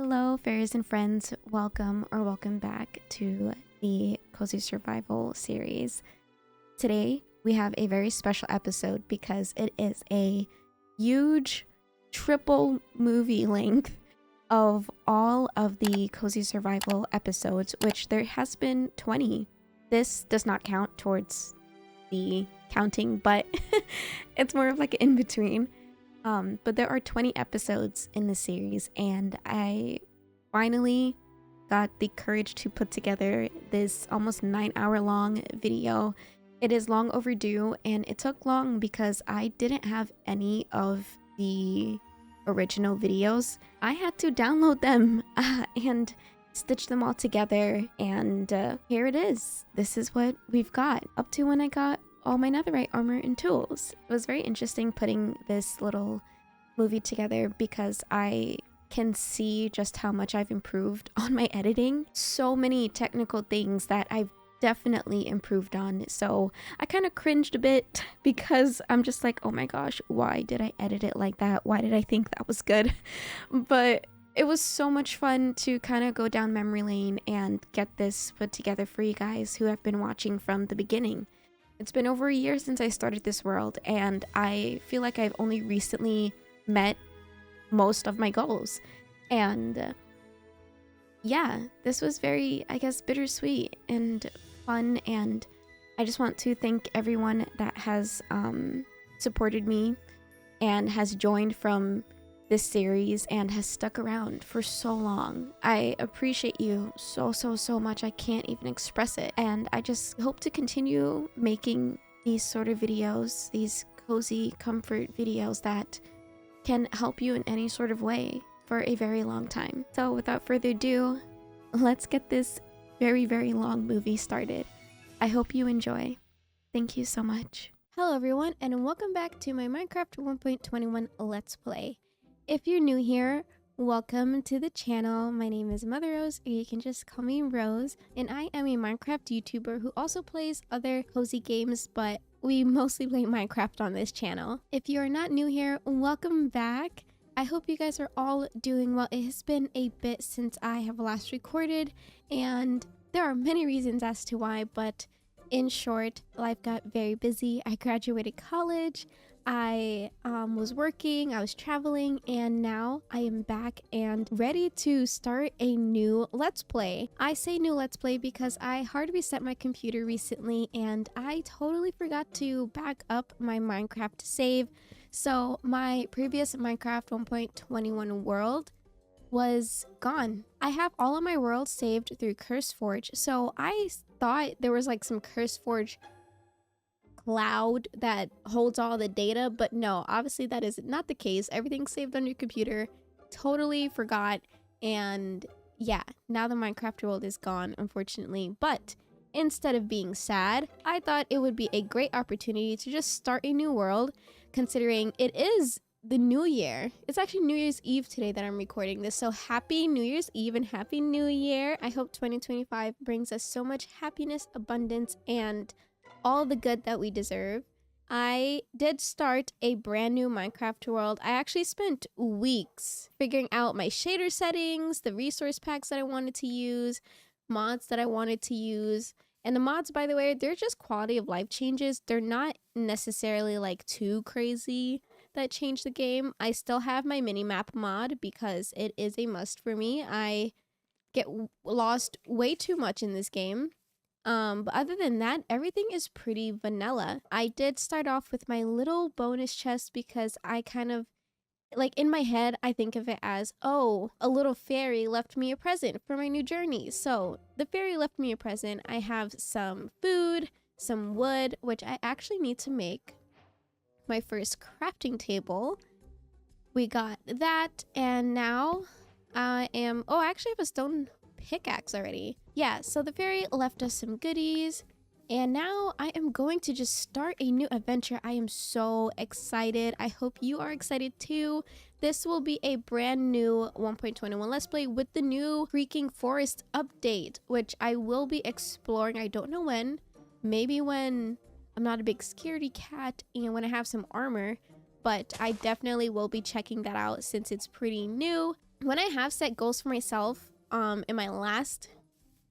Hello, fairies and friends. Welcome back to the Cozy Survival series. Today, we have a very special episode because it is a huge triple movie length of all of the Cozy Survival episodes, which there has been 20. This does not count towards the counting, but it's more of like an in-between. But there are 20 episodes in the series, and I finally got the courage to put together this almost 9-hour long video. It is long overdue, and it took long because I didn't have any of the original videos. I had to download them and stitch them all together, and here it is. This is what we've got up to when I got all my netherite armor and tools. It was very interesting putting this little movie together because I can see just how much I've improved on my editing. So many technical things that I've definitely improved on. So I kind of cringed a bit because I'm just like, oh my gosh, why did I edit it like that? Why did I think that was good? But it was so much fun to kind of go down memory lane and get this put together for you guys who have been watching from the beginning. It's been over a year since I started this world, and I feel like I've only recently met most of my goals. And yeah, this was very, I guess, bittersweet and fun, and I just want to thank everyone that has supported me and has joined from this series and has stuck around for so long. I appreciate you so much. I can't even express it, and I just hope to continue making these sort of videos, these cozy comfort videos that can help you in any sort of way for a very long time. So without further ado, let's get this very long movie started. I hope you enjoy. Thank you so much. Hello everyone, and welcome back to my Minecraft 1.21 Let's Play. If you're new here, welcome to the channel. My name is Mother Rose, or you can just call me Rose, and I am a Minecraft YouTuber who also plays other cozy games, but we mostly play Minecraft on this channel. If you are not new here, welcome back. I hope you guys are all doing well. It has been a bit since I have last recorded, and there are many reasons as to why, but in short, life got very busy. I graduated college. I was working, I was traveling, and now I am back and ready to start a new Let's Play. I say new Let's Play because I hard reset my computer recently and I totally forgot to back up my Minecraft save. So my previous Minecraft 1.21 world was gone. I have all of my worlds saved through CurseForge, so I thought there was like some CurseForge cloud that holds all the data, but no, obviously that is not the case. Everything's saved on your computer. Totally forgot, and yeah, now the Minecraft world is gone, unfortunately. But instead of being sad, I thought it would be a great opportunity to just start a new world, considering it is the new year. It's actually New Year's Eve today that I'm recording this, so happy New Year's Eve and happy New Year. I hope 2025 brings us so much happiness, abundance, and all the good that we deserve. I did start a brand new Minecraft world. I actually spent weeks figuring out my shader settings, the resource packs that I wanted to use, mods that I wanted to use. And the mods, by the way, they're just quality of life changes. They're not necessarily like too crazy that change the game. I still have my minimap mod because it is a must for me. I get lost way too much in this game. But other than that, everything is pretty vanilla. I did start off with my little bonus chest because I kind of, like, in my head, I think of it as, oh, a little fairy left me a present for my new journey. So the fairy left me a present. I have some food, some wood, which I actually need to make my first crafting table. We got that, and now I actually have a stone pickaxe already. Yeah, so the fairy left us some goodies, and now I am going to just start a new adventure. I am so excited. I hope you are excited too. This will be a brand new 1.21 Let's Play with the new freaking forest update, which I will be exploring. I don't know when. Maybe when I'm not a big scaredy cat and when I have some armor, but I definitely will be checking that out since it's pretty new. when I have set goals for myself, in my last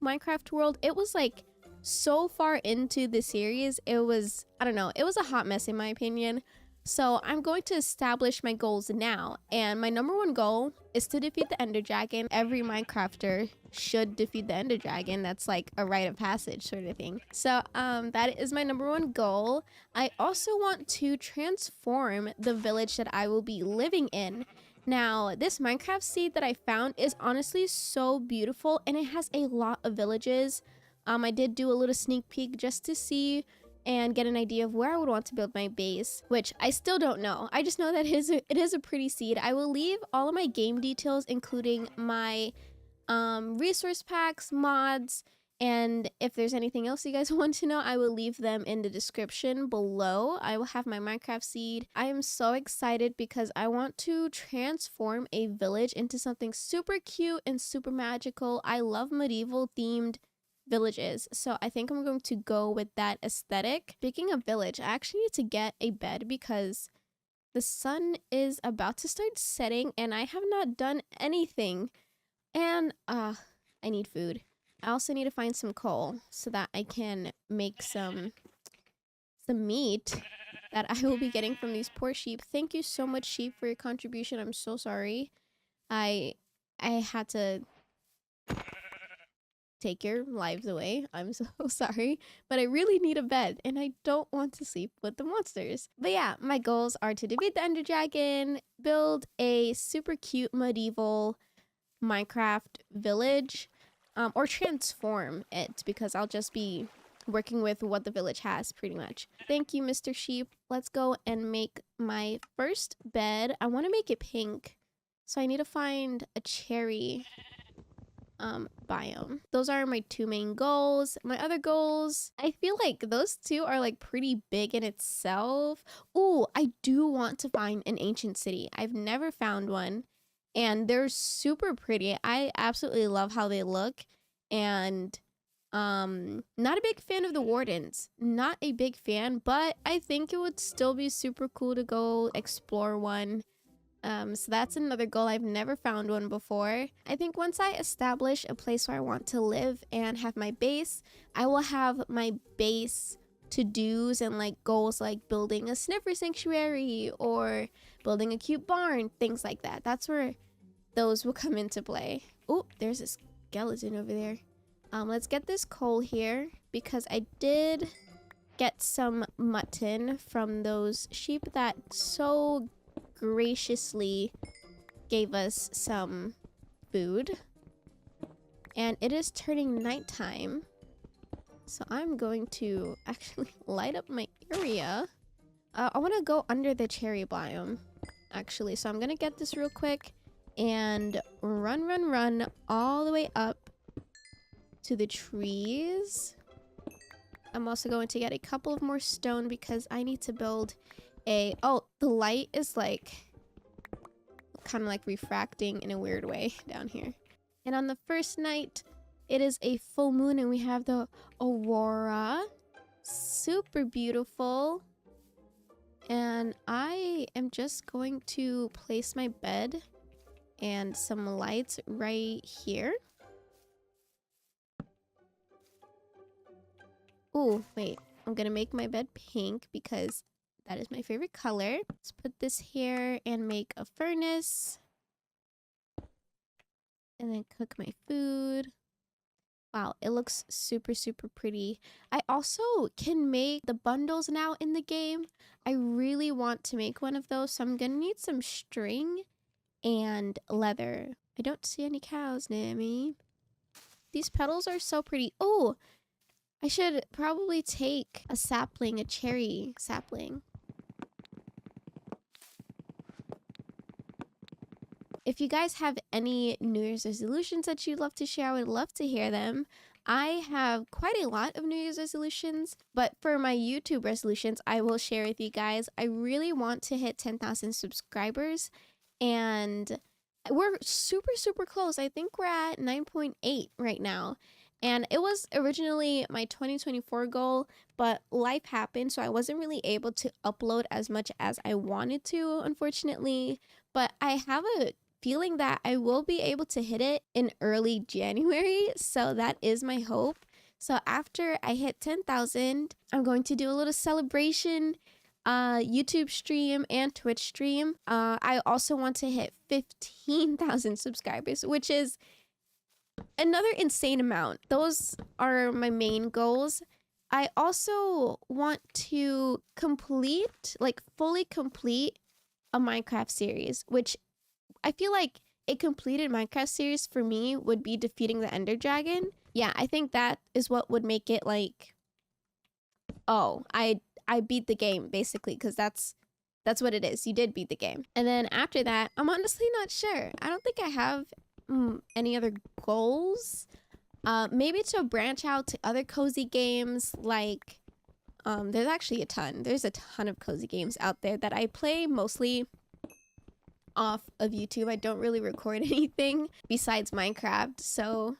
Minecraft world, it was like so far into the series, it was, I don't know, it was a hot mess in my opinion. So I'm going to establish my goals now, and my number one goal is to defeat the Ender Dragon. Every Minecrafter should defeat the Ender Dragon. That's like a rite of passage sort of thing. So that is my number one goal. I also want to transform the village that I will be living in. Now, this Minecraft seed that I found is honestly so beautiful, and it has a lot of villages. I did do a little sneak peek just to see and get an idea of where I would want to build my base, which I still don't know. I just know that it is a pretty seed. I will leave all of my game details, including my resource packs, mods, and if there's anything else you guys want to know, I will leave them in the description below. I will have my Minecraft seed. I am so excited because I want to transform a village into something super cute and super magical. I love medieval themed villages, so I think I'm going to go with that aesthetic. Speaking of village, I actually need to get a bed because the sun is about to start setting and I have not done anything. And I need food. I also need to find some coal so that I can make some meat that I will be getting from these poor sheep. Thank you so much, sheep, for your contribution. I'm so sorry. I had to take your lives away. I'm so sorry, but I really need a bed and I don't want to sleep with the monsters. But yeah, my goals are to defeat the Ender Dragon, build a super cute medieval Minecraft village, or transform it because I'll just be working with what the village has pretty much. Thank you, Mr. Sheep. Let's go and make my first bed. I want to make it pink, so I need to find a cherry biome. Those are my two main goals. My other goals, I feel like those two are like pretty big in itself. Ooh, I do want to find an ancient city. I've never found one, and they're super pretty. I absolutely love how they look. And not a big fan of the wardens. Not a big fan, but I think it would still be super cool to go explore one. So that's another goal. I've never found one before. I think once I establish a place where I want to live and have my base, I will have my base to-dos and like goals like building a sniffer sanctuary or building a cute barn, things like that. That's where those will come into play. Oh, there's a skeleton over there. Let's get this coal here because I did get some mutton from those sheep that so graciously gave us some food. And it is turning nighttime, so I'm going to actually light up my area. I want to go under the cherry biome actually, so I'm gonna get this real quick and run all the way up to the trees. I'm also going to get a couple of more stone because I need to build a... Oh, the light is like kind of like refracting in a weird way down here. And on the first night, it is a full moon and we have the aurora. Super beautiful. And I am just going to place my bed and some lights right here. Ooh, wait. I'm gonna make my bed pink because that is my favorite color. Let's put this here and make a furnace. And then cook my food. Wow, it looks super, super pretty. I also can make the bundles now in the game. I really want to make one of those, so I'm gonna need some string and leather. I don't see any cows near me. These petals are so pretty. Oh, I should probably take a sapling, a cherry sapling. If you guys have any New Year's resolutions that you'd love to share, I would love to hear them. I have quite a lot of New Year's resolutions, but for my YouTube resolutions, I will share with you guys. I really want to hit 10,000 subscribers, and we're super, super close. I think we're at 9.8 right now. And it was originally my 2024 goal, but life happened, so I wasn't really able to upload as much as I wanted to, unfortunately. But I have a feeling that I will be able to hit it in early January. So that is my hope. So after I hit 10,000, I'm going to do a little celebration YouTube stream and Twitch stream. I also want to hit 15,000 subscribers, which is another insane amount. Those are my main goals. I also want to complete, like fully complete a Minecraft series, which I feel like a completed Minecraft series for me would be defeating the Ender Dragon. Yeah, I think that is what would make it like, oh, I beat the game basically, because that's what it is. You did beat the game. And then after that, I'm honestly not sure. I don't think I have any other goals. Maybe to branch out to other cozy games, like there's actually a ton. There's a ton of cozy games out there that I play mostly off of YouTube. I don't really record anything besides Minecraft. So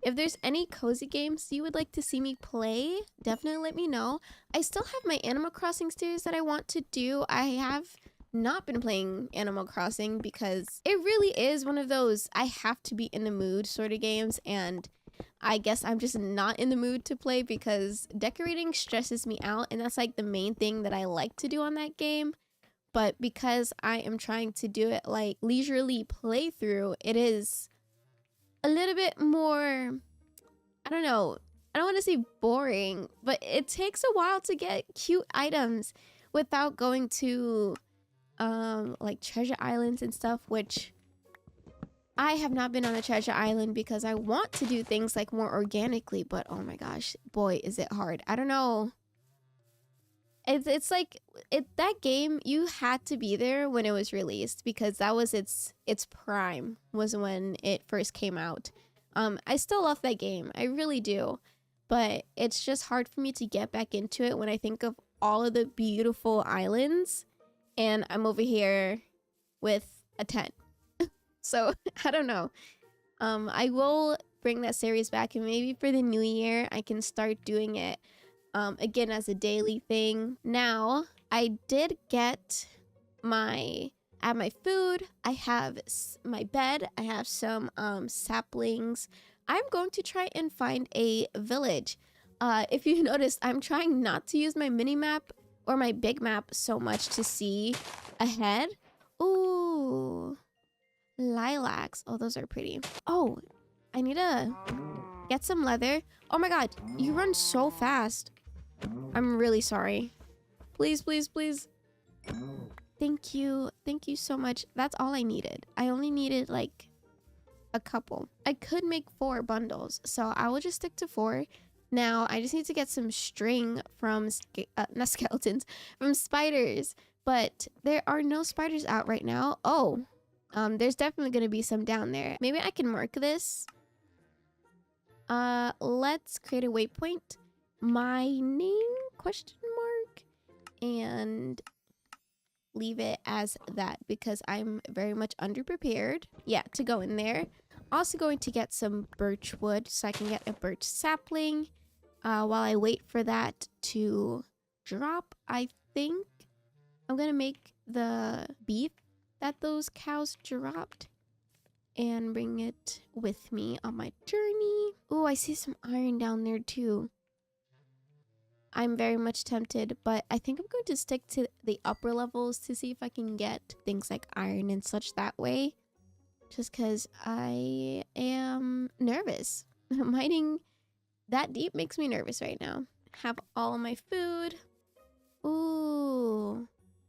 if there's any cozy games you would like to see me play, definitely let me know. I still have my Animal Crossing series that I want to do. I have not been playing Animal Crossing because it really is one of those I have to be in the mood sort of games, and I guess I'm just not in the mood to play because decorating stresses me out, and that's like the main thing that I like to do on that game. But because I am trying to do it like leisurely playthrough, it is a little bit more, I don't know, I don't want to say boring, but it takes a while to get cute items without going to like treasure islands and stuff, which I have not been on a treasure island because I want to do things like more organically, but oh my gosh, boy, is it hard. I don't know. It's like that game, you had to be there when it was released because that was its prime, was when it first came out. I still love that game. I really do. But it's just hard for me to get back into it when I think of all of the beautiful islands and I'm over here with a tent. So I don't know. I will bring that series back, and maybe for the new year I can start doing it again as a daily thing. Now I did get I have my food, I have my bed, I have some saplings. I'm going to try and find a village. If you noticed, I'm trying not to use my mini map or my big map so much to see ahead. Ooh, lilacs. Oh, those are pretty. Oh, I need to get some leather. Oh my god, you run so fast. I'm really sorry. Please, please, please. Thank you. Thank you so much. That's all I needed. I only needed like a couple. I could make 4 bundles, so I will just stick to 4. Now, I just need to get some string from, not skeletons, from spiders. But there are no spiders out right now. Oh, there's definitely going to be some down there. Maybe I can mark this. Let's create a waypoint. My name, question mark, and leave it as that because I'm very much underprepared. Yeah, to go in there. Also going to get some birch wood so I can get a birch sapling. While I wait for that to drop, I think I'm gonna make the beef that those cows dropped and bring it with me on my journey. Oh, I see some iron down there too. I'm very much tempted, but I think I'm going to stick to the upper levels to see if I can get things like iron and such that way. Just because I am nervous. Mining that deep makes me nervous right now. Have all my food. Ooh,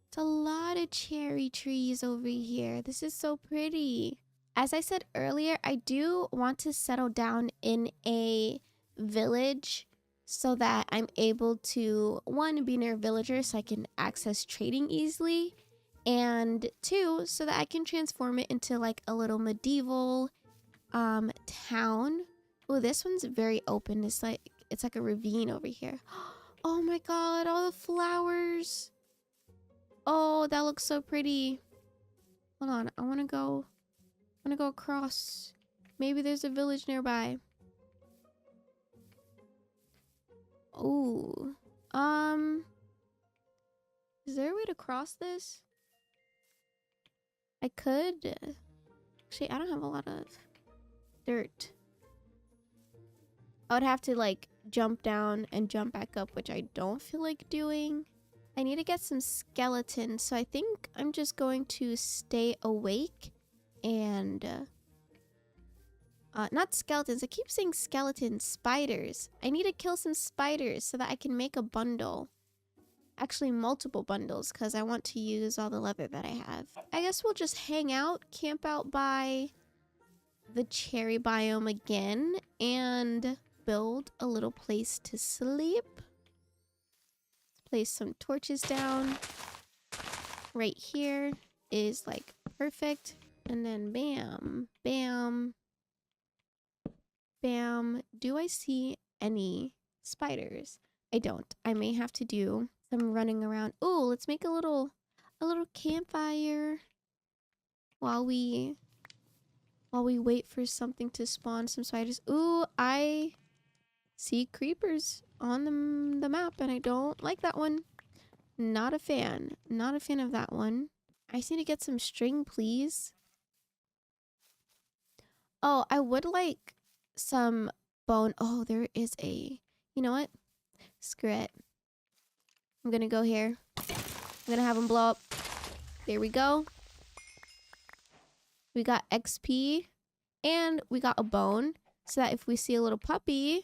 it's a lot of cherry trees over here. This is so pretty. As I said earlier, I do want to settle down in a village so that I'm able to, 1, be near villagers so I can access trading easily, and 2, so that I can transform it into like a little medieval town. Oh, this one's very open. It's like a ravine over here. Oh my god, all the flowers. Oh, that looks so pretty. Hold on, I want to go across. Maybe there's a village nearby. Oh, is there a way to cross this? I could... Actually, I don't have a lot of dirt. I would have to, like, jump down and jump back up, which I don't feel like doing. I need to get some skeletons, so I think I'm just going to stay awake and... not skeletons. I keep saying skeletons. Spiders. I need to kill some spiders so that I can make a bundle. Actually, multiple bundles, because I want to use all the leather that I have. I guess we'll just hang out, camp out by the cherry biome again, and build a little place to sleep. Place some torches down. Right here is, like, perfect. And then bam, bam, bam. Do I see any spiders? I don't. I may have to do some running around. Oh, let's make a little campfire while we wait for something to spawn some spiders. Ooh, I see creepers on the map and I don't like that one. Not a fan. Not a fan of that one. I just need to get some string, please. Oh, I would like some bone. Oh, there is a... You know what? Screw it. I'm gonna go here. I'm gonna have them blow up. There we go. We got XP. And we got a bone. So that if we see a little puppy,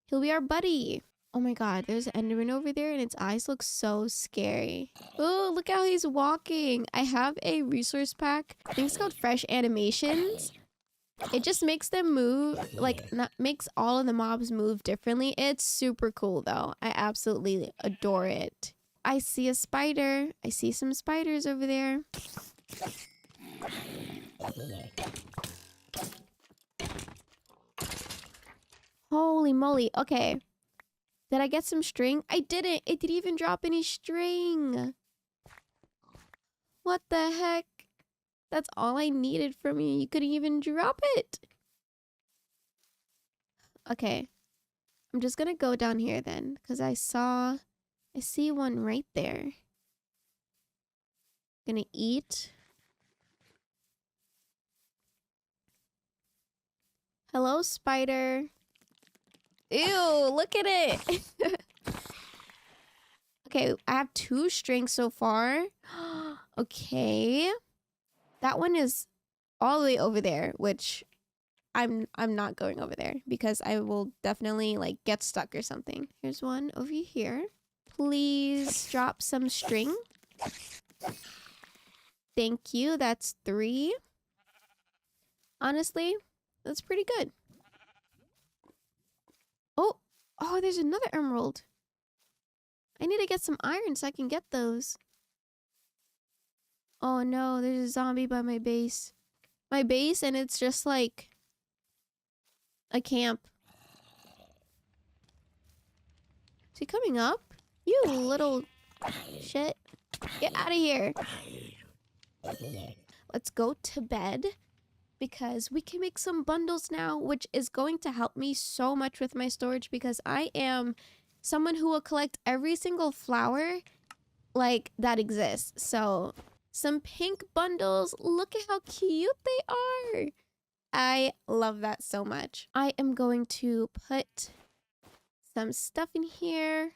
he'll be our buddy. Oh my god, there's an Enderman over there and its eyes look so scary. Oh, look how he's walking. I have a resource pack. I think it's called Fresh Animations. It just makes them move, like, makes all of the mobs move differently. It's super cool, though. I absolutely adore it. I see a spider. I see some spiders over there. Holy moly. Okay. Did I get some string? I didn't. It didn't even drop any string. What the heck? That's all I needed from you. You couldn't even drop it. Okay. I'm just gonna go down here then. Because I see one right there. Gonna eat. Hello, spider. Ew, look at it. Okay, I have 2 strings so far. Okay. That one is all the way over there, which I'm not going over there because I will definitely like get stuck or something. Here's one over here. Please drop some string. Thank you. That's 3. Honestly, that's pretty good. Oh, there's another emerald. I need to get some iron so I can get those. Oh no, there's a zombie by my base. My base, and it's just like a camp. Is he coming up? You little shit. Get out of here. Let's go to bed because we can make some bundles now, which is going to help me so much with my storage because I am someone who will collect every single flower like that exists. So some pink bundles. Look at how cute they are. I love that so much. I am going to put some stuff in here.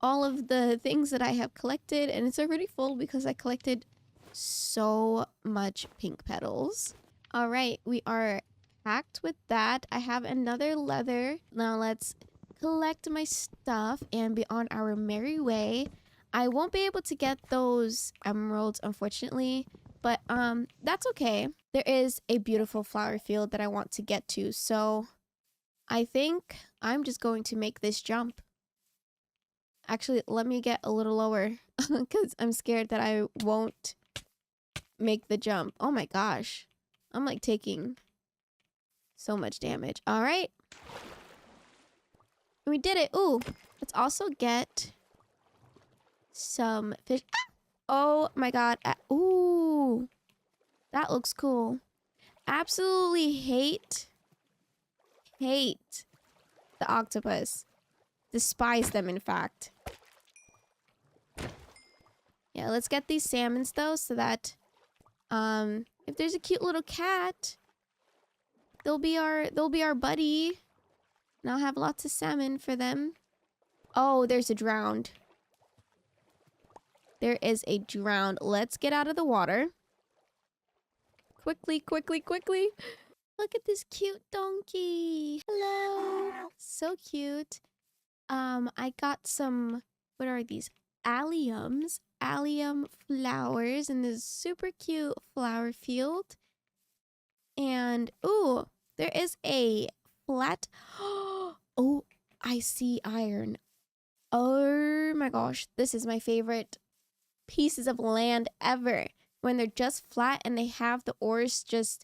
All of the things that I have collected. And it's already full because I collected so much pink petals. All right, we are packed with that. I have another leather. Now let's collect my stuff and be on our merry way. I won't be able to get those emeralds, unfortunately, but that's okay. There is a beautiful flower field that I want to get to, so I think I'm just going to make this jump. Actually, let me get a little lower because I'm scared that I won't make the jump. Oh my gosh. I'm like taking so much damage. All right. We did it. Ooh, let's also get some fish. Ah! Oh my god. Ooh, that looks cool. Absolutely hate the octopus. Despise them, in fact. Yeah, let's get these salmons though so that If there's a cute little cat, they'll be our buddy. And I'll have lots of salmon for them. Oh, there's a drowned. There is a drowned. Let's get out of the water. Quickly, quickly, quickly. Look at this cute donkey. Hello. So cute. I got some, what are these? Alliums. Allium flowers in this super cute flower field. And, ooh, there is a flat. Oh, I see iron. Oh my gosh. This is my favorite pieces of land ever. When they're just flat and they have the ores just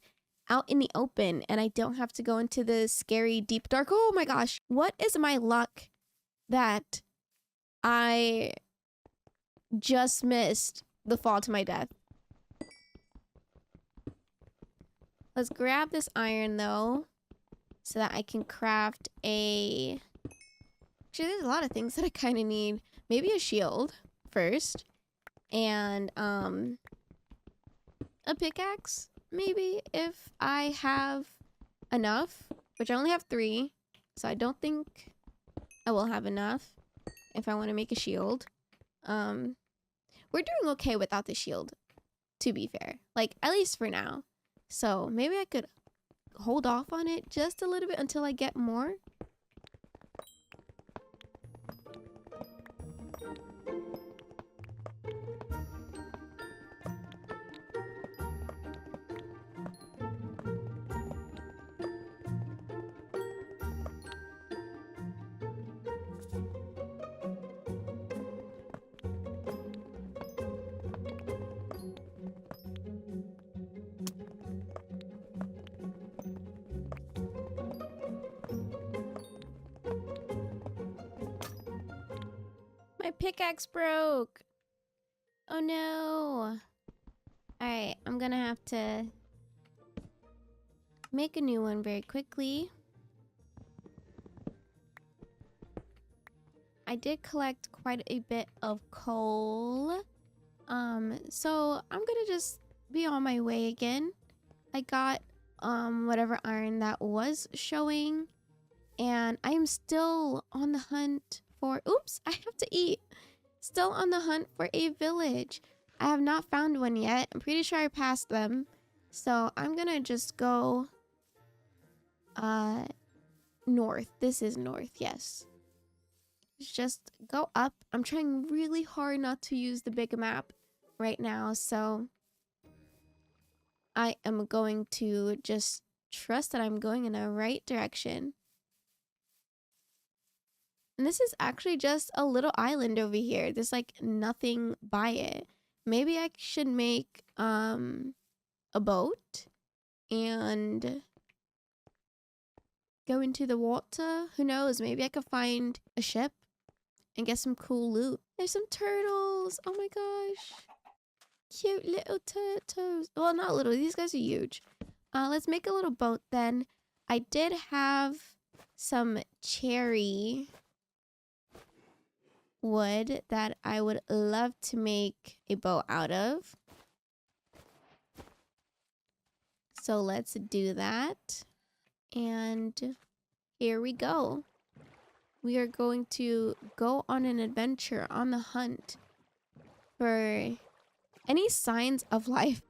out in the open and I don't have to go into the scary deep dark. Oh my gosh. What is my luck that I just missed the fall to my death? Let's grab this iron though so that I can craft a... Actually, there's a lot of things that I kind of need. Maybe a shield first and a pickaxe maybe if I have enough, which I only have 3, so I don't think I will have enough if I want to make a shield. We're doing okay without the shield, to be fair, like at least for now. So maybe I could hold off on it just a little bit until I get more. My pickaxe broke. Oh no. Alright, I'm gonna have to make a new one very quickly. I did collect quite a bit of coal. So I'm gonna just be on my way again. I got whatever iron that was showing, and I'm still on the hunt for... Oops, I have to eat. Still on the hunt for a village. I have not found one yet. I'm pretty sure I passed them. So I'm gonna just go north. This is north, yes. Just go up. I'm trying really hard not to use the big map right now, so I am going to just trust that I'm going in the right direction. And this is actually just a little island over here. There's like nothing by it. Maybe I should make a boat and go into the water. Who knows? Maybe I could find a ship and get some cool loot. There's some turtles. Oh my gosh. Cute little turtles. Well, not little. These guys are huge. Let's make a little boat then. I did have some cherry wood that I would love to make a boat out of. So let's do that. And here we go. We are going to go on an adventure on the hunt for any signs of life.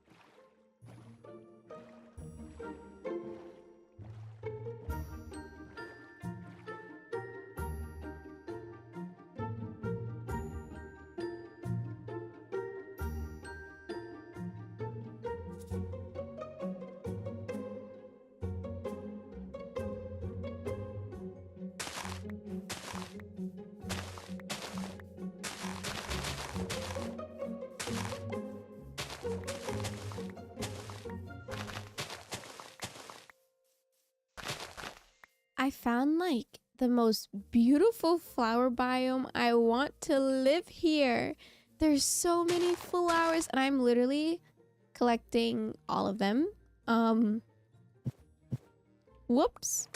I found like the most beautiful flower biome. I want to live here. There's so many flowers and I'm literally collecting all of them. Whoops.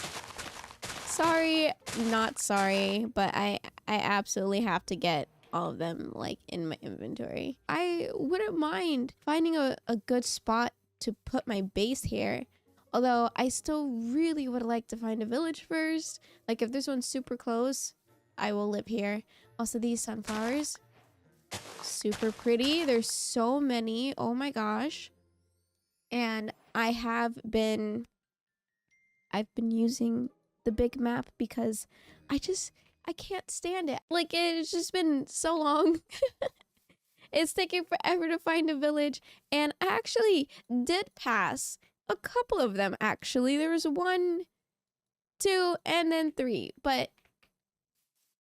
Sorry, not sorry, but I absolutely have to get all of them like in my inventory. I wouldn't mind finding a good spot to put my base here. Although I still really would like to find a village first. Like if this one's super close, I will live here. Also these sunflowers, super pretty. There's so many. Oh my gosh. And I've been using the big map because I can't stand it. Like it's just been so long. It's taking forever to find a village. And I actually did pass a couple of them actually. There was 1, 2, and then 3. But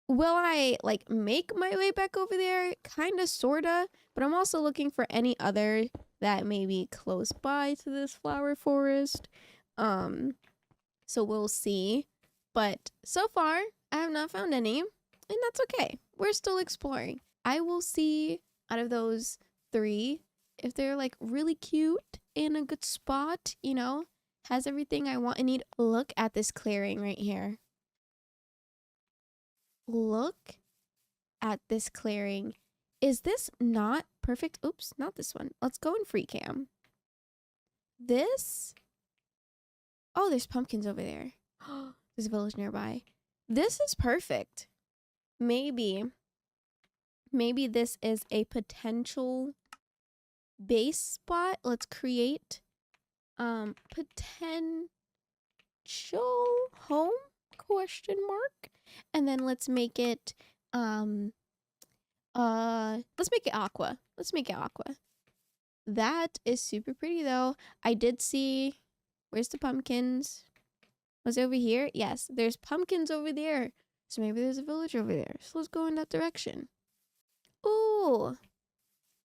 will I like make my way back over there? Kinda, sorta. But I'm also looking for any other that may be close by to this flower forest. So we'll see. But so far, I have not found any. And that's okay. We're still exploring. I will see out of those 3 if they're like really cute in a good spot, you know, has everything I want and need. Look at this clearing right here. Look at this clearing. Is this not perfect? Oops, not this one. Let's go in free cam. This. Oh, there's pumpkins over there. There's a village nearby. This is perfect. Maybe this is a potential base spot. Let's create potential home ? And then let's make it let's make it aqua. Let's make it aqua. That is super pretty though. I did see, where's the pumpkins? Was it over here? Yes, there's pumpkins over there. So maybe there's a village over there. So let's go in that direction. Ooh,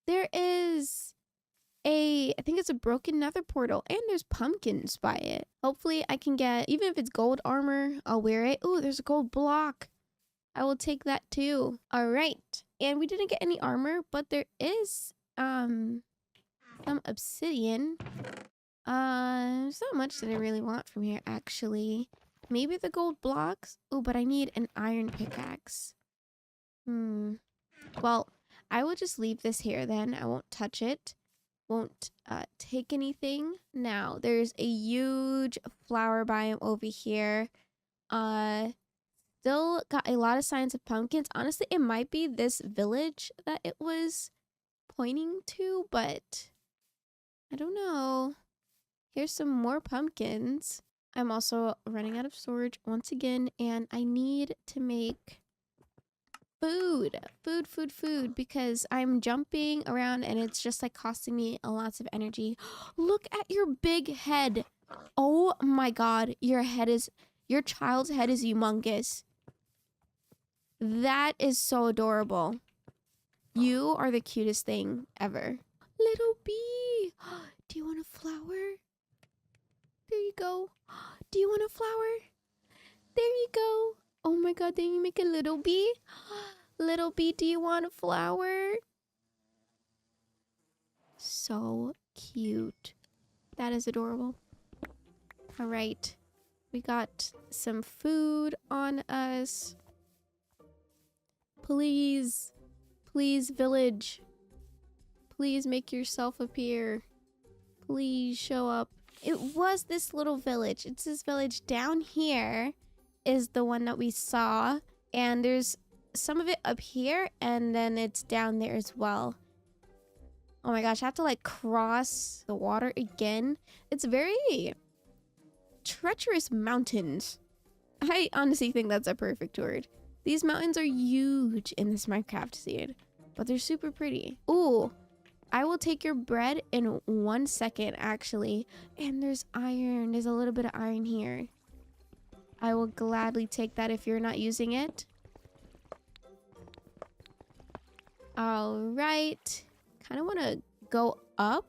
there is I think it's a broken nether portal, and there's pumpkins by it. Hopefully I can get, even if it's gold armor, I'll wear it. Ooh, there's a gold block. I will take that too. All right. And we didn't get any armor, but there is some obsidian. There's not much that I really want from here, actually. Maybe the gold blocks. Oh, but I need an iron pickaxe. Well, I will just leave this here then. I won't touch it. Won't take anything. Now, there's a huge flower biome over here. Still got a lot of signs of pumpkins. Honestly, it might be this village that it was pointing to, but I don't know. Here's some more pumpkins. I'm also running out of storage once again, and I need to make food, because I'm jumping around and it's just like costing me lots of energy. Look at your big head. Oh my god, your child's head is humongous. That is so adorable. You are the cutest thing ever. Little bee. Do you want a flower? There you go. Do you want a flower? There you go. Oh my god, then you make a little bee? Little bee, do you want a flower? So cute. That is adorable. All right. We got some food on us. Please. Please, village. Please make yourself appear. Please show up. It was this little village. It's this village down here is the one that we saw. And there's some of it up here, and then it's down there as well. Oh my gosh, I have to like cross the water again. It's very treacherous mountains. I honestly think that's a perfect word. These mountains are huge in this Minecraft seed, but they're super pretty. Ooh, I will take your bread in 1 second, actually. And there's iron. There's a little bit of iron here. I will gladly take that if you're not using it. All right. Kind of want to go up.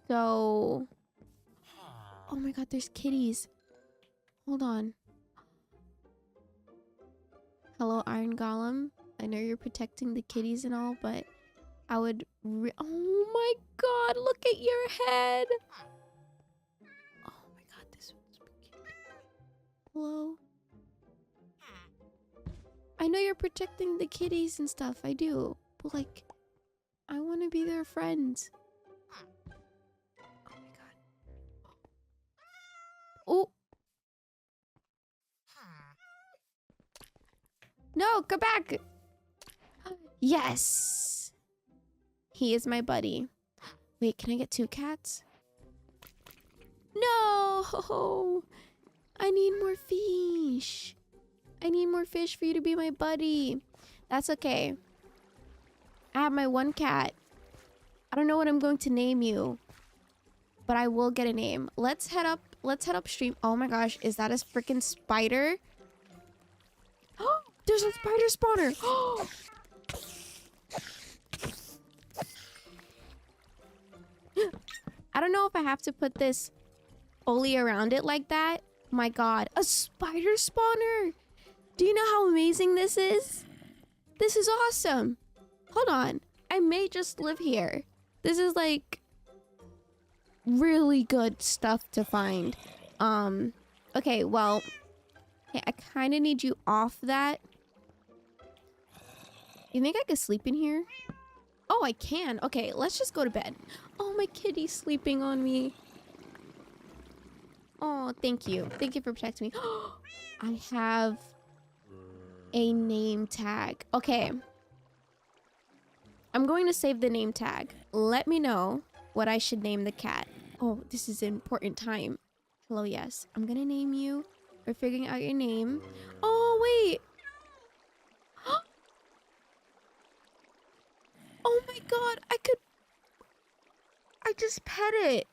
So... Oh my god, there's kitties. Hold on. Hello, Iron Golem. I know you're protecting the kitties and all, but I would... Oh my god, look at your head. Oh my god, this one's so cute. Hello? I know you're protecting the kitties and stuff. I do. But like, I want to be their friends. Oh my god. Oh. No, come back. Yes. He is my buddy. Wait, can I get 2 cats? No. I need more fish. I need more fish for you to be my buddy. That's okay. I have my 1 cat. I don't know what I'm going to name you, but I will get a name. Let's head upstream. Oh my gosh, is that a freaking spider? Oh, there's a spider spawner. Oh. I don't know if I have to put this only around it like that. My god, a spider spawner. Do you know how amazing this is? This is awesome. Hold on. I may just live here. This is like really good stuff to find. Okay, well, hey, I kind of need you off that. You think I could sleep in here? Oh, I can. Okay, let's just go to bed. Oh, my kitty's sleeping on me. Oh, thank you. Thank you for protecting me. I have a name tag. Okay. I'm going to save the name tag. Let me know what I should name the cat. Oh, this is an important time. Hello, yes. I'm gonna name you. We're figuring out your name. Oh, wait. Oh my god, I just pet it.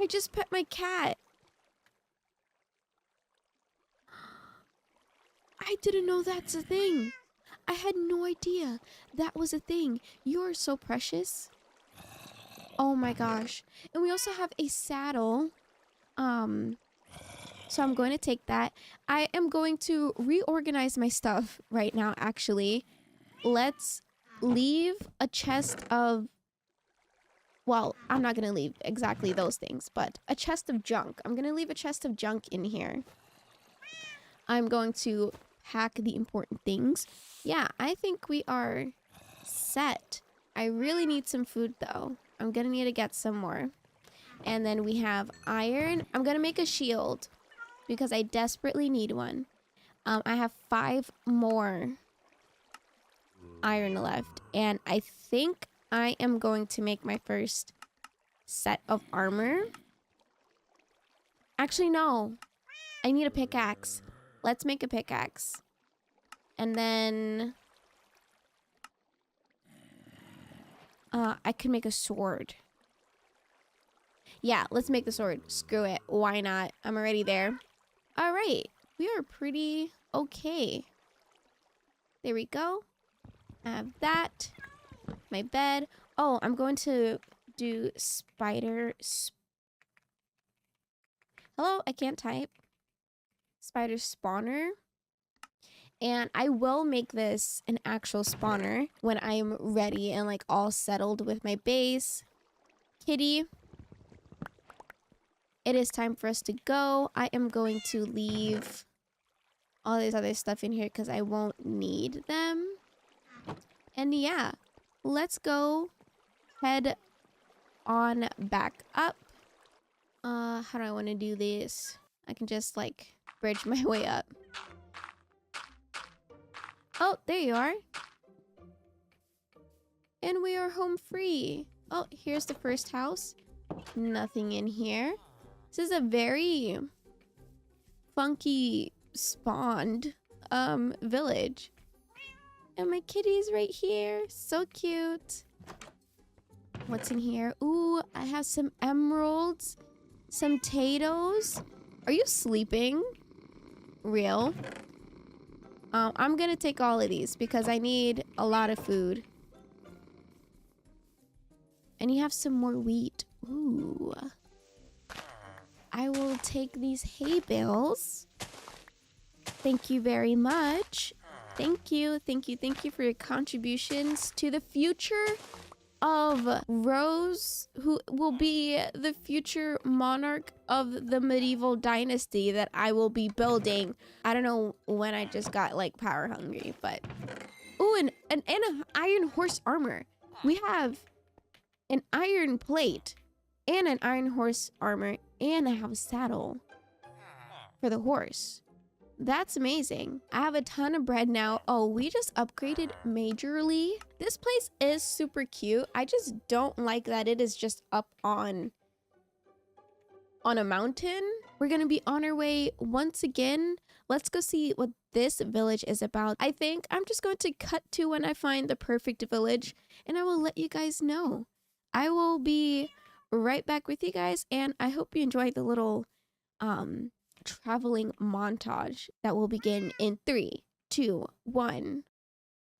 I just pet my cat. I didn't know that's a thing. I had no idea that was a thing. You are so precious. Oh my gosh. And we also have a saddle. So I'm going to take that. I am going to reorganize my stuff right now, actually. Let's leave a chest of... Well, I'm not going to leave exactly those things, but a chest of junk. I'm going to leave a chest of junk in here. I'm going to pack the important things. Yeah, I think we are set. I really need some food, though. I'm going to need to get some more. And then we have iron. I'm going to make a shield because I desperately need one. I have 5 more iron left. And I think I am going to make my first set of armor. Actually, no. I need a pickaxe. Let's make a pickaxe. And then... I could make a sword. Yeah, let's make the sword. Screw it. Why not? I'm already there. All right. We are pretty okay. There we go. I have that. My bed. Oh, I'm going to do spider... Hello? I can't type. Spider spawner. And I will make this an actual spawner when I'm ready and like all settled with my base. Kitty. It is time for us to go. I am going to leave all this other stuff in here because I won't need them. And yeah, let's go head on back up. How do I want to do this? I can just like bridge my way up. Oh, there you are. And we are home free. Oh, here's the first house. Nothing in here. This is a very funky spawned village. And my kitty's right here. So cute. What's in here? Ooh, I have some emeralds. Some potatoes. Are you sleeping? Real? I'm gonna take all of these because I need a lot of food. And you have some more wheat. Ooh. I will take these hay bales. Thank you very much. Thank you. Thank you. Thank you for your contributions to the future of Rose, who will be the future monarch of the medieval dynasty that I will be building. I don't know when I just got like power hungry, but oh, and an iron horse armor. We have an iron plate and an iron horse armor, and I have a saddle for the horse. That's amazing. I have a ton of bread now. Oh, we just upgraded majorly. This place is super cute. I just don't like that it is just up on a mountain. We're gonna be on our way once again. Let's go see what this village is about. I think I'm just going to cut to when I find the perfect village, and I will let you guys know. I will be right back with you guys, and I hope you enjoyed the little traveling montage that will begin in 3, 2, 1.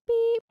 Beep.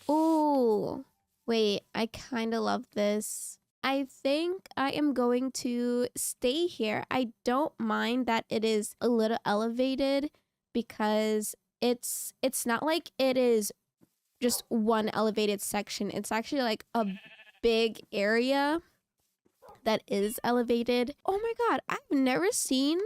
Oh, wait, I kind of love this. I think I am going to stay here. I don't mind that it is a little elevated because it's not like it is just one elevated section. It's actually like a big area that is elevated. Oh my god, I've never seen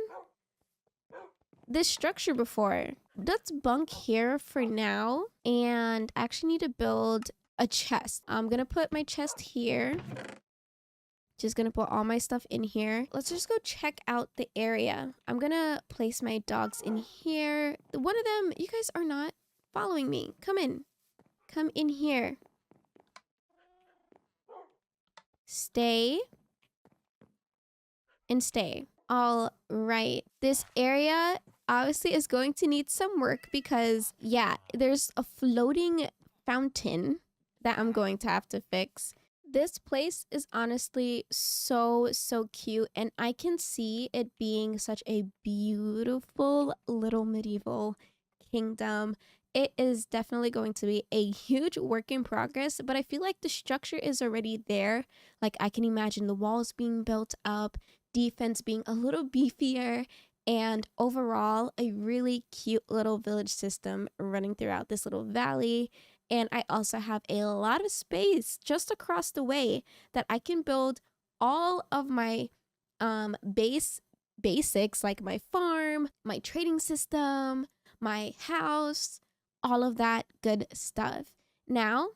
this structure before. Let's bunk here for now, and I actually need to build a chest. I'm gonna put my chest here. Just gonna put all my stuff in here. Let's just go check out the area. I'm gonna place my dogs in here. One of them, you guys are not following me. Come in. Come in here. Stay. And stay. All right. This area obviously is going to need some work because, yeah, there's a floating fountain that I'm going to have to fix. This place is honestly so cute, and I can see it being such a beautiful little medieval kingdom. It is definitely going to be a huge work in progress, but I feel like the structure is already there. Like, I can imagine the walls being built up, defense being a little beefier, and overall a really cute little village system running throughout this little valley. And I also have a lot of space just across the way that I can build all of my basics, like my farm, my trading system, my house, all of that good stuff. Now,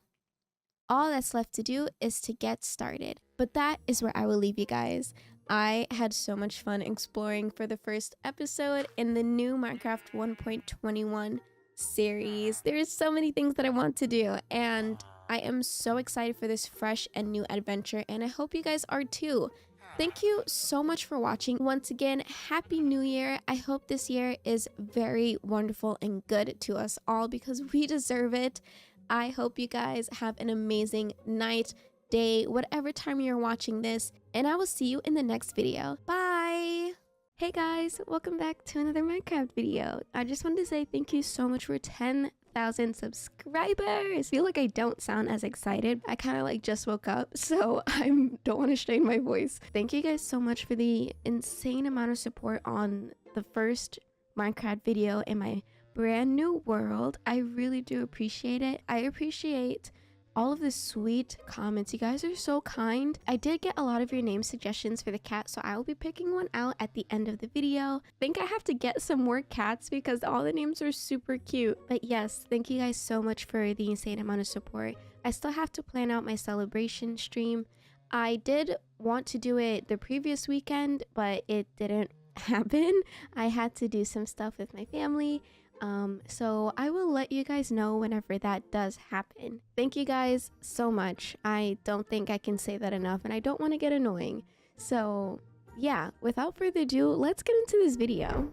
all that's left to do is to get started. But that is where I will leave you guys. I had so much fun exploring for the first episode in the new Minecraft 1.21 series. There's so many things that I want to do, and I am so excited for this fresh and new adventure, and I hope you guys are too. Thank you so much for watching. Once again, Happy New Year. I hope this year is very wonderful and good to us all because we deserve it. I hope you guys have an amazing night, day, whatever time you're watching this, and I will see you in the next video. Bye! Hey guys, welcome back to another Minecraft video. I just wanted to say thank you so much for 10,000 subscribers. I feel like I don't sound as excited. I kind of like just woke up, so I don't want to strain my voice. Thank you guys so much for the insane amount of support on the first Minecraft video in my brand new world. I really do appreciate it. I appreciate all of the sweet comments. You guys are so kind. I did get a lot of your name suggestions for the cat, so I will be picking one out at the end of the video. I think I have to get some more cats because all the names are super cute. But yes, thank you guys so much for the insane amount of support. I still have to plan out my celebration stream. I did want to do it the previous weekend, but it didn't happen. I had to do some stuff with my family. So I will let you guys know whenever that does happen. Thank you guys so much. I don't think I can say that enough, and I don't want to get annoying. So yeah, without further ado, let's get into this video.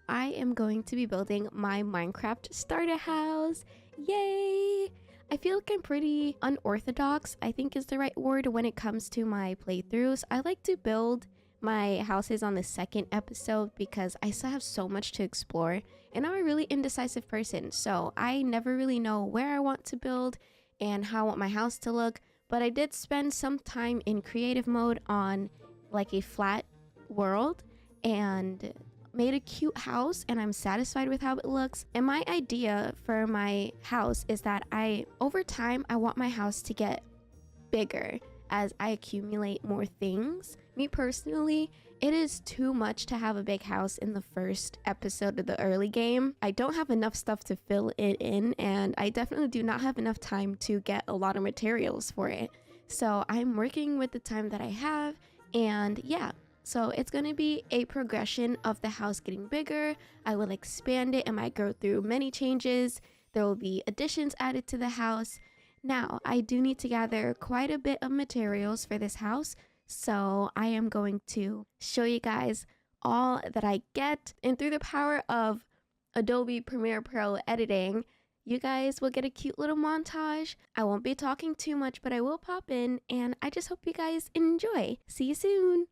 I am going to be building my Minecraft starter house. Yay! I feel like I'm pretty unorthodox, I think is the right word, when it comes to my playthroughs. I like to build my houses on the second episode because I still have so much to explore, and I'm a really indecisive person, so I never really know where I want to build and how I want my house to look. But I did spend some time in creative mode on like a flat world and made a cute house, and I'm satisfied with how it looks. And my idea for my house is that over time I want my house to get bigger as I accumulate more things. Me personally, it is too much to have a big house in the first episode of the early game. I don't have enough stuff to fill it in, and I definitely do not have enough time to get a lot of materials for it. So I'm working with the time that I have, and yeah. So it's going to be a progression of the house getting bigger. I will expand it and might go through many changes. There will be additions added to the house. Now, I do need to gather quite a bit of materials for this house, so I am going to show you guys all that I get. And through the power of Adobe Premiere Pro editing, you guys will get a cute little montage. I won't be talking too much, but I will pop in, and I just hope you guys enjoy. See you soon!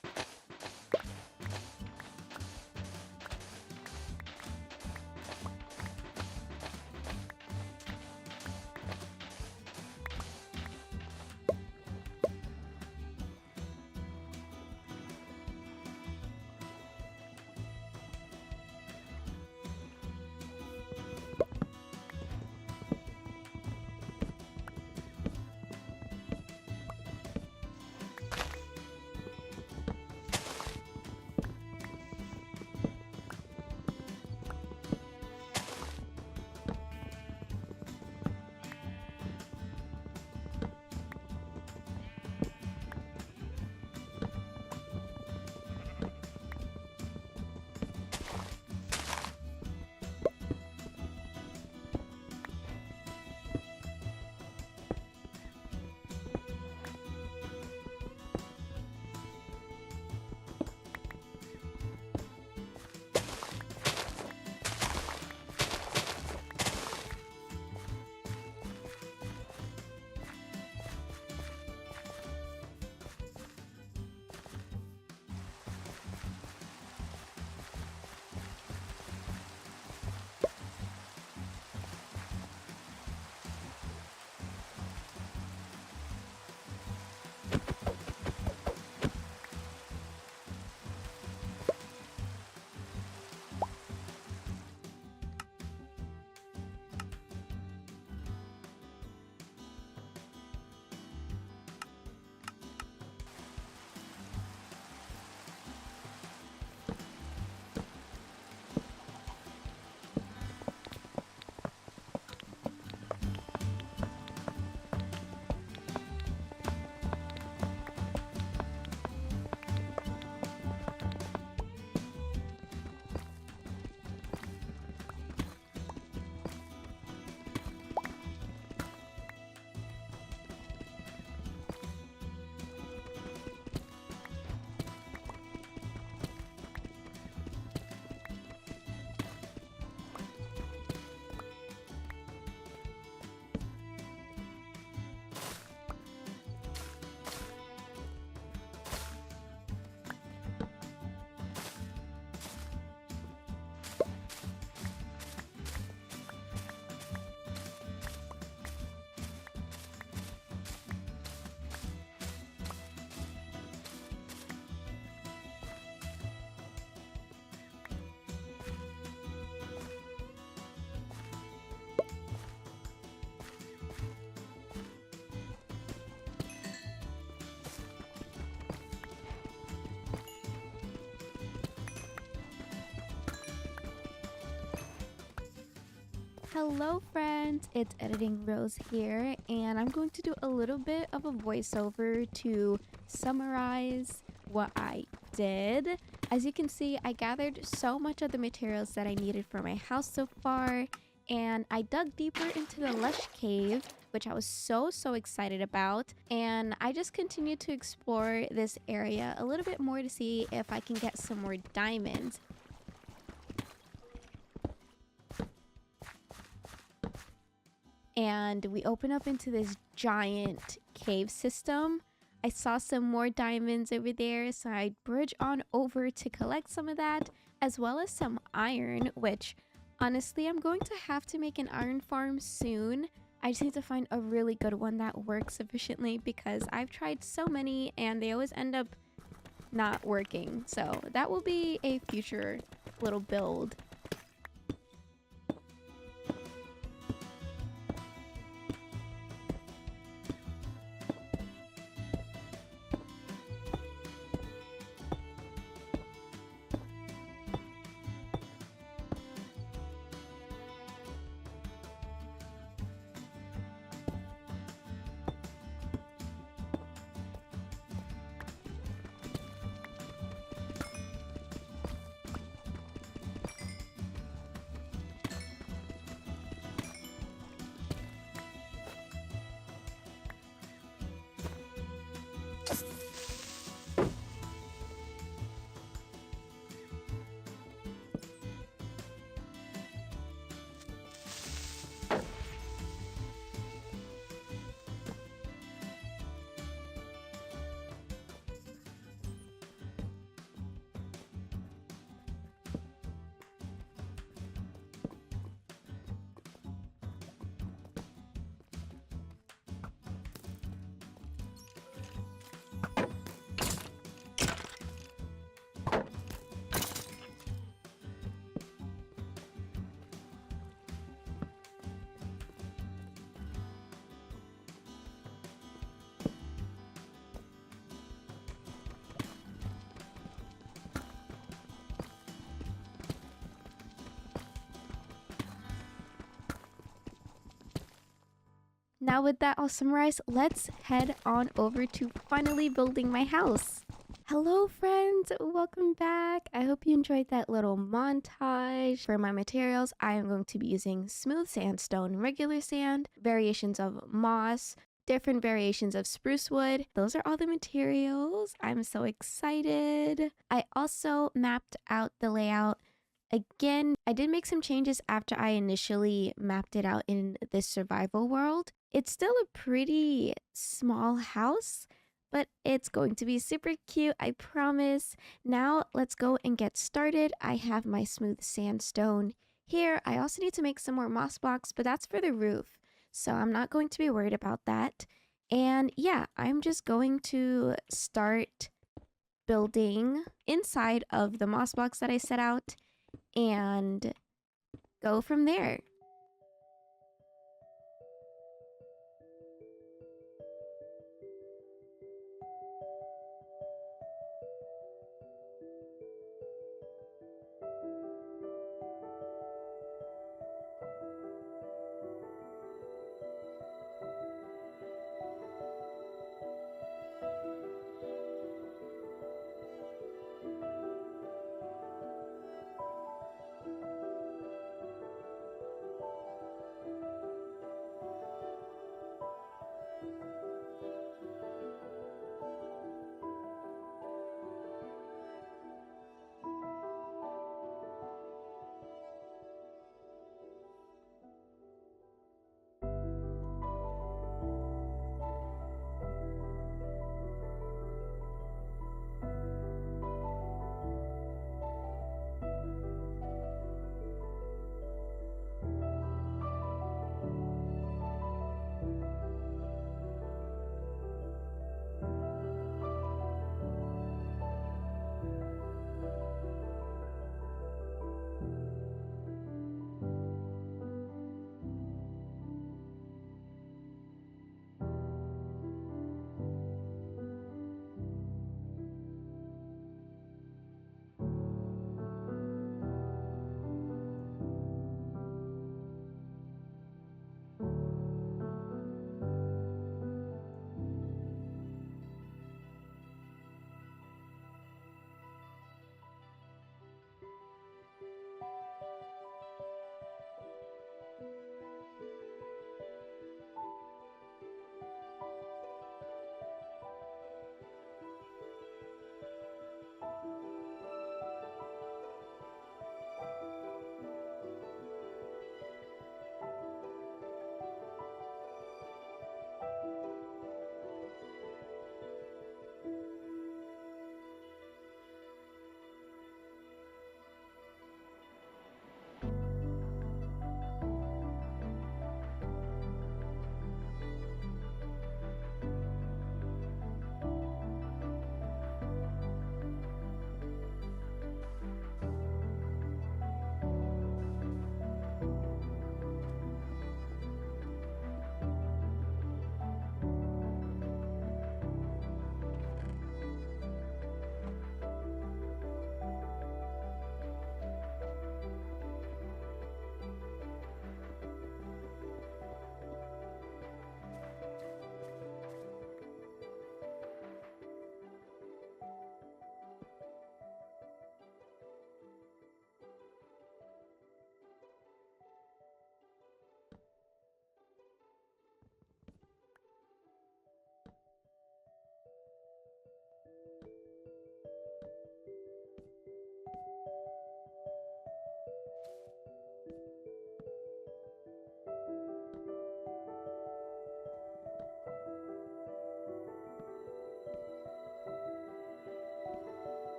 Hello friends, it's Editing Rose here, and I'm going to do a little bit of a voiceover to summarize what I did. As you can see, I gathered so much of the materials that I needed for my house so far, and I dug deeper into the lush cave, which I was so excited about, and I just continued to explore this area a little bit more to see if I can get some more diamonds. And we open up into this giant cave system. I saw some more diamonds over there, so I bridge on over to collect some of that, as well as some iron, which honestly I'm going to have to make an iron farm soon. I just need to find a really good one that works efficiently because I've tried so many and they always end up not working. So that will be a future little build. Now with that all summarized, let's head on over to finally building my house. Hello friends, welcome back. I hope you enjoyed that little montage. For my materials, I am going to be using smooth sandstone, regular sand, variations of moss, different variations of spruce wood. Those are all the materials. I'm so excited. I also mapped out the layout. Again, I did make some changes after I initially mapped it out in this survival world. It's still a pretty small house, but it's going to be super cute, I promise. Now let's go and get started. I have my smooth sandstone here. I also need to make some more moss blocks, but that's for the roof, so I'm not going to be worried about that. And yeah, I'm just going to start building inside of the moss blocks that I set out and go from there.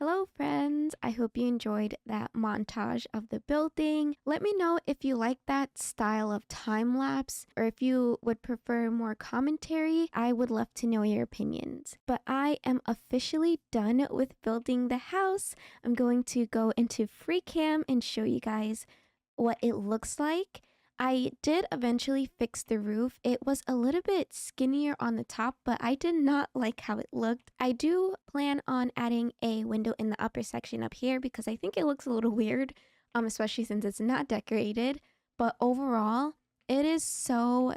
Hello friends, I hope you enjoyed that montage of the building. Let me know if you like that style of time lapse or if you would prefer more commentary. I would love to know your opinions. But I am officially done with building the house. I'm going to go into free cam and show you guys what it looks like. I did eventually fix the roof. It was a little bit skinnier on the top, but I did not like how it looked. I do plan on adding a window in the upper section up here because I think it looks a little weird, especially since it's not decorated. But overall, it is so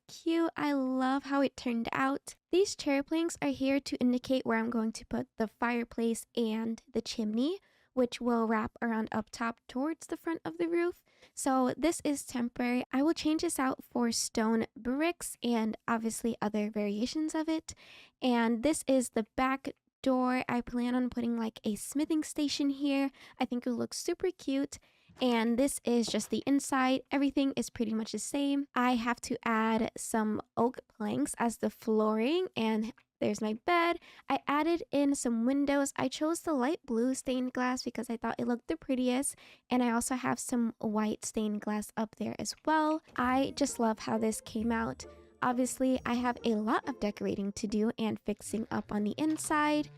cute. I love how it turned out. These chair planks are here to indicate where I'm going to put the fireplace and the chimney, which will wrap around up top towards the front of the roof. So this is temporary. I will change this out for stone bricks and obviously other variations of it. And this is the back door. I plan on putting like a smithing station here. I think it looks super cute. And this is just the inside. Everything is pretty much the same. I have to add some oak planks as the flooring, and there's my bed. I added in some windows. I chose the light blue stained glass because I thought it looked the prettiest. And I also have some white stained glass up there as well. I just love how this came out. Obviously, I have a lot of decorating to do and fixing up on the inside,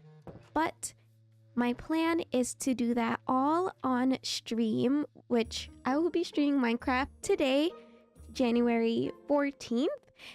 but my plan is to do that all on stream, which I will be streaming Minecraft today, January 14th.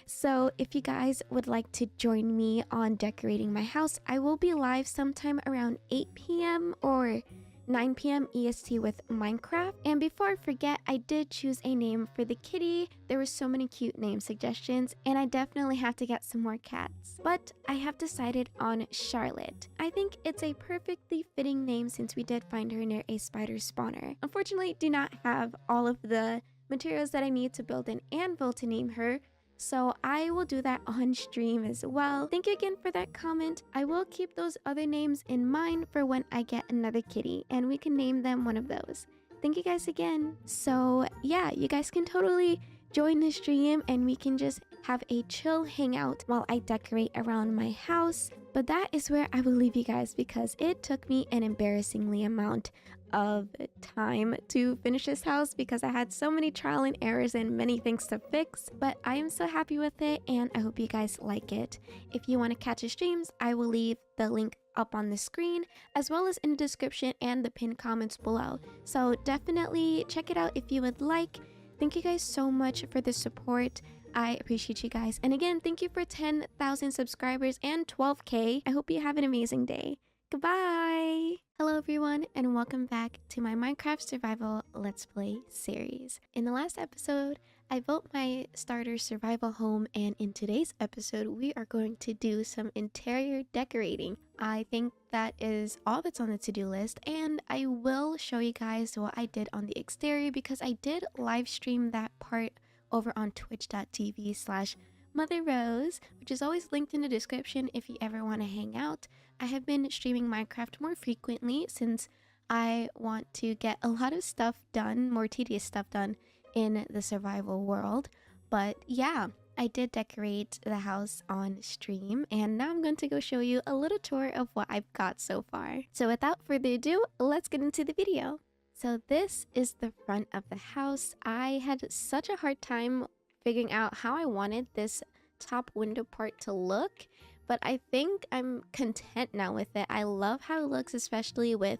So if you guys would like to join me on decorating my house, I will be live sometime around 8 p.m. or 9 p.m. EST with Minecraft. And before I forget, I did choose a name for the kitty. There were so many cute name suggestions, and I definitely have to get some more cats. But I have decided on Charlotte. I think it's a perfectly fitting name since we did find her near a spider spawner. Unfortunately, do not have all of the materials that I need to build an anvil to name her, so I will do that on stream as well. Thank you again for that comment. I will keep those other names in mind for when I get another kitty and we can name them one of those. Thank you guys again. So yeah, you guys can totally join the stream and we can just have a chill hangout while I decorate around my house. But that is where I will leave you guys because it took me an embarrassingly amount of time to finish this house because I had so many trial and errors and many things to fix, but I am so happy with it and I hope you guys like it. If you want to catch the streams, I will leave the link up on the screen as well as in the description and the pinned comments below. So definitely check it out if you would like. Thank you guys so much for the support. I appreciate you guys. And again, thank you for 10,000 subscribers and 12K. I hope you have an amazing day. Goodbye! Hello everyone and welcome back to my Minecraft Survival Let's Play series. In the last episode, I built my starter survival home, and in today's episode, we are going to do some interior decorating. I think that is all that's on the to-do list, and I will show you guys what I did on the exterior because I did live stream that part over on twitch.tv/MotherRose, which is always linked in the description if you ever want to hang out. I have been streaming Minecraft more frequently since I want to get a lot of stuff done, more tedious stuff done in the survival world. But yeah, I did decorate the house on stream, and now I'm going to go show you a little tour of what I've got so far. So without further ado, let's get into the video. So this is the front of the house. I had such a hard time figuring out how I wanted this top window part to look, but I think I'm content now with it. I love how it looks, especially with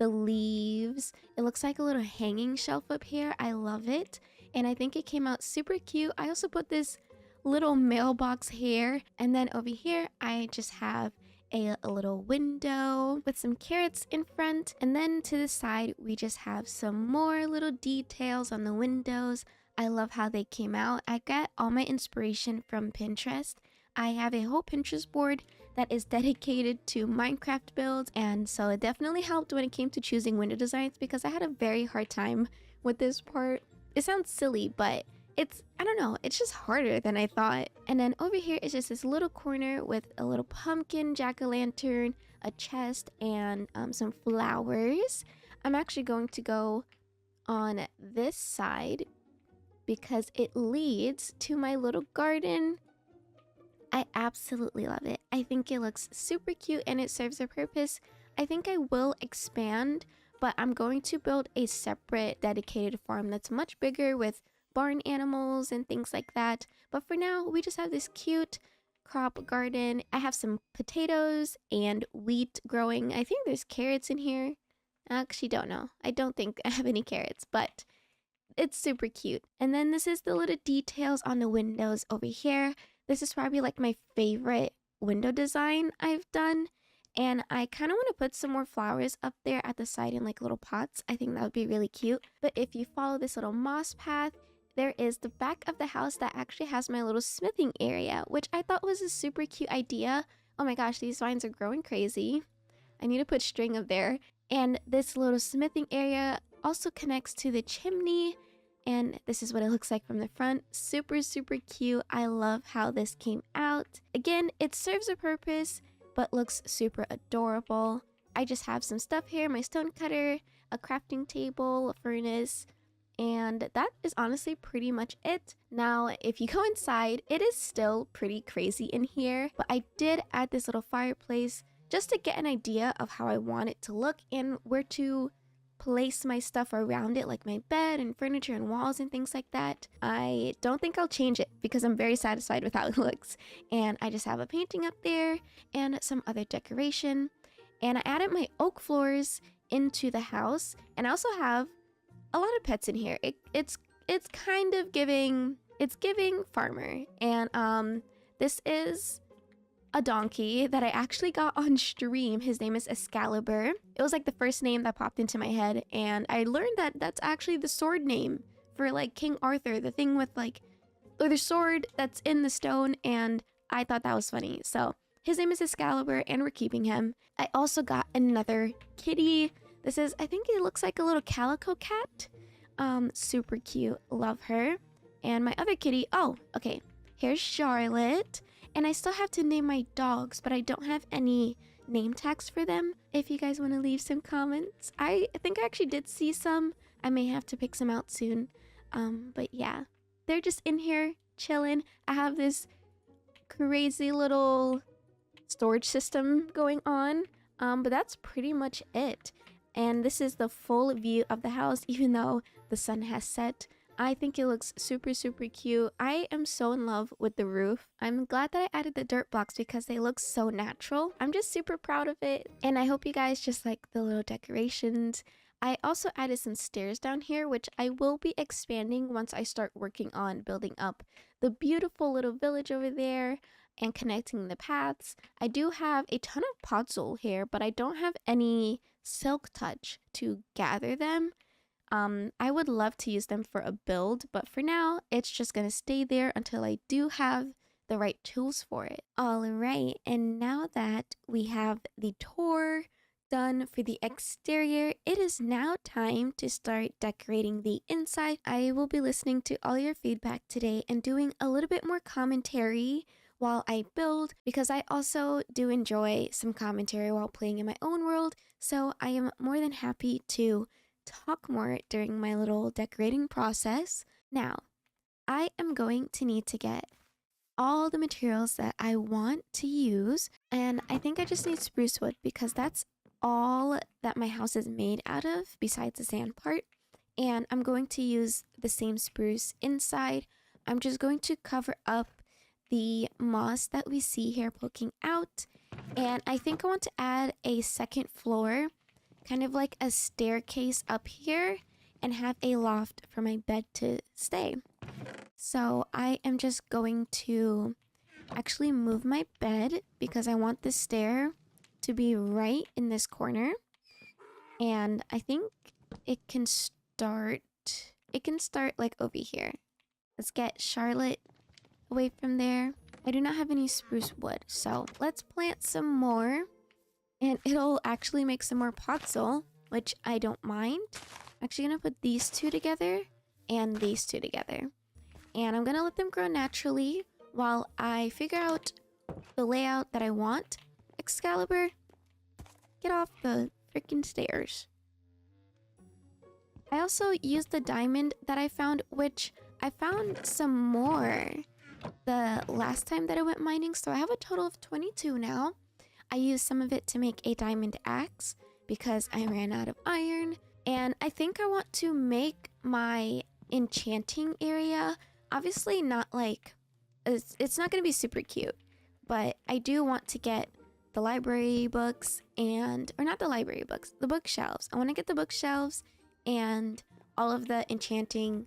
the leaves. It looks like a little hanging shelf up here. I love it, and I think it came out super cute. I also put this little mailbox here, and then over here I just have a little window with some carrots in front, and then to the side we just have some more little details on the windows. I love how they came out. I got all my inspiration from Pinterest. I have a whole Pinterest board that is dedicated to Minecraft builds, and so it definitely helped when it came to choosing window designs because I had a very hard time with this part. It sounds silly, but I don't know, it's just harder than I thought. And then over here is just this little corner with a little pumpkin, jack-o'-lantern, a chest, and some flowers. I'm actually going to go on this side because it leads to my little garden. I absolutely love it. I think it looks super cute and it serves a purpose I think I will expand, but I'm going to build a separate dedicated farm that's much bigger with barn animals and things like that. But for now, we just have this cute crop garden. I have some potatoes and wheat growing. I think there's carrots in here. I actually don't know. I don't think I have any carrots, but it's super cute. And then this is the little details on the windows over here. This is probably like my favorite window design I've done. And I kind of want to put some more flowers up there at the side in like little pots. I think that would be really cute. But if you follow this little moss path, there is the back of the house that actually has my little smithing area, which I thought was a super cute idea. Oh my gosh, these vines are growing crazy. I need to put string up there. And this little smithing area also connects to the chimney. And this is what it looks like from the front. Super, super cute. I love how this came out. Again, it serves a purpose, but looks super adorable. I just have some stuff here, my stone cutter, a crafting table, a furnace, and that is honestly pretty much it. Now, if you go inside, it is still pretty crazy in here, but I did add this little fireplace just to get an idea of how I want it to look and where to place my stuff around it, like my bed and furniture and walls and things like that. I don't think I'll change it because I'm very satisfied with how it looks. And I just have a painting up there and some other decoration. And I added my oak floors into the house, and I also have a lot of pets in here. It's kind of giving farmer. And this is a donkey that I actually got on stream. His name is Excalibur. It was like the first name that popped into my head, and I learned that that's actually the sword name for like King Arthur, the thing with like, or the sword that's in the stone, and I thought that was funny. So his name is Excalibur, and we're keeping him. I also got another kitty. This is, I think it looks like a little calico cat. Super cute, love her. And my other kitty, oh, okay, here's Charlotte. And I still have to name my dogs, but I don't have any name tags for them. If you guys want to leave some comments. I think I actually did see some. I may have to pick some out soon. But yeah, they're just in here chilling. I have this crazy little storage system going on. But that's pretty much it. And this is the full view of the house, even though the sun has set. I think it looks super, super cute. I am so in love with the roof. I'm glad that I added the dirt blocks because they look so natural. I'm just super proud of it. And I hope you guys just like the little decorations. I also added some stairs down here, which I will be expanding once I start working on building up the beautiful little village over there and connecting the paths. I do have a ton of podzol here, but I don't have any silk touch to gather them. I would love to use them for a build, but for now, it's just gonna stay there until I do have the right tools for it. All right, and now that we have the tour done for the exterior, it is now time to start decorating the inside. I will be listening to all your feedback today and doing a little bit more commentary while I build, because I also do enjoy some commentary while playing in my own world, so I am more than happy to talk more during my little decorating process. Now, I am going to need to get all the materials that I want to use, and I think I just need spruce wood because that's all that my house is made out of besides the sand part. And I'm going to use the same spruce inside. I'm just going to cover up the moss that we see here poking out, and I think I want to add a second floor, kind of like a staircase up here, and have a loft for my bed to stay. So I am just going to actually move my bed because I want the stair to be right in this corner. And I think it can start like over here. Let's get Charlotte away from there. I do not have any spruce wood, so let's plant some more. And it'll actually make some more podzol, which I don't mind. I'm actually gonna put these two together and these two together. And I'm gonna let them grow naturally while I figure out the layout that I want. Excalibur, get off the freaking stairs. I also used the diamond that I found, which I found some more the last time that I went mining. So I have a total of 22 now. I used some of it to make a diamond axe because I ran out of iron. And I think I want to make my enchanting area, obviously not like, it's not going to be super cute, but I do want to get the library books or not the library books, the bookshelves. I want to get the bookshelves and all of the enchanting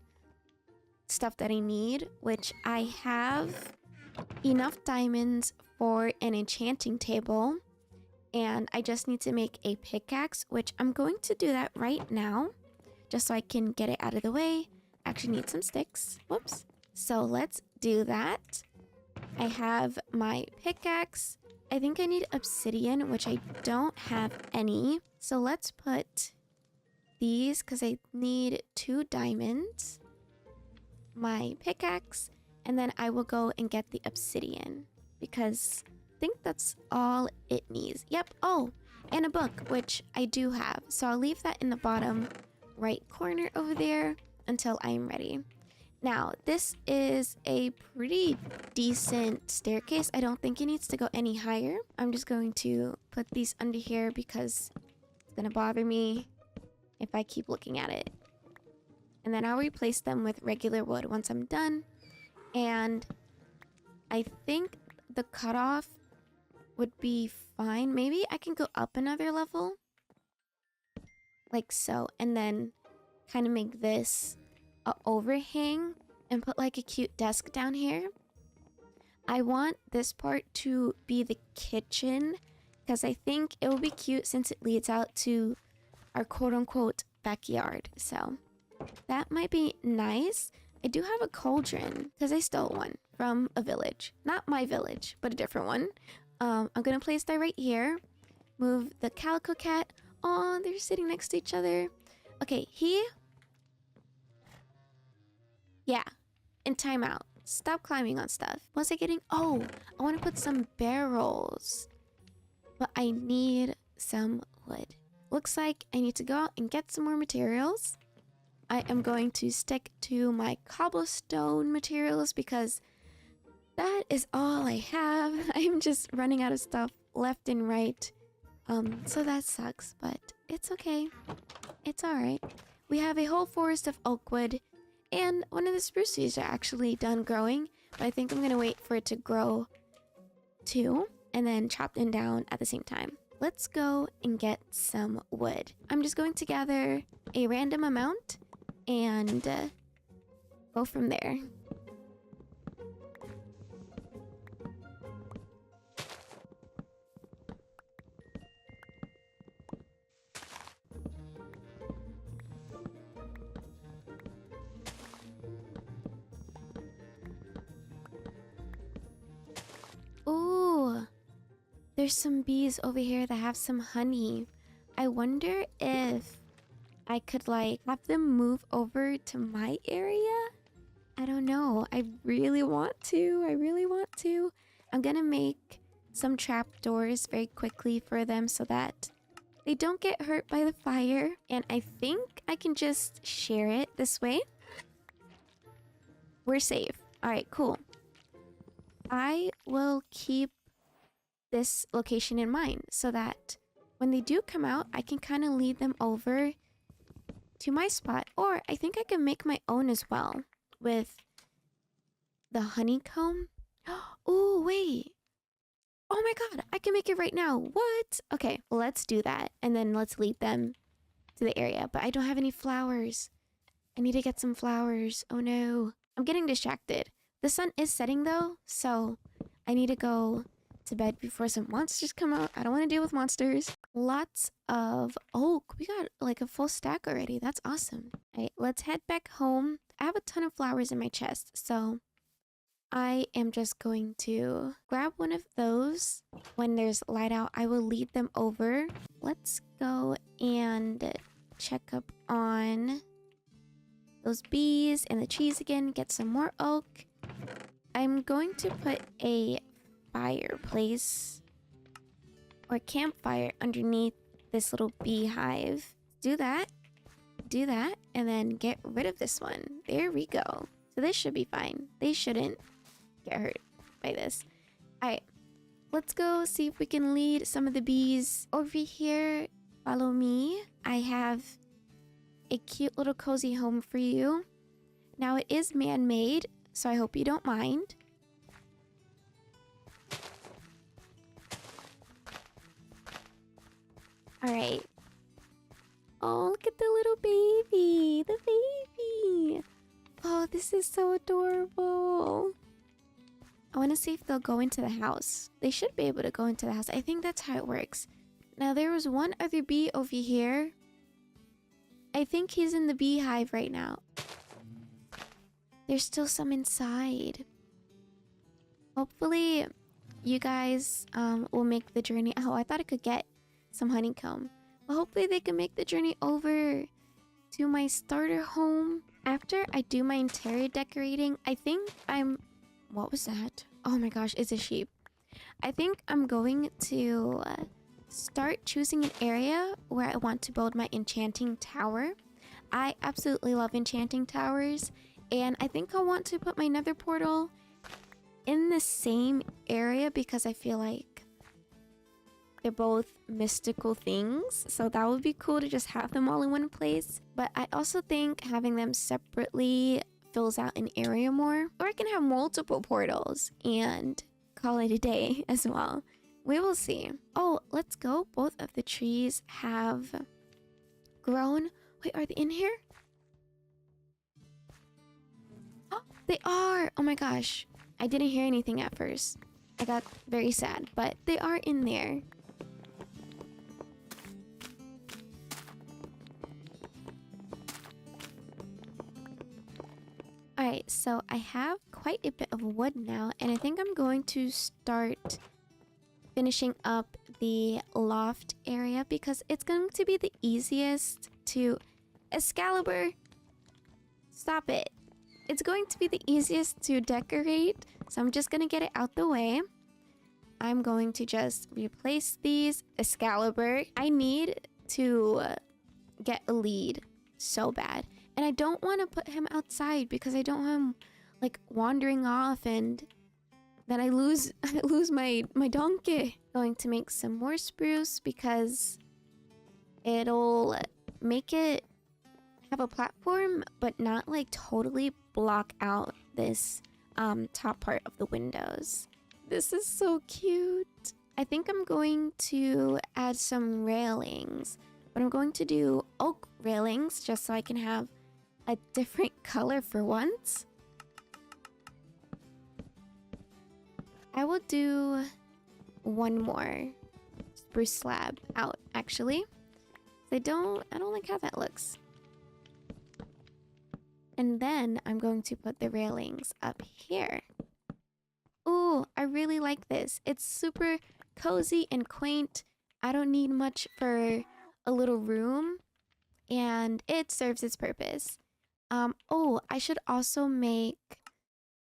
stuff that I need, which I have enough diamonds for an enchanting table. And I just need to make a pickaxe, which I'm going to do that right now, just so I can get it out of the way. I actually need some sticks. Whoops. So let's do that. I have my pickaxe. I think I need obsidian, which I don't have any. So let's put these, because I need 2 diamonds. My pickaxe, and then I will go and get the obsidian, because I think that's all it needs. Yep. Oh, and a book, which I do have. So I'll leave that in the bottom right corner over there until I'm ready. Now, this is a pretty decent staircase. I don't think it needs to go any higher. I'm just going to put these under here because it's going to bother me if I keep looking at it. And then I'll replace them with regular wood once I'm done. And I think the cutoff would be fine. Maybe I can go up another level. Like so. And then kind of make this a overhang and put like a cute desk down here. I want this part to be the kitchen because I think it will be cute since it leads out to our quote-unquote backyard. So that might be nice. I do have a cauldron because I stole one from a village. Not my village, but a different one. I'm going to place that right here. Move the calico cat. Oh, they're sitting next to each other. Okay, yeah, in timeout. Stop climbing on stuff. What was I getting? Oh, I want to put some barrels. But I need some wood. Looks like I need to go out and get some more materials. I am going to stick to my cobblestone materials because that is all I have. I'm just running out of stuff left and right. So that sucks, but it's okay. It's alright. We have a whole forest of oak wood, and one of the spruce trees are actually done growing, but I think I'm gonna wait for it to grow too, and then chop them down at the same time. Let's go and get some wood. I'm just going to gather a random amount and go from there. Ooh, there's some bees over here that have some honey. I wonder if I could like have them move over to my area. I don't know. I really want to. I'm gonna make some trapdoors very quickly for them so that they don't get hurt by the fire. And I think I can just share it this way. We're safe. All right, cool. I will keep this location in mind so that when they do come out, I can kind of lead them over to my spot. Or I think I can make my own as well with the honeycomb. Oh, wait. Oh my god, I can make it right now. What? Okay, let's do that. And then let's lead them to the area. But I don't have any flowers. I need to get some flowers. Oh no. I'm getting distracted. The sun is setting though, so I need to go to bed before some monsters come out. I don't want to deal with monsters. Lots of oak. We got like a full stack already. That's awesome. All right, let's head back home. I have a ton of flowers in my chest, so I am just going to grab one of those. When there's light out, I will lead them over. Let's go and check up on those bees and the trees again. Get some more oak. I'm going to put a fireplace or campfire underneath this little beehive. Do that, and then get rid of this one. There we go. So this should be fine. They shouldn't get hurt by this. All right, let's go see if we can lead some of the bees over here. Follow me. I have a cute little cozy home for you. Now it is man-made, so I hope you don't mind. Alright. Oh, look at the little baby. The baby. Oh, this is so adorable. I want to see if they'll go into the house. They should be able to go into the house. I think that's how it works. Now, there was one other bee over here. I think he's in the beehive right now. There's still some inside. Hopefully, you guys will make the journey. Oh, I thought I could get some honeycomb. But hopefully, they can make the journey over to my starter home. After I do my interior decorating, I think I'm... What was that? Oh my gosh, it's a sheep. I think I'm going to start choosing an area where I want to build my enchanting tower. I absolutely love enchanting towers, and I think I want to put my nether portal in the same area because I feel like they're both mystical things, so that would be cool to just have them all in one place. But I also think having them separately fills out an area more, or I can have multiple portals and call it a day as well. We will see. Oh, let's go. Both of the trees have grown. Wait, are they in here? Oh, they are. Oh my gosh. I didn't hear anything at first. I got very sad, but they are in there. Alright, so I have quite a bit of wood now, and I think I'm going to start finishing up the loft area because it's going to be the easiest to... Excalibur! Stop it. It's going to be the easiest to decorate, so I'm just going to get it out the way. I'm going to just replace these. Excalibur. I need to get a lead so bad. And I don't want to put him outside because I don't want him like wandering off and then I lose my donkey. Going to make some more spruce because it'll make it have a platform but not like totally block out this top part of the windows. This is so cute. I think I'm going to add some railings, but I'm going to do oak railings just so I can have a different color for once. I will do one more spruce slab out actually. I don't like how that looks. And then I'm going to put the railings up here. Ooh, I really like this. It's super cozy and quaint. I don't need much for a little room and it serves its purpose. Oh, I should also make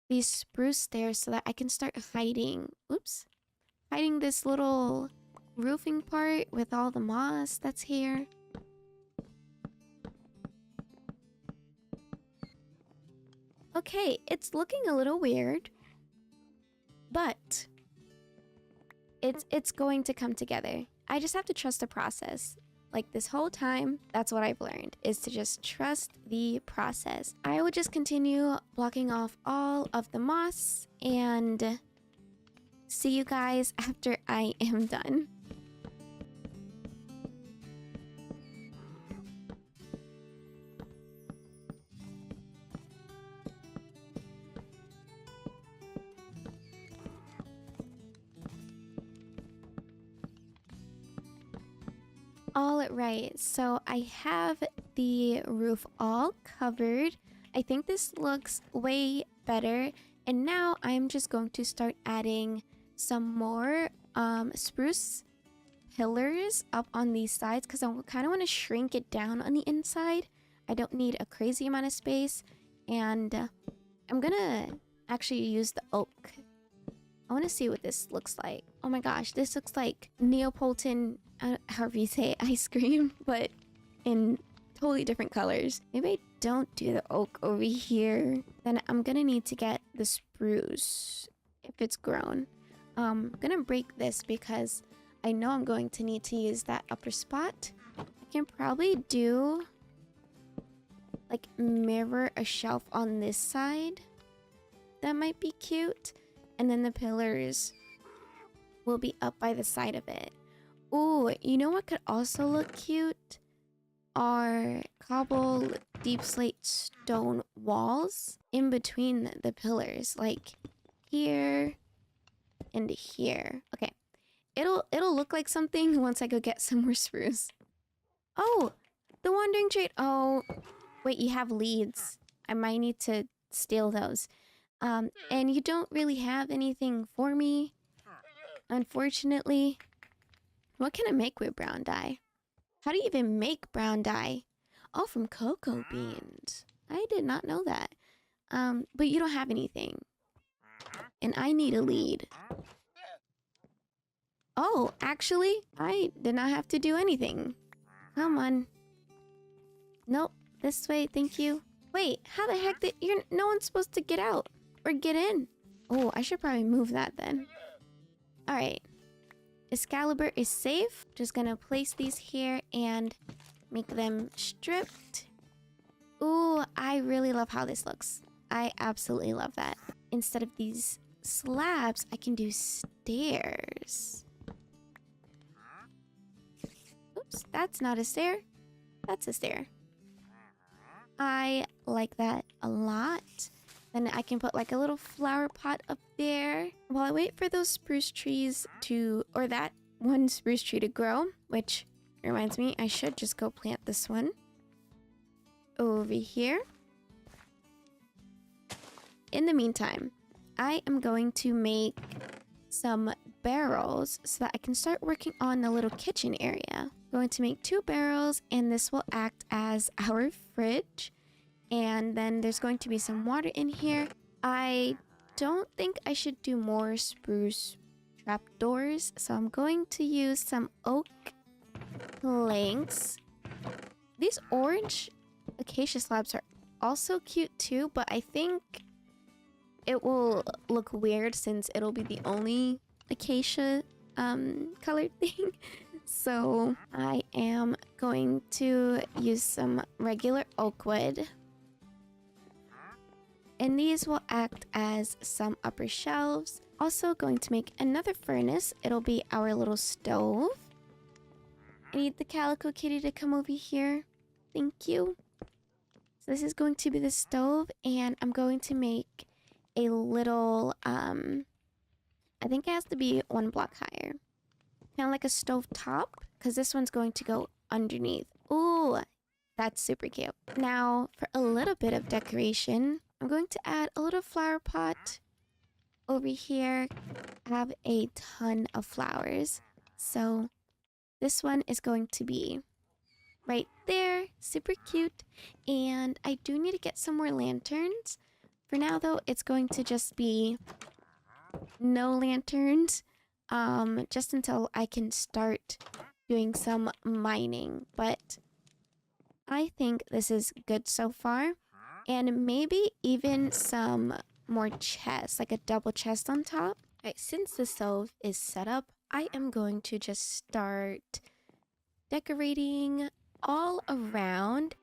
these spruce stairs so that I can start hiding. Oops. Hiding this little roofing part with all the moss that's here. Okay, it's looking a little weird, but it's going to come together. I just have to trust the process. Like this whole time, that's what I've learned, is to just trust the process. I will just continue blocking off all of the moss and see you guys after I am done. All right, so I have the roof all covered. I think this looks way better. And now I'm just going to start adding some more spruce pillars up on these sides because I kind of want to shrink it down on the inside. I don't need a crazy amount of space. And I'm gonna actually use the oak. I want to see what this looks like. Oh my gosh, this looks like Neapolitan, however you say it, ice cream, but in totally different colors. Maybe I don't do the oak over here. Then I'm gonna need to get the spruce if it's grown. I'm gonna break this because I know I'm going to need to use that upper spot. I can probably do like mirror a shelf on this side. That might be cute. And then the pillars will be up by the side of it. Ooh, you know what could also look cute? Are cobble deep slate stone walls in between the pillars, like here and here. Okay, it'll look like something once I go get some more spruce. Oh, the wandering trade. Oh, wait, you have leads. I might need to steal those. And you don't really have anything for me, unfortunately. What can I make with brown dye? How do you even make brown dye? Oh, from cocoa beans. I did not know that. But you don't have anything. And I need a lead. Oh, actually, I did not have to do anything. Come on. Nope, this way, thank you. Wait, how the heck did no one's supposed to get out or get in? Oh, I should probably move that then. All right. Excalibur is safe. Just gonna place these here and make them stripped. Ooh, I really love how this looks. I absolutely love that. Instead of these slabs, I can do stairs. Oops, that's not a stair. That's a stair. I like that a lot. Then I can put like a little flower pot up there while I wait for those spruce trees to, or that one spruce tree to grow, which reminds me, I should just go plant this one over here. In the meantime, I am going to make some barrels so that I can start working on the little kitchen area. I'm going to make 2 barrels, and this will act as our fridge. And then there's going to be some water in here. I don't think I should do more spruce trapdoors, so I'm going to use some oak planks. These orange acacia slabs are also cute too, but I think it will look weird since it'll be the only acacia colored thing. So I am going to use some regular oak wood. And these will act as some upper shelves. Also going to make another furnace. It'll be our little stove. I need the calico kitty to come over here. Thank you. So this is going to be the stove, and I'm going to make a little, I think it has to be 1 block higher. Kind of like a stove top, because this one's going to go underneath. Ooh, that's super cute. Now, for a little bit of decoration, I'm going to add a little flower pot over here. I have a ton of flowers. So this one is going to be right there. Super cute. And I do need to get some more lanterns. For now, though, it's going to just be no lanterns. Just until I can start doing some mining. But I think this is good so far. And maybe even some more chests, like a double chest on top. All right, since the stove is set up, I am going to just start decorating all around.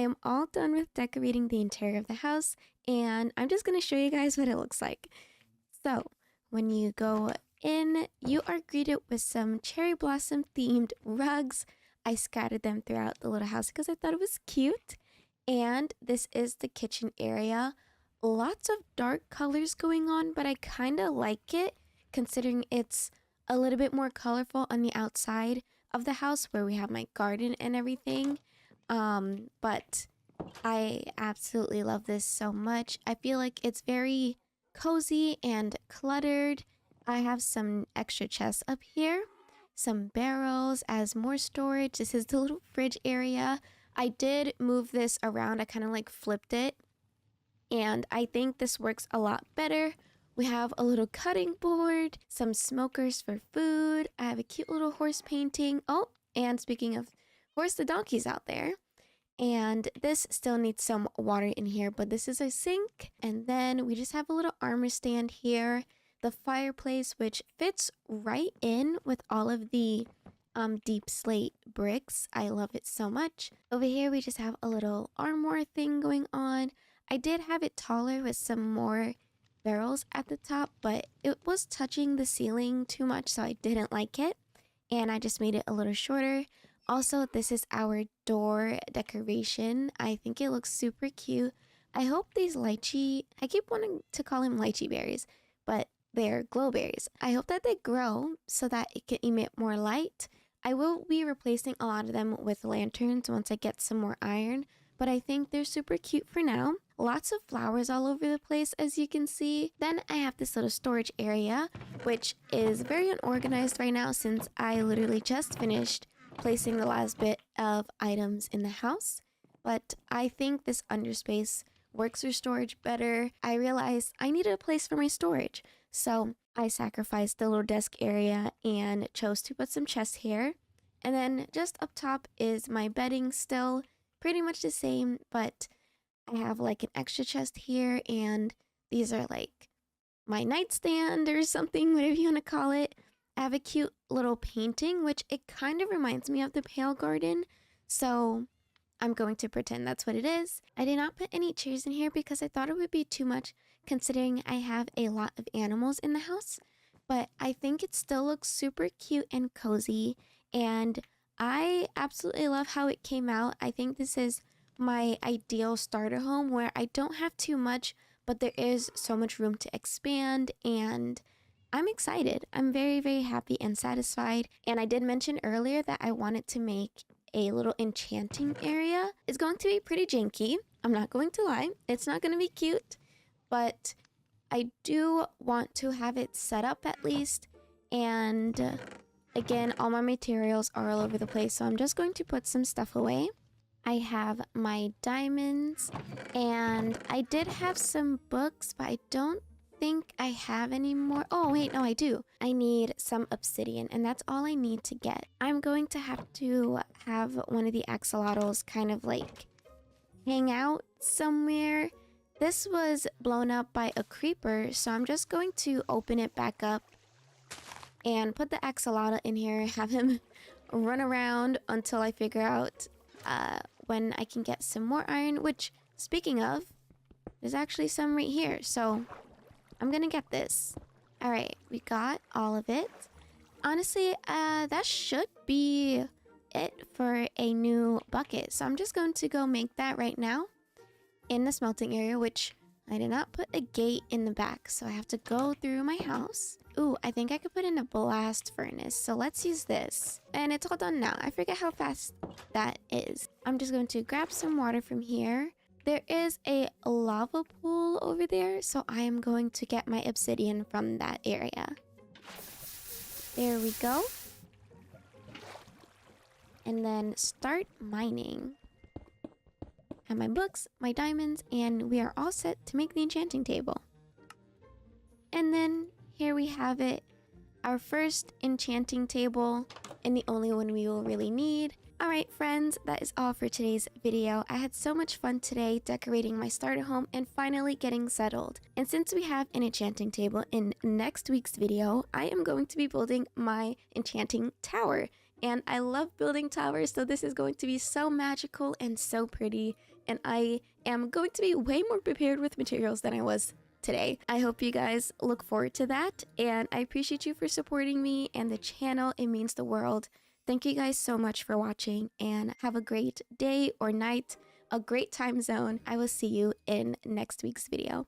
am all done with decorating the interior of the house, and I'm just going to show you guys what it looks like. So, when you go in, you are greeted with some cherry blossom themed rugs. I scattered them throughout the little house because I thought it was cute. And this is the kitchen area. Lots of dark colors going on, but I kind of like it considering it's a little bit more colorful on the outside of the house where we have my garden and everything. But I absolutely love this so much. I feel like it's very cozy and cluttered. I have some extra chests up here, some barrels as more storage. This is the little fridge area. I did move this around. I kind of like flipped it, and I think this works a lot better. We have a little cutting board, some smokers for food. I have a cute little horse painting. Oh, and speaking of horse, the donkey's out there. And this still needs some water in here, but this is a sink. And then we just have a little armor stand here. The fireplace, which fits right in with all of the deep slate bricks. I love it so much. Over here, we just have a little armor thing going on. I did have it taller with some more barrels at the top, but it was touching the ceiling too much, so I didn't like it. And I just made it a little shorter. Also, this is our door decoration. I think it looks super cute. I hope these lychee, I keep wanting to call them lychee berries, but they're glowberries. I hope that they grow so that it can emit more light. I will be replacing a lot of them with lanterns once I get some more iron, but I think they're super cute for now. Lots of flowers all over the place, as you can see. Then I have this little storage area, which is very unorganized right now since I literally just finished placing the last bit of items in the house. But I think this underspace works for storage better. I realized I needed a place for my storage, so I sacrificed the little desk area and chose to put some chests here. And then just up top is my bedding, still pretty much the same, but I have like an extra chest here, and these are like my nightstand or something, whatever you want to call it. I have a cute little painting, which it kind of reminds me of the Pale Garden, so I'm going to pretend that's what it is. I did not put any chairs in here because I thought it would be too much considering I have a lot of animals in the house, but I think it still looks super cute and cozy, and I absolutely love how it came out. I think this is my ideal starter home where I don't have too much, but there is so much room to expand, and I'm excited. I'm very, very happy and satisfied. And I did mention earlier that I wanted to make a little enchanting area. It's going to be pretty janky. I'm not going to lie. It's not going to be cute, but I do want to have it set up at least. And again, all my materials are all over the place, so I'm just going to put some stuff away. I have my diamonds, and I did have some books, but I don't think I have any more. Oh, wait, no, I do. I need some obsidian, and that's all I need to get. I'm going to have one of the axolotls kind of like hang out somewhere. This was blown up by a creeper, so I'm just going to open it back up and put the axolotl in here, have him run around until I figure out when I can get some more iron, which, speaking of, there's actually some right here, so I'm gonna get this. All right, we got all of it. Honestly, that should be it for a new bucket, so I'm just going to go make that right now in the smelting area, which I did not put a gate in the back, so I have to go through my house. Ooh, I think I could put in a blast furnace, so let's use this. And it's all done now. I forget how fast that is. I'm just going to grab some water from here. There is a lava pool over there, so I am going to get my obsidian from that area. There we go. And then start mining. Have my books, my diamonds, and we are all set to make the enchanting table. And then here we have it, our first enchanting table, and the only one we will really need. Alright friends, that is all for today's video. I had so much fun today decorating my starter home and finally getting settled. And since we have an enchanting table, in next week's video, I am going to be building my enchanting tower. And I love building towers, so this is going to be so magical and so pretty. and I am going to be way more prepared with materials than I was today. I hope you guys look forward to that, and I appreciate you for supporting me and the channel. It means the world. Thank you guys so much for watching, and have a great day or night, a great time zone. I will see you in next week's video.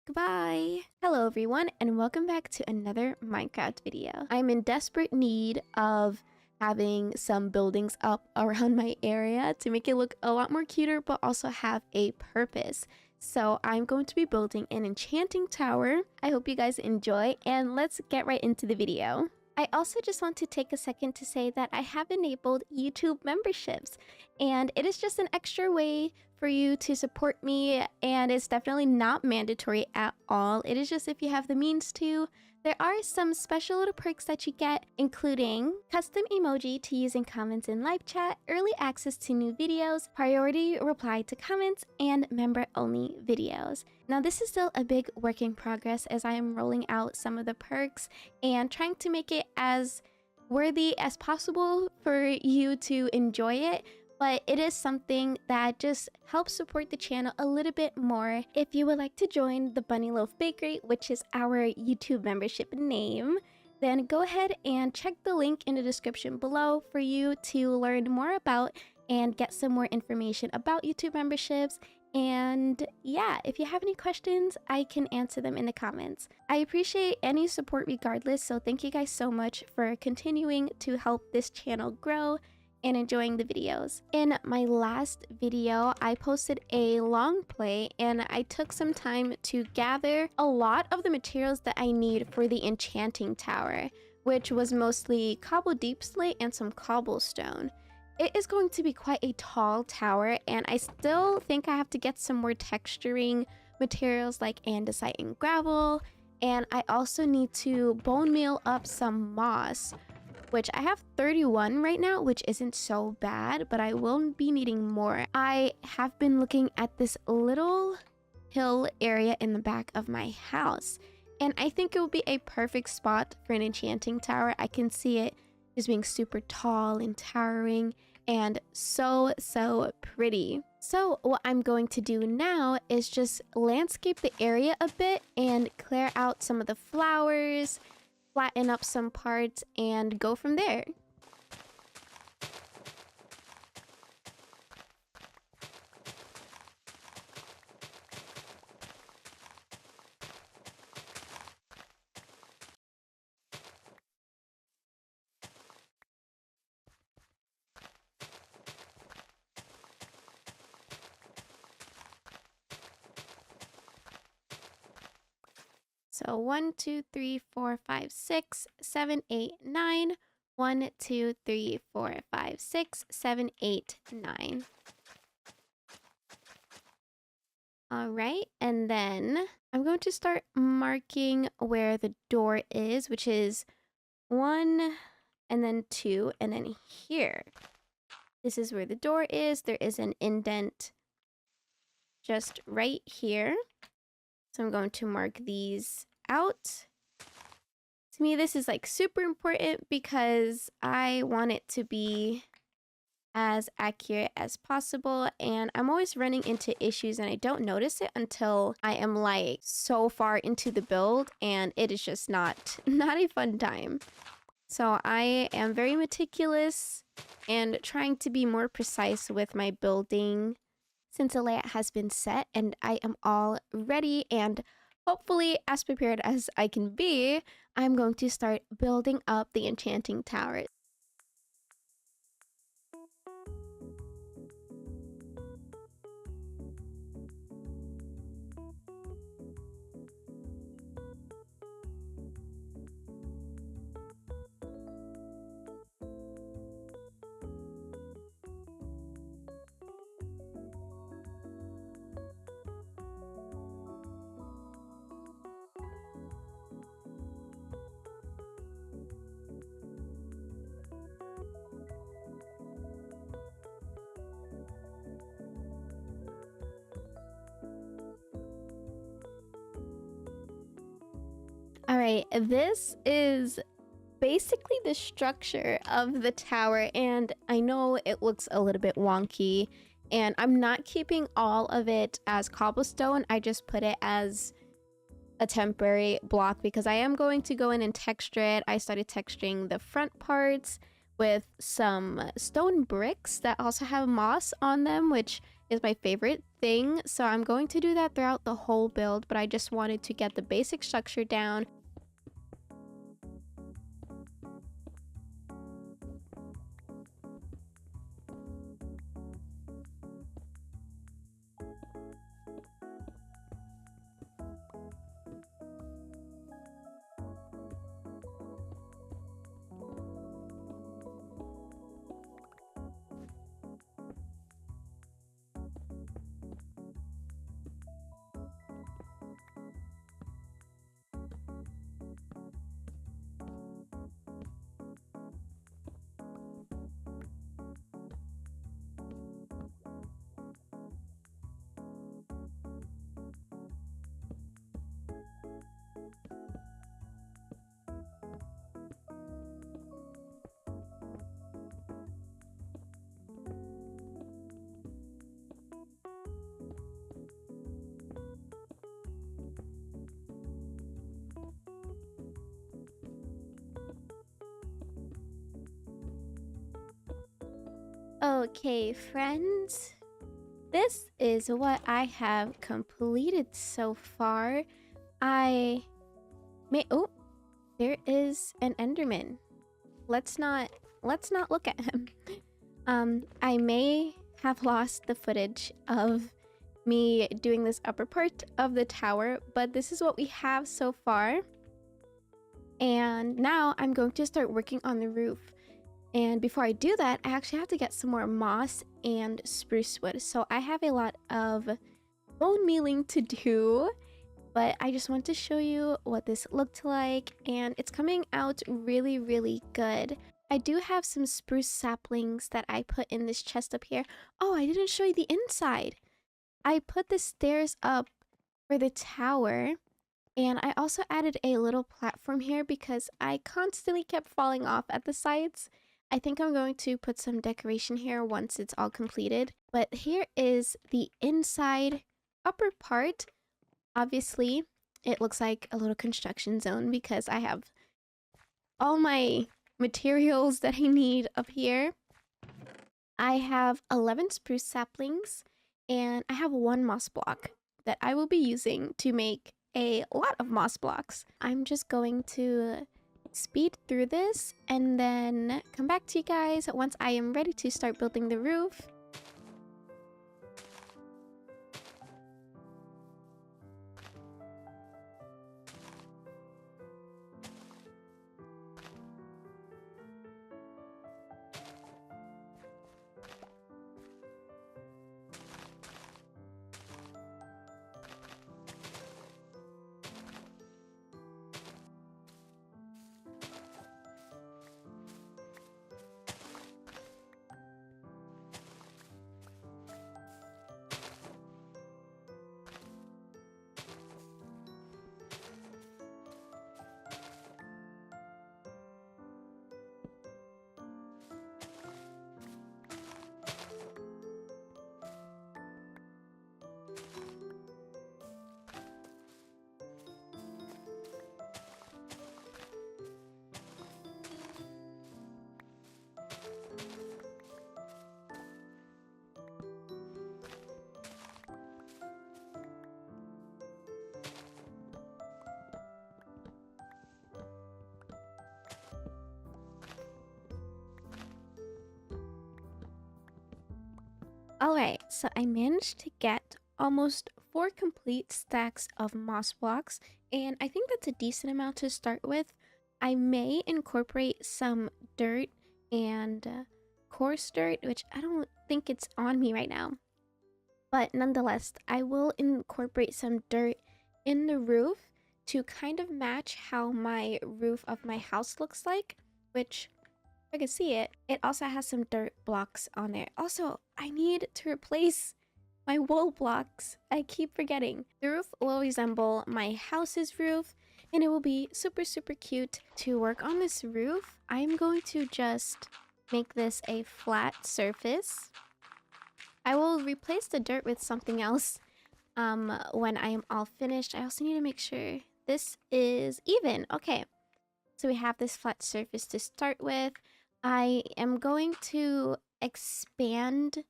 Goodbye! Hello everyone, and welcome back to another Minecraft video. I'm in desperate need of having some buildings up around my area to make it look a lot more cuter, but also have a purpose. So I'm going to be building an enchanting tower. I hope you guys enjoy, and let's get right into the video. I also just want to take a second to say that I have enabled YouTube memberships, and it is just an extra way for you to support me, and it's definitely not mandatory at all. It is just if you have the means to. There are some special little perks that you get, including custom emoji to use in comments in live chat, early access to new videos, priority reply to comments, and member-only videos. Now, this is still a big work in progress as I am rolling out some of the perks and trying to make it as worthy as possible for you to enjoy it. But it is something that just helps support the channel a little bit more. If you would like to join the Bunny Loaf Bakery, which is our YouTube membership name, then go ahead and check the link in the description below for you to learn more about and get some more information about YouTube memberships. And yeah, if you have any questions, I can answer them in the comments. I appreciate any support regardless, so thank you guys so much for continuing to help this channel grow and enjoying the videos. In my last video, I posted a long play, and I took some time to gather a lot of the materials that I need for the enchanting tower, which was mostly cobble deep slate and some cobblestone. It is going to be quite a tall tower, and I still think I have to get some more texturing materials like andesite and gravel, and I also need to bone meal up some moss, which I have 31 right now, which isn't so bad, but I will be needing more. I have been looking at this little hill area in the back of my house, and I think it would be a perfect spot for an enchanting tower. I can see it as being super tall and towering and so pretty. So what I'm going to do now is just landscape the area a bit and clear out some of the flowers, flatten up some parts, and go from there. So 1, 2, 3, 4, 5, 6, 7, 8, 9. 1, 2, 3, 4, 5, 6, 7, 8, 9. All right, and then I'm going to start marking where the door is, which is 1, and then 2, and then here. This is where the door is. There is an indent just right here. So I'm going to mark these out. To me, this is like super important because I want it to be as accurate as possible, and I'm always running into issues and I don't notice it until I am like so far into the build, and it is just not a fun time. So I am very meticulous and trying to be more precise with my building since the layout has been set, and I am all ready and hopefully as prepared as I can be. I'm going to start building up the enchanting tower. All right, this is basically the structure of the tower, and I know it looks a little bit wonky And I'm not keeping all of it as cobblestone. I just put it as a temporary block because I am going to go in and texture it. I started texturing the front parts with some stone bricks that also have moss on them, which is my favorite thing. So I'm going to do that throughout the whole build, but I just wanted to get the basic structure down. Okay, friends, this is what I have completed so far. I may— oh, there is an Enderman. Let's not look at him. I may have lost the footage of me doing this upper part of the tower, but this is what we have so far. And now I'm going to start working on the roof. And before I do that, I actually have to get some more moss and spruce wood. So I have a lot of bone mealing to do, but I just want to show you what this looked like, and it's coming out really, really good. I do have some spruce saplings that I put in this chest up here. Oh, I didn't show you the inside. I put the stairs up for the tower, and I also added a little platform here because I constantly kept falling off at the sides. I think I'm going to put some decoration here once it's all completed. But here is the inside upper part. Obviously, it looks like a little construction zone because I have all my materials that I need up here. I have 11 spruce saplings, and I have 1 moss block that I will be using to make a lot of moss blocks. I'm just going to speed through this and then come back to you guys once I am ready to start building the roof. Alright, so I managed to get almost 4 complete stacks of moss blocks, and I think that's a decent amount to start with. I may incorporate some dirt and coarse dirt, which I don't think it's on me right now. But nonetheless, I will incorporate some dirt in the roof to kind of match how my roof of my house looks like, which I can see it. It also has some dirt blocks on there. Also, I need to replace my wool blocks. I keep forgetting. The roof will resemble my house's roof, and it will be super, super cute. To work on this roof, I'm going to just make this a flat surface. I will replace the dirt with something else when I am all finished. I also need to make sure this is even. Okay, so we have this flat surface to start with. I am going to expand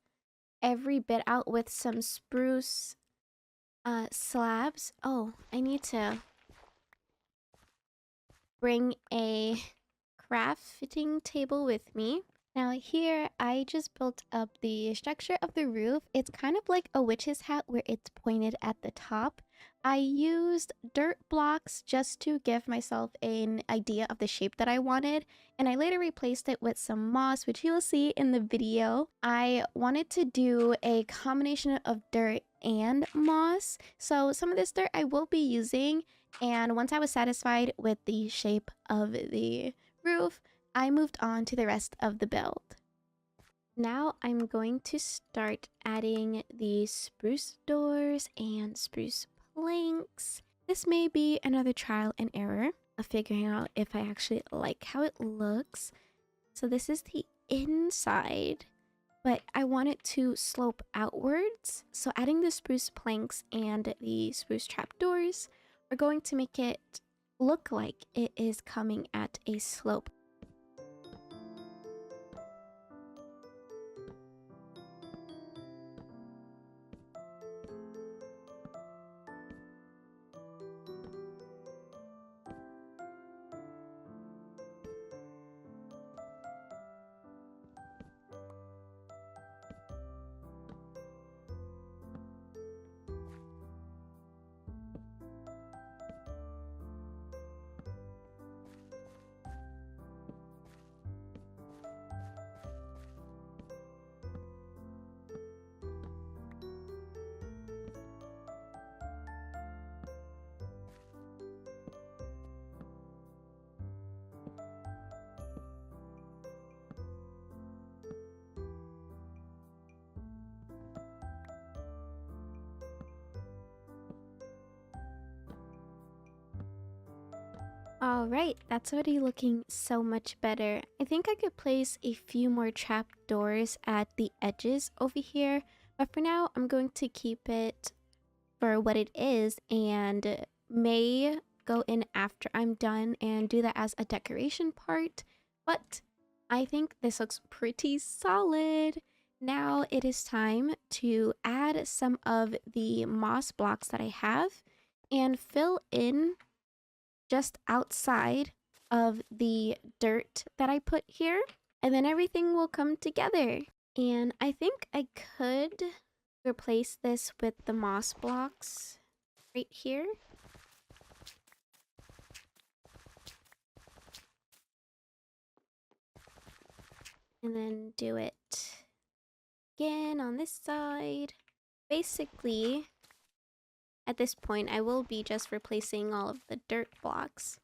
every bit out with some spruce slabs. Oh, I need to bring a crafting table with me. Now here, I just built up the structure of the roof. It's kind of like a witch's hat where it's pointed at the top. I used dirt blocks just to give myself an idea of the shape that I wanted, and I later replaced it with some moss, which you will see in the video. I wanted to do a combination of dirt and moss, so some of this dirt I will be using, and once I was satisfied with the shape of the roof, I moved on to the rest of the build. Now I'm going to start adding the spruce doors and spruce planks. This may be another trial and error of figuring out if I actually like how it looks. So this is the inside, but I want it to slope outwards. So adding the spruce planks and the spruce trapdoors are going to make it look like it is coming at a slope. Alright, that's already looking so much better. I think I could place a few more trap doors at the edges over here, but for now I'm going to keep it for what it is and may go in after I'm done and do that as a decoration part, but I think this looks pretty solid. Now it is time to add some of the moss blocks that I have and fill in just outside of the dirt that I put here, and then everything will come together. And I think I could replace this with the moss blocks right here. And then do it again on this side. Basically, at this point, I will be just replacing all of the dirt blocks.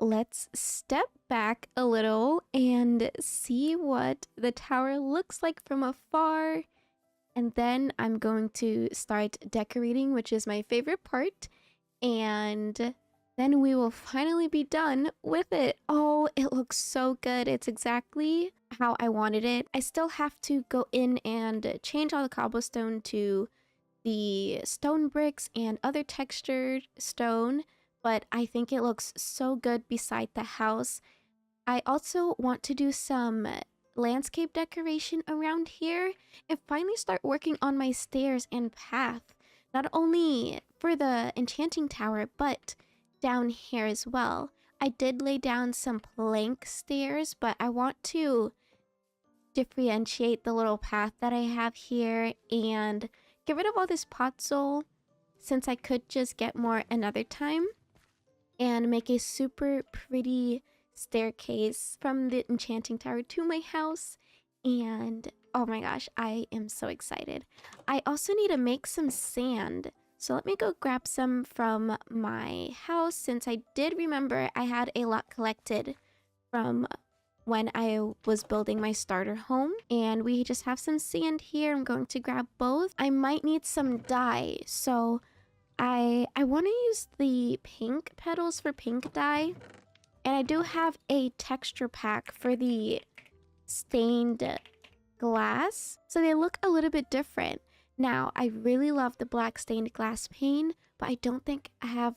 Let's step back a little and see what the tower looks like from afar. And then I'm going to start decorating, which is my favorite part. And then we will finally be done with it. Oh, it looks so good. It's exactly how I wanted it. I still have to go in and change all the cobblestone to the stone bricks and other textured stone, but I think it looks so good beside the house. I also want to do some landscape decoration around here and finally start working on my stairs and path, not only for the enchanting tower, but down here as well. I did lay down some plank stairs, but I want to differentiate the little path that I have here and get rid of all this podzol, since I could just get more another time, and make a super pretty staircase from the enchanting tower to my house. And oh my gosh, I am so excited. I also need to make some sand. So let me go grab some from my house, since I did remember I had a lot collected from when I was building my starter home. And we just have some sand here. I'm going to grab both. I might need some dye, so I want to use the pink petals for pink dye. And I do have a texture pack for the stained glass, so they look a little bit different. Now, I really love the black stained glass paint, but I don't think I have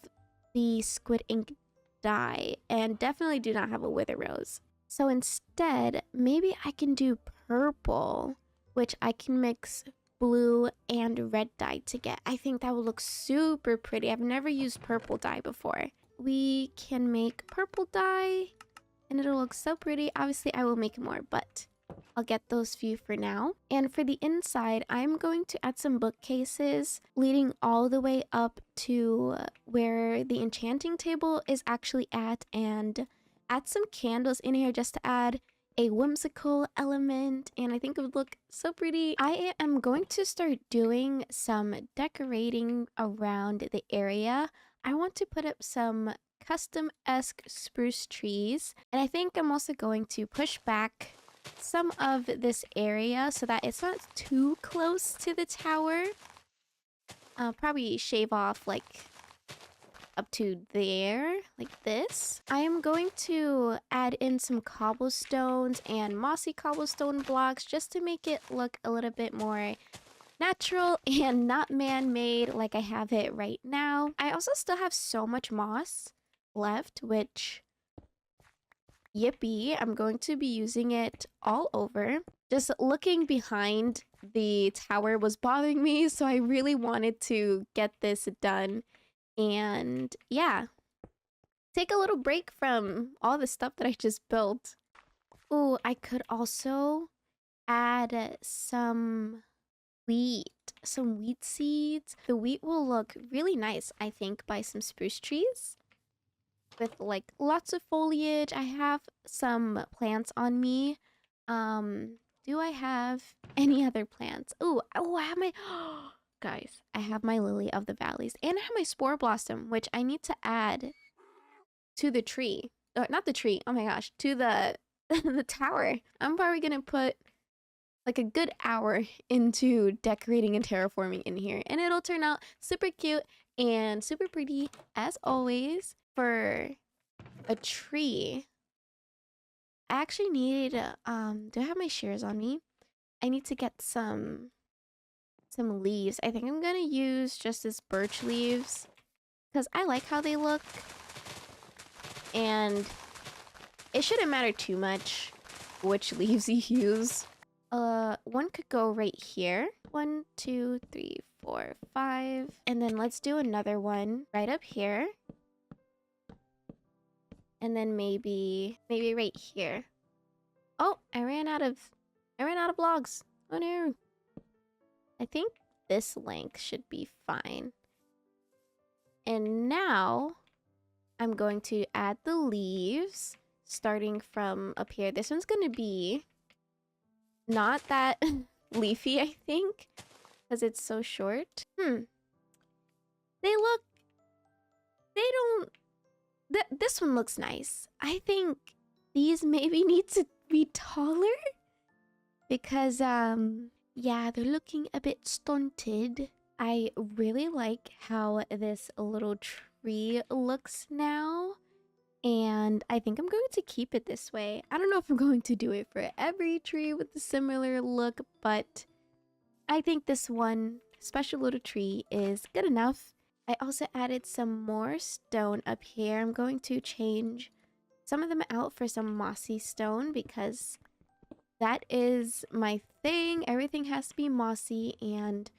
the squid ink dye, and definitely do not have a wither rose. So instead, maybe I can do purple, which I can mix blue and red dye to get. I think that would look super pretty. I've never used purple dye before. We can make purple dye and it'll look so pretty. Obviously, I will make more, but I'll get those few for now. And for the inside, I'm going to add some bookcases leading all the way up to where the enchanting table is actually at, and add some candles in here just to add a whimsical element, and I think it would look so pretty. I am going to start doing some decorating around the area. I want to put up some custom-esque spruce trees, and I think I'm also going to push back some of this area so that it's not too close to the tower. I'll probably shave off like up to there, like this. I am going to add in some cobblestones and mossy cobblestone blocks just to make it look a little bit more natural and not man-made like I have it right now. I also still have so much moss left, which, yippee, I'm going to be using it all over. Just looking behind the tower was bothering me, so I really wanted to get this done. And yeah, take a little break from all the stuff that I just built. Ooh, I could also add some wheat seeds. The wheat will look really nice, I think, by some spruce trees with like lots of foliage. I have some plants on me. Do I have any other plants? Ooh, I have my guys, I have my lily of the valleys, and I have my spore blossom, which I need to add to the tree. Or not the tree, oh my gosh, to the the tower. I'm probably gonna put like a good hour into decorating and terraforming in here, and it'll turn out super cute and super pretty as always. For a tree, I actually need do I have my shears on me? I need to get some leaves. I think I'm gonna use just this birch leaves because I like how they look, and it shouldn't matter too much which leaves you use. One could go right here. 1, 2, 3, 4, 5, and then let's do another one right up here, and then maybe right here. Oh, I ran out of logs. Oh no. I think this length should be fine. And now I'm going to add the leaves starting from up here. This one's going to be not that leafy, I think, because it's so short. This one looks nice. I think these maybe need to be taller because yeah, they're looking a bit stunted. I really like how this little tree looks now, and I think I'm going to keep it this way. I don't know if I'm going to do it for every tree with a similar look, but I think this one special little tree is good enough. I also added some more stone up here. I'm going to change some of them out for some mossy stone because that is my thing. Everything has to be mossy and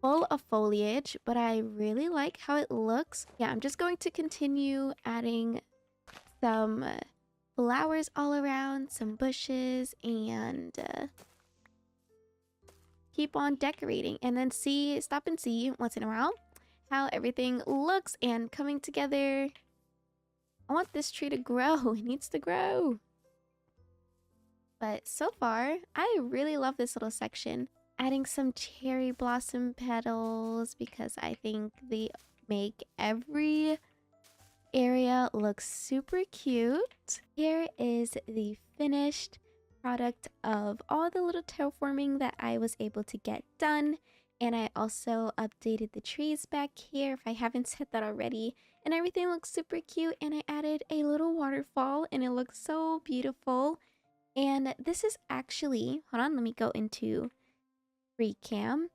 full of foliage, but I really like how it looks. Yeah, I'm just going to continue adding some flowers all around, some bushes, and keep on decorating, and then stop and see once in a while how everything looks and coming together. I want this tree to grow. It needs to grow. But so far, I really love this little section. adding some cherry blossom petals because I think they make every area looks super cute. Here is the finished product of all the little terraforming that I was able to get done. And I also updated the trees back here if I haven't said that already. And everything looks super cute. And I added a little waterfall and it looks so beautiful. And this is actually, hold on, let me go into free cam.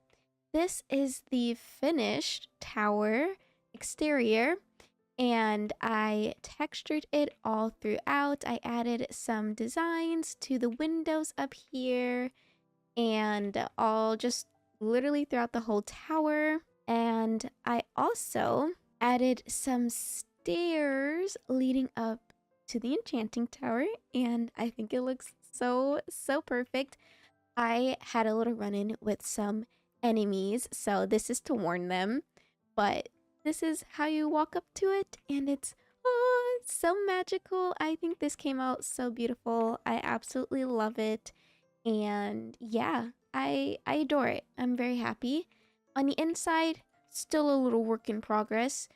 This is the finished tower exterior. And I textured it all throughout. I added some designs to the windows up here and all just literally throughout the whole tower. And I also added some stairs leading up to the enchanting tower, and I think it looks so perfect. I had a little run-in with some enemies, so this is to warn them, but this is how you walk up to it, and it's so magical. I think this came out so beautiful. I absolutely love it. And yeah, I adore it. I'm very happy. On the inside, still a little work in progress.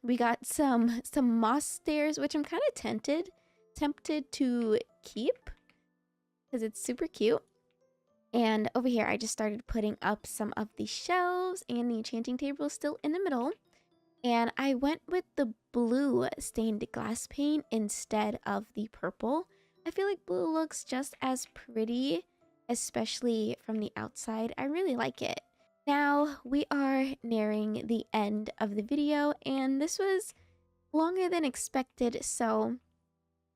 We got some moss stairs, which I'm kind of tempted to keep because it's super cute. And over here, I just started putting up some of the shelves, and the enchanting table is still in the middle. And I went with the blue stained glass paint instead of the purple. I feel like blue looks just as pretty, especially from the outside. I really like it. Now we are nearing the end of the video, and this was longer than expected, so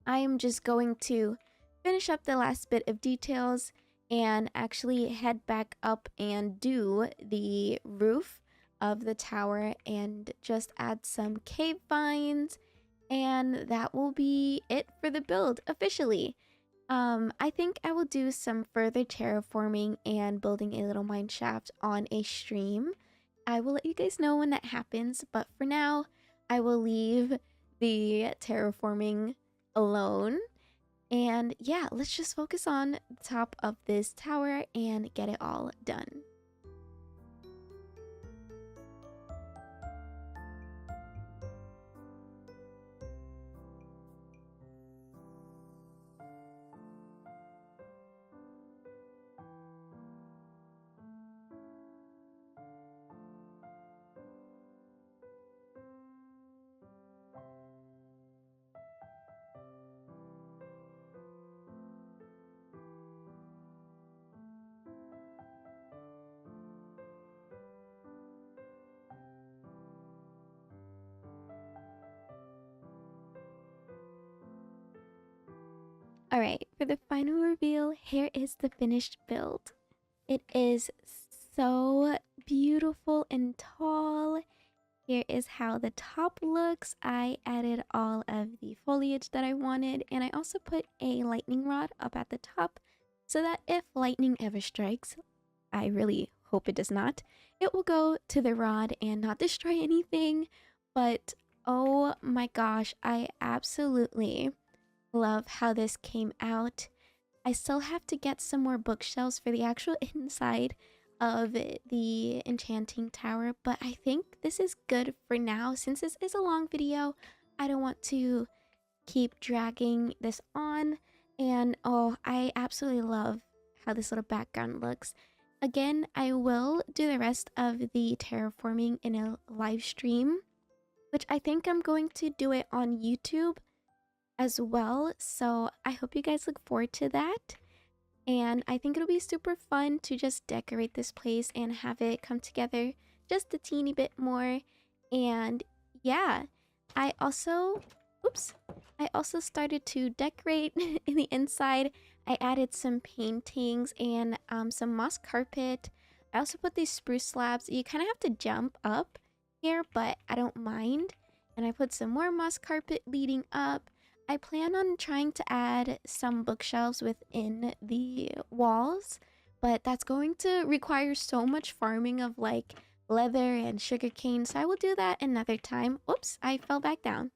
I am just going to finish up the last bit of details and actually head back up and do the roof of the tower and just add some cave vines, and that will be it for the build officially. I think I will do some further terraforming and building a little mine shaft on a stream. I will let you guys know when that happens, but for now, I will leave the terraforming alone. And yeah, let's just focus on the top of this tower and get it all done. Alright, for the final reveal, here is the finished build. It is so beautiful and tall. Here is how the top looks. I added all of the foliage that I wanted, and I also put a lightning rod up at the top so that if lightning ever strikes, I really hope it does not, it will go to the rod and not destroy anything. But oh my gosh, I absolutely love how this came out. I still have to get some more bookshelves for the actual inside of the enchanting tower, but I think this is good for now. Since this is a long video, I don't want to keep dragging this on. And oh, I absolutely love how this little background looks. Again, I will do the rest of the terraforming in a live stream, which I think I'm going to do it on YouTube as well. So I hope you guys look forward to that. And I think it'll be super fun to just decorate this place and have it come together just a teeny bit more. And yeah, I also started to decorate in the inside. I added some paintings and some moss carpet. I also put these spruce slabs. You kind of have to jump up here, but I don't mind. And I put some more moss carpet leading up. I plan on trying to add some bookshelves within the walls, but that's going to require so much farming of like leather and sugarcane, so I will do that another time. Oops, I fell back down.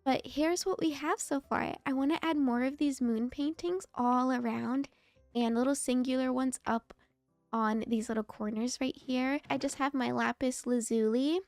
But here's what we have so far. I want to add more of these moon paintings all around, and little singular ones up on these little corners right here. I just have my lapis lazuli,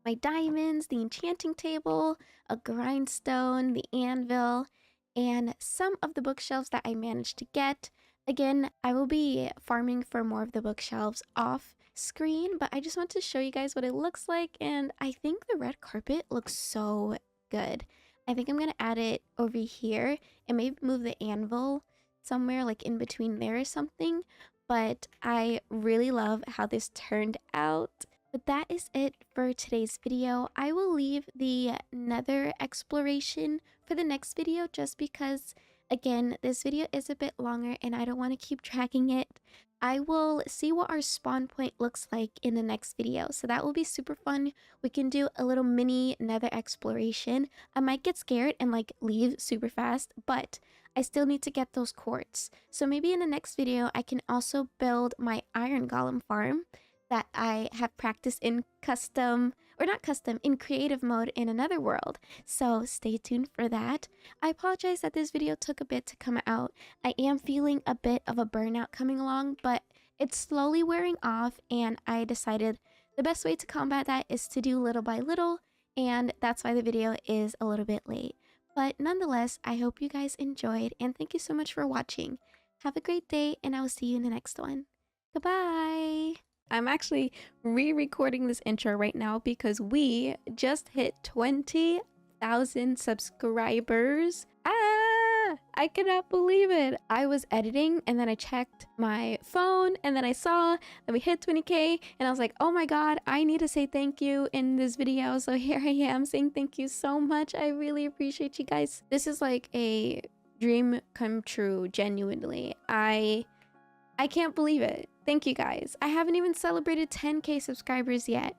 my diamonds, the enchanting table, a grindstone, the anvil, and some of the bookshelves that I managed to get. Again, I will be farming for more of the bookshelves off screen, but I just want to show you guys what it looks like, and I think the red carpet looks so good. I think I'm gonna add it over here and maybe move the anvil somewhere like in between there or something, but I really love how this turned out. But that is it for today's video. I will leave the nether exploration for the next video just because, again, this video is a bit longer and I don't want to keep tracking it. I will see what our spawn point looks like in the next video, so that will be super fun. We can do a little mini nether exploration. I might get scared and like leave super fast, but I still need to get those quartz. So maybe in the next video I can also build my iron golem farm that I have practiced in custom, or not custom, in creative mode in another world. So stay tuned for that. I apologize that this video took a bit to come out. I am feeling a bit of a burnout coming along, but it's slowly wearing off, and I decided the best way to combat that is to do little by little, and that's why the video is a little bit late. But nonetheless, I hope you guys enjoyed, and thank you so much for watching. Have a great day, and I will see you in the next one. Goodbye! I'm actually re-recording this intro right now because we just hit 20,000 subscribers. I cannot believe it. I was editing and then I checked my phone and then I saw that we hit 20k and I was like, oh my god, I need to say thank you in this video. So here I am saying thank you so much. I really appreciate you guys. This is like a dream come true, genuinely. I can't believe it. Thank you guys. I haven't even celebrated 10k subscribers yet.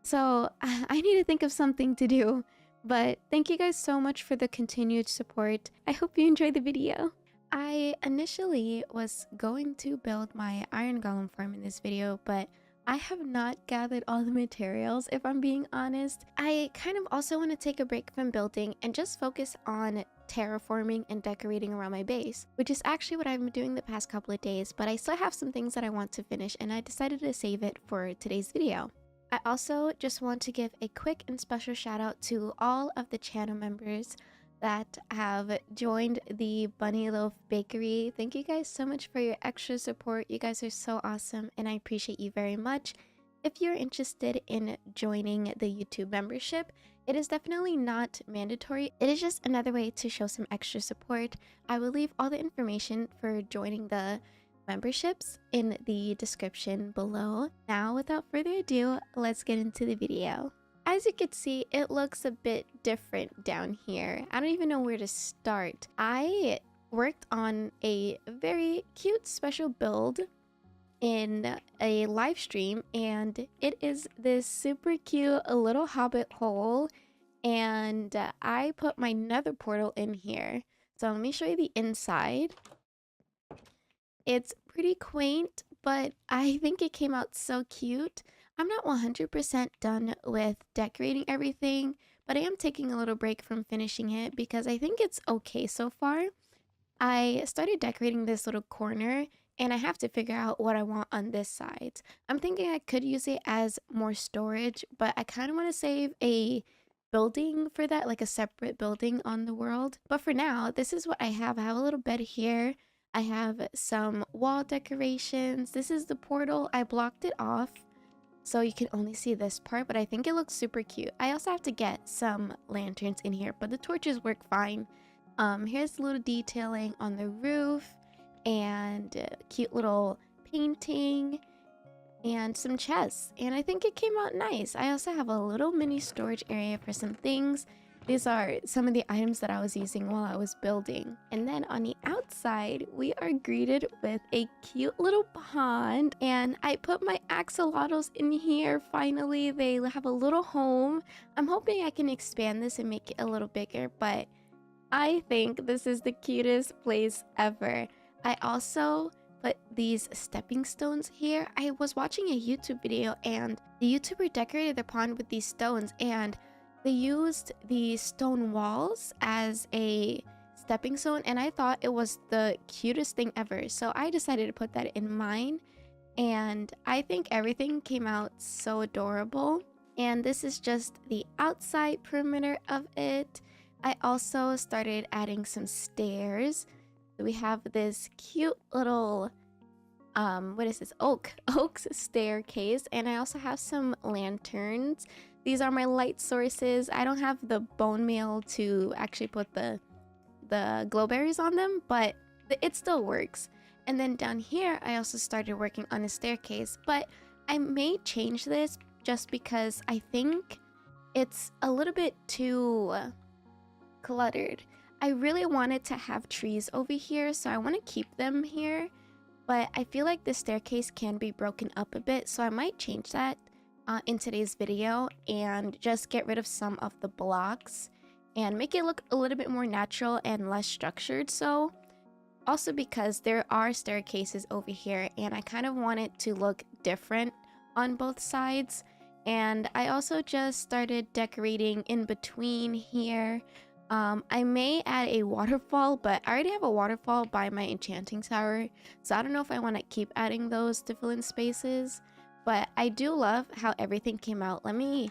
So I need to think of something to do. But thank you guys so much for the continued support. I hope you enjoyed the video. I initially was going to build my iron golem farm in this video, but I have not gathered all the materials, if I'm being honest. I kind of also want to take a break from building and just focus on terraforming and decorating around my base, which is actually what I've been doing the past couple of days, but I still have some things that I want to finish and I decided to save it for today's video. I also just want to give a quick and special shout out to all of the channel members that have joined the Bunny Loaf Bakery. Thank you guys so much for your extra support. You guys are so awesome and I appreciate you very much. If you're interested in joining the YouTube membership, it is definitely not mandatory. It is just another way to show some extra support. I will leave all the information for joining the memberships in the description below. Now, without further ado, let's get into the video. As you can see, it looks a bit different down here. I don't even know where to start. I worked on a very cute special build in a live stream, and it is this super cute little hobbit hole, and I put my nether portal in here. So let me show you the inside. It's pretty quaint, but I think it came out so cute. I'm not 100% done with decorating everything, but I am taking a little break from finishing it because I think it's okay so far. I started decorating this little corner and I have to figure out what I want on this side. I'm thinking I could use it as more storage, but I kind of want to save a building for that, like a separate building on the world. But for now, this is what I have. I have a little bed here. I have some wall decorations. This is the portal. I blocked it off so you can only see this part, but I think it looks super cute. I also have to get some lanterns in here, but the torches work fine. Here's a little detailing on the roof and a cute little painting and some chests, and I think it came out nice. I also have a little mini storage area for some things. These are some of the items that I was using while I was building. And then on the outside, we are greeted with a cute little pond. And I put my axolotls in here. Finally, they have a little home. I'm hoping I can expand this and make it a little bigger, but I think this is the cutest place ever. I also put these stepping stones here. I was watching a YouTube video and the YouTuber decorated the pond with these stones, and they used the stone walls as a stepping stone, and I thought it was the cutest thing ever. So I decided to put that in mine, and I think everything came out so adorable. And this is just the outside perimeter of it. I also started adding some stairs. We have this cute little what is this, oak staircase, and I also have some lanterns. These are my light sources. I don't have the bone meal to actually put the glowberries on them, but it still works. And then down here I also started working on a staircase, but I may change this just because I think it's a little bit too cluttered. I really wanted to have trees over here, so I want to keep them here, but I feel like the staircase can be broken up a bit, so I might change that in today's video and just get rid of some of the blocks and make it look a little bit more natural and less structured. So also because there are staircases over here and I kind of want it to look different on both sides. And I also just started decorating in between here. I may add a waterfall, but I already have a waterfall by my enchanting tower, so I don't know if I want to keep adding those to fill in spaces. But I do love how everything came out. Let me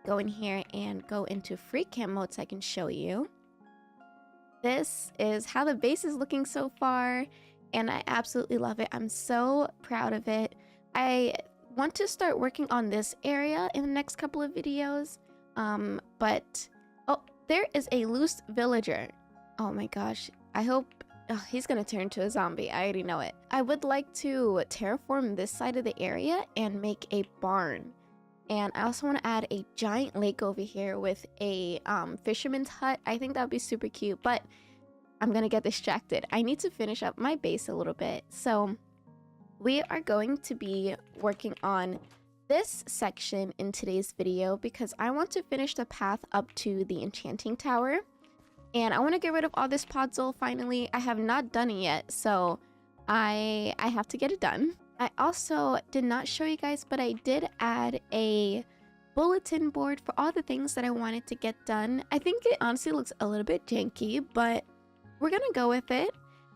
go in here and go into free cam mode so I can show you. This is how the base is looking so far, and I absolutely love it. I'm so proud of it. I want to start working on this area in the next couple of videos, but oh, there is a loose villager. Oh my gosh, I hope he's gonna turn into a zombie. I already know it. I would like to terraform this side of the area and make a barn. And I also want to add a giant lake over here with a fisherman's hut. I think that would be super cute, but I'm gonna get distracted. I need to finish up my base a little bit. So we are going to be working on this section in today's video because I want to finish the path up to the enchanting tower. And I want to get rid of all this podzol finally. I have not done it yet, so I have to get it done. I also did not show you guys, but I did add a bulletin board for all the things that I wanted to get done. I think it honestly looks a little bit janky, but we're gonna go with it.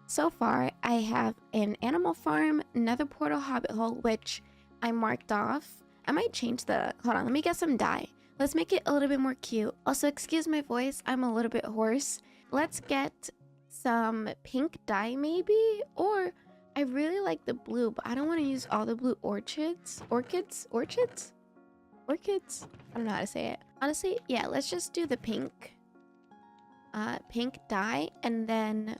So far, I have an animal farm, nether portal, hobbit hole, which I marked off. I might change the... Hold on, let me get some dye. Let's make it a little bit more cute. Also, excuse my voice, I'm a little bit hoarse. Let's get some pink dye maybe, or I really like the blue, but I don't want to use all the blue orchids. Orchids? I don't know how to say it. Honestly, yeah, let's just do the pink dye, and then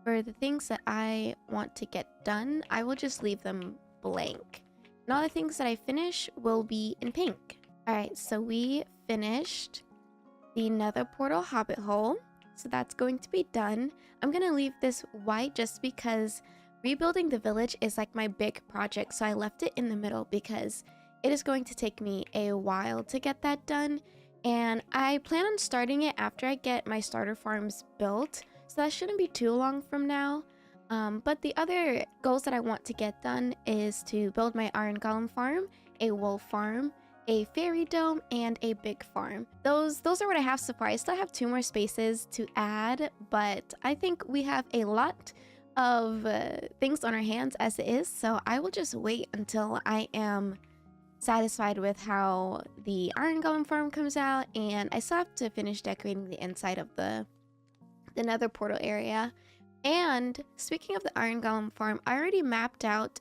for the things that I want to get done, I will just leave them blank. And all the things that I finish will be in pink. Alright, so we finished the nether portal hobbit hole, so that's going to be done. I'm gonna leave this white just because rebuilding the village is like my big project, so I left it in the middle because it is going to take me a while to get that done, and I plan on starting it after I get my starter farms built, so that shouldn't be too long from now. But the other goals that I want to get done is to build my iron golem farm, a wool farm, a fairy dome, and a big farm. Those are what I have so far. I still have 2 more spaces to add, but I think we have a lot of things on our hands as it is, so I will just wait until I am satisfied with how the iron golem farm comes out, and I still have to finish decorating the inside of the nether portal area. And speaking of the iron golem farm, I already mapped out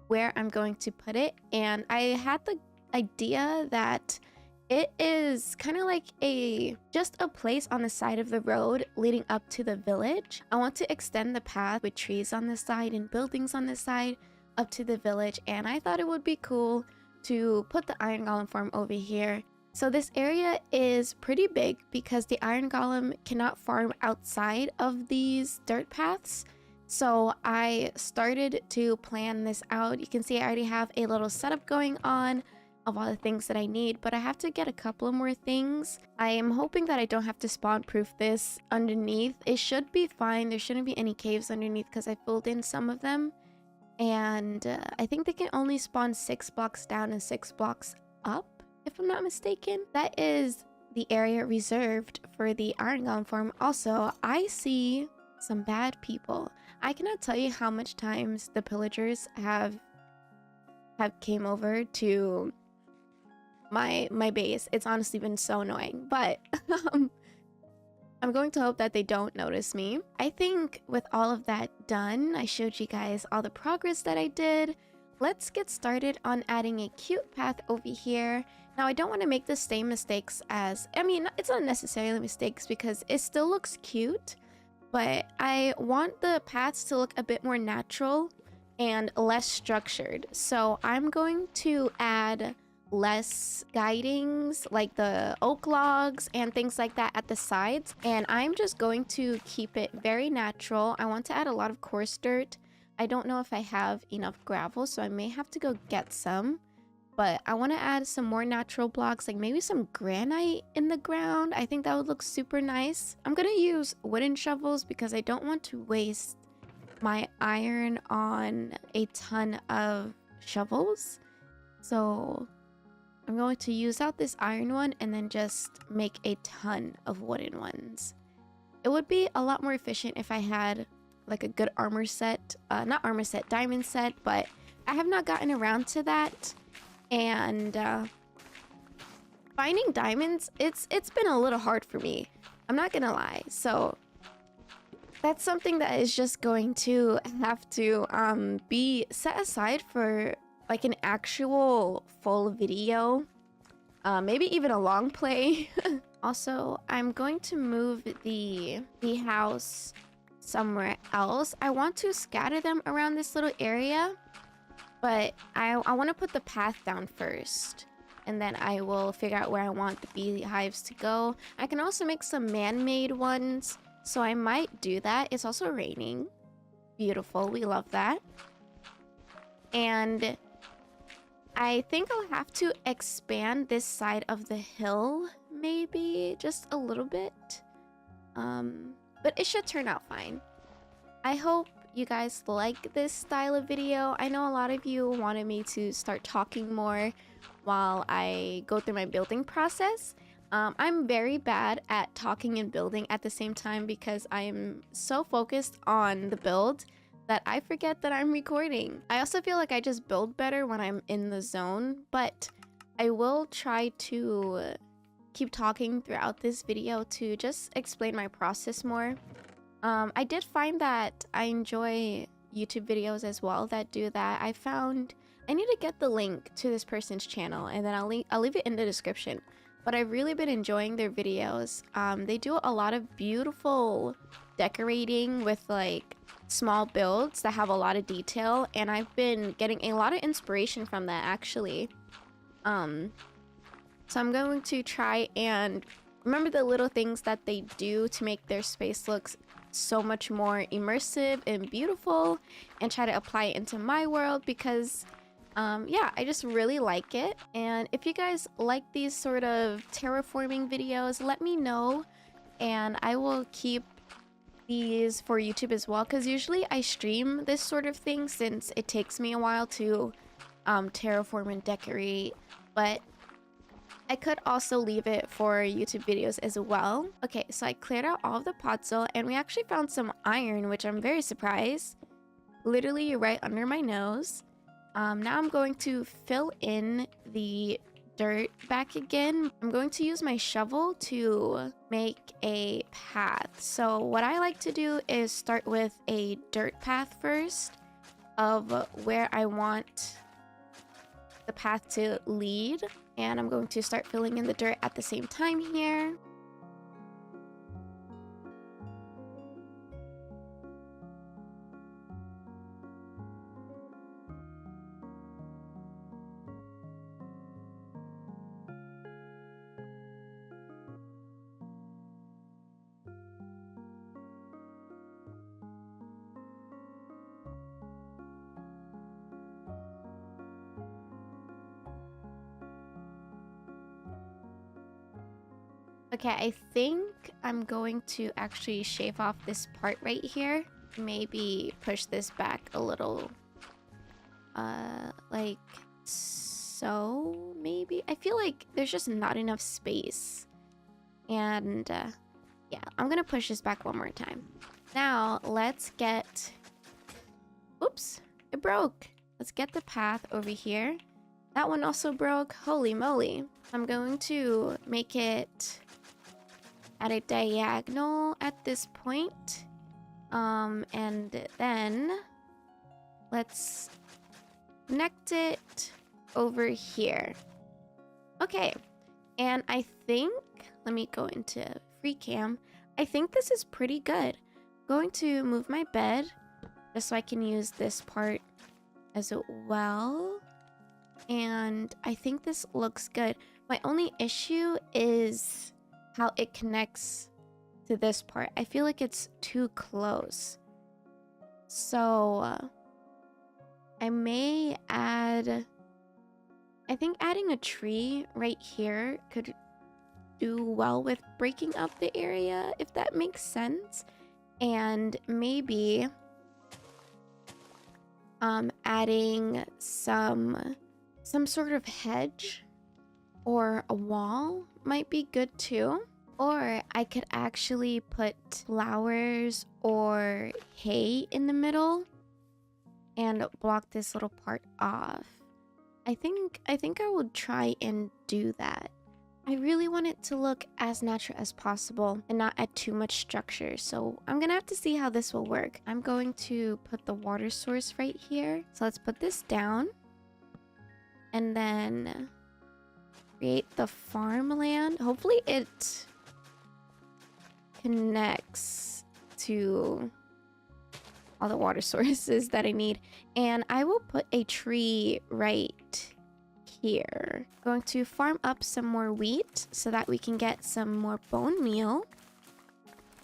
where I'm going to put it, and I had the idea that it is kind of like just a place on the side of the road leading up to the village. I want to extend the path with trees on the side and buildings on the side up to the village, and I thought it would be cool to put the iron golem farm over here. So this area is pretty big because the iron golem cannot farm outside of these dirt paths. So I started to plan this out. You can see I already have a little setup going on of all the things that I need, but I have to get a couple of more things. I am hoping that I don't have to spawn proof this underneath. It should be fine. There shouldn't be any caves underneath because I filled in some of them. And I think they can only spawn 6 blocks down and 6 blocks up, if I'm not mistaken. That is the area reserved for the iron golem farm. Also, I see Some bad people. I cannot tell you how much times the pillagers have came over to my base. It's honestly been so annoying, but I'm going to hope that they don't notice me. I think with all of that done, I showed you guys all the progress that I did. Let's get started on adding a cute path over here. Now, I don't want to make the same mistakes as, I mean, it's not necessarily mistakes because it still looks cute, but I want the paths to look a bit more natural and less structured. So I'm going to add less guidings like the oak logs and things like that at the sides, and I'm just going to keep it very natural. I want to add a lot of coarse dirt. I don't know if I have enough gravel, so I may have to go get some, but I want to add some more natural blocks, like maybe some granite in the ground. I think that would look super nice. I'm gonna use wooden shovels because I don't want to waste my iron on a ton of shovels. So I'm going to use out this iron one and then just make a ton of wooden ones. It would be a lot more efficient if I had like a good armor set, not armor set, diamond set, but I have not gotten around to that. And finding diamonds, it's been a little hard for me. I'm not gonna lie. So that's something that is just going to have to be set aside for like an actual full video, maybe even a long play. Also, I'm going to move the house somewhere else. I want to scatter them around this little area, but I want to put the path down first, and then I will figure out where I want the beehives to go. I can also make some man-made ones, so I might do that. It's also raining. Beautiful. We love that. And I think I'll have to expand this side of the hill, maybe just a little bit. But it should turn out fine. I hope you guys like this style of video. I know a lot of you wanted me to start talking more while I go through my building process. I'm very bad at talking and building at the same time because I'm so focused on the build that I forget that I'm recording. I also feel like I just build better when I'm in the zone, but I will try to keep talking throughout this video to just explain my process more. I did find that I enjoy YouTube videos as well that do that. I need to get the link to this person's channel, and then I'll leave it in the description. But I've really been enjoying their videos. They do a lot of beautiful decorating with like small builds that have a lot of detail, and I've been getting a lot of inspiration from that actually. So I'm going to try and remember the little things that they do to make their space look so much more immersive and beautiful, and try to apply it into my world because yeah, I just really like it. And if you guys like these sort of terraforming videos, let me know, and I will keep these for YouTube as well, because usually I stream this sort of thing since it takes me a while to terraform and decorate, but I could also leave it for YouTube videos as well. Okay, so I cleared out all of the podzol, and we actually found some iron, which I'm very surprised. Literally right under my nose. Now I'm going to fill in the dirt back again. I'm going to use my shovel to make a path. So what I like to do is start with a dirt path first of where I want the path to lead. And I'm going to start filling in the dirt at the same time here. Okay, I think I'm going to actually shave off this part right here. Maybe push this back a little. Like so, maybe? I feel like there's just not enough space. And, yeah, I'm gonna push this back one more time. Now let's get, oops, it broke. Let's get the path over here. That one also broke. Holy moly. I'm going to make it at a diagonal at this point. And then let's connect it over here. Okay. And I think, let me go into free cam. I think this is pretty good. I'm going to move my bed just so I can use this part as well. And I think this looks good. My only issue is how it connects to this part. I feel like it's too close. So I may add, I think adding a tree right here could do well with breaking up the area, if that makes sense. And maybe adding some sort of hedge or a wall might be good too. Or I could actually put flowers or hay in the middle and block this little part off. I think I will try and do that. I really want it to look as natural as possible and not add too much structure. So I'm gonna have to see how this will work. I'm going to put the water source right here. So let's put this down. And then create the farmland. Hopefully it connects to all the water sources that I need. And I will put a tree right here. Going to farm up some more wheat so that we can get some more bone meal.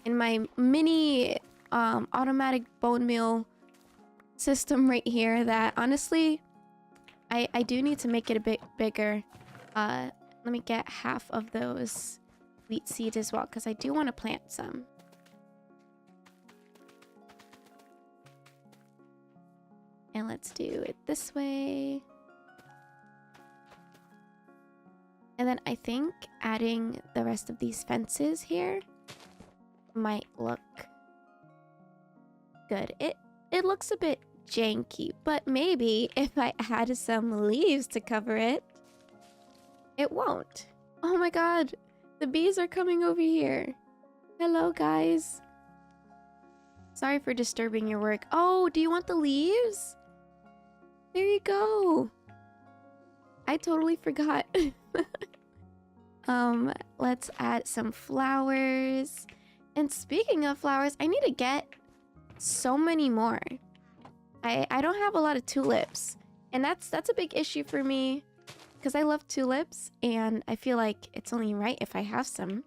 In my mini automatic bone meal system right here that honestly I do need to make it a bit bigger. Let me get half of those wheat seeds as well because I do want to plant some. And let's do it this way. And then I think adding the rest of these fences here might look good. It looks a bit janky, but maybe if I add some leaves to cover it, it won't. Oh my god, the bees are coming over here. Hello, guys. Sorry for disturbing your work. Oh, do you want the leaves? There you go. I totally forgot. Let's add some flowers. And speaking of flowers, I need to get so many more. I don't have a lot of tulips. And that's a big issue for me because I love tulips and I feel like it's only right if I have some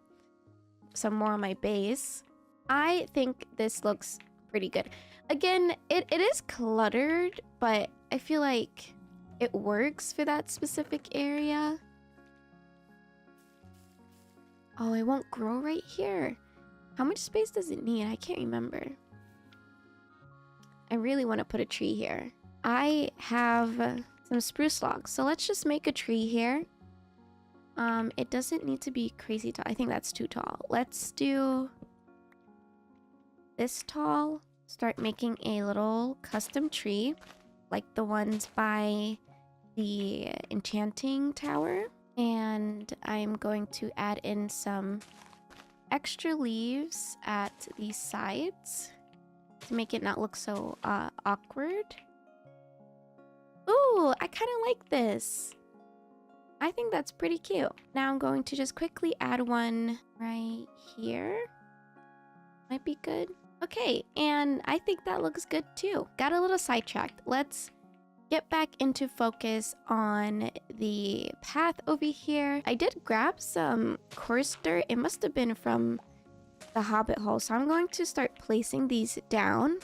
more on my base. I think this looks pretty good. Again, it is cluttered, but I feel like it works for that specific area. Oh, it won't grow right here. How much space does it need? I can't remember. I really want to put a tree here. I have some spruce logs, so let's just make a tree here. It doesn't need to be crazy tall. I think that's too tall. Let's do this tall. Start making a little custom tree, like the ones by the enchanting tower. And I'm going to add in some extra leaves at the sides to make it not look so awkward. Ooh, I kind of like this. I think that's pretty cute. Now I'm going to just quickly add one right here. Might be good. Okay, and I think that looks good too. Got a little sidetracked. Let's get back into focus on the path over here. I did grab some coarse dirt. It must have been from the hobbit hole. So I'm going to start placing these down.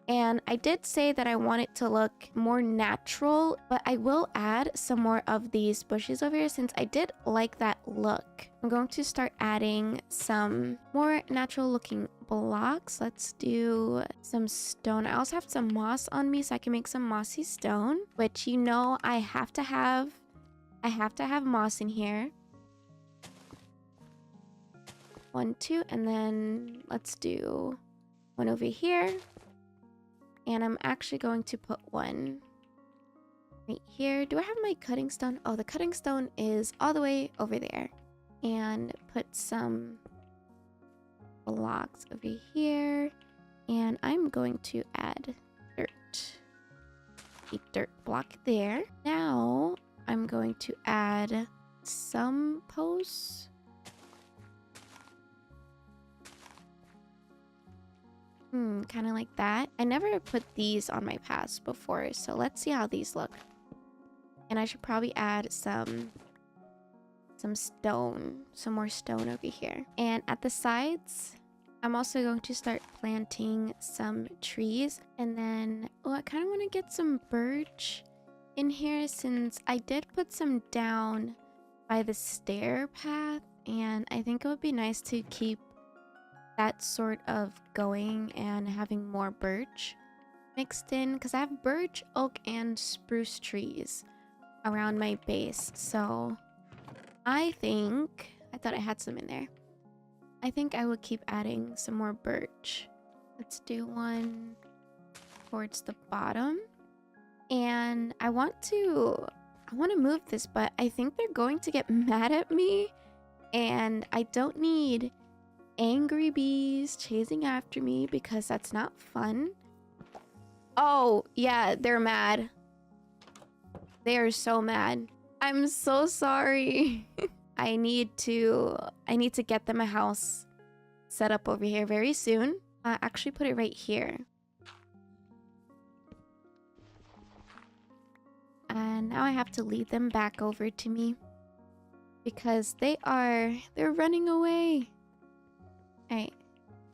And I did say that I want it to look more natural, but I will add some more of these bushes over here since I did like that look. I'm going to start adding some more natural looking blocks. Let's do some stone. I also have some moss on me so I can make some mossy stone, which you know I have to have moss in here. 1, 2, and then let's do one over here. And I'm actually going to put one right here. Do I have my cutting stone? Oh, the cutting stone is all the way over there. And put some blocks over here. And I'm going to add dirt. A dirt block there. Now I'm going to add some posts. Kind of like that. I never put these on my paths before, so let's see how these look. And I should probably add some stone, some more stone over here. And at the sides, I'm also going to start planting some trees. And then, oh, I kind of want to get some birch in here since I did put some down by the stair path. And I think it would be nice to keep that sort of going and having more birch mixed in, because I have birch, oak, and spruce trees around my base. So I thought I had some in there. I think I will keep adding some more birch. Let's do one towards the bottom. And I want to move this, but I think they're going to get mad at me. And I don't need angry bees chasing after me because that's not fun. Oh, yeah, they're mad. They are so mad. I'm so sorry. I need to get them a house set up over here very soon. Actually put it right here. And now I have to lead them back over to me because they're running away. Alright,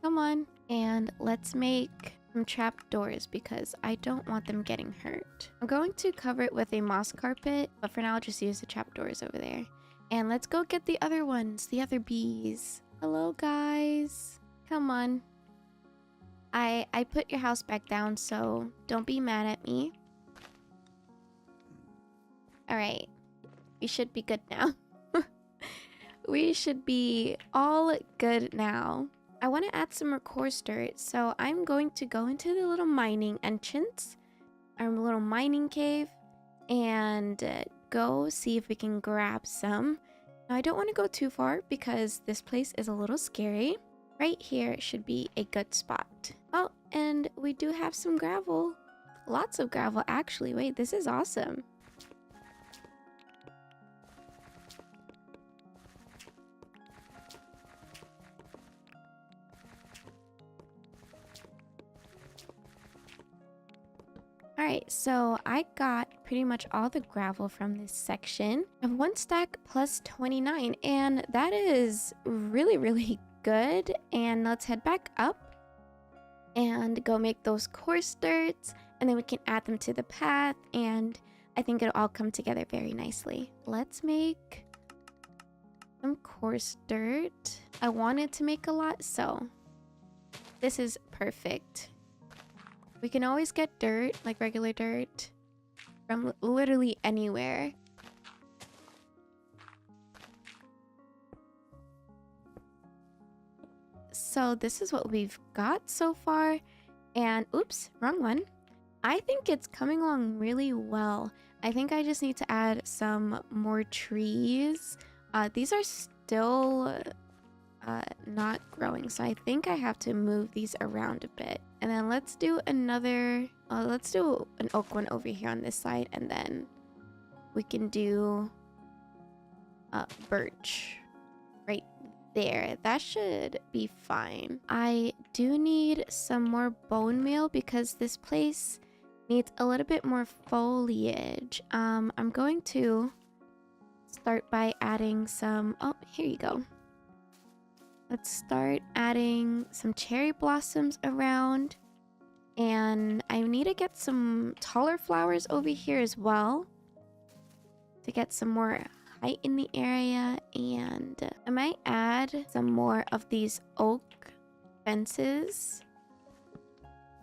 come on. And let's make some trapdoors because I don't want them getting hurt. I'm going to cover it with a moss carpet, but for now I'll just use the trapdoors over there. And let's go get the other ones, the other bees. Hello, guys. Come on. I put your house back down, so don't be mad at me. Alright, we should be good now. We should be all good now. I want to add some more coarse dirt, so I'm going to go into the little mining entrance, our little mining cave, and go see if we can grab some. Now, I don't want to go too far because this place is a little scary. Right here should be a good spot. Oh, and we do have some gravel. Lots of gravel, actually. Wait, this is awesome. Alright, so I got pretty much all the gravel from this section. I have 1 stack plus 29, and that is really, really good. And let's head back up and go make those coarse dirts, and then we can add them to the path, and I think it'll all come together very nicely. Let's make some coarse dirt. I wanted to make a lot, so this is perfect. We can always get dirt, like regular dirt, from literally anywhere. So this is what we've got so far. And oops, wrong one. I think it's coming along really well. I think I just need to add some more trees. These are still not growing, so I think I have to move these around a bit. And then let's do another, let's do an oak one over here on this side, and then we can do birch right there. That should be fine. I do need some more bone meal because this place needs a little bit more foliage. I'm going to start by adding some, oh, here you go. Let's start adding some cherry blossoms around. And I need to get some taller flowers over here as well to get some more height in the area. And I might add some more of these oak fences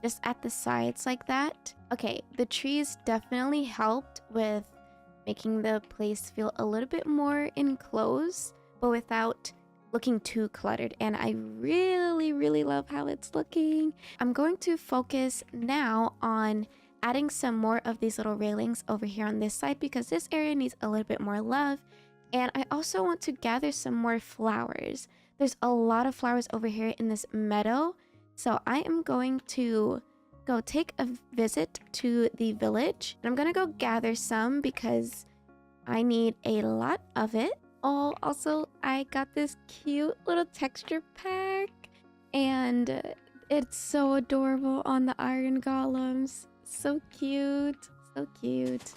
just at the sides like that. Okay, the trees definitely helped with making the place feel a little bit more enclosed, but without looking too cluttered, and I really love how it's looking. I'm going to focus now on adding some more of these little railings over here on this side because this area needs a little bit more love. And I also want to gather some more flowers. There's a lot of flowers over here in this meadow, so I am going to go take a visit to the village. And I'm gonna go gather some because I need a lot of it. Oh, also, I got this cute little texture pack, and it's so adorable on the iron golems. So cute, so cute.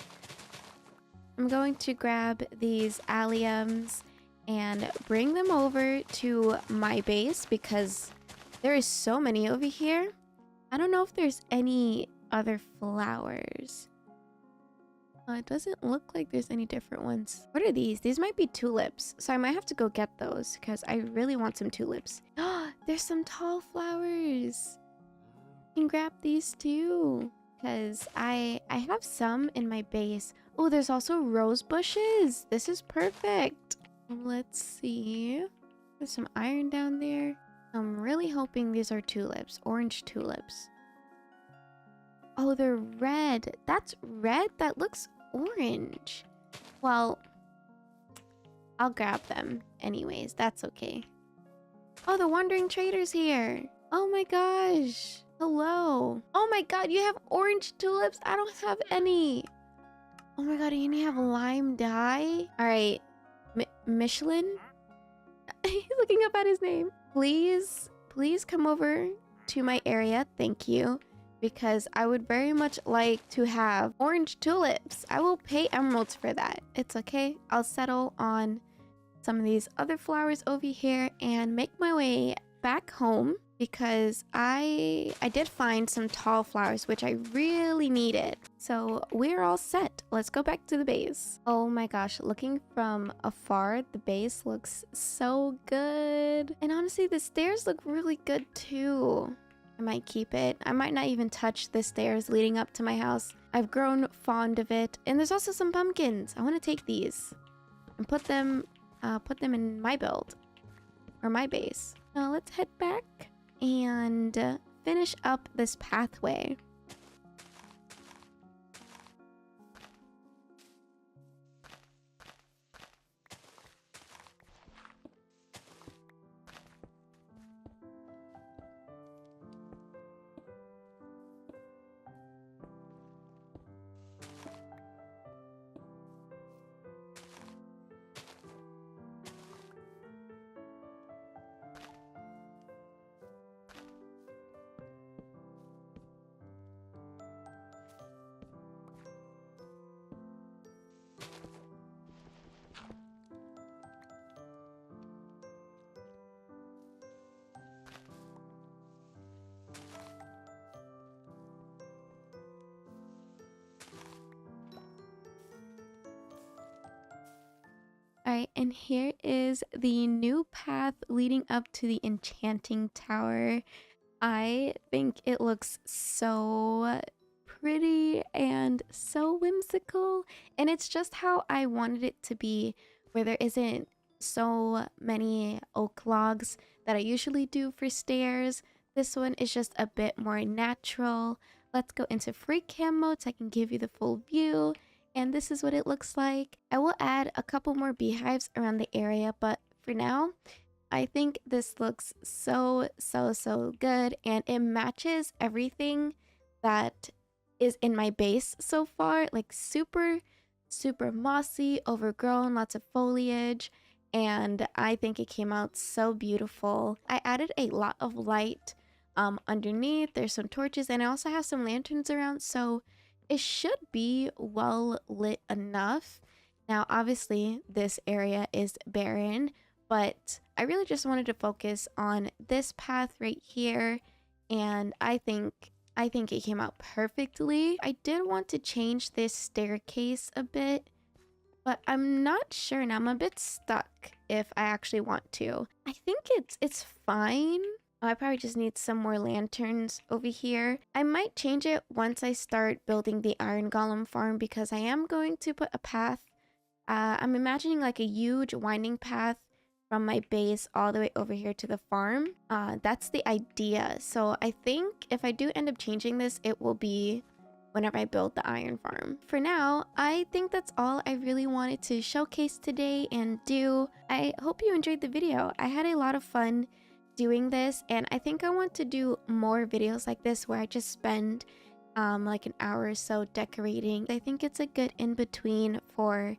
I'm going to grab these alliums and bring them over to my base because there is so many over here. I don't know if there's any other flowers. It doesn't look like there's any different ones. What are these? These might be tulips, so I might have to go get those because I really want some tulips. There's some tall flowers. You can grab these too because I have some in my base. Oh, there's also rose bushes. This is perfect. Let's see. There's some iron down there. I'm really hoping these are tulips, orange tulips. Oh, they're red. That's red? That looks orange. Well, I'll grab them anyways. That's okay. Oh, the Wandering Trader's here. Oh my gosh. Hello. Oh my god, you have orange tulips? I don't have any. Oh my god, you only have lime dye? Alright. Michelin? He's looking up at his name. Please come over to my area. Thank you. Because I would very much like to have orange tulips. I will pay emeralds for that. It's okay. I'll settle on some of these other flowers over here and make my way back home because I did find some tall flowers, which I really needed. So we're all set. Let's go back to the base. Oh my gosh, looking from afar, the base looks so good. And honestly, the stairs look really good too. I might keep it. I might not even touch the stairs leading up to my house. I've grown fond of it. And there's also some pumpkins. I want to take these and put them in my build or my base. Now let's head back and finish up this pathway. Alright, and here is the new path leading up to the enchanting tower. I think it looks so pretty and so whimsical, and it's just how I wanted it to be, where there isn't so many oak logs that I usually do for stairs. This one is just a bit more natural. Let's go into free cam mode so I can give you the full view. And this is what it looks like. I will add a couple more beehives around the area, but for now, I think this looks so good, and it matches everything that is in my base so far. Like super mossy, overgrown, lots of foliage, and I think it came out so beautiful. I added a lot of light underneath. There's some torches, and I also have some lanterns around, so it should be well lit enough. Now, obviously, this area is barren, but I really just wanted to focus on this path right here, and I think it came out perfectly. I did want to change this staircase a bit, but I'm not sure now. I'm a bit stuck if I actually want to. I think it's fine. I probably just need some more lanterns over here. I might change it once I start building the iron golem farm because I am going to put a path. I'm imagining like a huge winding path from my base all the way over here to the farm. That's the idea. So I think if I do end up changing this, it will be whenever I build the iron farm. For now, I think that's all I really wanted to showcase today and do. I hope you enjoyed the video. I had a lot of fun doing this, and I think I want to do more videos like this where I just spend like an hour or so decorating. I think it's a good in-between for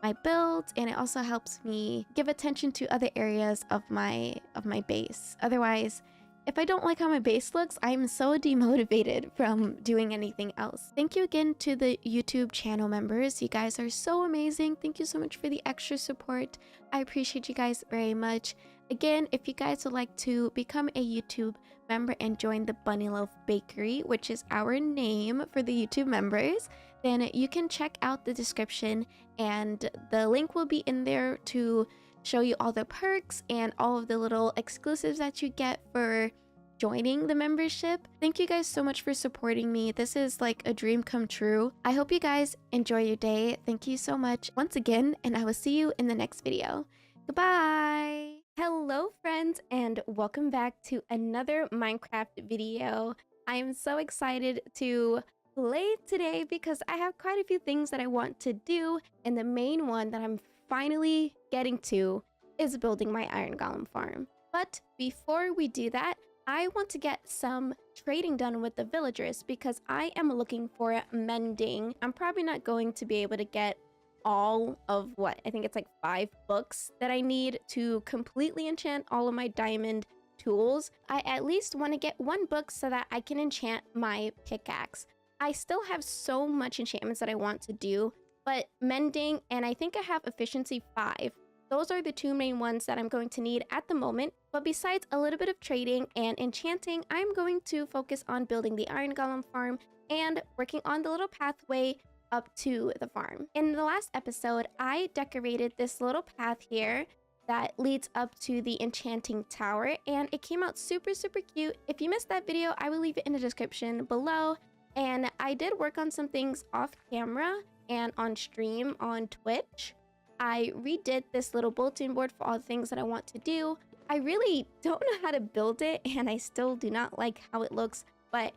my builds, and it also helps me give attention to other areas of my base. Otherwise, if I don't like how my base looks, I'm so demotivated from doing anything else. Thank you again to the YouTube channel members. You guys are so amazing. Thank you so much for the extra support. I appreciate you guys very much. Again, if you guys would like to become a YouTube member and join the Bunny Loaf Bakery, which is our name for the YouTube members, then you can check out the description, and the link will be in there to show you all the perks and all of the little exclusives that you get for joining the membership. Thank you guys so much for supporting me. This is like a dream come true. I hope you guys enjoy your day. Thank you so much once again, and I will see you in the next video. Goodbye. Hello friends, and welcome back to another Minecraft video. I am so excited to play today because I have quite a few things that I want to do, and the main one that I'm finally getting to is building my iron golem farm. But before we do that, I want to get some trading done with the villagers because I am looking for mending. I'm probably not going to be able to get all of what I think it's like 5 books that I need to completely enchant all of my diamond tools. I at least want to get 1 book so that I can enchant my pickaxe. I still have so much enchantments that I want to do, but mending, and I think I have efficiency 5. Those are the 2 main ones that I'm going to need at the moment. But besides a little bit of trading and enchanting, I'm going to focus on building the iron golem farm and working on the little pathway up to the farm. In the last episode, I decorated this little path here that leads up to the enchanting tower, and it came out super cute. If you missed that video, I will leave it in the description below. And I did work on some things off camera and on stream on Twitch. I redid this little bulletin board for all the things that I want to do. I really don't know how to build it, and I still do not like how it looks, but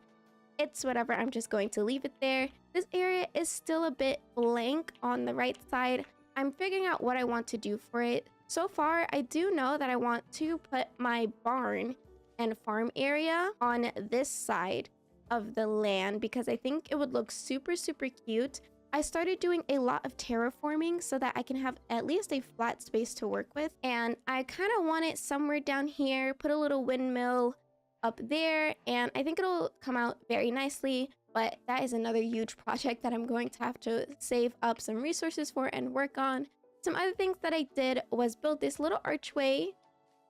it's whatever. I'm just going to leave it there. This area is still a bit blank on the right side. I'm figuring out what I want to do for it. So far, I do know that I want to put my barn and farm area on this side of the land because I think it would look super cute. I started doing a lot of terraforming so that I can have at least a flat space to work with, and I kind of want it somewhere down here, put a little windmill up there, and I think it'll come out very nicely. But that is another huge project that I'm going to have to save up some resources for and work on. Some other things that I did was build this little archway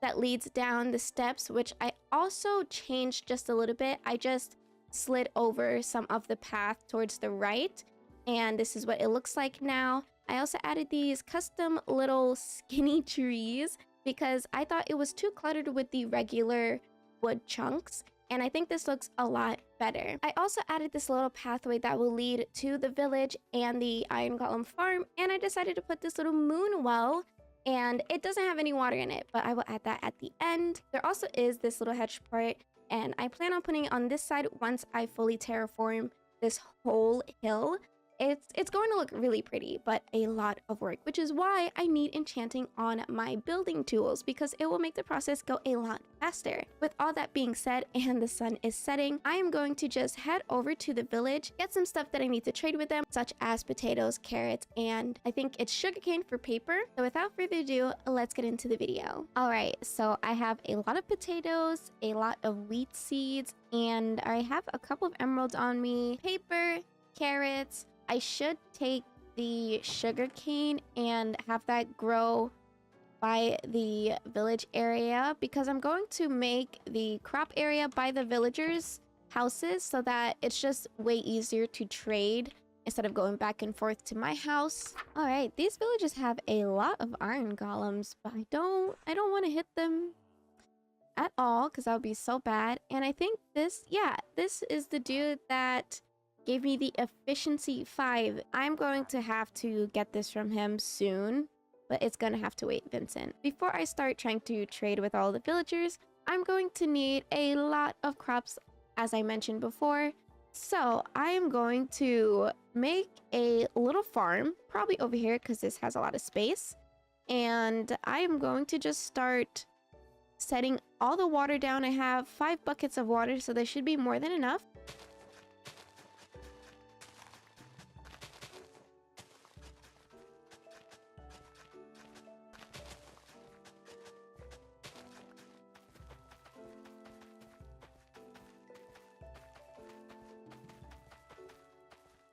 that leads down the steps, which I also changed just a little bit. I just slid over some of the path towards the right, and this is what it looks like now. I also added these custom little skinny trees because I thought it was too cluttered with the regular wood chunks, and I think this looks a lot better. I also added this little pathway that will lead to the village and the iron golem farm, and I decided to put this little moon well, and it doesn't have any water in it, but I will add that at the end. There also is this little hedge part, and I plan on putting it on this side once I fully terraform this whole hill. It's going to look really pretty, but a lot of work, which is why I need enchanting on my building tools because it will make the process go a lot faster. With all that being said, and the sun is setting, I am going to just head over to the village, get some stuff that I need to trade with them, such as potatoes, carrots, and I think it's sugarcane for paper. So without further ado, let's get into the video. All right, so I have a lot of potatoes, a lot of wheat seeds, and I have a couple of emeralds on me, paper, carrots. I should take the sugarcane and have that grow by the village area because I'm going to make the crop area by the villagers' houses so that it's just way easier to trade instead of going back and forth to my house. All right, these villages have a lot of iron golems, but I don't want to hit them at all because that would be so bad. And I think this is the dude that gave me the efficiency 5. I'm going to have to get this from him soon but it's gonna have to wait, Vincent. Before I start trying to trade with all the villagers, I'm going to need a lot of crops, as I mentioned before. So I am going to make a little farm, probably over here because this has a lot of space. And I am going to just start setting all the water down. I have 5 buckets of water, so there should be more than enough.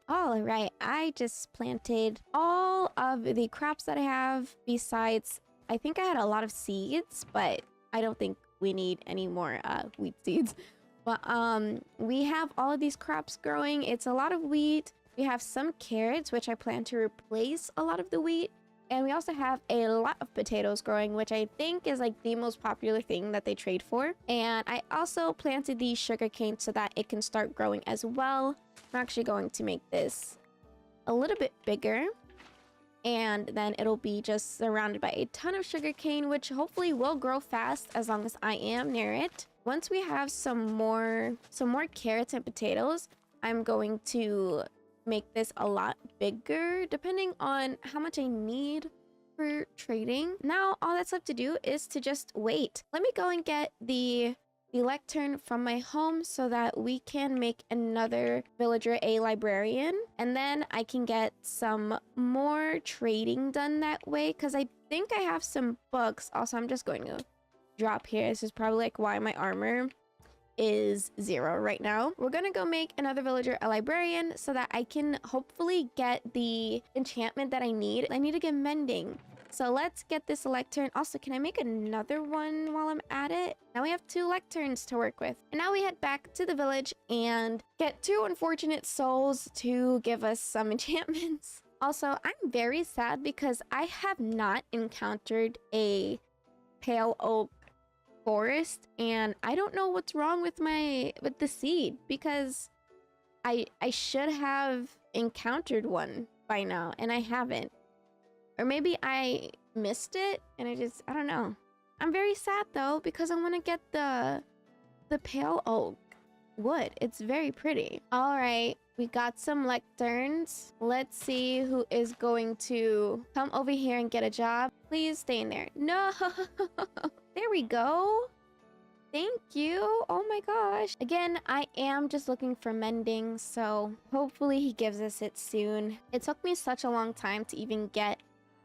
All right, I just planted all of the crops that I have. Besides, I think I had a lot of seeds, but I don't think we need any more wheat seeds. But we have all of these crops growing. It's a lot of wheat. We have some carrots, which I plan to replace a lot of the wheat. And we also have a lot of potatoes growing, which I think is like the most popular thing that they trade for. And I also planted the sugarcane so that it can start growing as well. I'm actually going to make this a little bit bigger, and then it'll be just surrounded by a ton of sugarcane, which hopefully will grow fast as long as I am near it. Once we have some more carrots and potatoes, I'm going to make this a lot bigger depending on how much I need for trading. Now all that's left to do is to just wait. Let me go and get the lectern from my home so that we can make another villager a librarian, and then I can get some more trading done that way, because I think I have some books. Also, I'm just going to drop here. This is probably like why my armor is 0 right now. We're gonna go make another villager a librarian so that I can hopefully get the enchantment that I need. I need to get mending. So let's get this lectern. Also, can I make another one while I'm at it? Now we have 2 lecterns to work with. And now we head back to the village and get 2 unfortunate souls to give us some enchantments. Also, I'm very sad because I have not encountered a pale oak forest, and I don't know what's wrong with the seed, because I should have encountered one by now and I haven't. Or maybe I missed it and I don't know. I'm very sad though, because I want to get the pale oak wood. It's very pretty. All right, we got some lecterns. Let's see who is going to come over here and get a job. Please stay in there. No. There we go. Thank you. Oh my gosh. Again, I am just looking for mending, so hopefully he gives us it soon. It took me such a long time to even get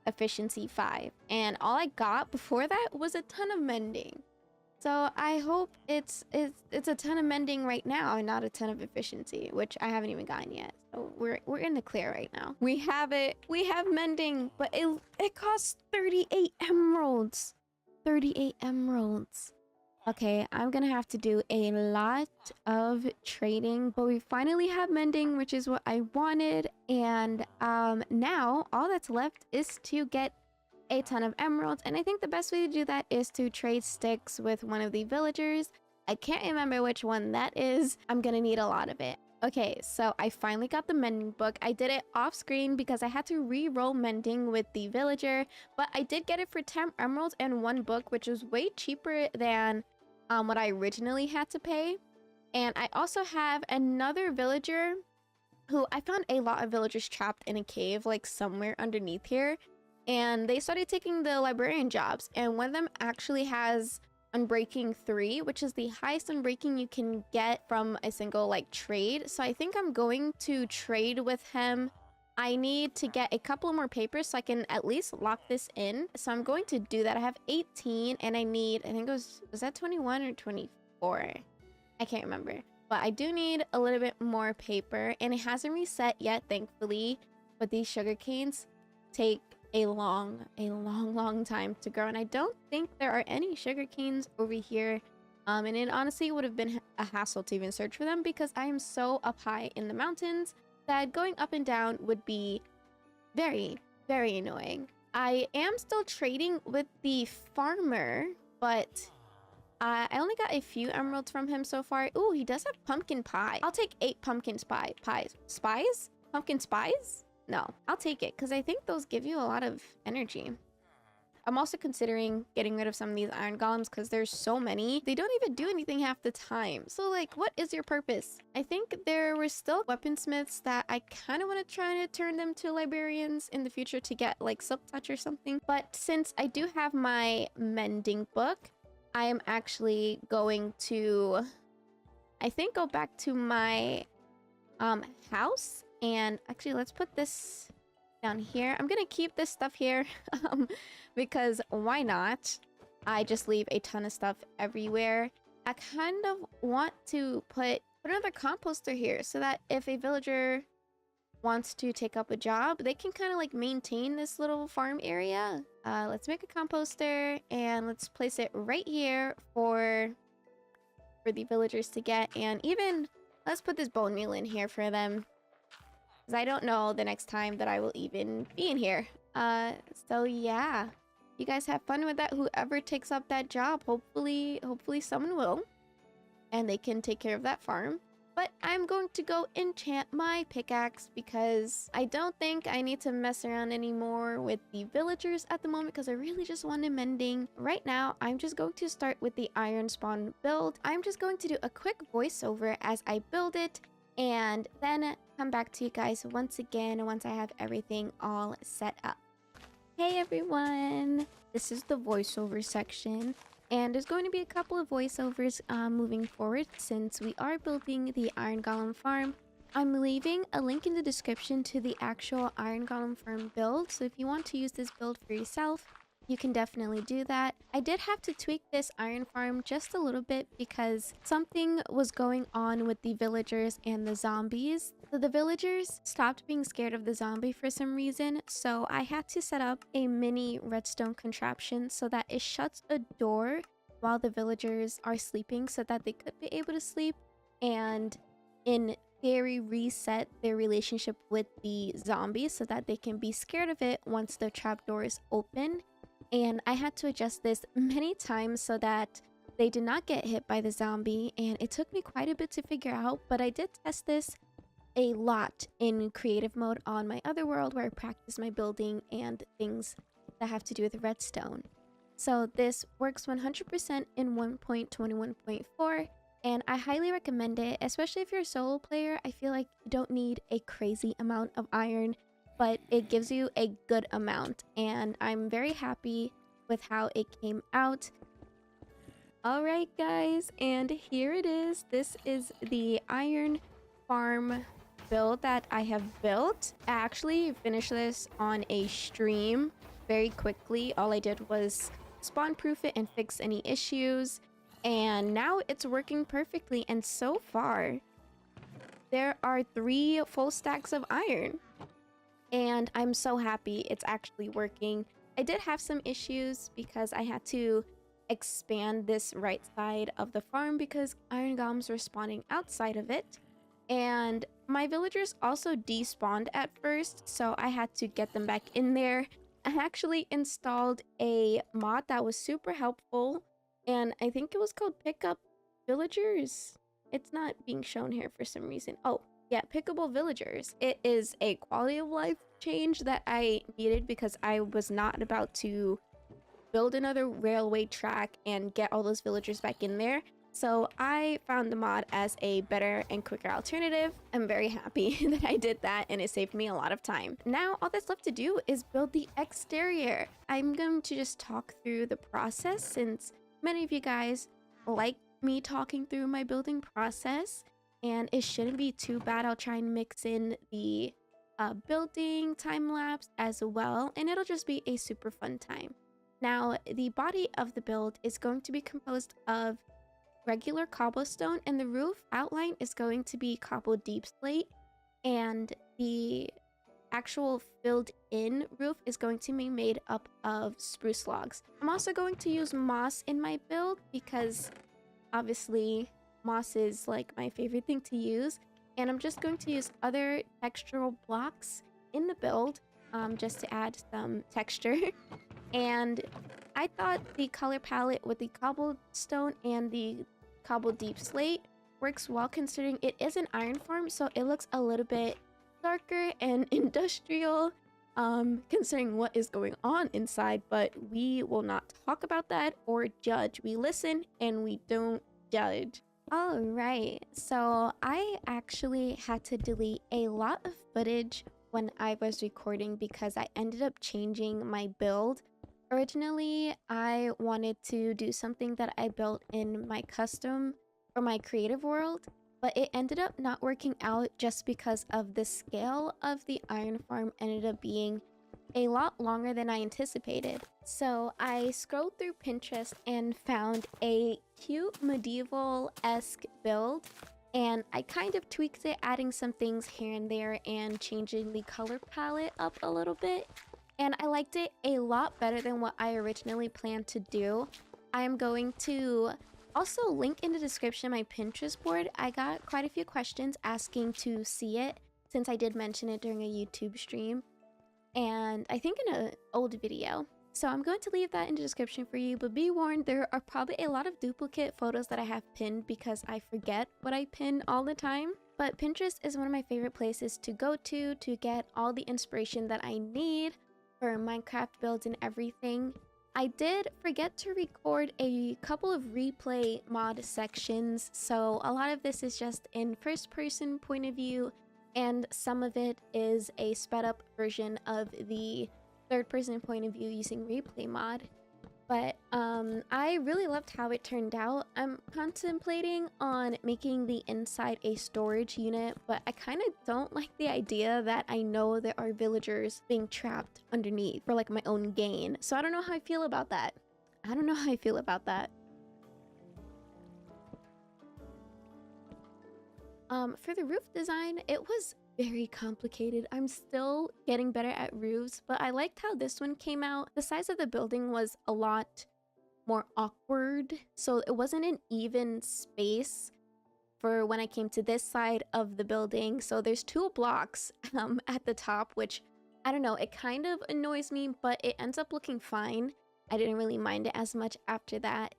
efficiency 5, and all I got before that was a ton of mending. So I hope it's a ton of mending right now and not a ton of efficiency, which I haven't even gotten yet. So we're in the clear right now. We have it. We have mending, but it costs 38 emeralds. 38 emeralds. Okay, I'm gonna have to do a lot of trading, but we finally have mending, which is what I wanted. And now all that's left is to get a ton of emeralds, and I think the best way to do that is to trade sticks with one of the villagers. I can't remember which one that is. I'm gonna need a lot of it. Okay, so I finally got the mending book. I did it off screen because I had to re-roll mending with the villager, but I did get it for 10 emeralds and 1 book, which was way cheaper than what I originally had to pay. And I also have another villager who I found a lot of villagers trapped in a cave, like somewhere underneath here. And they started taking the librarian jobs, and one of them actually has Unbreaking 3, which is the highest unbreaking you can get from a single like trade. So I think I'm going to trade with him. I need to get a couple more papers so I can at least lock this in. So I'm going to do that. I have 18 and I need, I think it was that 21 or 24? I can't remember. But I do need a little bit more paper, and it hasn't reset yet, thankfully. But these sugar canes take a long time to grow, and I don't think there are any sugar canes over here. And it honestly would have been a hassle to even search for them because I am so up high in the mountains that going up and down would be very annoying. I am still trading with the farmer, but I only got a few emeralds from him so far. Ooh, he does have pumpkin pie. I'll take 8 pumpkin pies. Spies? Pumpkin spies? No, I'll take it because I think those give you a lot of energy. I'm also considering getting rid of some of these iron golems because there's so many. They don't even do anything half the time. So like, what is your purpose? I think there were still weaponsmiths that I kind of want to try to turn them to librarians in the future to get like silk touch or something. But since I do have my mending book, I am actually going to, I think, go back to my house. And actually, let's put this down here. I'm gonna keep this stuff here because why not? I just leave a ton of stuff everywhere. I kind of want to put another composter here so that if a villager wants to take up a job, they can kind of like maintain this little farm area. Let's make a composter and let's place it right here for the villagers to get. And even let's put this bone meal in here for them, because I don't know the next time that I will even be in here. So yeah, you guys have fun with that. Whoever takes up that job, hopefully someone will, and they can take care of that farm. But I'm going to go enchant my pickaxe because I don't think I need to mess around anymore with the villagers at the moment because I really just wanted mending. Right now, I'm just going to start with the iron spawn build. I'm just going to do a quick voiceover as I build it and then come back to you guys once again once I have everything all set up. Hey everyone! This is the voiceover section. And there's going to be a couple of voiceovers moving forward since we are building the Iron Golem farm. I'm leaving a link in the description to the actual Iron Golem farm build, so if you want to use this build for yourself, you can definitely do that. I did have to tweak this iron farm just a little bit because something was going on with the villagers and the zombies. So the villagers stopped being scared of the zombie for some reason, so I had to set up a mini redstone contraption so that it shuts a door while the villagers are sleeping so that they could be able to sleep and in theory reset their relationship with the zombie so that they can be scared of it once the trapdoor is open. And I had to adjust this many times so that they did not get hit by the zombie, and it took me quite a bit to figure out, but I did test this a lot in creative mode on my other world where I practice my building and things that have to do with redstone. So this works 100% in 1.21.4, and I highly recommend it, especially if you're a solo player. I feel like you don't need a crazy amount of iron, but it gives you a good amount, and I'm very happy with how it came out. Alright guys, and here it is. This is the iron farm build that I have built. I actually finished this on a stream very quickly. All I did was spawn proof it and fix any issues, and now it's working perfectly. And so far there are 3 full stacks of iron, and I'm so happy it's actually working. I did have some issues because I had to expand this right side of the farm because iron golems were spawning outside of it, and my villagers also despawned at first, so I had to get them back in there. I actually installed a mod that was super helpful, and I think it was called Pick Up Villagers. It's not being shown here for some reason. Oh yeah, Pickable Villagers. It is a quality of life change that I needed because I was not about to build another railway track and get all those villagers back in there. So I found the mod as a better and quicker alternative. I'm very happy that I did that, and it saved me a lot of time. Now all that's left to do is build the exterior. I'm going to just talk through the process since many of you guys like me talking through my building process, and it shouldn't be too bad. I'll try and mix in the building time lapse as well, and it'll just be a super fun time. Now the body of the build is going to be composed of regular cobblestone, and the roof outline is going to be cobble deep slate, and the actual filled in roof is going to be made up of spruce logs. I'm also going to use moss in my build because obviously moss is like my favorite thing to use, and I'm just going to use other textural blocks in the build just to add some texture. And I thought the color palette with the cobblestone and the cobble deep slate works well considering it is an iron farm, so it looks a little bit darker and industrial. considering what is going on inside, but we will not talk about that or judge. We listen and we don't judge. All right, so I actually had to delete a lot of footage when I was recording because I ended up changing my build. Originally, I wanted to do something that I built in my custom or my creative world, but it ended up not working out just because of the scale of the iron farm ended up being a lot longer than I anticipated. So I scrolled through Pinterest and found a cute medieval-esque build, and I kind of tweaked it, adding some things here and there and changing the color palette up a little bit. And I liked it a lot better than what I originally planned to do. I'm going to also link in the description my Pinterest board. I got quite a few questions asking to see it since I did mention it during a YouTube stream, and I think in an old video. So I'm going to leave that in the description for you, but be warned, there are probably a lot of duplicate photos that I have pinned because I forget what I pin all the time. But Pinterest is one of my favorite places to go to get all the inspiration that I need for Minecraft builds and everything. I did forget to record a couple of replay mod sections, so a lot of this is just in first person point of view, and some of it is a sped up version of the third person point of view using replay mod. But I really loved how it turned out. I'm contemplating on making the inside a storage unit, but I kind of don't like the idea that I know there are villagers being trapped underneath for like my own gain. So I don't know how I feel about that. For the roof design, it was very complicated. I'm still getting better at roofs, but I liked how this one came out. The size of the building was a lot more awkward, so it wasn't an even space for when I came to this side of the building. So there's 2 blocks at the top, which I don't know, it kind of annoys me, but it ends up looking fine. I didn't really mind it as much after that.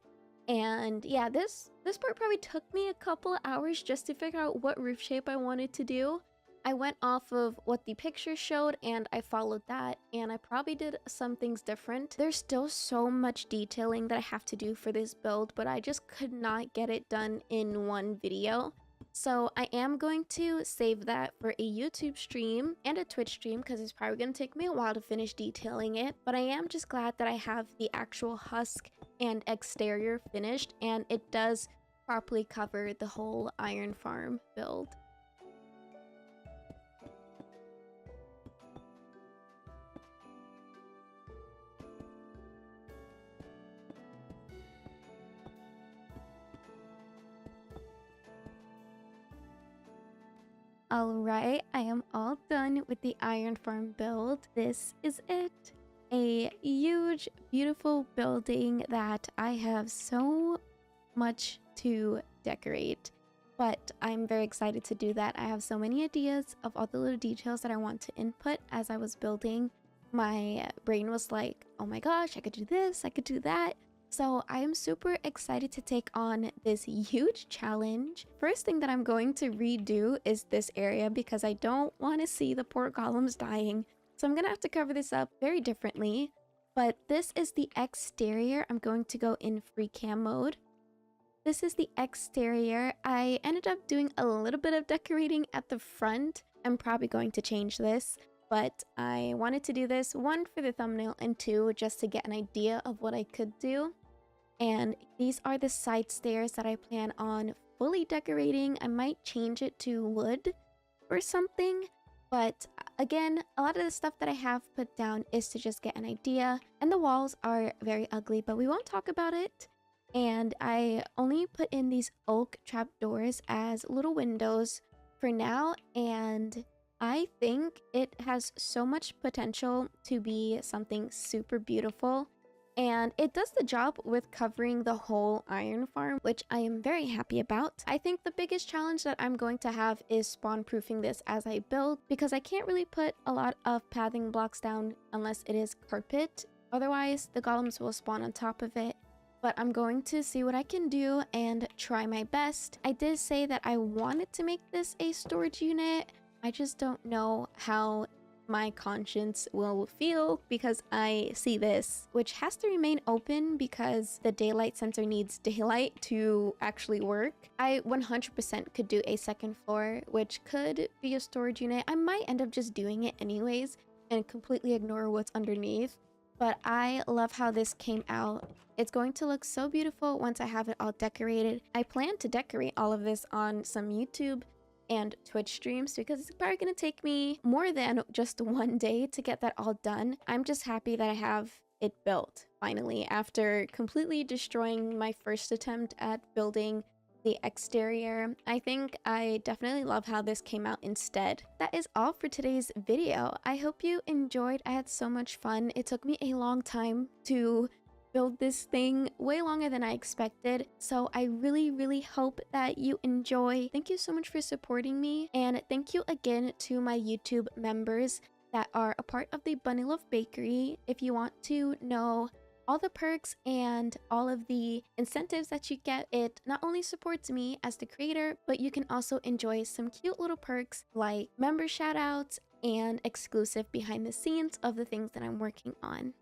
And yeah, this part probably took me a couple of hours just to figure out what roof shape I wanted to do. I went off of what the picture showed and I followed that, and I probably did some things different. There's still so much detailing that I have to do for this build, but I just could not get it done in one video. So I am going to save that for a YouTube stream and a Twitch stream because it's probably going to take me a while to finish detailing it. But I am just glad that I have the actual husk and exterior finished, and it does properly cover the whole iron farm build. Alright, I am all done with the iron farm build. This is it. A huge, beautiful building that I have so much to decorate. But I'm very excited to do that. I have so many ideas of all the little details that I want to input as I was building. My brain was like, oh my gosh, I could do this, I could do that. So I am super excited to take on this huge challenge. First thing that I'm going to redo is this area because I don't want to see the poor golems dying. So I'm going to have to cover this up very differently. But this is the exterior. I'm going to go in free cam mode. This is the exterior. I ended up doing a little bit of decorating at the front. I'm probably going to change this, but I wanted to do this, 1 for the thumbnail and 2 just to get an idea of what I could do. And these are the side stairs that I plan on fully decorating. I might change it to wood or something, but again, a lot of the stuff that I have put down is to just get an idea. And the walls are very ugly, but we won't talk about it. And I only put in these oak trapdoors as little windows for now, and I think it has so much potential to be something super beautiful. And it does the job with covering the whole iron farm, which I am very happy about. I think the biggest challenge that I'm going to have is spawn proofing this as I build, because I can't really put a lot of pathing blocks down unless it is carpet. Otherwise, the golems will spawn on top of it. But I'm going to see what I can do and try my best. I did say that I wanted to make this a storage unit. I just don't know how my conscience will feel because I see this, which has to remain open because the daylight sensor needs daylight to actually work. I 100% could do a second floor, which could be a storage unit. I might end up just doing it anyways and completely ignore what's underneath. But I love how this came out. It's going to look so beautiful once I have it all decorated. I plan to decorate all of this on some YouTube and Twitch streams because it's probably going to take me more than just one day to get that all done. I'm just happy that I have it built finally after completely destroying my first attempt at building the exterior. I think I definitely love how this came out instead. That is all for today's video. I hope you enjoyed. I had so much fun. It took me a long time to build this thing, way longer than I expected. So I really hope that you enjoy. Thank you so much for supporting me, and thank you again to my YouTube members that are a part of the Bunny Love Bakery. If you want to know all the perks and all of the incentives that you get, it not only supports me as the creator, but you can also enjoy some cute little perks like member shoutouts and exclusive behind the scenes of the things that I'm working on.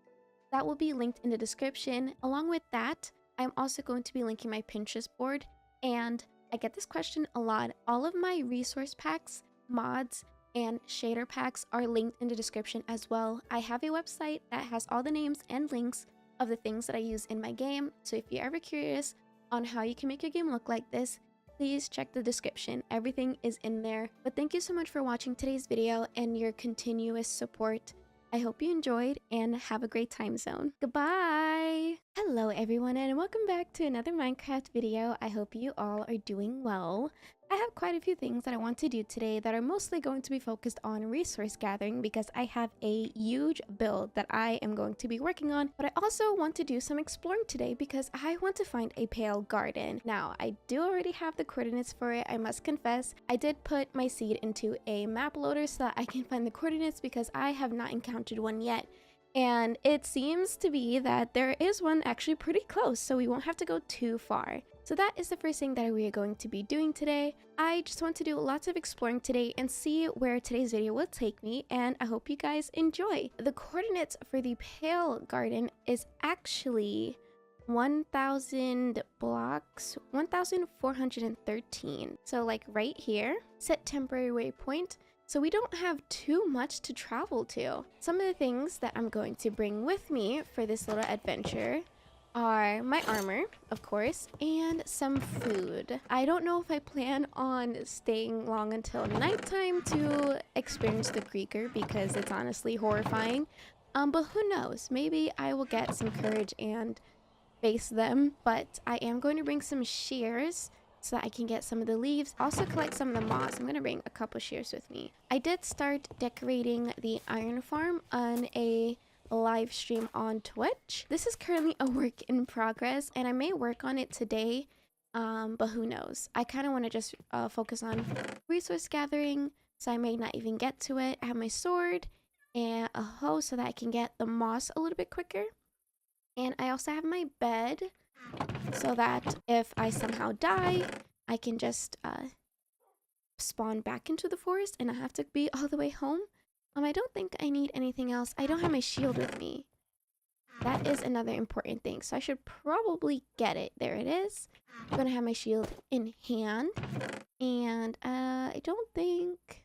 That will be linked in the description. Along with that, I'm also going to be linking my Pinterest board, and I get this question a lot. All of my resource packs, mods, and shader packs are linked in the description as well. I have a website that has all the names and links of the things that I use in my game, so if you're ever curious on how you can make your game look like this, please check the description. Everything is in there. But thank you so much for watching today's video and your continuous support. I hope you enjoyed and have a great time zone. Goodbye! Hello everyone, and welcome back to another Minecraft video. I hope you all are doing well. I have quite a few things that I want to do today that are mostly going to be focused on resource gathering because I have a huge build that I am going to be working on, but I also want to do some exploring today because I want to find a pale garden. Now, I do already have the coordinates for it, I must confess. I did put my seed into a map loader so that I can find the coordinates because I have not encountered one yet. And it seems to be that there is one actually pretty close, so we won't have to go too far. So that is the first thing that we are going to be doing today. I just want to do lots of exploring today and see where today's video will take me, and I hope you guys enjoy. The coordinates for the pale garden is actually 1,000 blocks, 1,413. So like right here, set temporary waypoint. So we don't have too much to travel to. Some of the things that I'm going to bring with me for this little adventure are my armor, of course, and some food. I don't know if I plan on staying long until nighttime to experience the creeker because it's honestly horrifying. But who knows? Maybe I will get some courage and face them. But I am going to bring some shears so that I can get some of the leaves. Also collect some of the moss. I'm going to bring a couple shears with me. I did start decorating the iron farm on a live stream on Twitch. This is currently a work in progress and I may work on it today, but who knows. I kind of want to just focus on resource gathering, so I may not even get to it. I have my sword and a hoe so that I can get the moss a little bit quicker. And I also have my bed so that if I somehow die, I can just spawn back into the forest and I have to be all the way home. I don't think I need anything else. I don't have my shield with me. That is another important thing. So I should probably get it. There it is. I'm gonna have my shield in hand. And I don't think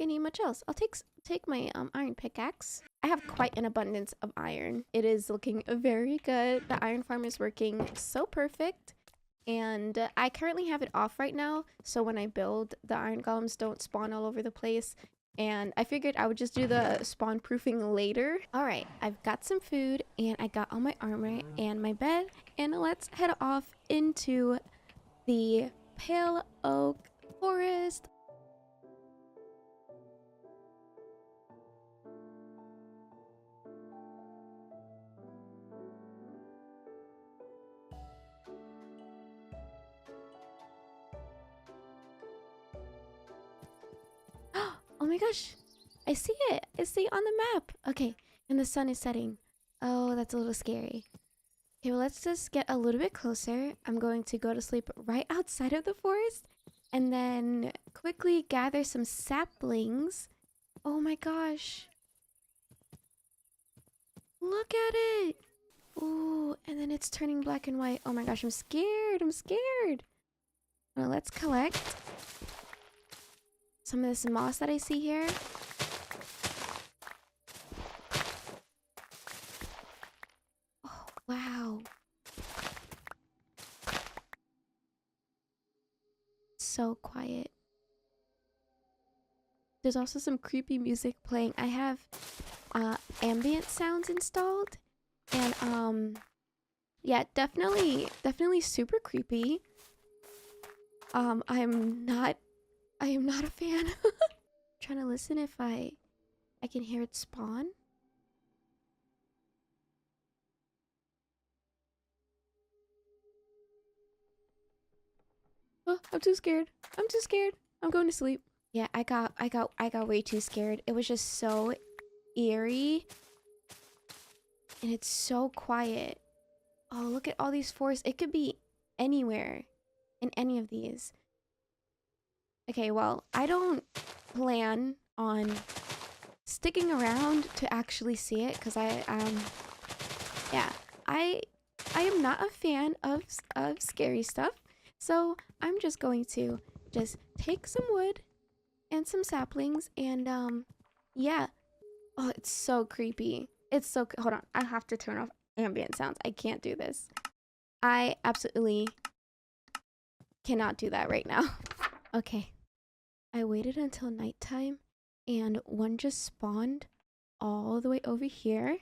I need much else. I'll take my iron pickaxe. I have quite an abundance of iron. It is looking very good. The iron farm is working so perfect. And I currently have it off right now, so when I build, the iron golems don't spawn all over the place. And I figured I would just do the spawn proofing later. All right, I've got some food and I got all my armor and my bed, and let's head off into the pale oak forest. Oh my gosh, I see it. I see it on the map. Okay, and the sun is setting. Oh, that's a little scary. Okay, well, let's just get a little bit closer. I'm going to go to sleep right outside of the forest and then quickly gather some saplings Oh my gosh. Look at it. Ooh, and then it's turning black and white. Oh my gosh, I'm scared. I'm scared. Well, let's collect some of this moss that I see here. Oh, wow. So quiet. There's also some creepy music playing. I have ambient sounds installed, and yeah, definitely super creepy. I am not a fan. Trying to listen if I can hear it spawn. Oh, I'm too scared. I'm too scared. I'm going to sleep. Yeah, I got way too scared. It was just so eerie, and it's so quiet. Oh, look at all these forests. It could be anywhere in any of these. Okay, well, I don't plan on sticking around to actually see it because yeah, I am not a fan of scary stuff. So, I'm just going to just take some wood and some saplings and yeah. Oh, it's so creepy. It's so hold on. I have to turn off ambient sounds. I can't do this. I absolutely cannot do that right now. Okay. I waited until nighttime and one just spawned all the way over here.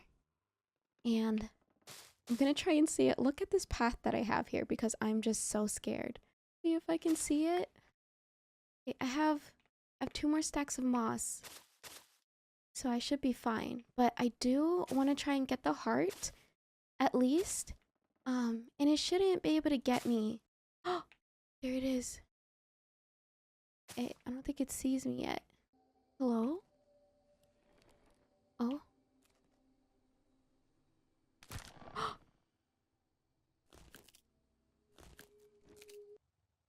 And I'm gonna try and see it. Look at this path that I have here because I'm just so scared. See if I can see it. Okay, I have 2 more stacks of moss. So I should be fine. But I do want to try and get the heart at least. And it shouldn't be able to get me. Oh, there it is. I don't think it sees me yet. Hello? Oh.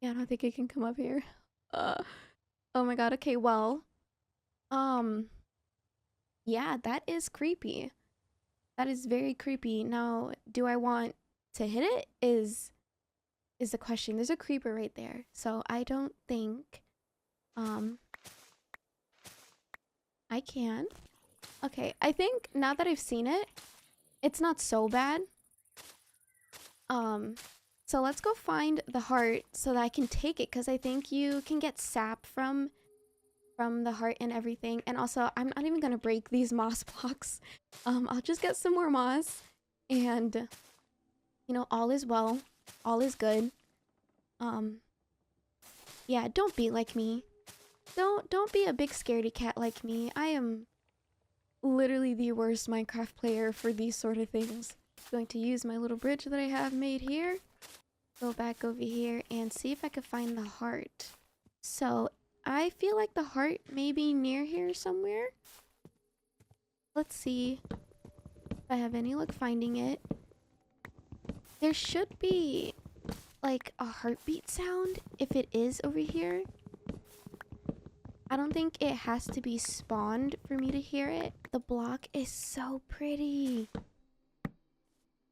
Yeah, I don't think it can come up here. Oh my god. Okay, well. Um, yeah, that is creepy. That is very creepy. Now, do I want to hit it? Is the question. There's a creeper right there. So I don't think um I can. Okay, I think now that I've seen it, it's not so bad. Um, so let's go find the heart so that I can take it because I think you can get sap from the heart and everything. And also, I'm not even gonna break these moss blocks. I'll just get some more moss, and you know, all is well, all is good. Um, yeah, don't be like me. Don't be a big scaredy cat like me. I am literally the worst Minecraft player for these sort of things. Going to use my little bridge that I have made here. Go back over here and see if I can find the heart. So I feel like the heart may be near here somewhere. Let's see if I have any luck finding it. There should be like a heartbeat sound if it is over here. I don't think it has to be spawned for me to hear it. The block is so pretty.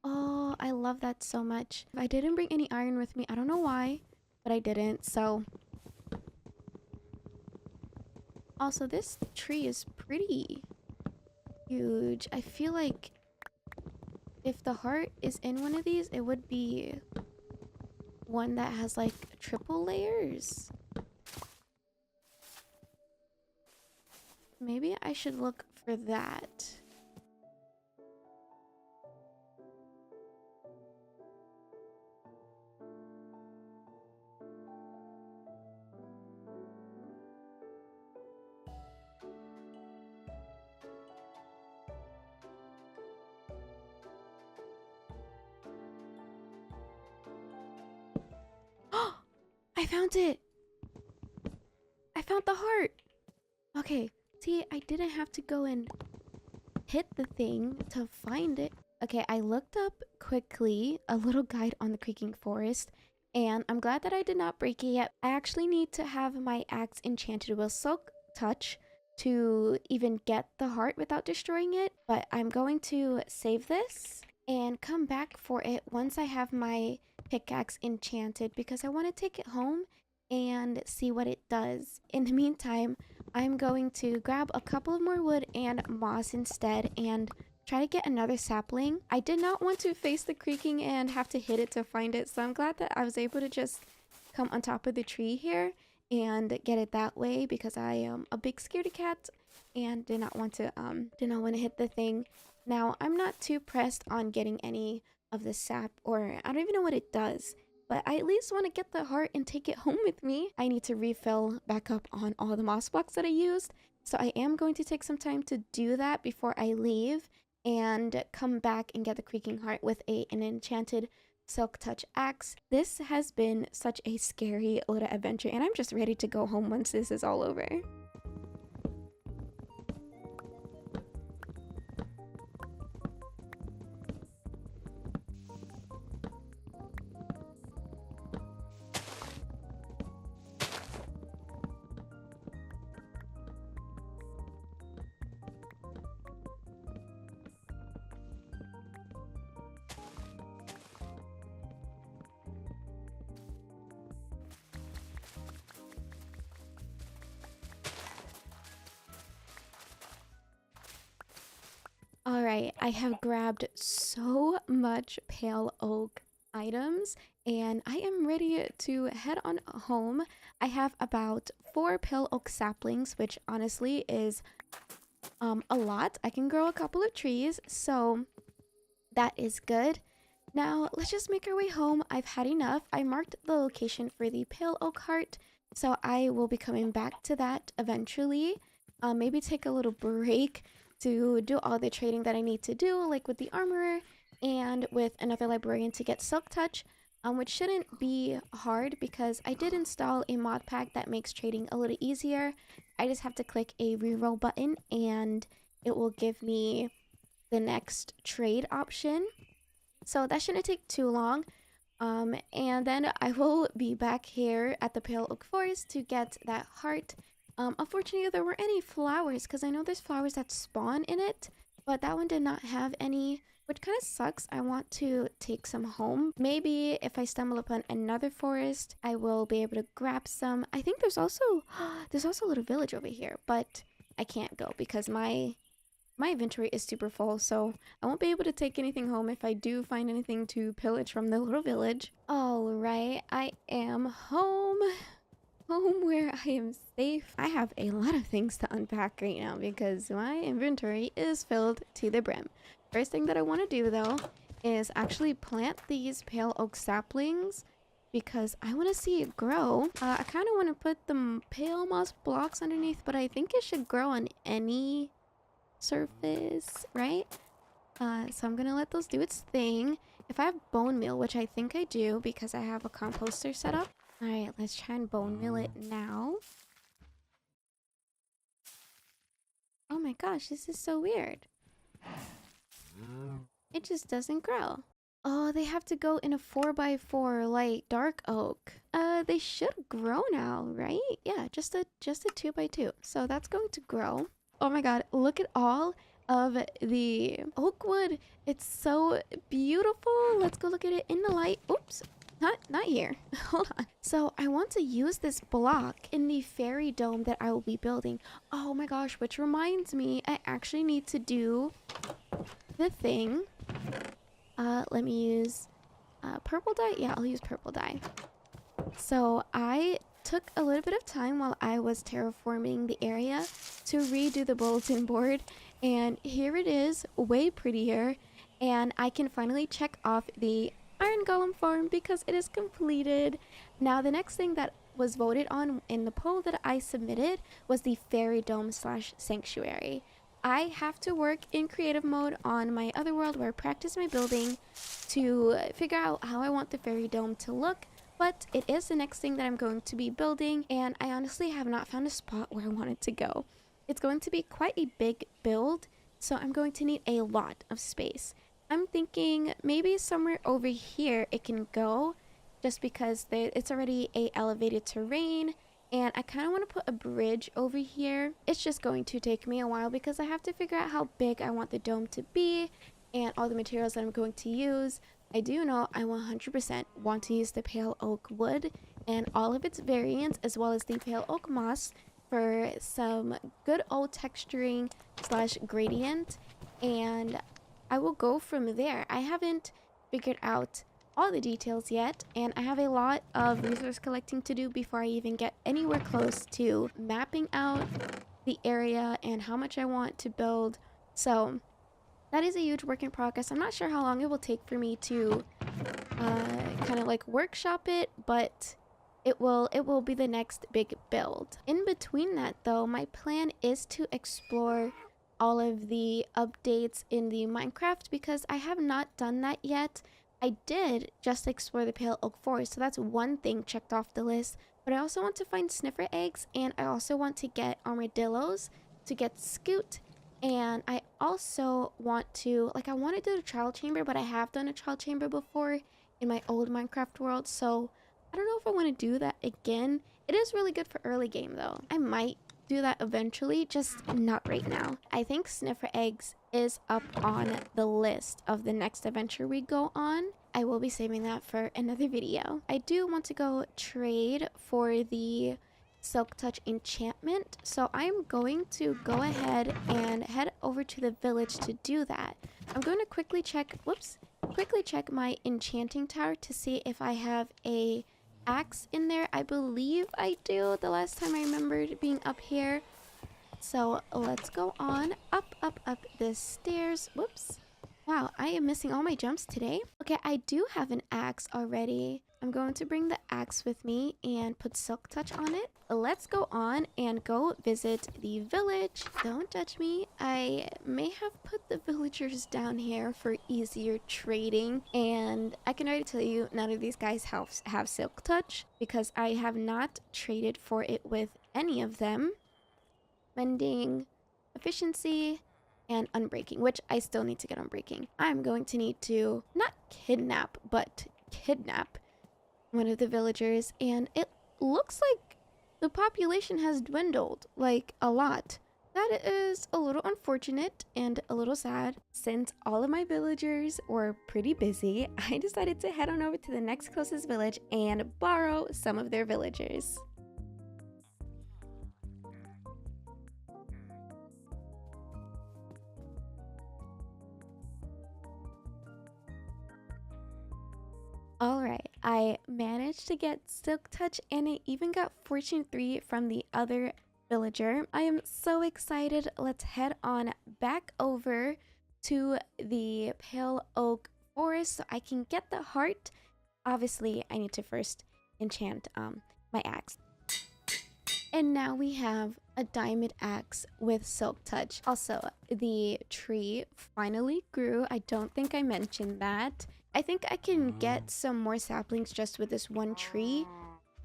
Oh, I love that so much. I didn't bring any iron with me. I don't know why, but I didn't. So also this tree is pretty huge. I feel like if the heart is in one of these, it would be one that has like triple layers. Maybe I should look for that. Oh, I found it. I found the heart. Okay, see, I didn't have to go and hit the thing to find it. Okay, I looked up quickly a little guide on the creaking forest, and I'm glad that I did not break it yet. I actually need to have my axe enchanted with silk touch to even get the heart without destroying it. But I'm going to save this and come back for it once I have my pickaxe enchanted, because I want to take it home and see what it does. In the meantime, I'm going to grab a couple of more wood and moss instead and try to get another sapling. I did not want to face the creaking and have to hit it to find it, so I'm glad that I was able to just come on top of the tree here and get it that way, because I am a big scaredy cat and did not want to hit the thing. Now, I'm not too pressed on getting any of the sap, or I don't even know what it does, but I at least want to get the heart and take it home with me. I need to refill back up on all the moss blocks that I used, so I am going to take some time to do that before I leave and come back and get the creaking heart with an enchanted silk touch axe. This has been such a scary little adventure, and I'm just ready to go home once this is all over. Alright, I have grabbed so much pale oak items and I am ready to head on home. I have about 4 pale oak saplings, which honestly is a lot. I can grow a couple of trees, so that is good. Now, let's just make our way home. I've had enough. I marked the location for the pale oak heart, so I will be coming back to that eventually. Maybe take a little break to do all the trading that I need to do, like with the armorer and with another librarian to get silk touch, which shouldn't be hard because I did install a mod pack that makes trading a little easier. I just have to click a reroll button and it will give me the next trade option. So that shouldn't take too long. And then I will be back here at the Pale Oak Forest to get that heart. Unfortunately, there weren't any flowers because I know there's flowers that spawn in it, but that one did not have any, which kind of sucks. I want to take some home. Maybe if I stumble upon another forest, I will be able to grab some. I think there's also a little village over here, but I can't go because my inventory is super full, so I won't be able to take anything home if I do find anything to pillage from the little village. Alright, I am home. Home where I am safe. I have a lot of things to unpack right now because my inventory is filled to the brim. First thing that I want to do though is actually plant these pale oak saplings because I want to see it grow. I kind of want to put the pale moss blocks underneath, but I think it should grow on any surface, right? So I'm gonna let those do its thing. If I have bone meal, which I think I do because I have a composter set up. Alright, let's try and bone meal it now. Oh my gosh, this is so weird. It just doesn't grow. Oh, they have to go in a 4x4 like dark oak. They should grow now, right? Yeah, just a 2x2. So that's going to grow. Oh my god, look at all of the oak wood. It's so beautiful. Let's go look at it in the light. Oops. Not here. Hold on. So I want to use this block in the fairy dome that I will be building. Oh my gosh, which reminds me, I actually need to do the thing. Let me use purple dye. Yeah, I'll use purple dye. So I took a little bit of time while I was terraforming the area to redo the bulletin board, and here it is, way prettier, and I can finally check off the iron golem farm because it is completed. Now the next thing that was voted on in the poll that I submitted was the fairy dome / sanctuary. I have to work in creative mode on my other world where I practice my building to figure out how I want the fairy dome to look, but it is the next thing that I'm going to be building, and I honestly have not found a spot where I want it to go. It's going to be quite a big build, so I'm going to need a lot of space. I'm thinking maybe somewhere over here it can go, just because it's already a elevated terrain And I kind of want to put a bridge over here. It's just going to take me a while because I have to figure out how big I want the dome to be and all the materials that I'm going to use. I do know I 100% want to use the pale oak wood and all of its variants, as well as the pale oak moss for some good old texturing slash gradient. And I will go from there. I haven't figured out all the details yet, and I have a lot of resource collecting to do before I even get anywhere close to mapping out the area and how much I want to build. So that is a huge work in progress. I'm not sure how long it will take for me to kind of like workshop it, but it will be the next big build. In between that though, my plan is to explore all of the updates in the Minecraft because I have not done that yet. I did just explore the Pale Oak Forest, so that's one thing checked off the list. But I also want to find sniffer eggs, and I also want to get armadillos, to get scoot, and I also want to, like, I want to do the trial chamber, but I have done a trial chamber before in my old Minecraft world, so I don't know if I want to do that again. It is really good for early game, though. I might do that eventually, just not right now. I think sniffer eggs is up on the list of the next adventure we go on. I will be saving that for another video. I do want to go trade for the silk touch enchantment, so I'm going to go ahead and head over to the village to do that. I'm going to quickly check my enchanting tower to see if I have a axe in there. I believe I do, the last time I remembered being up here. So let's go on up the stairs. Whoops. Wow, I am missing all my jumps today. Okay, I do have an axe already. I'm going to bring the axe with me and put silk touch on it. Let's go on and go visit the village. Don't judge me. I may have put the villagers down here for easier trading, and I can already tell you none of these guys have silk touch because I have not traded for it with any of them. Mending, efficiency, and unbreaking, which I still need to get unbreaking. I'm going to need to not kidnap, but kidnap one of the villagers, and it looks like the population has dwindled, like a lot. That is a little unfortunate and a little sad. Since all of my villagers were pretty busy, I decided to head on over to the next closest village and borrow some of their villagers. Alright, I managed to get Silk Touch and I even got Fortune 3 from the other villager. I am so excited. Let's head on back over to the Pale Oak Forest so I can get the heart. Obviously, I need to first enchant my axe. And now we have a diamond axe with Silk Touch. Also, the tree finally grew. I don't think I mentioned that. I think I can get some more saplings just with this one tree,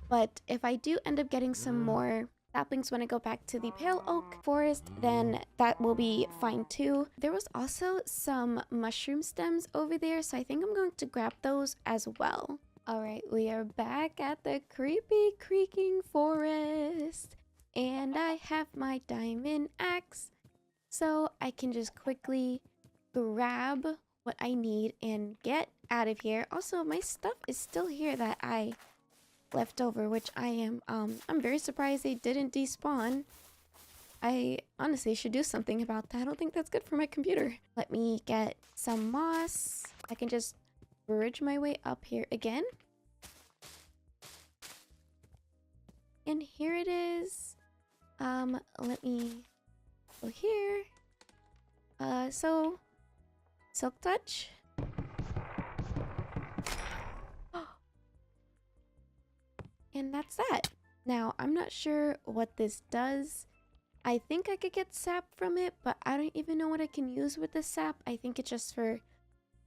but if I do end up getting some more saplings when I go back to the Pale Oak Forest, then that will be fine too. There was also some mushroom stems over there, so I think I'm going to grab those as well. Alright, we are back at the creepy creaking forest, and I have my diamond axe, so I can just quickly grab what I need and get out of here. Also, my stuff is still here that I left over, which I'm very surprised they didn't despawn. I honestly should do something about that. I don't think that's good for my computer. Let me get some moss. I can just bridge my way up here again. And here it is. Let me go here. So Silk Touch. And that's that. Now, I'm not sure what this does. I think I could get sap from it, but I don't even know what I can use with the sap. I think it's just for,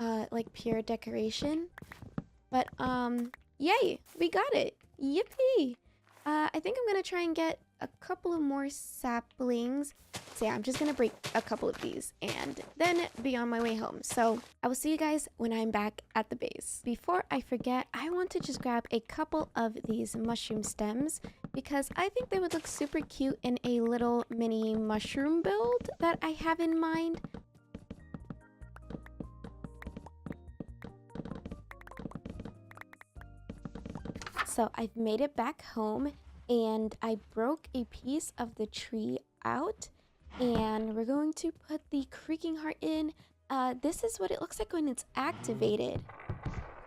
like, pure decoration. But, yay! We got it! Yippee! I think I'm gonna try and get a couple of more saplings. So yeah, I'm just gonna break a couple of these and then be on my way home. So I will see you guys when I'm back at the base. Before I forget, I want to just grab a couple of these mushroom stems because I think they would look super cute in a little mini mushroom build that I have in mind. So I've made it back home and I broke a piece of the tree out and we're going to put the creaking heart in. This is what it looks like when it's activated.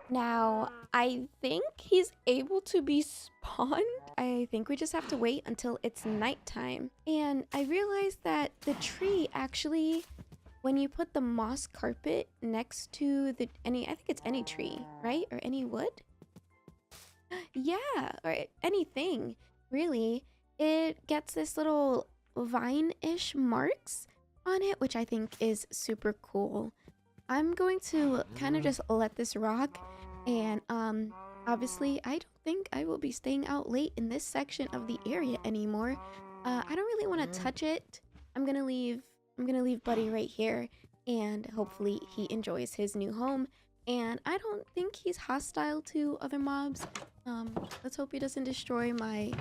Now, I think he's able to be spawned. I think we just have to wait until it's nighttime. And I realized that the tree actually, when you put the moss carpet next to I think it's any tree, right? Or any wood? Yeah, or anything, really. It gets this little vine-ish marks on it, which I think is super cool. I'm going to kind of just let this rock, and obviously I don't think I will be staying out late in this section of the area anymore. I don't really want to touch it. I'm gonna leave Buddy right here, and hopefully he enjoys his new home. And I don't think he's hostile to other mobs. Let's hope he doesn't destroy my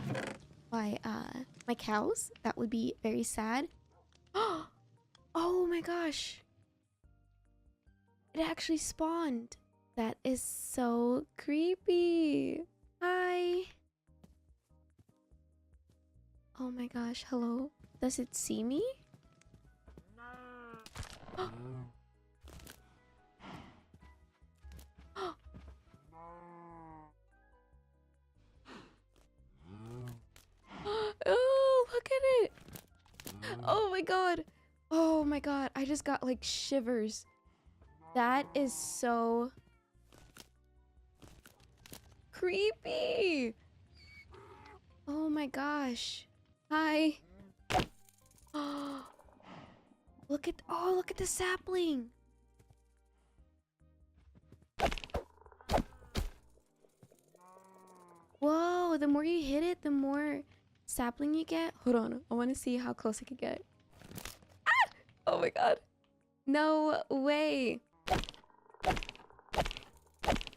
cows. That would be very sad. Oh my gosh. It actually spawned. That is so creepy. Hi. Oh my gosh, hello. Does it see me? Oh, look at it. Oh my god. Oh my god. I just got like shivers. That is so creepy. Oh my gosh. Hi. Oh, look at the sapling. Whoa, the more you hit it, the more sapling you get. Hold on, I want to see how close I can get. Ah! Oh my god. No way.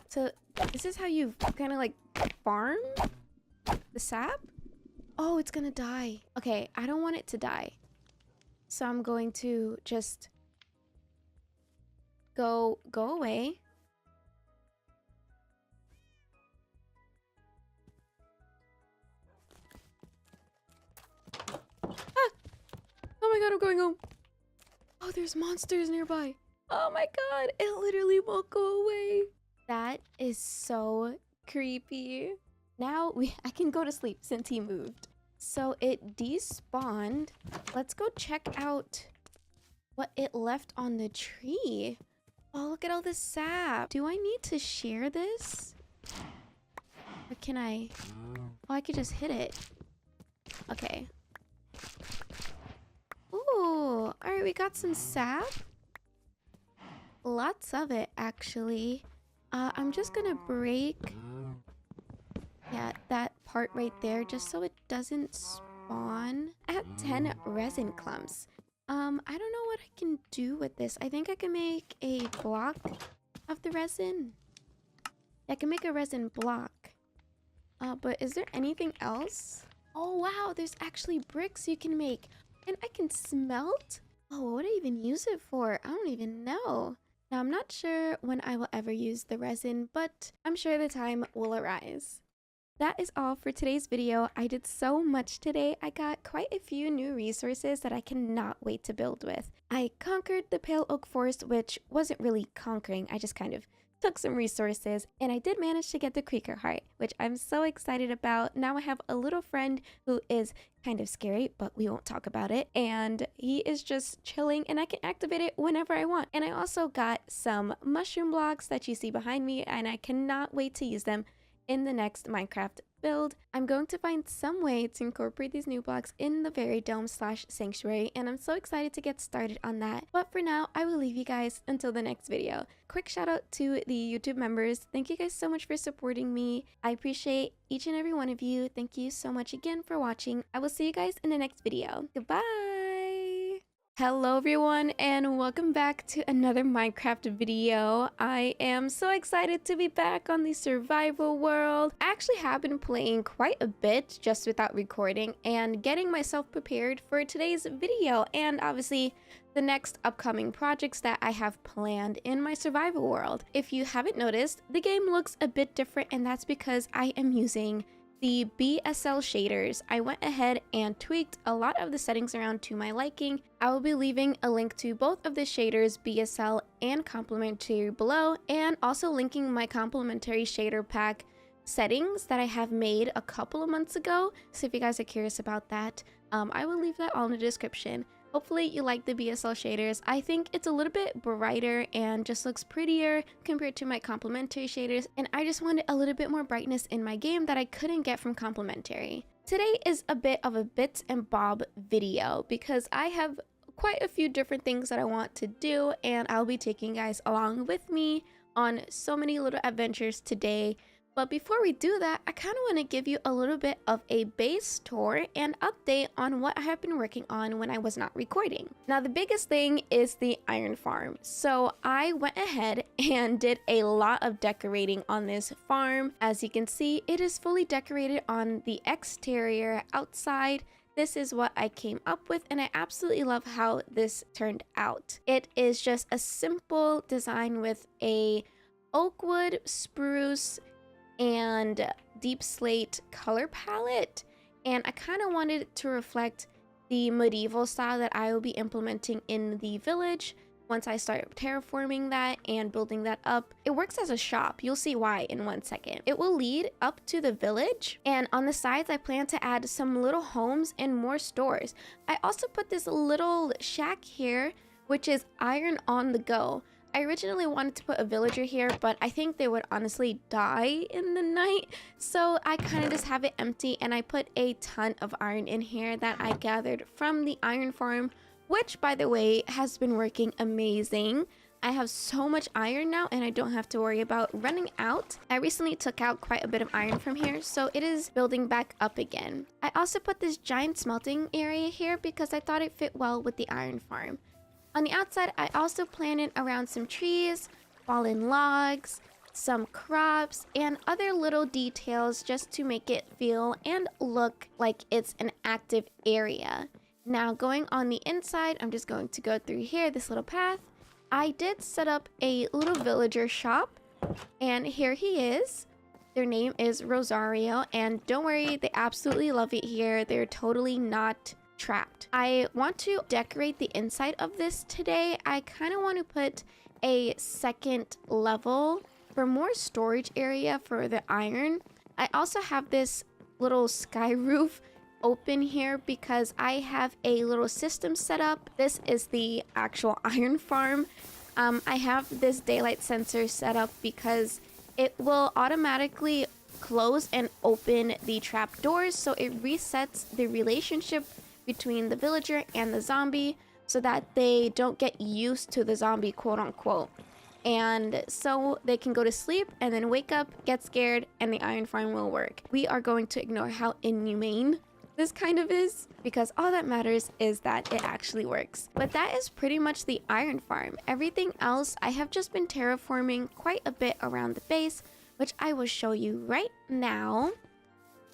So this is how you kind of like farm the sap? Oh, it's gonna die. Okay, I don't want it to die. So I'm going to just go away. Oh my god, I'm going home. Oh, there's monsters nearby. Oh my god, it literally won't go away. That is so creepy. Now I can go to sleep since he moved. So it despawned. Let's go check out what it left on the tree. Oh, look at all this sap. Do I need to share this? Or can I? Oh, I could just hit it. Okay. Ooh, alright, we got some sap. Lots of it, actually. I'm just gonna break, yeah, that part right there, just so it doesn't spawn. I have 10 resin clumps. I don't know what I can do with this. I think I can make a block of the resin. I can make a resin block. But is there anything else? Oh, wow, there's actually bricks you can make. And I can smelt? Oh, what would I even use it for? I don't even know. Now, I'm not sure when I will ever use the resin, but I'm sure the time will arise. That is all for today's video. I did so much today. I got quite a few new resources that I cannot wait to build with. I conquered the Pale Oak Forest, which wasn't really conquering. I just kind of took some resources, and I did manage to get the Creaker Heart, which I'm so excited about. Now I have a little friend who is kind of scary, but we won't talk about it, and he is just chilling, and I can activate it whenever I want. And I also got some mushroom blocks that you see behind me, and I cannot wait to use them in the next Minecraft build. I'm going to find some way to incorporate these new blocks in the very dome/sanctuary, and I'm so excited to get started on that. But for now, I will leave you guys until the next video. Quick shout out to the YouTube members. Thank you guys so much for supporting me. I appreciate each and every one of you. Thank you so much again for watching. I will see you guys in the next video. Goodbye! Hello everyone, and welcome back to another Minecraft video. I am so excited to be back on the survival world. I actually have been playing quite a bit just without recording and getting myself prepared for today's video and obviously the next upcoming projects that I have planned in my survival world. If you haven't noticed, the game looks a bit different, and that's because I am using the BSL shaders. I went ahead and tweaked a lot of the settings around to my liking. I will be leaving a link to both of the shaders, BSL and complementary, below, and also linking my complementary shader pack settings that I have made a couple of months ago. So if you guys are curious about that, I will leave that all in the description. Hopefully you like the BSL shaders. I think it's a little bit brighter and just looks prettier compared to my complementary shaders, and I just wanted a little bit more brightness in my game that I couldn't get from complementary. Today is a bit of a bits and bob video because I have quite a few different things that I want to do, and I'll be taking you guys along with me on so many little adventures today. But before we do that, I kind of want to give you a little bit of a base tour and update on what I have been working on when I was not recording. Now, the biggest thing is the iron farm. So I went ahead and did a lot of decorating on this farm. As you can see, it is fully decorated on the exterior outside. This is what I came up with, and I absolutely love how this turned out. It is just a simple design with a oak wood, spruce, and deep slate color palette, and I kind of wanted it to reflect the medieval style that I will be implementing in the village once I start terraforming that and building that up. It works as a shop. You'll see why in 1 second. It will lead up to the village, and on the sides I plan to add some little homes and more stores. I also put this little shack here, which is iron on the go. I originally wanted to put a villager here, but I think they would honestly die in the night. So I kind of just have it empty, and I put a ton of iron in here that I gathered from the iron farm, which by the way has been working amazing. I have so much iron now, and I don't have to worry about running out. I recently took out quite a bit of iron from here, so it is building back up again. I also put this giant smelting area here because I thought it fit well with the iron farm. On the outside, I also planted around some trees, fallen logs, some crops, and other little details just to make it feel and look like it's an active area. Now, going on the inside, I'm just going to go through here, this little path. I did set up a little villager shop, and here he is. Their name is Rosario, and don't worry, they absolutely love it here. They're totally not trapped. I want to decorate the inside of this today. I kind of want to put a second level for more storage area for the iron. I also have this little sky roof open here because I have a little system set up. This is the actual iron farm. I have this daylight sensor set up because it will automatically close and open the trap doors, so it resets the relationship between the villager and the zombie so that they don't get used to the zombie, quote unquote, and so they can go to sleep and then wake up, get scared, and the iron farm will work. We are going to ignore how inhumane this kind of is because all that matters is that it actually works. But that is pretty much the iron farm. Everything else I have just been terraforming quite a bit around the base, which I will show you right now.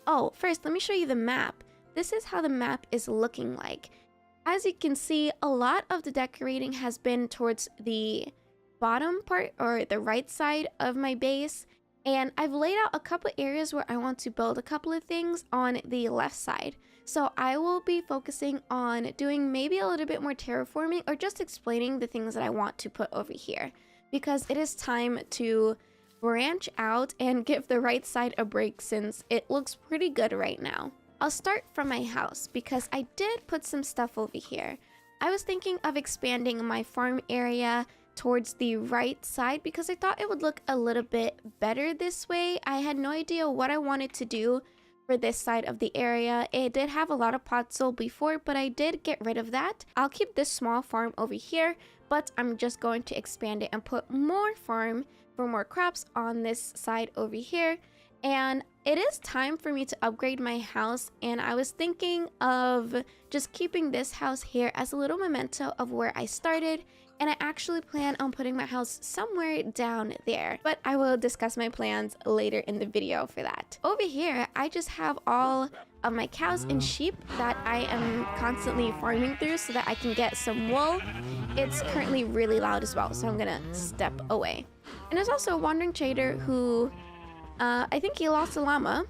Oh, first let me show you the map. This is how the map is looking like. As you can see, a lot of the decorating has been towards the bottom part or the right side of my base, and I've laid out a couple areas where I want to build a couple of things on the left side. So I will be focusing on doing maybe a little bit more terraforming or just explaining the things that I want to put over here, because it is time to branch out and give the right side a break since it looks pretty good right now. I'll start from my house because I did put some stuff over here. I was thinking of expanding my farm area towards the right side because I thought it would look a little bit better this way. I had no idea what I wanted to do for this side of the area. It did have a lot of podzol before, but I did get rid of that. I'll keep this small farm over here, but I'm just going to expand it and put more farm for more crops on this side over here. And it is time for me to upgrade my house, and I was thinking of just keeping this house here as a little memento of where I started, and I actually plan on putting my house somewhere down there, but I will discuss my plans later in the video for that. Over here, I just have all of my cows and sheep that I am constantly farming through so that I can get some wool. It's currently really loud as well, so I'm gonna step away. And there's also a wandering trader who I think he lost a llama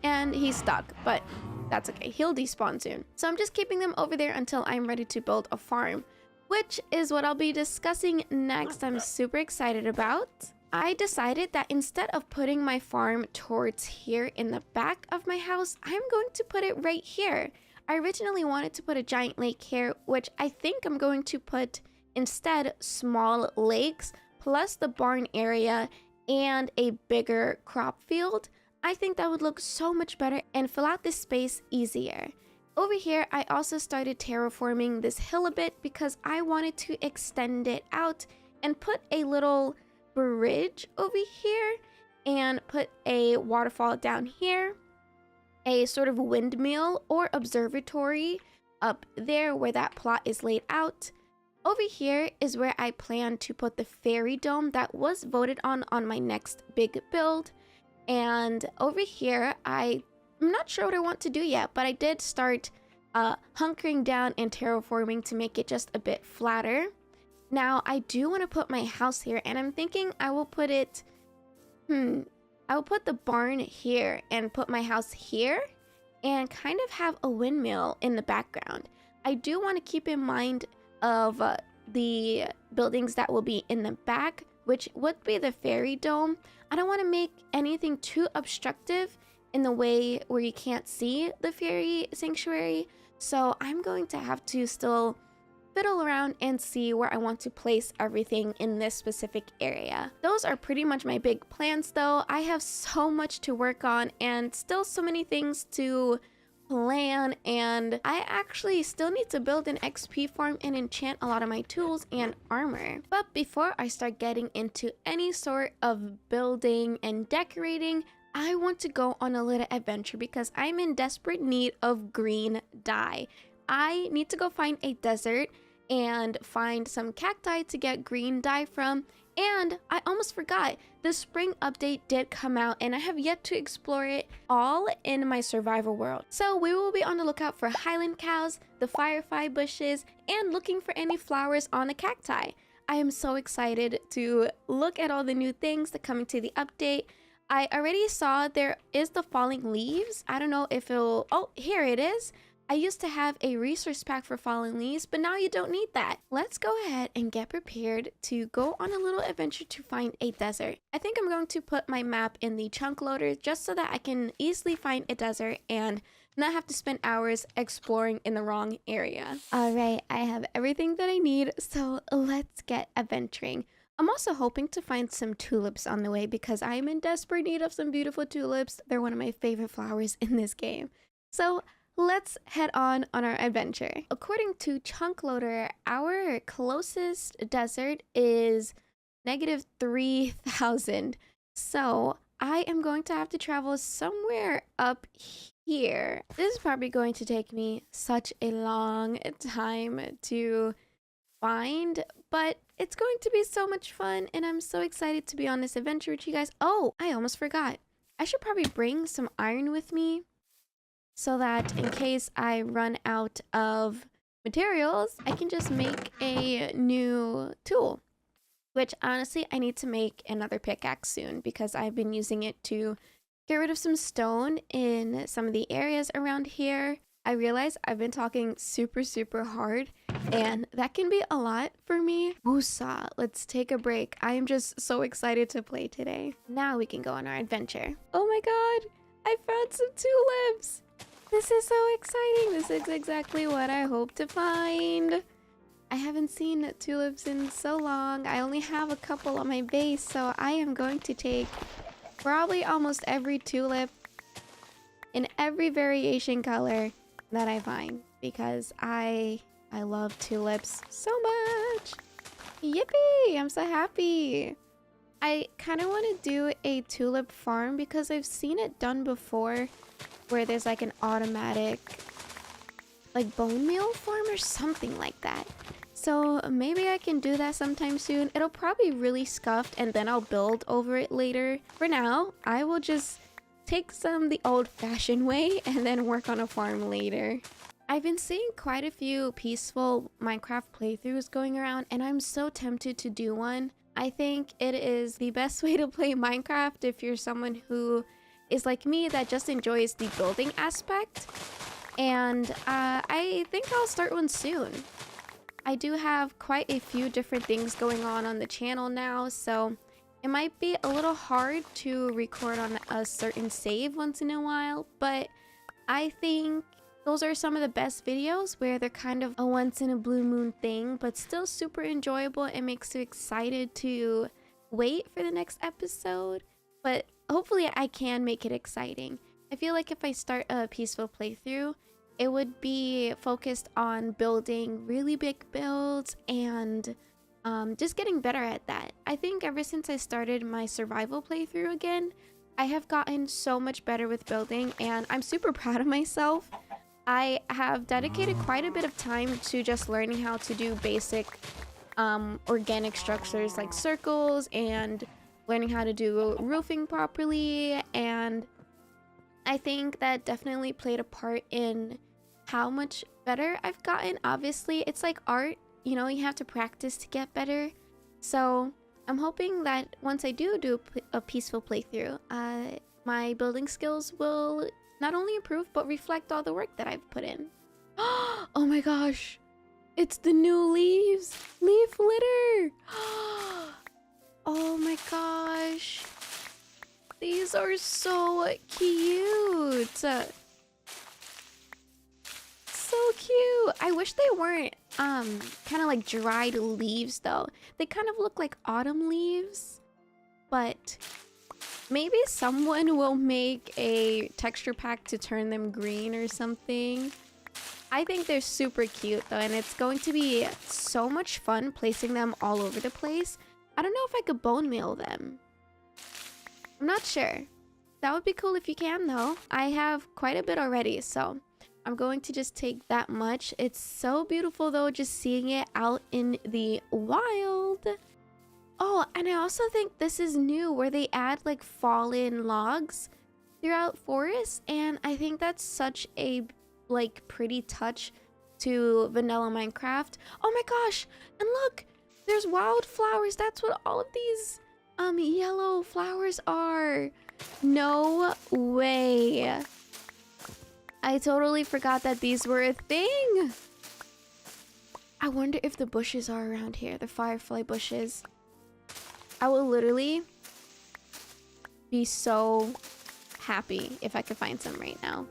and he's stuck, but that's okay. He'll despawn soon. So I'm just keeping them over there until I'm ready to build a farm, which is what I'll be discussing next. I'm super excited about. I decided that instead of putting my farm towards here in the back of my house, I'm going to put it right here. I originally wanted to put a giant lake here, which I think I'm going to put instead small lakes plus the barn area and a bigger crop field. I think that would look so much better and fill out this space easier. Over here, I also started terraforming this hill a bit because I wanted to extend it out and put a little bridge over here and put a waterfall down here, a sort of windmill or observatory up there where that plot is laid out. Over here is where I plan to put the fairy dome that was voted on my next big build. And over here, I'm not sure what I want to do yet, but I did start hunkering down and terraforming to make it just a bit flatter. Now, I do want to put my house here, and I'm thinking I will put it, I will put the barn here and put my house here and kind of have a windmill in the background. I do want to keep in mind of the buildings that will be in the back, which would be the fairy dome. I don't want to make anything too obstructive in the way where you can't see the fairy sanctuary, so I'm going to have to still fiddle around and see where I want to place everything in this specific area. Those are pretty much my big plans though. I have so much to work on and still so many things to plan, and I actually still need to build an XP farm and enchant a lot of my tools and armor. But before I start getting into any sort of building and decorating, I want to go on a little adventure because I'm in desperate need of green dye. I need to go find a desert and find some cacti to get green dye from. And I almost forgot, the spring update did come out and I have yet to explore it all in my survival world. So we will be on the lookout for highland cows, the firefly bushes, and looking for any flowers on the cacti. I am so excited to look at all the new things that come into the update. I already saw there is the falling leaves. I don't know if it'll, oh, here it is. I used to have a resource pack for fallen leaves, but now you don't need that. Let's go ahead and get prepared to go on a little adventure to find a desert. I think I'm going to put my map in the chunk loader just so that I can easily find a desert and not have to spend hours exploring in the wrong area. All right, I have everything that I need, so let's get adventuring. I'm also hoping to find some tulips on the way because I am in desperate need of some beautiful tulips. They're one of my favorite flowers in this game. So let's head on our adventure. According to Chunk Loader, our closest desert is -3,000. So I am going to have to travel somewhere up here. This is probably going to take me such a long time to find, but it's going to be so much fun and I'm so excited to be on this adventure with you guys. Oh, I almost forgot. I should probably bring some iron with me so that in case I run out of materials, I can just make a new tool. Which honestly, I need to make another pickaxe soon because I've been using it to get rid of some stone in some of the areas around here. I realize I've been talking super hard and that can be a lot for me. Woosah, let's take a break. I am just so excited to play today. Now we can go on our adventure. Oh my god, I found some tulips. This is so exciting. This is exactly what I hope to find. I haven't seen tulips in so long. I only have a couple on my base, so I am going to take probably almost every tulip in every variation color that I find because I love tulips so much. Yippee! I'm so happy. I kind of want to do a tulip farm because I've seen it done before where there's like an automatic like bone meal farm or something like that. So maybe I can do that sometime soon. It'll probably really scuffed and then I'll build over it later. For now, I will just take some the old-fashioned way and then work on a farm later. I've been seeing quite a few peaceful Minecraft playthroughs going around and I'm so tempted to do one. I think it is the best way to play Minecraft if you're someone who is like me that just enjoys the building aspect. And I think I'll start one soon. I do have quite a few different things going on the channel now, so it might be a little hard to record on a certain save once in a while, but I think those are some of the best videos where they're kind of a once in a blue moon thing, but still super enjoyable and makes you excited to wait for the next episode. But hopefully I can make it exciting. I feel like if I start a peaceful playthrough, it would be focused on building really big builds and just getting better at that. I think ever since I started my survival playthrough again, I have gotten so much better with building and I'm super proud of myself. I have dedicated quite a bit of time to just learning how to do basic organic structures like circles and learning how to do roofing properly, and I think that definitely played a part in how much better I've gotten. Obviously, it's like art, you know, you have to practice to get better. So I'm hoping that once I do a peaceful playthrough, my building skills will not only improve, but reflect all the work that I've put in. Oh my gosh, it's the new leaves! Leaf litter! Oh my gosh. These are so cute. So cute. I wish they weren't kind of like dried leaves though. They kind of look like autumn leaves. But maybe someone will make a texture pack to turn them green or something. I think they're super cute though, and it's going to be so much fun placing them all over the place. I don't know if I could bone meal them. I'm not sure. That would be cool if you can though. I have quite a bit already, so I'm going to just take that much. It's so beautiful though, just seeing it out in the wild. Oh, and I also think this is new where they add like fallen logs throughout forests, and I think that's such a like pretty touch to vanilla Minecraft. Oh my gosh, and look, there's wildflowers. That's what all of these yellow flowers are. No way. I totally forgot that these were a thing. I wonder if the bushes are around here, the firefly bushes. I will literally be so happy if I could find some right now.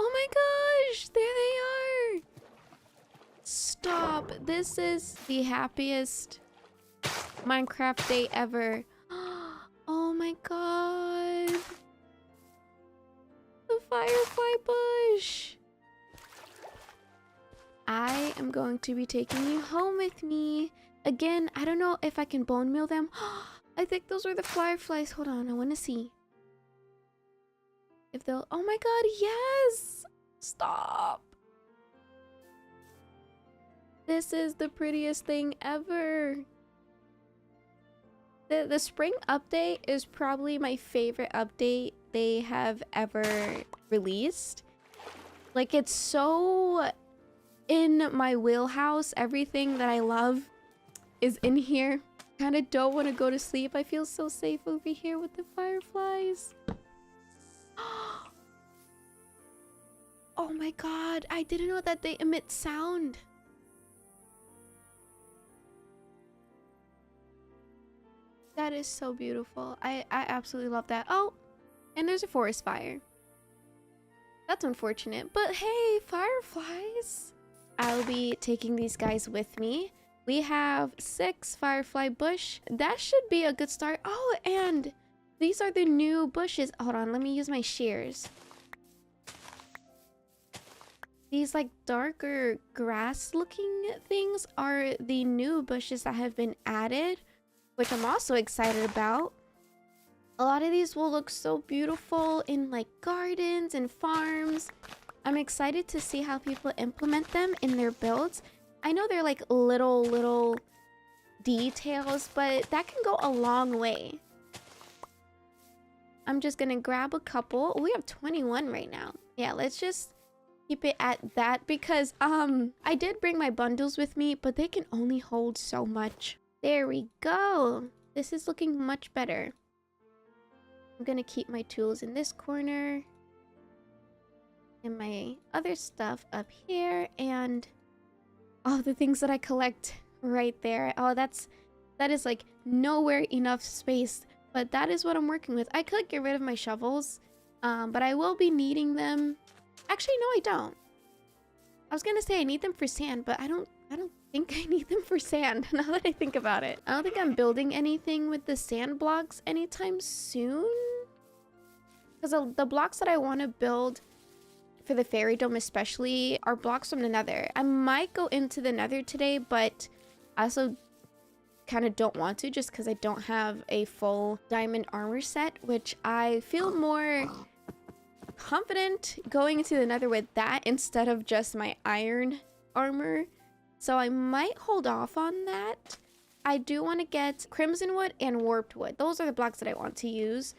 Oh my gosh, there they are. Stop. This is the happiest Minecraft day ever. Oh my god. The firefly bush. I am going to be taking you home with me. Again, I don't know if I can bone meal them. I think those are the fireflies. Hold on, I want to see. If they'll... Oh my god, yes! Stop! This is the prettiest thing ever. The spring update is probably my favorite update they have ever released. Like, it's so in my wheelhouse. Everything that I love is in here. Kind of don't want to go to sleep. I feel so safe over here with the fireflies. Oh my god, I didn't know that they emit sound. That is so beautiful. I absolutely love that. Oh, and there's a forest fire. That's unfortunate, but hey, fireflies. I'll be taking these guys with me. We have 6 firefly bush. That should be a good start. Oh, and these are the new bushes. Hold on, let me use my shears. These like darker grass looking things are the new bushes that have been added, which I'm also excited about. A lot of these will look so beautiful in like gardens and farms. I'm excited to see how people implement them in their builds. I know they're like little details, but that can go a long way. I'm just gonna grab a couple. We have 21 right now. Yeah, let's just keep it at that because I did bring my bundles with me, but they can only hold so much. There we go. This is looking much better. I'm gonna keep my tools in this corner and my other stuff up here and all the things that I collect right there. Oh, that is like nowhere enough space, but that is what I'm working with. I could get rid of my shovels, but I will be needing them. Actually, no, I don't. I was gonna say I need them for sand, but I don't think I need them for sand now that I think about it. I don't think I'm building anything with the sand blocks anytime soon. Because the blocks that I want to build for the fairy dome especially are blocks from the nether. I might go into the nether today, but I also kind of don't want to just because I don't have a full diamond armor set, which I feel more confident going into the nether with that instead of just my iron armor. So I might hold off on that. I do want to get crimson wood and warped wood. Those are the blocks that I want to use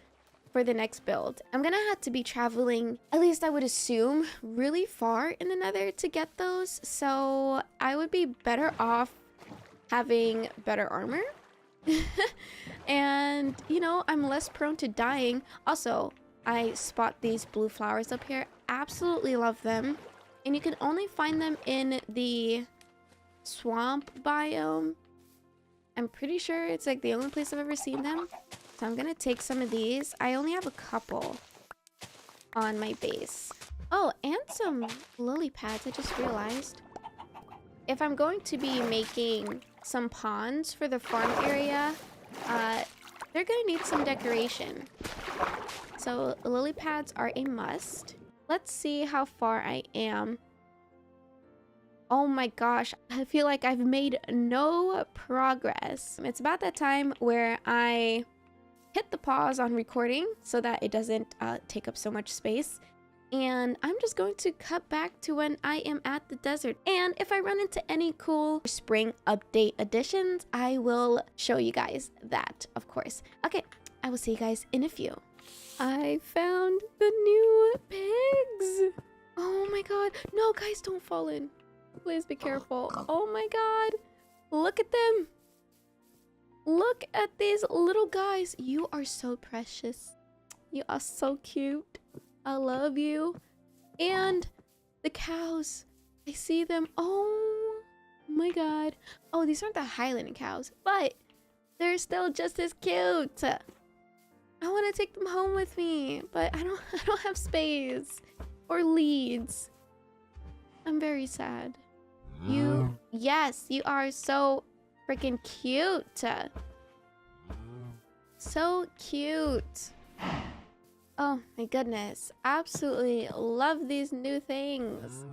for the next build. I'm gonna have to be traveling, at least I would assume, really far in the nether to get those. So I would be better off having better armor. And, you know, I'm less prone to dying. Also, I spot these blue flowers up here. Absolutely love them. And you can only find them in the swamp biome. I'm pretty sure it's like the only place I've ever seen them. So I'm gonna take some of these. I only have a couple on my base. Oh, and some lily pads, I just realized. If I'm going to be making some ponds for the farm area, they're gonna need some decoration. So lily pads are a must. Let's see how far I am. Oh my gosh, I feel like I've made no progress. It's about that time where I hit the pause on recording so that it doesn't take up so much space. And I'm just going to cut back to when I am at the desert. And if I run into any cool spring update additions, I will show you guys that, of course. Okay, I will see you guys in a few. I found the new pigs. Oh my god. No, guys, don't fall in. Please be careful. Oh my god. Look at them. Look at these little guys. You are so precious. You are so cute. I love you. And the cows. I see them. Oh my god. Oh, these aren't the Highland cows, but they're still just as cute. I want to take them home with me, but I don't have space or leads. I'm very sad. Yes, you are so freaking cute. So cute. Oh my goodness. Absolutely love these new things.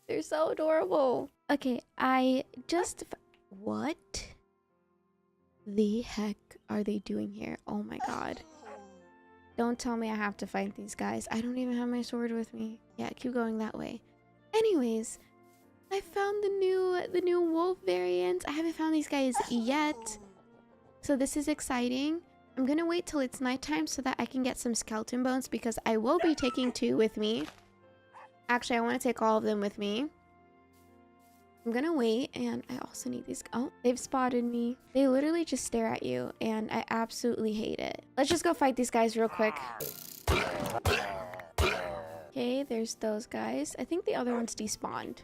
They're so adorable. Okay, I just... What the heck are they doing here? Oh my god. Don't tell me I have to fight these guys. I don't even have my sword with me. Yeah, keep going that way. Anyways, I found the new wolf variant. I haven't found these guys yet. So this is exciting. I'm gonna wait till it's nighttime so that I can get some skeleton bones because I will be taking 2 with me. Actually, I want to take all of them with me. I'm gonna wait, and I also need these. Oh, they've spotted me. They literally just stare at you, and I absolutely hate it. Let's just go fight these guys real quick. Okay, there's those guys. I think the other one's despawned.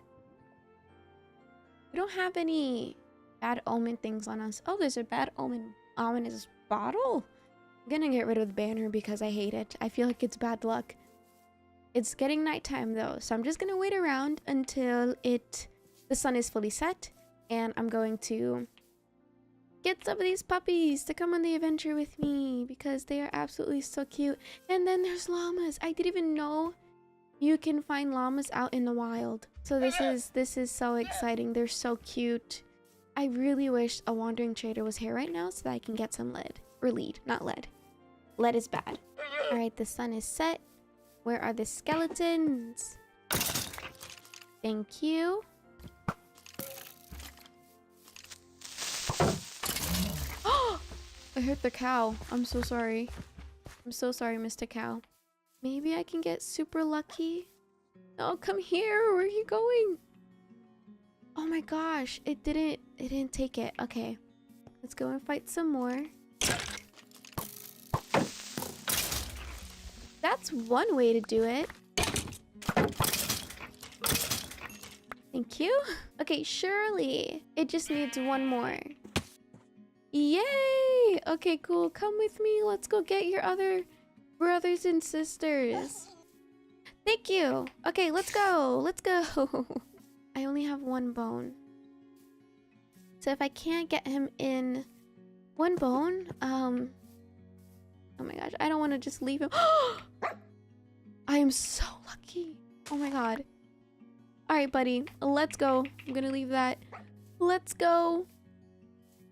We don't have any bad omen things on us. Oh, there's a bad omen ominous bottle. I'm gonna get rid of the banner because I hate it. I feel like it's bad luck. It's getting nighttime though, so I'm just gonna wait around until the sun is fully set, and I'm going to get some of these puppies to come on the adventure with me because they are absolutely so cute. And then there's llamas. I didn't even know you can find llamas out in the wild. So this is so exciting. They're so cute. I really wish a wandering trader was here right now so that I can get some lead. Or lead, not lead. Lead is bad. Alright, the sun is set. Where are the skeletons? Thank you. I hurt the cow. I'm so sorry. I'm so sorry, Mr. Cow. Maybe I can get super lucky. No, come here. Where are you going? Oh my gosh. It didn't take it. Okay. Let's go and fight some more. That's one way to do it. Thank you. Okay, surely. It just needs one more. Yay! Okay, cool. Come with me. Let's go get your other brothers and sisters. Thank you. Okay, let's go. Let's go. I only have one bone. So if I can't get him in one bone, oh my gosh, I don't want to just leave him. I am so lucky. Oh my god. All right, buddy. Let's go. I'm going to leave that. Let's go.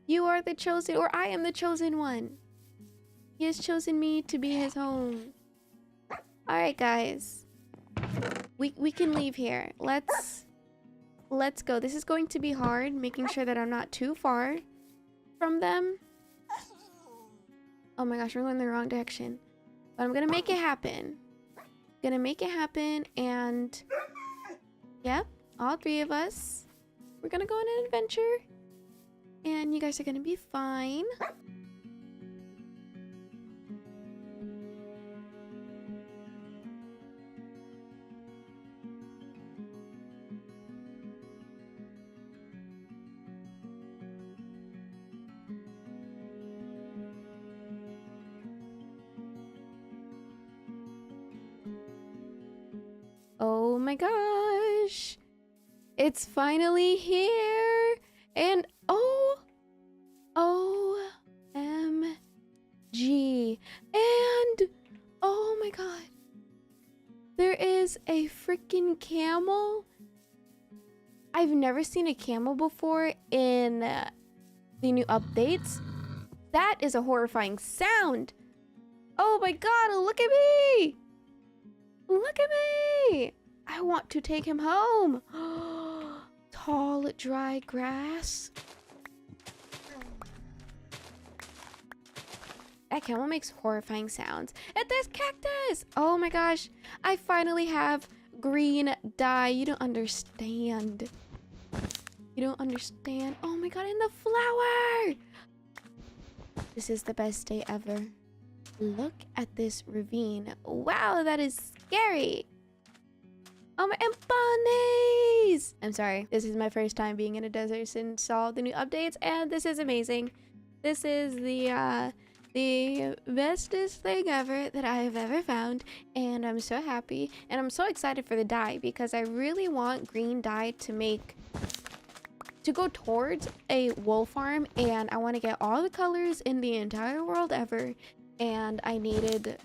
You are the chosen, or I am the chosen one. He has chosen me to be his home. All right, guys. We can leave here. Let's go. This is going to be hard, making sure that I'm not too far from them. Oh my gosh, we're going the wrong direction. But I'm gonna make it happen. Gonna make it happen, and yep, all three of us. We're gonna go on an adventure. And you guys are gonna be fine. Oh my gosh. It's finally here. And OMG. And oh my god. There is a freaking camel. I've never seen a camel before in the new updates. That is a horrifying sound. Oh my god, look at me. Look at me. I want to take him home. Tall, dry grass. That camel makes horrifying sounds. And there's cactus. Oh my gosh. I finally have green dye. You don't understand. You don't understand. Oh my god, and the flower. This is the best day ever. Look at this ravine. Wow, that is scary. Oh my, and bunnies! I'm sorry. This is my first time being in a desert since all the new updates, and this is amazing. This is the bestest thing ever that I have ever found, and I'm so happy, and I'm so excited for the dye because I really want green dye to go towards a wool farm, and I want to get all the colors in the entire world ever, and I needed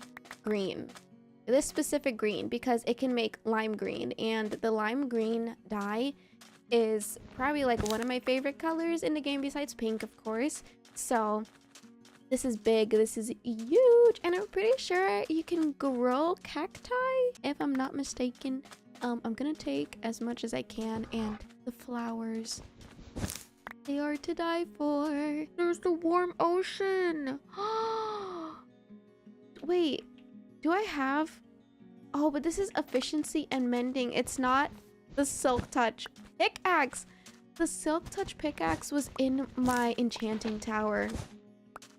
green. This specific green because it can make lime green, and the lime green dye is probably like one of my favorite colors in the game besides pink, of course. So this is big, this is huge, and I'm pretty sure you can grow cacti if I'm not mistaken. I'm gonna take as much as I can, and the flowers, they are to die for. There's the warm ocean. Wait, do I have... Oh, but this is efficiency and mending. It's not the silk touch pickaxe. The silk touch pickaxe was in my enchanting tower,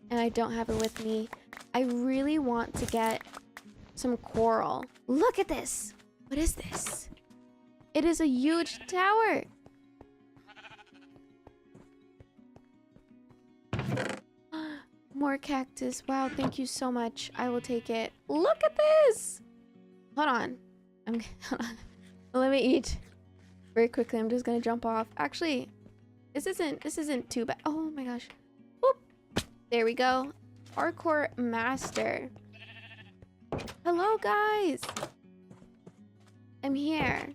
and I don't have it with me. I really want to get some coral. Look at this. What is this? It is a huge tower. More cactus. Wow, thank you so much. I will take it. Look at this. Hold on. Hold on. Let me eat very quickly. I'm just gonna jump off. Actually, this isn't too bad. Oh my gosh. Whoop. There we go. Parkour master. Hello guys. I'm here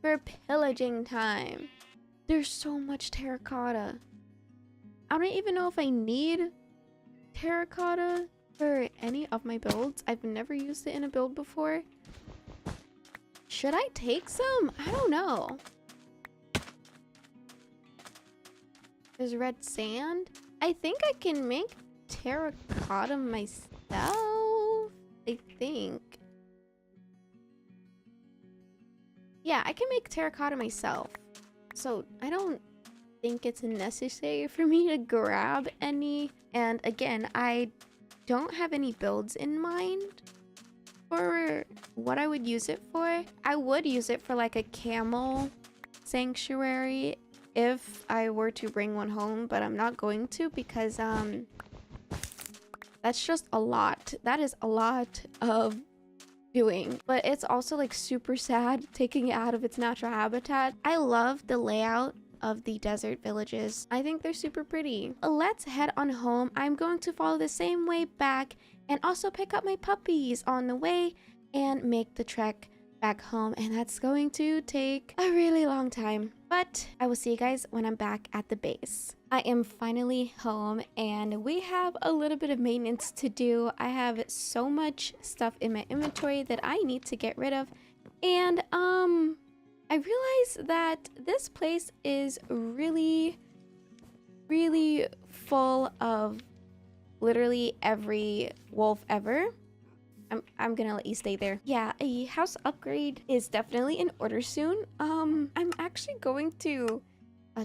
for pillaging time. There's so much terracotta. I don't even know if I need terracotta for any of my builds. I've never used it in a build before. Should I take some? I don't know. There's red sand. I think I can make terracotta myself. I think. Yeah, I can make terracotta myself. So I don't think it's necessary for me to grab any. And again, I don't have any builds in mind for what I would use it for. I would use it for like a camel sanctuary if I were to bring one home, but I'm not going to because that's just a lot. That is a lot of doing, but it's also like super sad taking it out of its natural habitat. I love the layout of the desert villages. I think they're super pretty. Let's head on home. I'm going to follow the same way back and also pick up my puppies on the way and make the trek back home, and that's going to take a really long time, but I will see you guys when I'm back at the base. I am finally home and we have a little bit of maintenance to do. I have so much stuff in my inventory that I need to get rid of, and I realized that this place is really full of literally every wolf ever. I'm gonna let you stay there. Yeah, a house upgrade is definitely in order soon. I'm actually going to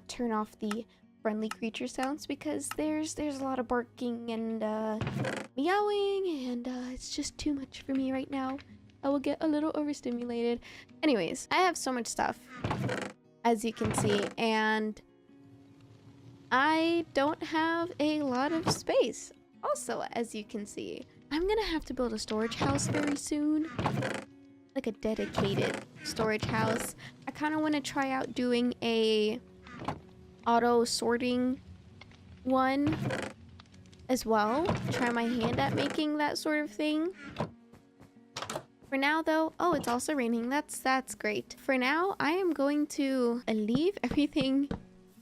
turn off the friendly creature sounds because there's a lot of barking and meowing, and it's just too much for me right now. I will get a little overstimulated. Anyways, I have so much stuff, as you can see, and I don't have a lot of space. Also, as you can see, I'm gonna have to build a storage house very soon. Like a dedicated storage house. I kind of want to try out doing a auto sorting one as well. Try my hand at making that sort of thing. For now though, oh, it's also raining. That's great. For now, I am going to leave everything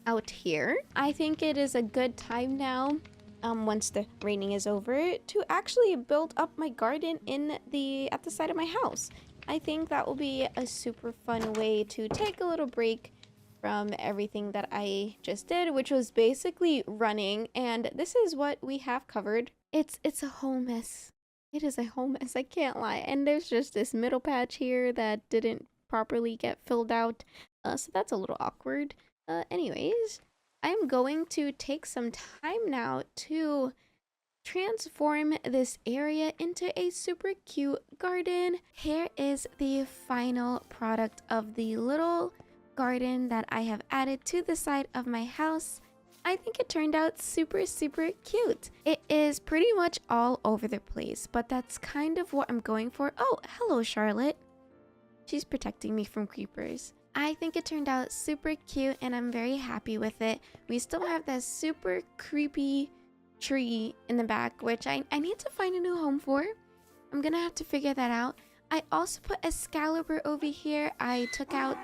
out here. I think it is a good time now, once the raining is over, to actually build up my garden at the side of my house. I think that will be a super fun way to take a little break from everything that I just did, which was basically running, and this is what we have covered. It's a whole mess. It is a whole mess, I can't lie. And there's just this middle patch here that didn't properly get filled out, so that's a little awkward. Anyways, I'm going to take some time now to transform this area into a super cute garden. Here is the final product of the little garden that I have added to the side of my house. I think it turned out super cute. It is pretty much all over the place, but that's kind of what I'm going for. Oh, hello, Charlotte. She's protecting me from creepers. I think it turned out super cute and I'm very happy with it. We still have that super creepy tree in the back, which I need to find a new home for. I'm gonna have to figure that out. I also put Excalibur over here. I took out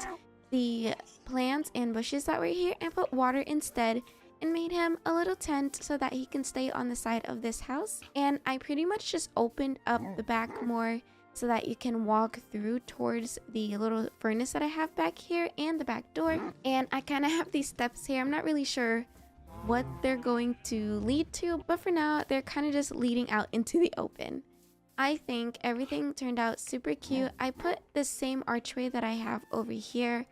the plants and bushes that were here and put water instead, and made him a little tent so that he can stay on the side of this house. And I pretty much just opened up the back more so that you can walk through towards the little furnace that I have back here and the back door. And I kind of have these steps here. I'm not really sure what they're going to lead to, but for now, they're kind of just leading out into the open. I think everything turned out super cute. I put the same archway that I have over here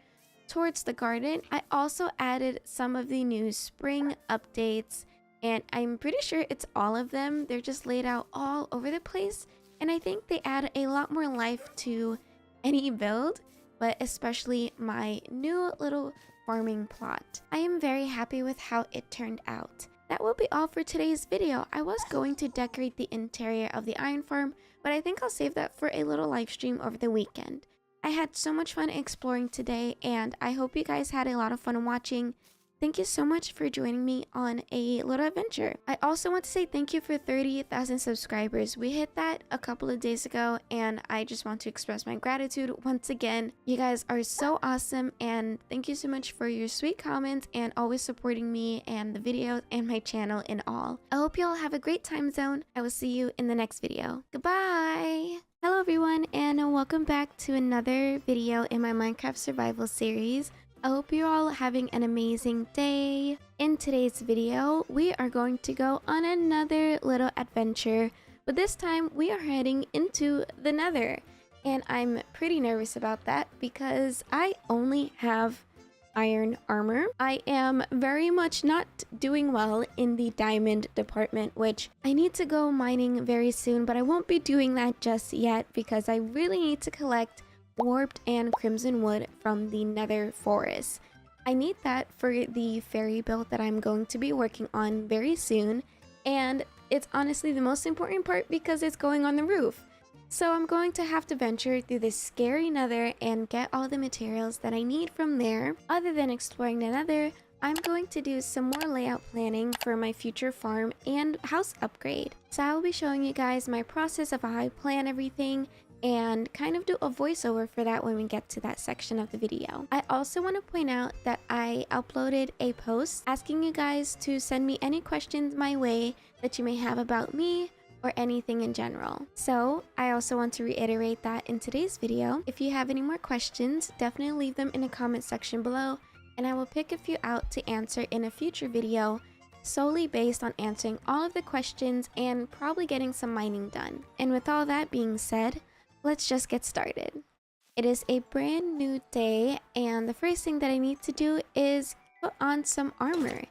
towards the garden. I also added some of the new spring updates, and I'm pretty sure it's all of them. They're just laid out all over the place. And I think they add a lot more life to any build, but especially my new little farming plot. I am very happy with how it turned out. that will be all for today's video. I was going to decorate the interior of the iron farm, but I think I'll save that for a little live stream over the weekend. I had so much fun exploring today, and I hope you guys had a lot of fun watching. Thank you so much for joining me on a little adventure. I also want to say thank you for 30,000 subscribers. We hit that a couple of days ago, and I just want to express my gratitude once again. You guys are so awesome, and thank you so much for your sweet comments and always supporting me and the videos and my channel in all. I hope you all have a great time zone. I will see you in the next video. Goodbye! Hello everyone, and welcome back to another video in my Minecraft survival series. I hope you're all having an amazing day. In today's video, we are going to go on another little adventure, but this time we are heading into the Nether. And I'm pretty nervous about that because I only have iron armor. I am very much not doing well in the diamond department, which I need to go mining very soon, but I won't be doing that just yet because I really need to collect warped and crimson wood from the nether forest. I need that for the fairy build that I'm going to be working on very soon, and it's honestly the most important part because it's going on the roof. So I'm going to have to venture through this scary nether and get all the materials that I need from there. Other than exploring the nether, I'm going to do some more layout planning for my future farm and house upgrade. So I will be showing you guys my process of how I plan everything and kind of do a voiceover for that when we get to that section of the video. I also want to point out that I uploaded a post asking you guys to send me any questions my way that you may have about me or anything in general. So I also want to reiterate that in today's video, if you have any more questions, definitely leave them in the comment section below, and I will pick a few out to answer in a future video solely based on answering all of the questions and probably getting some mining done. And with all that being said, let's just get started. It is a brand new day, and the first thing that I need to do is put on some armor.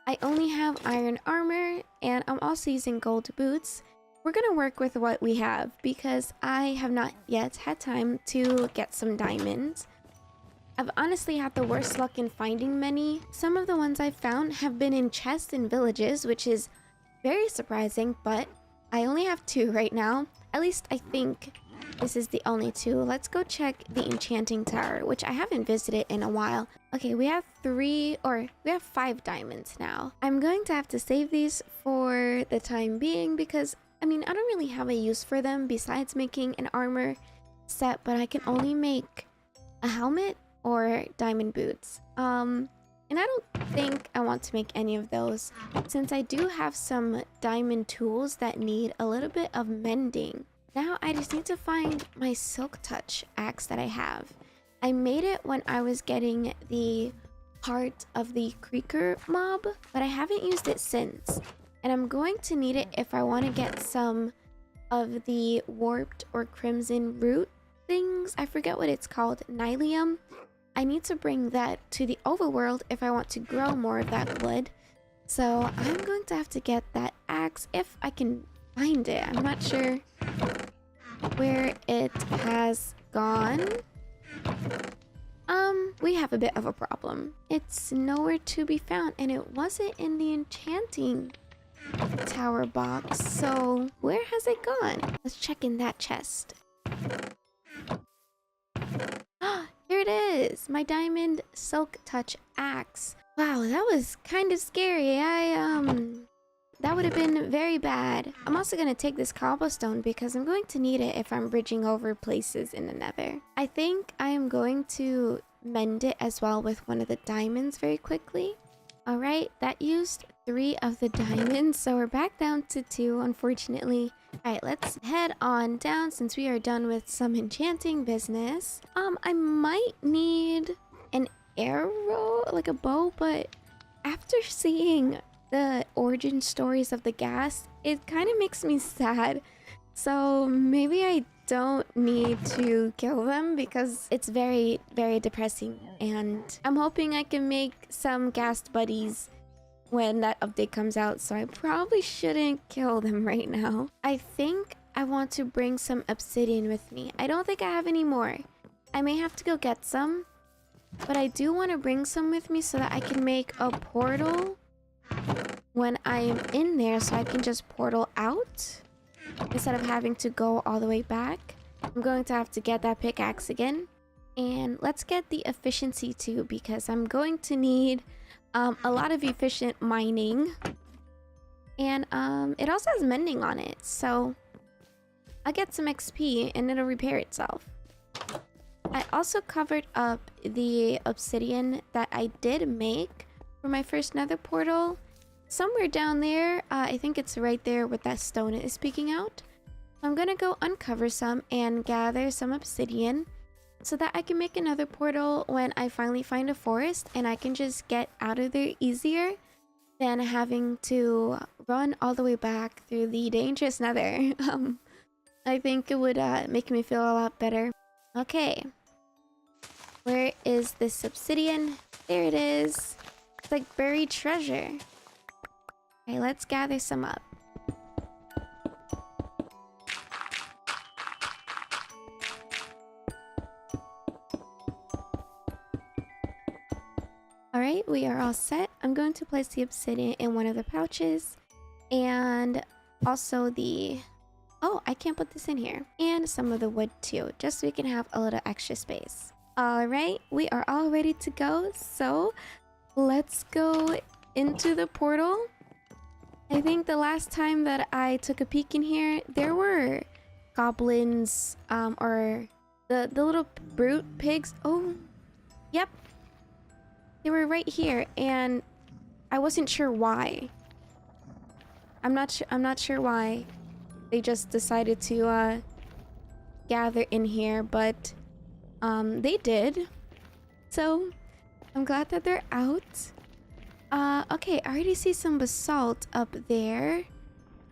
I only have iron armor, and I'm also using gold boots. We're gonna work with what we have because I have not yet had time to get some diamonds. I've honestly had the worst luck in finding many. Some of the ones I've found have been in chests in villages, which is very surprising, but I only have 2 right now. At least I think this is the only 2. Let's go check the enchanting tower, which I haven't visited in a while. Okay, we have 5 diamonds now. I'm going to have to save these for the time being because, I mean, I don't really have a use for them besides making an armor set, but I can only make a helmet or diamond boots. And I don't think I want to make any of those since I do have some diamond tools that need a little bit of mending. Now I just need to find my silk touch axe that I have. I made it when I was getting the heart of the creeper mob, but I haven't used it since. And I'm going to need it if I want to get some of the warped or crimson root things. I forget what it's called, nylium. I need to bring that to the overworld if I want to grow more of that wood. So I'm going to have to get that axe if I can find it. I'm not sure where it has gone. We have a bit of a problem. It's nowhere to be found, and it wasn't in the enchanting tower box. So where has it gone? Let's check in that chest. Here it is, my diamond silk touch axe. Wow, that was kind of scary. That would have been very bad. I'm also going to take this cobblestone because I'm going to need it if I'm bridging over places in the nether. I think I am going to mend it as well with one of the diamonds very quickly. Alright, that used 3 of the diamonds, so we're back down to 2, unfortunately. Alright, let's head on down since we are done with some enchanting business. I might need an arrow, like a bow, but after seeing the origin stories of the ghast, it kind of makes me sad. So maybe I don't need to kill them because it's very, very depressing. And I'm hoping I can make some ghast buddies when that update comes out, so I probably shouldn't kill them right now. I think I want to bring some obsidian with me. I don't think I have any more. I may have to go get some, but I do want to bring some with me so that I can make a portal when I'm in there so I can just portal out instead of having to go all the way back. I'm going to have to get that pickaxe again. And let's get the efficiency too, because I'm going to need a lot of efficient mining. And it also has mending on it, so I'll get some XP and it'll repair itself. I also covered up the obsidian that I did make for my first nether portal. Somewhere down there, I think it's right there where that stone is speaking out. I'm gonna go uncover some and gather some obsidian so that I can make another portal when I finally find a forest, and I can just get out of there easier than having to run all the way back through the dangerous nether. I think it would make me feel a lot better. Okay. Where is this obsidian? There it is. It's like buried treasure. Okay, let's gather some up. Alright, we are all set. I'm going to place the obsidian in one of the pouches. And also the... Oh, I can't put this in here. And some of the wood too, just so we can have a little extra space. Alright, we are all ready to go. So, let's go into the portal. I think the last time that I took a peek in here, there were goblins, or the little brute pigs. Oh, yep. They were right here, and I wasn't sure why. I'm not sure why they just decided to gather in here, but they did. So I'm glad that they're out. Okay, I already see some basalt up there.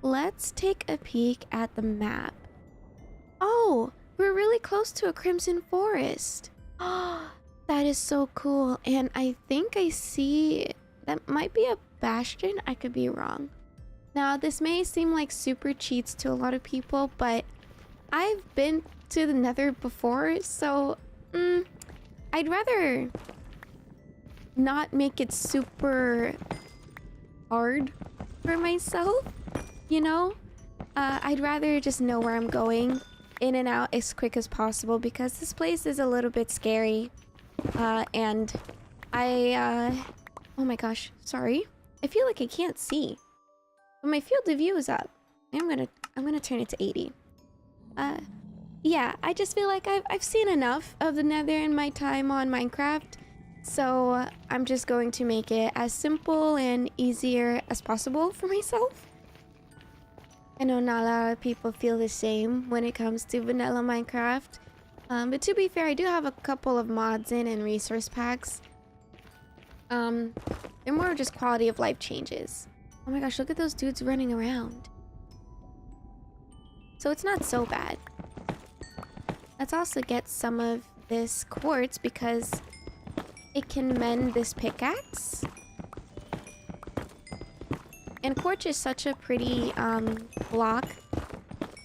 Let's take a peek at the map. Oh, we're really close to a crimson forest. Oh, that is so cool. And I think I see that might be a bastion. I could be wrong. Now, this may seem like super cheats to a lot of people, but I've been to the nether before, so I'd rather not make it super hard for myself, you know? I'd rather just know where I'm going in and out as quick as possible, because this place is a little bit scary. And oh my gosh, sorry. I feel like I can't see. But my field of view is up. I'm gonna turn it to 80. Yeah, I just feel like I've seen enough of the nether in my time on Minecraft. So I'm just going to make it as simple and easier as possible for myself. I know not a lot of people feel the same when it comes to vanilla Minecraft. But to be fair, I do have a couple of mods in and resource packs. They're more just quality of life changes. Oh my gosh, look at those dudes running around. So it's not so bad. Let's also get some of this quartz because it can mend this pickaxe. And quartz is such a pretty block.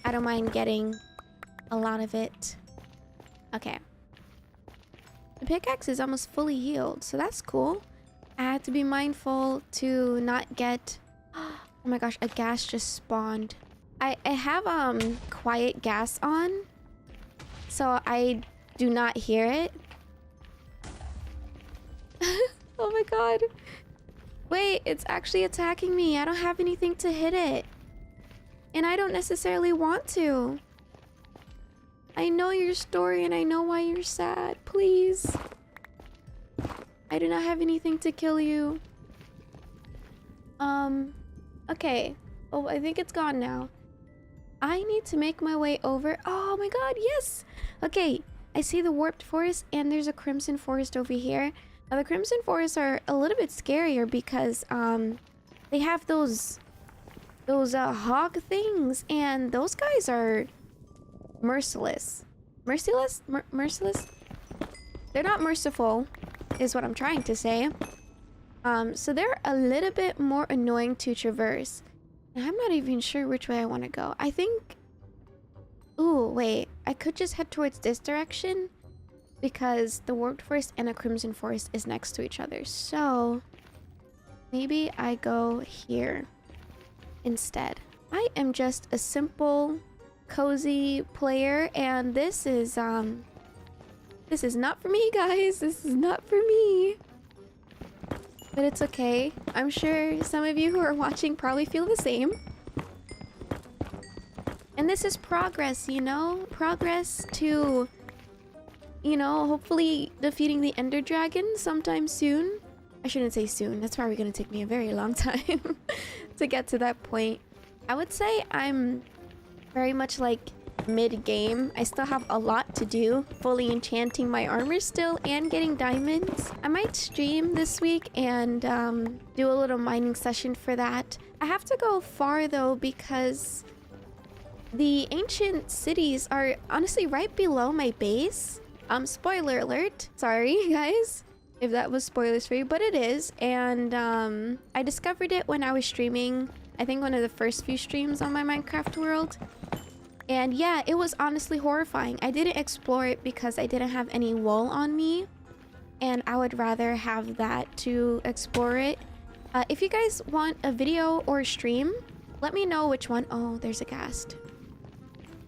I don't mind getting a lot of it. Okay. The pickaxe is almost fully healed, so that's cool. I had to be mindful to not get... Oh my gosh, a ghast just spawned. I have quiet gas on, so I do not hear it. Oh my god. Wait, it's actually attacking me. I don't have anything to hit it. And I don't necessarily want to. I know your story and I know why you're sad. Please. I do not have anything to kill you. Okay. Oh, I think it's gone now. I need to make my way over. Oh my god, yes! Okay, I see the warped forest and there's a crimson forest over here. Now the crimson forests are a little bit scarier because they have those hog things, and those guys are merciless. Merciless? They're not merciful, is what I'm trying to say. So they're a little bit more annoying to traverse. And I'm not even sure which way I want to go. I think... Ooh, wait. I could just head towards this direction because the warped forest and a crimson forest is next to each other. So... Maybe I go here instead. I am just a simple, cozy player, and this is not for me, guys. This is not for me. But it's okay. I'm sure some of you who are watching probably feel the same. And this is progress, you know? Progress to, you know, hopefully defeating the Ender Dragon sometime soon. I shouldn't say soon. That's probably going to take me a very long time to get to that point. I would say I'm very much like mid-game. I still have a lot to do. Fully enchanting my armor still and getting diamonds. I might stream this week and do a little mining session for that. I have to go far though because the ancient cities are honestly right below my base. Spoiler alert. Sorry, guys, if that was spoilers for you, but it is. And I discovered it when I was streaming, I think one of the first few streams on my Minecraft world. And yeah, it was honestly horrifying. I didn't explore it because I didn't have any wool on me, and I would rather have that to explore it. If you guys want a video or a stream, let me know which one. Oh, there's a ghast.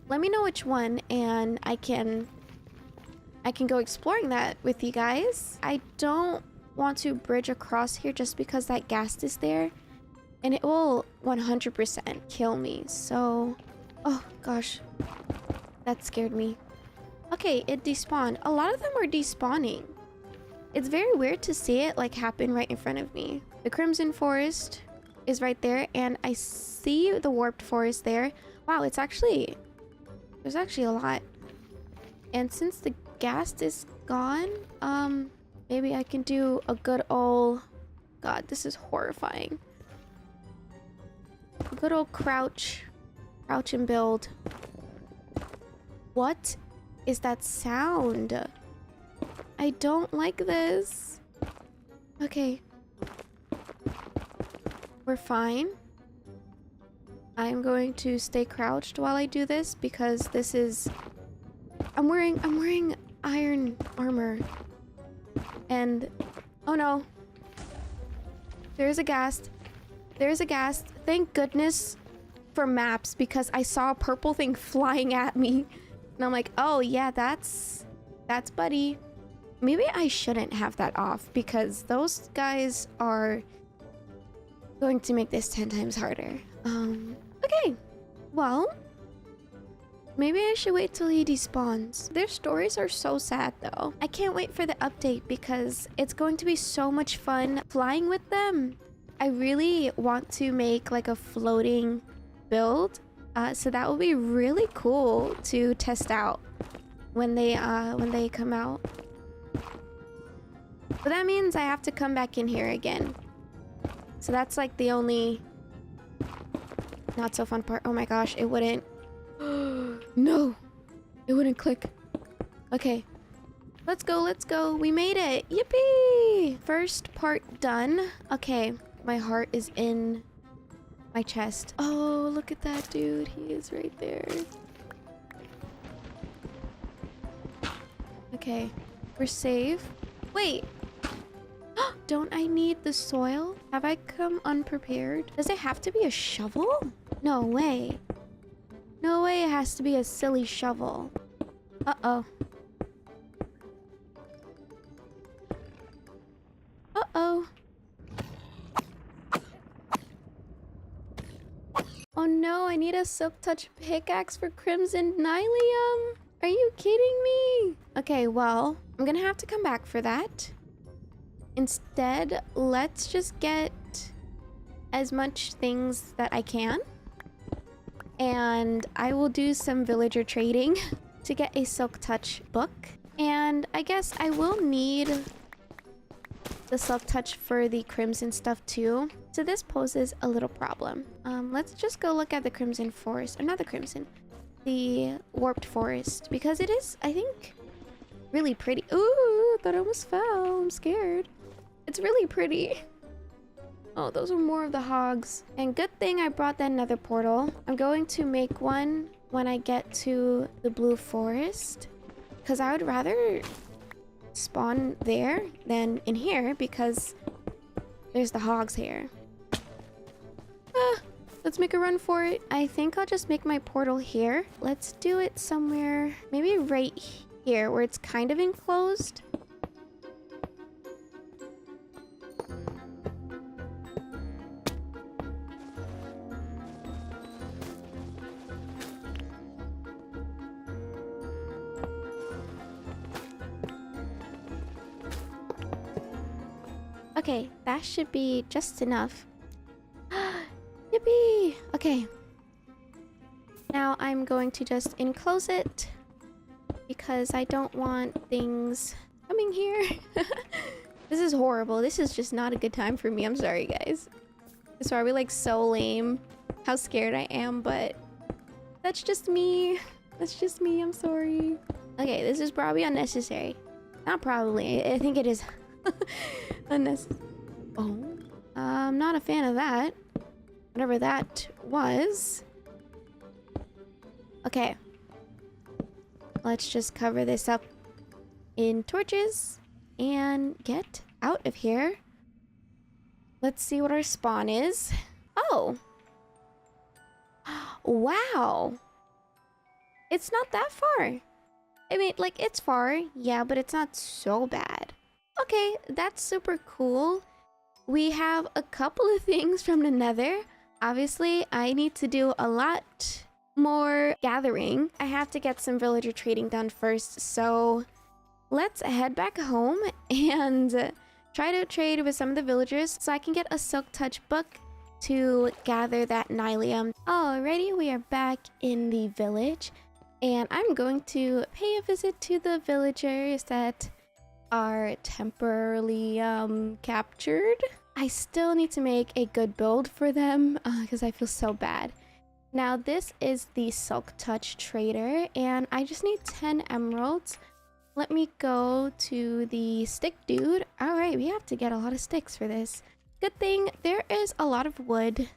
Let me know which one, and I can go exploring that with you guys. I don't want to bridge across here just because that ghast is there, and it will 100% kill me. So, oh gosh, that scared me. Okay, it despawned. A lot of them are despawning. It's very weird to see it like happen right in front of me. The Crimson Forest is right there, and I see the Warped Forest there. Wow, there's actually a lot. And since the ghast is gone, maybe I can do a good old, God, this is horrifying. A good old crouch and build. What is that sound? I don't like this. Okay. We're fine. I'm going to stay crouched while I do this because this is... I'm wearing iron armor. And... oh no. There's a ghast. There's a ghast. Thank goodness for maps because I saw a purple thing flying at me. And I'm like, oh yeah, that's Buddy. Maybe I shouldn't have that off because those guys are going to make this 10 times harder. Okay. Well, maybe I should wait till he despawns. Their stories are so sad though. I can't wait for the update because it's going to be so much fun flying with them. I really want to make like a floating build. So that will be really cool to test out when they come out. But that means I have to come back in here again. So that's like the only not so fun part. Oh my gosh, it wouldn't. No, it wouldn't click. Okay, let's go, let's go. We made it. Yippee! First part done. Okay, my heart is in my chest. Oh, look at that dude. He is right there. Okay, we're safe. Wait. Don't I need the soil? Have I come unprepared? Does it have to be a shovel? No way. No way it has to be a silly shovel. Uh-oh. Uh-oh. Oh no, I need a Silk Touch pickaxe for Crimson Nylium. Are you kidding me? Okay, well, I'm gonna have to come back for that. Instead, let's just get as much things that I can. And I will do some villager trading to get a Silk Touch book. And I guess I will need the Silk Touch for the Crimson stuff too. So this poses a little problem. Let's just go look at the Crimson Forest. Or not the Crimson. The Warped Forest. Because it is, I think, really pretty. Ooh, that almost fell. I'm scared. It's really pretty. Oh, those are more of the hogs. And good thing I brought that nether portal. I'm going to make one when I get to the blue forest. Because I would rather spawn there than in here. Because There's the hog's hair. Ah, let's make a run for it. I think I'll just make my portal here. Let's do it somewhere, maybe right here where it's kind of enclosed. Okay, that should be just enough. Yippee! Okay. Now I'm going to just enclose it because I don't want things coming here. This is horrible. This is just not a good time for me. I'm sorry, guys. It's probably like so lame how scared I am, but that's just me. That's just me. I'm sorry. Okay, this is probably unnecessary. Not probably. I think it is. Unnecessary. Oh, I'm not a fan of that. Whatever that was. Okay. Let's just cover this up in torches and get out of here. Let's see what our spawn is. Oh. Wow. It's not that far. I mean, like, it's far, yeah, but it's not so bad. Okay, that's super cool. We have a couple of things from the nether. Obviously, I need to do a lot more gathering. I have to get some villager trading done first, so let's head back home and try to trade with some of the villagers so I can get a silk touch book to gather that nylium. Alrighty, we are back in the village, and I'm going to pay a visit to the villagers that are temporarily captured. I still need to make a good build for them because I feel so bad. Now this is the Silk Touch trader and I just need 10 emeralds. Let me go to the stick dude. All right, we have to get a lot of sticks for this. Good thing there is a lot of wood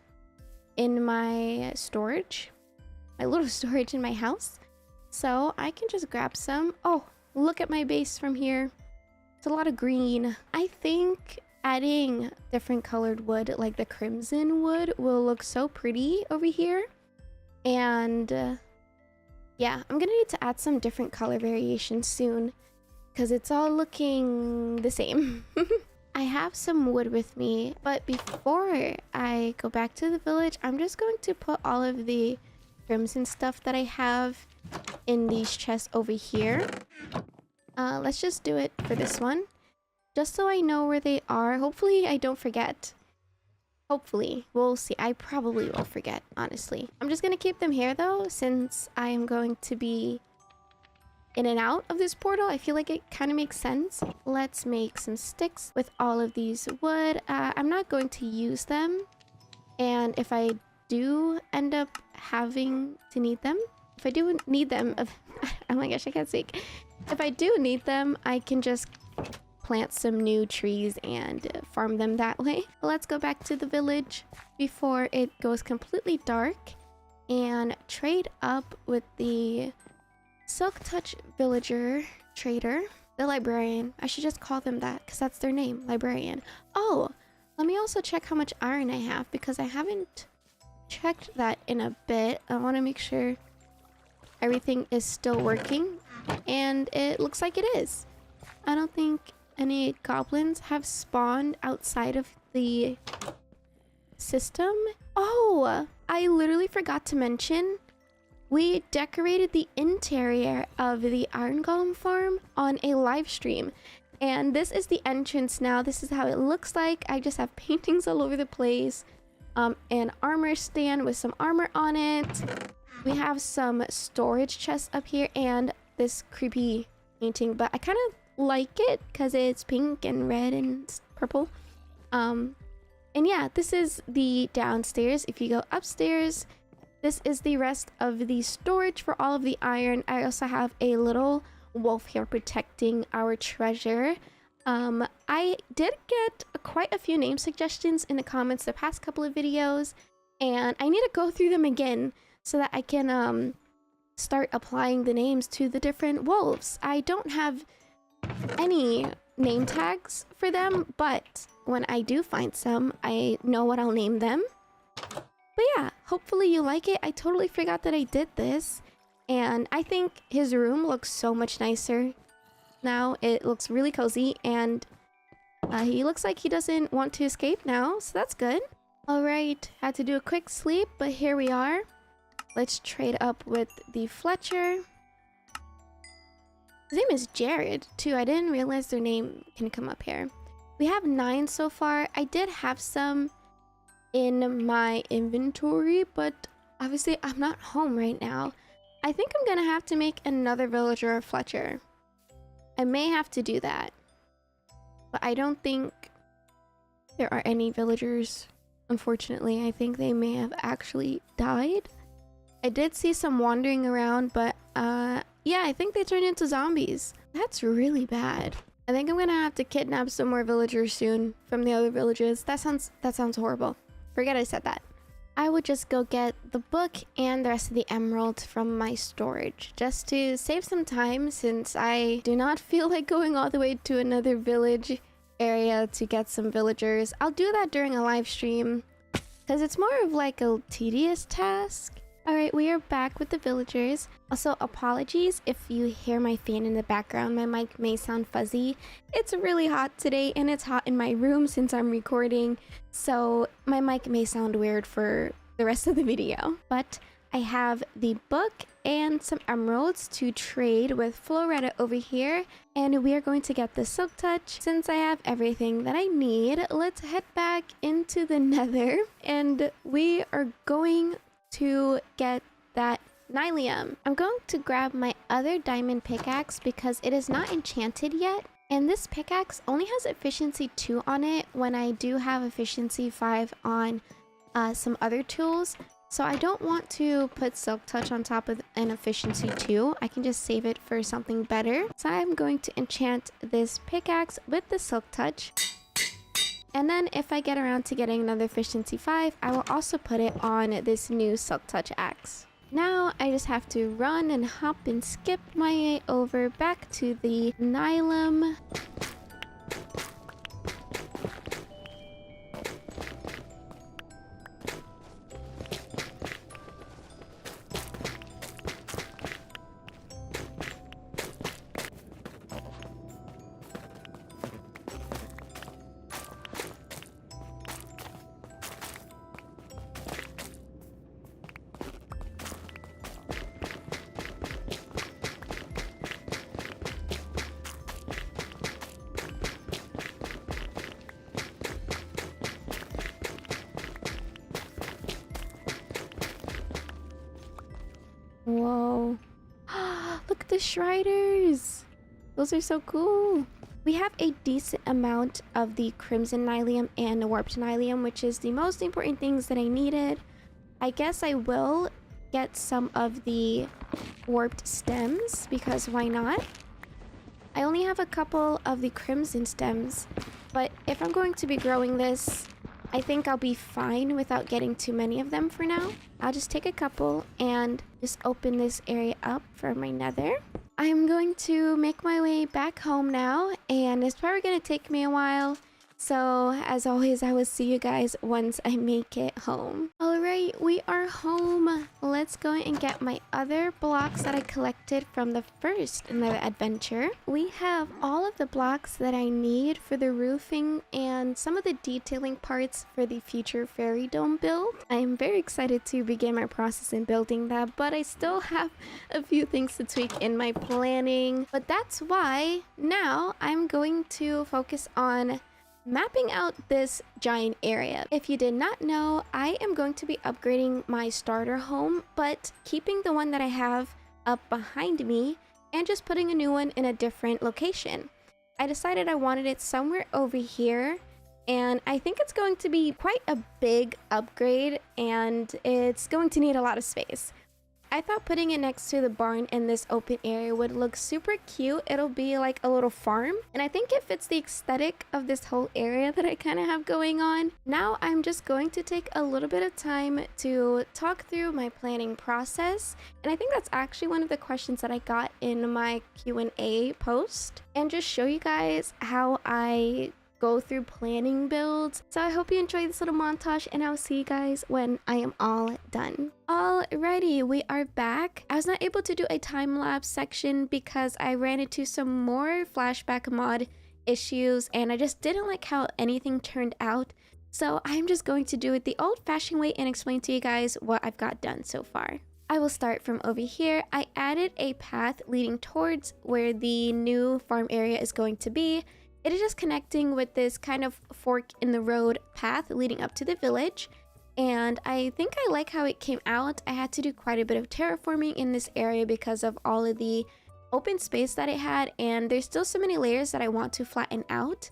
in my storage, my little storage in my house, so I can just grab some. Oh, look at my base from here. It's a lot of green. I think adding different colored wood, like the crimson wood, will look so pretty over here. And yeah, I'm gonna need to add some different color variations soon because it's all looking the same. I have some wood with me, but before I go back to the village, I'm just going to put all of the crimson stuff that I have in these chests over here. Let's just do it for this one, just so I know where they are. Hopefully I don't forget. Hopefully. We'll see. I probably will forget, honestly. I'm just gonna keep them here though, since I am going to be in and out of this portal. I feel like it kind of makes sense. Let's make some sticks with all of these wood. I'm not going to use them, and if I do end up having to need them, if I do need them, oh my gosh, I can't speak. If I do need them, I can just plant some new trees and farm them that way. Let's go back to the village before it goes completely dark and trade up with the Silk Touch villager trader, the librarian. I should just call them that because that's their name, librarian. Oh, let me also check how much iron I have because I haven't checked that in a bit. I want to make sure everything is still working, and it looks like it is. I don't think any goblins have spawned outside of the system. Oh, I literally forgot to mention, we decorated the interior of the Iron Golem farm on a live stream, and this is the entrance now. This is how it looks like. I just have paintings all over the place, an armor stand with some armor on it. We have some storage chests up here and this creepy painting, but I kind of like it because it's pink and red and purple. And yeah, this is the downstairs. If you go upstairs, this is the rest of the storage for all of the iron. I also have a little wolf here protecting our treasure. I did get quite a few name suggestions in the comments the past couple of videos, and I need to go through them again so that I can start applying the names to the different wolves. I don't have any name tags for them, but when I do find some, I know what I'll name them. But yeah, hopefully you like it. I totally forgot that I did this. And I think his room looks so much nicer now. It looks really cozy, and he looks like he doesn't want to escape now, so that's good. Alright, had to do a quick sleep, but here we are. Let's trade up with the Fletcher. His name is Jared, too. I didn't realize their name can come up here. We have 9 so far. I did have some in my inventory, but obviously I'm not home right now. I think I'm gonna have to make another villager of Fletcher. I may have to do that, but I don't think there are any villagers, unfortunately. I think they may have actually died. I did see some wandering around, but yeah, I think they turned into zombies. That's really bad. I think I'm gonna have to kidnap some more villagers soon from the other villages. That sounds horrible. Forget I said that. I would just go get the book and the rest of the emeralds from my storage, just to save some time, since I do not feel like going all the way to another village area to get some villagers. I'll do that during a live stream, because it's more of like a tedious task. Alright, we are back with the villagers. Also, apologies if you hear my fan in the background. My mic may sound fuzzy. It's really hot today, and it's hot in my room since I'm recording, so my mic may sound weird for the rest of the video. But I have the book and some emeralds to trade with Floretta over here, and we are going to get the Silk Touch. Since I have everything that I need, let's head back into the Nether, and we are going to get that nylium. I'm going to grab my other diamond pickaxe because it is not enchanted yet, and this pickaxe only has efficiency 2 on it when I do have efficiency 5 on some other tools. So I don't want to put Silk Touch on top of an efficiency 2. I can just save it for something better. So I'm going to enchant this pickaxe with the Silk Touch. And then if I get around to getting another efficiency 5, I will also put it on this new Silk Touch axe. Now I just have to run and hop and skip my way over back to the nylium. Whoa. Look at the Shriders. Those are so cool. We have a decent amount of the Crimson Nylium and the Warped Nylium, which is the most important things that I needed. I guess I will get some of the Warped stems, because why not? I only have a couple of the Crimson stems, but if I'm going to be growing this, I think I'll be fine without getting too many of them for now. I'll just take a couple and just open this area up for my nether. I'm going to make my way back home now, and it's probably going to take me a while. So, as always, I will see you guys once I make it home. Alright, we are home. Let's go and get my other blocks that I collected from the first Nether adventure. We have all of the blocks that I need for the roofing and some of the detailing parts for the future fairy dome build. I am very excited to begin my process in building that, but I still have a few things to tweak in my planning. But that's why now I'm going to focus on mapping out this giant area. If you did not know, I am going to be upgrading my starter home, but keeping the one that I have up behind me and just putting a new one in a different location. I decided I wanted it somewhere over here, and I think it's going to be quite a big upgrade, and it's going to need a lot of space. I thought putting it next to the barn in this open area would look super cute. It'll be like a little farm, and I think it fits the aesthetic of this whole area that I kind of have going on. Now I'm just going to take a little bit of time to talk through my planning process, and I think that's actually one of the questions that I got in my Q&A post, and just show you guys how I go through planning builds. So I hope you enjoyed this little montage, and I'll see you guys when I am all done. Alrighty, we are back. I was not able to do a time-lapse section because I ran into some more flashback mod issues, and I just didn't like how anything turned out. So I'm just going to do it the old-fashioned way and explain to you guys what I've got done so far. I will start from over here. I added a path leading towards where the new farm area is going to be. It is just connecting with this kind of fork in the road path leading up to the village. And I think I like how it came out. I had to do quite a bit of terraforming in this area because of all of the open space that it had. And there's still so many layers that I want to flatten out.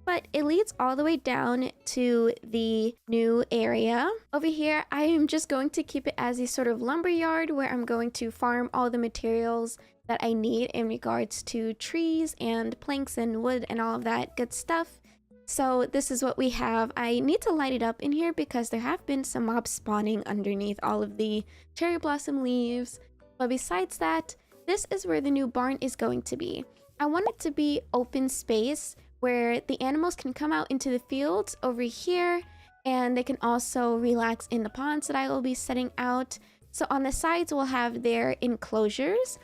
But it leads all the way down to the new area. Over here, I am just going to keep it as a sort of lumber yard where I'm going to farm all the materials that I need in regards to trees and planks and wood and all of that good stuff. So this is what we have. I need to light it up in here because there have been some mobs spawning underneath all of the cherry blossom leaves. But besides that, this is where the new barn is going to be. I want it to be open space where the animals can come out into the fields over here, and they can also relax in the ponds that I will be setting out. So on the sides we'll have their enclosures,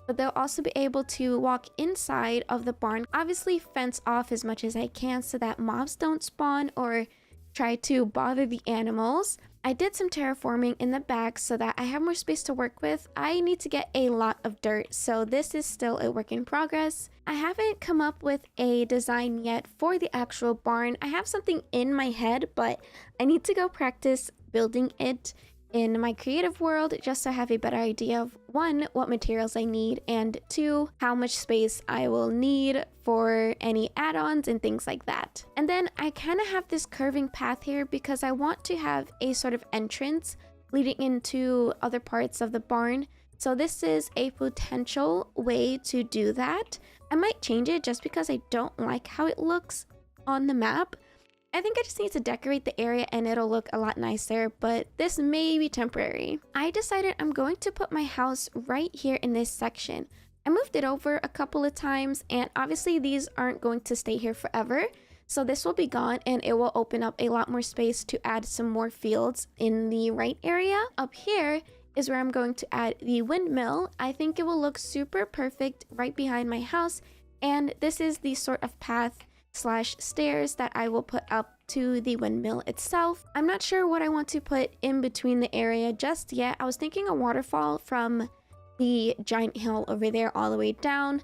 but they'll also be able to walk inside of the barn. Obviously fence off as much as I can so that mobs don't spawn or try to bother the animals. I did some terraforming in the back so that I have more space to work with. I need to get a lot of dirt, so this is still a work in progress. I haven't come up with a design yet for the actual barn. I have something in my head, but I need to go practice building it in my creative world just so I have a better idea of 1, what materials I need, and 2, how much space I will need for any add-ons and things like that. And then I kind of have this curving path here because I want to have a sort of entrance leading into other parts of the barn. So this is a potential way to do that. I might change it just because I don't like how it looks on the map. I think I just need to decorate the area and it'll look a lot nicer, but this may be temporary. I decided I'm going to put my house right here in this section. I moved it over a couple of times, and obviously these aren't going to stay here forever. So this will be gone and it will open up a lot more space to add some more fields in the right area. Up here is where I'm going to add the windmill. I think it will look super perfect right behind my house, and this is the sort of path / stairs that I will put up to the windmill itself. I'm not sure what I want to put in between the area just yet. I was thinking a waterfall from the giant hill over there all the way down,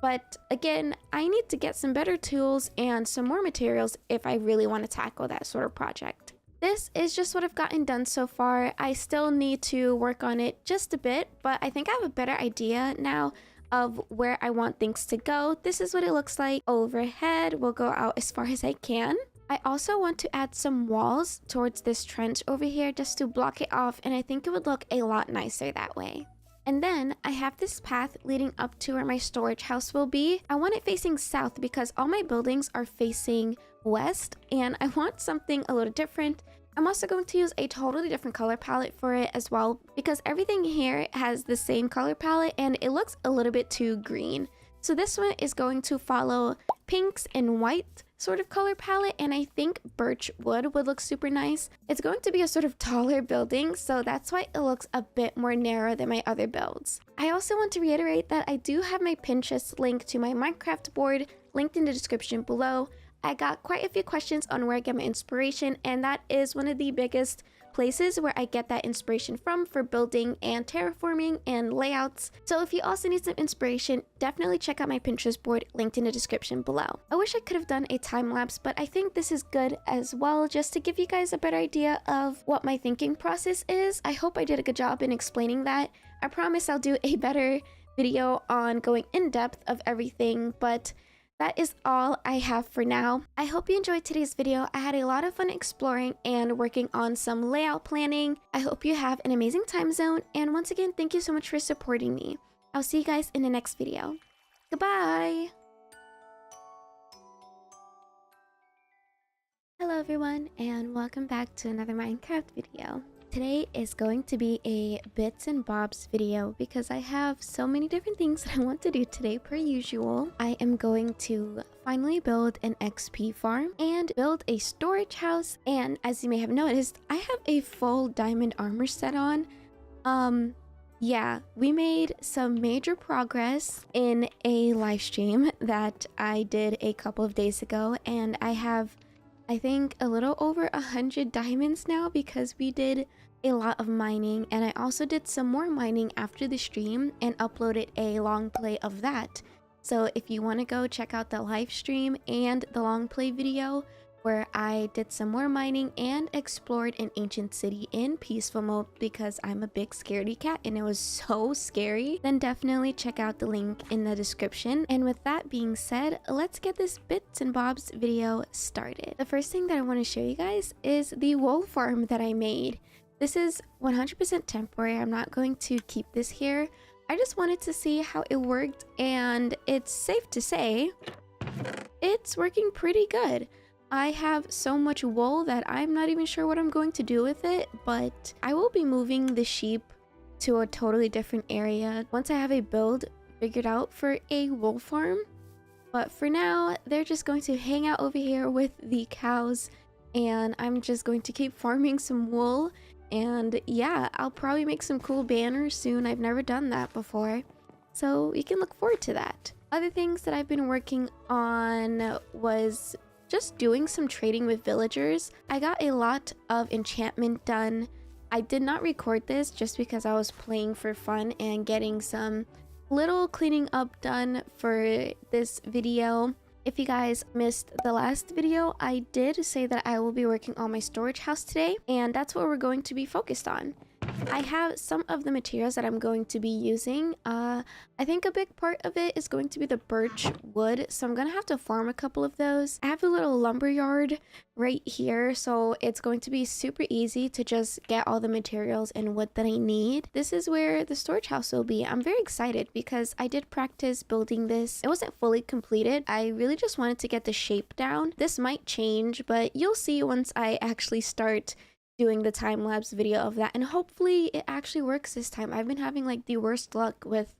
but again, I need to get some better tools and some more materials if I really want to tackle that sort of project. This is just what I've gotten done so far. I still need to work on it just a bit, but I think I have a better idea now of where I want things to go. This is what it looks like overhead. We'll go out as far as I can. I also want to add some walls towards this trench over here just to block it off, and I think it would look a lot nicer that way. And then I have this path leading up to where my storage house will be. I want it facing south because all my buildings are facing west, and I want something a little different. I'm also going to use a totally different color palette for it as well because everything here has the same color palette and it looks a little bit too green. So this one is going to follow pinks and white sort of color palette, and I think birch wood would look super nice. It's going to be a sort of taller building, so that's why it looks a bit more narrow than my other builds. I also want to reiterate that I do have my Pinterest link to my Minecraft board linked in the description below. I got quite a few questions on where I get my inspiration, and that is one of the biggest places where I get that inspiration from for building and terraforming and layouts. So if you also need some inspiration, definitely check out my Pinterest board linked in the description below. I wish I could have done a time lapse, but I think this is good as well just to give you guys a better idea of what my thinking process is. I hope I did a good job in explaining that. I promise I'll do a better video on going in depth of everything, but that is all I have for now. I hope you enjoyed today's video. I had a lot of fun exploring and working on some layout planning. I hope you have an amazing time zone, and once again, thank you so much for supporting me. I'll see you guys in the next video. Goodbye! Hello everyone, and welcome back to another Minecraft video. Today is going to be a bits and bobs video because I have so many different things that I want to do today per usual. I am going to finally build an XP farm and build a storage house, and as you may have noticed, I have a full diamond armor set on. Yeah, we made some major progress in a live stream that I did a couple of days ago, and I have, I think, a little over 100 diamonds now because we did a lot of mining, and I also did some more mining after the stream and uploaded a long play of that. So if you want to go check out the live stream and the long play video where I did some more mining and explored an ancient city in peaceful mode because I'm a big scaredy cat and it was so scary, then definitely check out the link in the description. And with that being said, let's get this bits and bobs video started. The first thing that I want to show you guys is the wool farm that I made. This is 100% temporary. I'm not going to keep this here. I just wanted to see how it worked, and it's safe to say it's working pretty good. I have so much wool that I'm not even sure what I'm going to do with it, but I will be moving the sheep to a totally different area once I have a build figured out for a wool farm. But for now, they're just going to hang out over here with the cows, and I'm just going to keep farming some wool. And yeah, I'll probably make some cool banners soon. I've never done that before, so you can look forward to that. Other things that I've been working on was just doing some trading with villagers. I got a lot of enchantment done. I did not record this just because I was playing for fun and getting some little cleaning up done for this video. If you guys missed the last video, I did say that I will be working on my storage house today, and that's what we're going to be focused on. I have some of the materials that I'm going to be using. I think a big part of it is going to be the birch wood, so I'm gonna have to farm a couple of those. I have a little lumber yard right here, so it's going to be super easy to just get all the materials and wood that I need. This is where the storage house will be. I'm very excited because I did practice building this. It wasn't fully completed. I really just wanted to get the shape down. This might change, but you'll see once I actually start doing the time-lapse video of that, and hopefully it actually works this time. I've been having like the worst luck with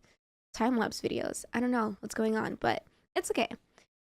time-lapse videos. I don't know what's going on, but it's okay.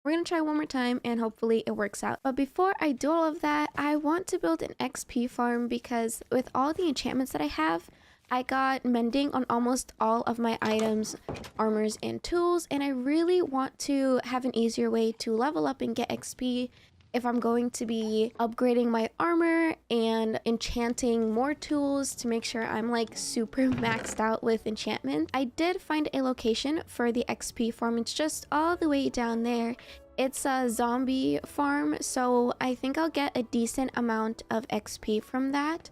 We're gonna try one more time and hopefully it works out. But before I do all of that, I want to build an XP farm because with all the enchantments that I have, I got mending on almost all of my items, armors, and tools, and I really want to have an easier way to level up and get XP if I'm going to be upgrading my armor and enchanting more tools to make sure I'm like super maxed out with enchantment. I did find a location for the XP farm. It's just all the way down there. It's a zombie farm, so I think I'll get a decent amount of XP from that.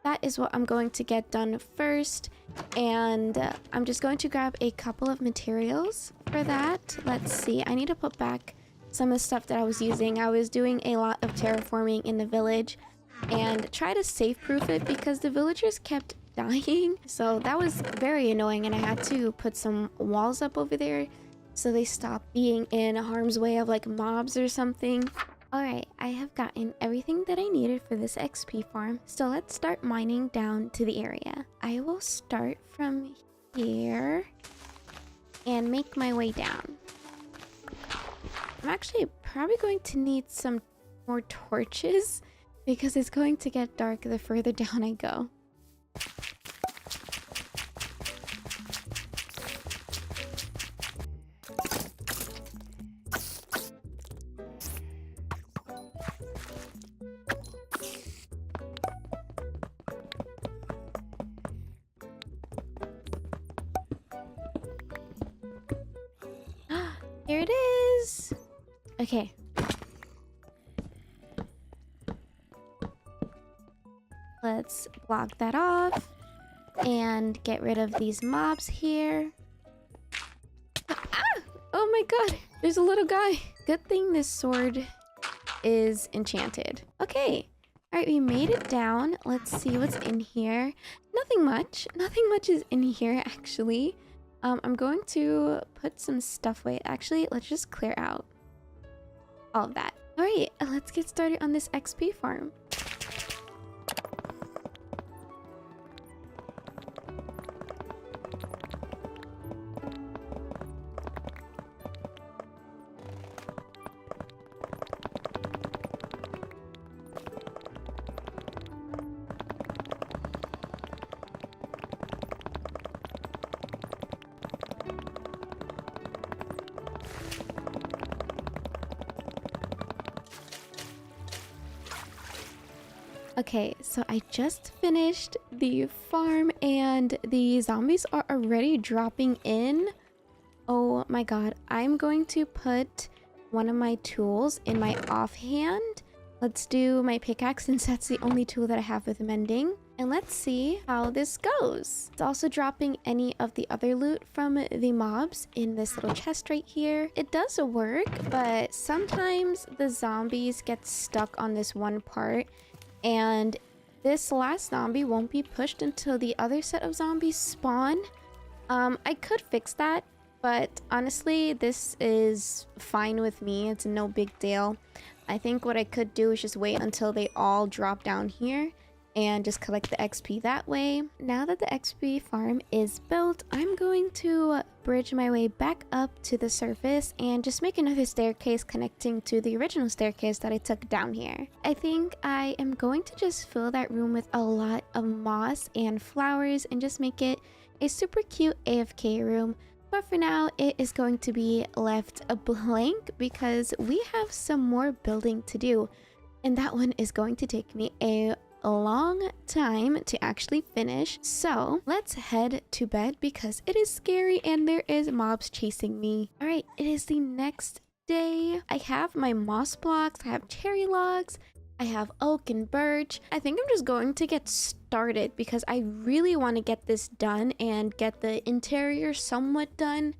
That is what I'm going to get done first, and I'm just going to grab a couple of materials for that. Let's see, I need to put back some of the stuff that I was using. I was doing a lot of terraforming in the village and try to save proof it because the villagers kept dying, so that was very annoying, and I had to put some walls up over there so they stopped being in harm's way of like mobs or something. Alright, I have gotten everything that I needed for this XP farm, so let's start mining down to the area. I will start from here and make my way down. I'm actually probably going to need some more torches because it's going to get dark the further down I go. Here it is! Okay. Let's block that off and get rid of these mobs here. Ah! Oh my god, there's a little guy. Good thing this sword is enchanted. Okay. Alright, we made it down. Let's see what's in here. Nothing much. Nothing much is in here, actually. I'm going to put some stuff away. Actually, let's just clear out all of that. Alright, let's get started on this XP farm. Okay, so I just finished the farm and the zombies are already dropping in. Oh my god, I'm going to put one of my tools in my offhand. Let's do my pickaxe since that's the only tool that I have with mending. And let's see how this goes. It's also dropping any of the other loot from the mobs in this little chest right here. It does work, but sometimes the zombies get stuck on this one part. And this last zombie won't be pushed until the other set of zombies spawn. I could fix that, but honestly, this is fine with me. It's no big deal. I think what I could do is just wait until they all drop down here and just collect the XP that way. Now that the XP farm is built, I'm going to bridge my way back up to the surface and just make another staircase connecting to the original staircase that I took down here. I think I am going to just fill that room with a lot of moss and flowers and just make it a super cute AFK room. But for now, it is going to be left a blank because we have some more building to do. And that one is going to take me a long time to actually finish. So let's head to bed because it is scary and there is mobs chasing me. All right, it is the next day. I have my moss blocks, I have cherry logs, I have oak and birch. I think I'm just going to get started because I really want to get this done and get the interior somewhat done.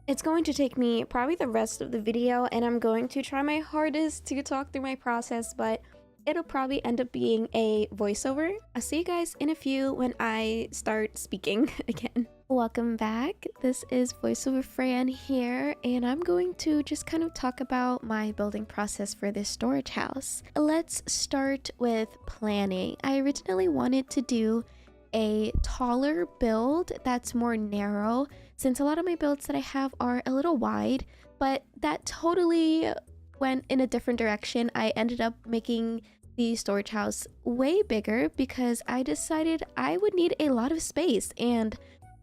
It's going to take me probably the rest of the video and I'm going to try my hardest to talk through my process, but it'll probably end up being a voiceover. I'll see you guys in a few when I start speaking again. Welcome back. This is voiceover Fran here, and I'm going to just kind of talk about my building process for this storage house. Let's start with planning. I originally wanted to do a taller build that's more narrow, since a lot of my builds that I have are a little wide, but that totally went in a different direction. I ended up making the storage house way bigger because I decided I would need a lot of space and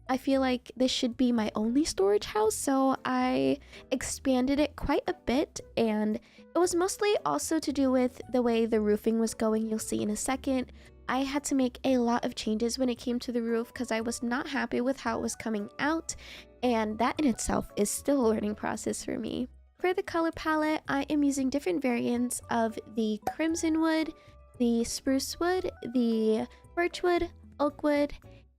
I feel like this should be my only storage house, so I expanded it quite a bit, and it was mostly also to do with the way the roofing was going. You'll see in a second. I had to make a lot of changes when it came to the roof because I was not happy with how it was coming out, and that in itself is still a learning process for me. For the color palette, I am using different variants of the crimson wood, the spruce wood, the birch wood, oak wood,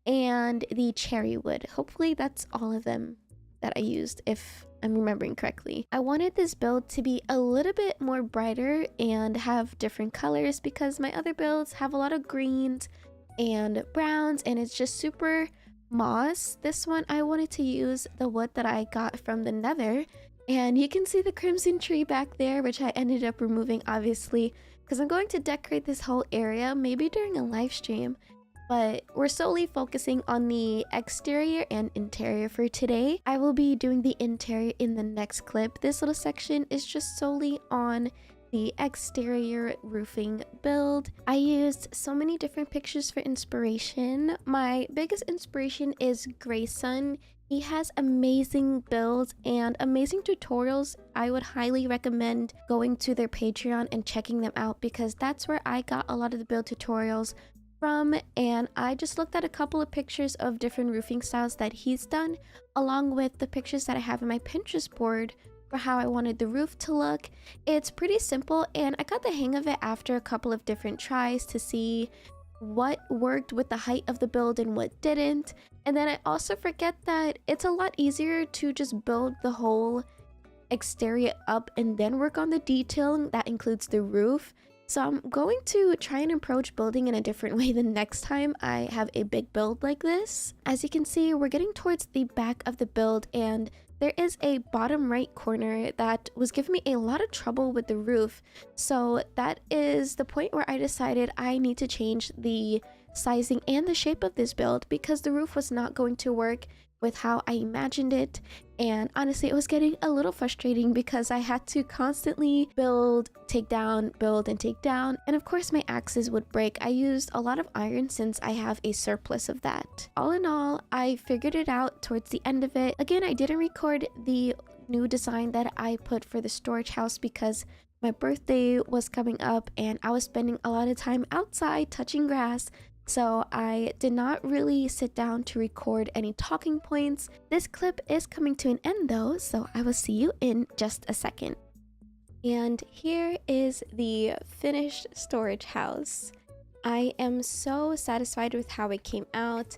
and the cherry wood. Hopefully that's all of them that I used, if I'm remembering correctly. I wanted this build to be a little bit more brighter and have different colors because my other builds have a lot of greens and browns and it's just super moss. This one I wanted to use the wood that I got from the nether, and you can see the crimson tree back there, which I ended up removing obviously because I'm going to decorate this whole area maybe during a live stream. But we're solely focusing on the exterior and interior for today. I will be doing the interior in the next clip. This little section is just solely on the exterior roofing build. I used so many different pictures for inspiration. My biggest inspiration is Grayson. He has amazing builds and amazing tutorials. I would highly recommend going to their Patreon and checking them out because that's where I got a lot of the build tutorials from, and I just looked at a couple of pictures of different roofing styles that he's done along with the pictures that I have in my Pinterest board for how I wanted the roof to look. It's pretty simple and I got the hang of it after a couple of different tries to see what worked with the height of the build and what didn't. And then I also forget that it's a lot easier to just build the whole exterior up and then work on the detailing that includes the roof. So I'm going to try and approach building in a different way the next time I have a big build like this. As you can see, we're getting towards the back of the build and there is a bottom right corner that was giving me a lot of trouble with the roof. So that is the point where I decided I need to change the sizing and the shape of this build because the roof was not going to work with how I imagined it, and honestly it was getting a little frustrating because I had to constantly build, take down, build and take down, and of course my axes would break. I used a lot of iron since I have a surplus of that. All in all, I figured it out towards the end of it. Again, I didn't record the new design that I put for the storage house because My birthday was coming up and I was spending a lot of time outside touching grass, so I did not really sit down to record any talking points. This clip is coming to an end though, so I will see you in just a second. And here is the finished storage house. I am so satisfied with how it came out.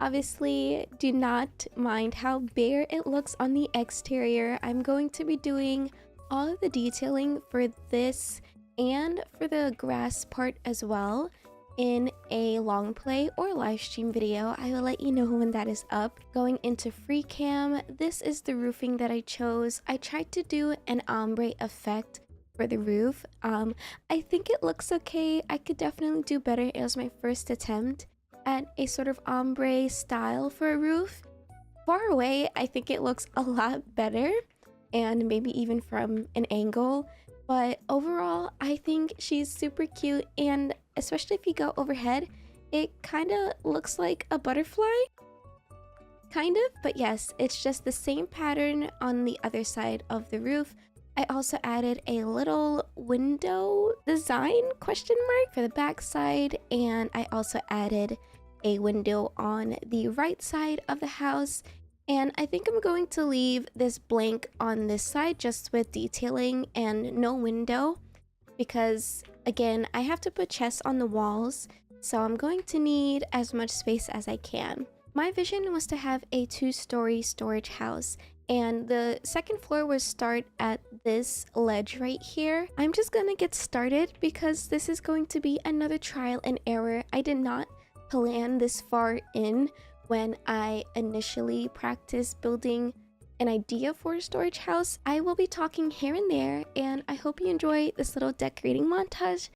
Obviously, do not mind how bare it looks on the exterior. I'm going to be doing all of the detailing for this and for the grass part as well in a long play or live stream video. I will let you know when that is up. Going into free cam, this is the roofing that I chose. I tried to do an ombre effect for the roof. I think it looks okay. I could definitely do better. It was my first attempt at a sort of ombre style for a roof. Far away, I think it looks a lot better, and maybe even from an angle. But overall, I think she's super cute, and especially if you go overhead, it kind of looks like a butterfly. Kind of, but yes, it's just the same pattern on the other side of the roof. I also added a little window design question mark for the back side, and I also added a window on the right side of the house. And I think I'm going to leave this blank on this side just with detailing and no window, because again, I have to put chests on the walls, so I'm going to need as much space as I can. My vision was to have a 2-story storage house, and the second floor would start at this ledge right here. I'm just gonna get started because this is going to be another trial and error. I did not plan this far in when I initially practiced building an idea for a storage house. I will be talking here and there, and I hope you enjoy this little decorating montage.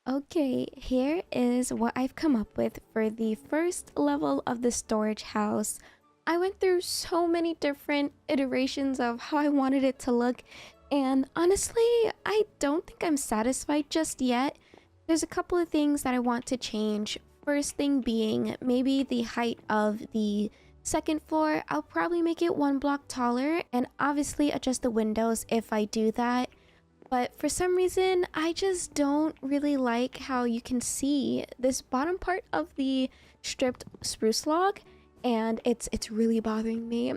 Okay, here is what I've come up with for the first level of the storage house. I went through so many different iterations of how I wanted it to look, and honestly, I don't think I'm satisfied just yet. There's a couple of things that I want to change. First thing being maybe the height of the second floor. I'll probably make it 1 block taller and obviously adjust the windows if I do that. But for some reason, I just don't really like how you can see this bottom part of the stripped spruce log. and it's really bothering me.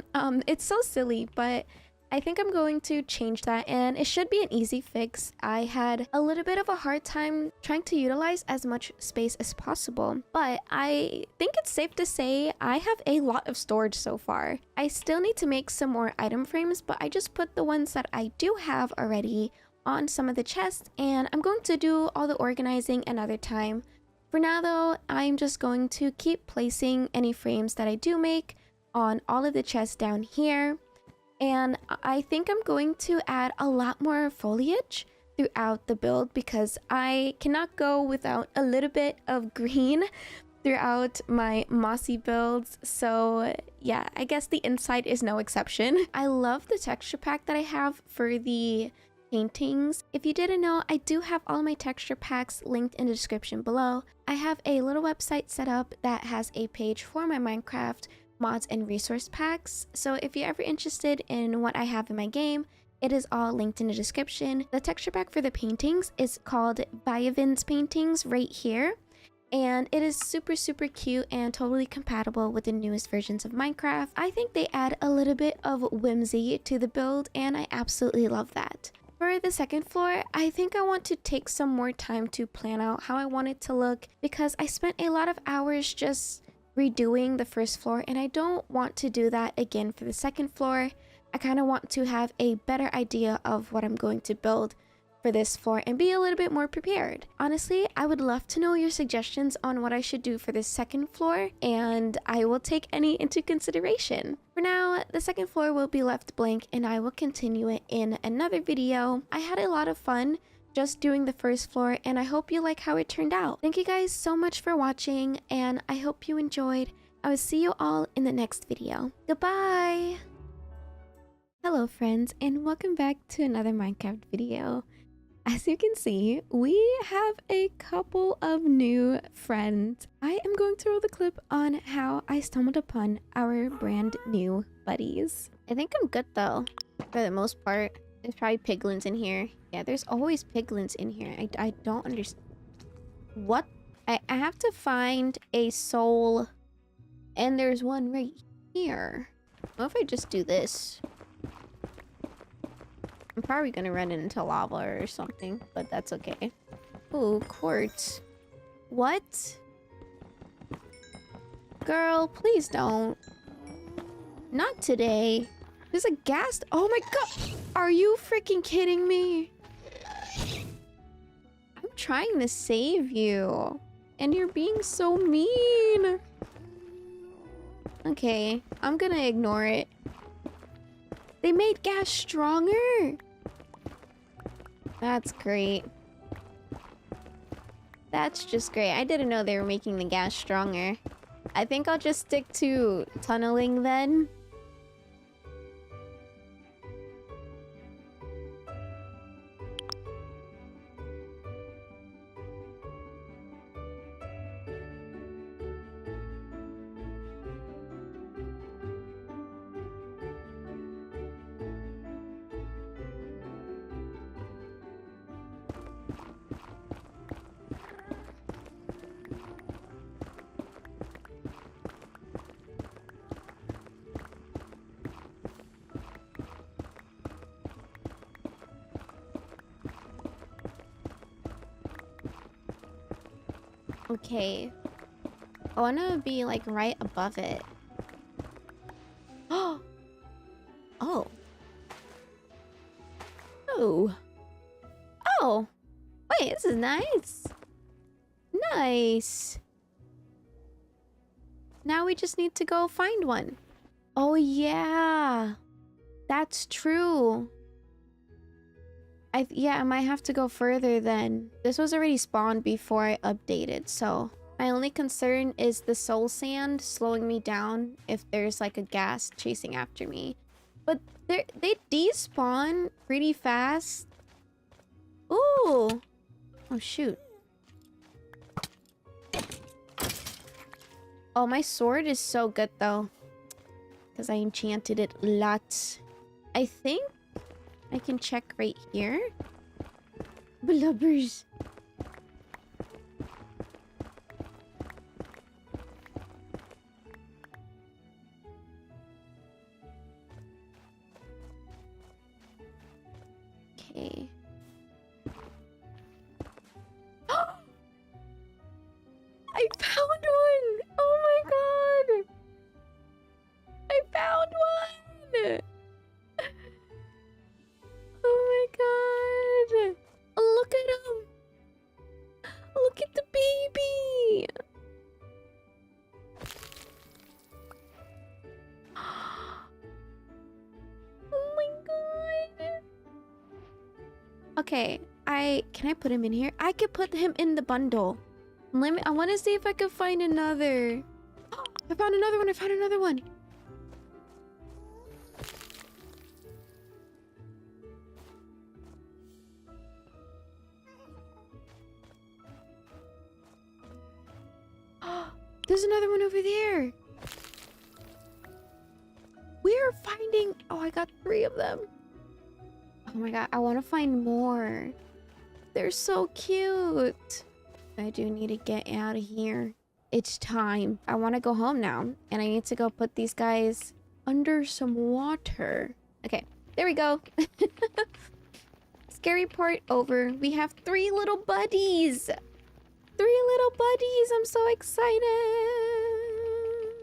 It's so silly, but I think I'm going to change that, and it should be an easy fix. I had a little bit of a hard time trying to utilize as much space as possible, but I think it's safe to say I have a lot of storage so far. I still need to make some more item frames, but I just put the ones that I do have already on some of the chests, and I'm going to do all the organizing another time. For now though, I'm just going to keep placing any frames that I do make on all of the chests down here. And I think I'm going to add a lot more foliage throughout the build because I cannot go without a little bit of green throughout my mossy builds. So yeah, I guess the inside is no exception. I love the texture pack that I have for the paintings. If you didn't know, I do have all my texture packs linked in the description below. I have a little website set up that has a page for my Minecraft mods and resource packs, so if you're ever interested in what I have in my game, it is all linked in the description. The texture pack for the paintings is called Biovin's Paintings right here, and it is super cute and totally compatible with the newest versions of Minecraft. I think they add a little bit of whimsy to the build, and I absolutely love that. For the second floor, I think I want to take some more time to plan out how I want it to look because I spent a lot of hours just redoing the first floor, and I don't want to do that again for the second floor. I kind of want to have a better idea of what I'm going to build for this floor and be a little bit more prepared. Honestly, I would love to know your suggestions on what I should do for this second floor, and I will take any into consideration. For now, the second floor will be left blank and I will continue it in another video. I had a lot of fun just doing the first floor, and I hope you like how it turned out. Thank you guys so much for watching, and I hope you enjoyed. I will see you all in the next video. Goodbye! Hello friends, and welcome back to another Minecraft video. As you can see, we have a couple of new friends. I am going to roll the clip on how I stumbled upon our brand new buddies. I think I'm good though, for the most part. There's probably piglins in here. Yeah, there's always piglins in here. I don't understand. What? I have to find a soul, and there's one right here. What if I just do this? I'm probably gonna run into lava or something, but that's okay. Ooh, quartz. What? Girl, please don't. Not today. There's a ghast. Oh my god. Are you freaking kidding me? I'm trying to save you, and you're being so mean. Okay, I'm gonna ignore it. They made gas stronger. That's great. That's just great. I didn't know they were making the gas stronger. I think I'll just stick to tunneling then. Okay. I want to be like right above it. Oh. Oh. Oh. Oh. Wait, this is nice. Nice. Now we just need to go find one. Oh yeah. That's true. I might have to go further then. This was already spawned before I updated, so my only concern is the soul sand slowing me down if there's like a ghast chasing after me. But they despawn pretty fast. Ooh. Oh shoot. Oh, my sword is so good though, because I enchanted it a lot. I think I can check right here. Blubbers. Look at the baby. Oh my god. Okay, can I put him in here? I could put him in the bundle. I want to see if I can find another. I found another one. I found another one. There's another one over there. We're finding... Oh, I got 3 of them. Oh my god, I want to find more. They're so cute. I do need to get out of here. It's time. I want to go home now. And I need to go put these guys under some water. Okay, there we go. Scary part over. We have 3 little buddies. 3 little buddies. I'm so excited.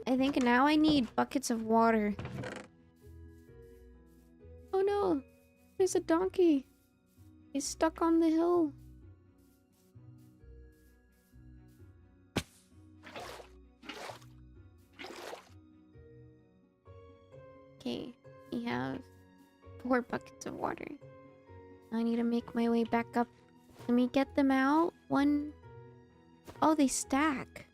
I think now I need buckets of water. Oh no. There's a donkey. He's stuck on the hill. Okay, we have 4 buckets of water. I need to make my way back up. Let me get them out. 1. Oh, they stack.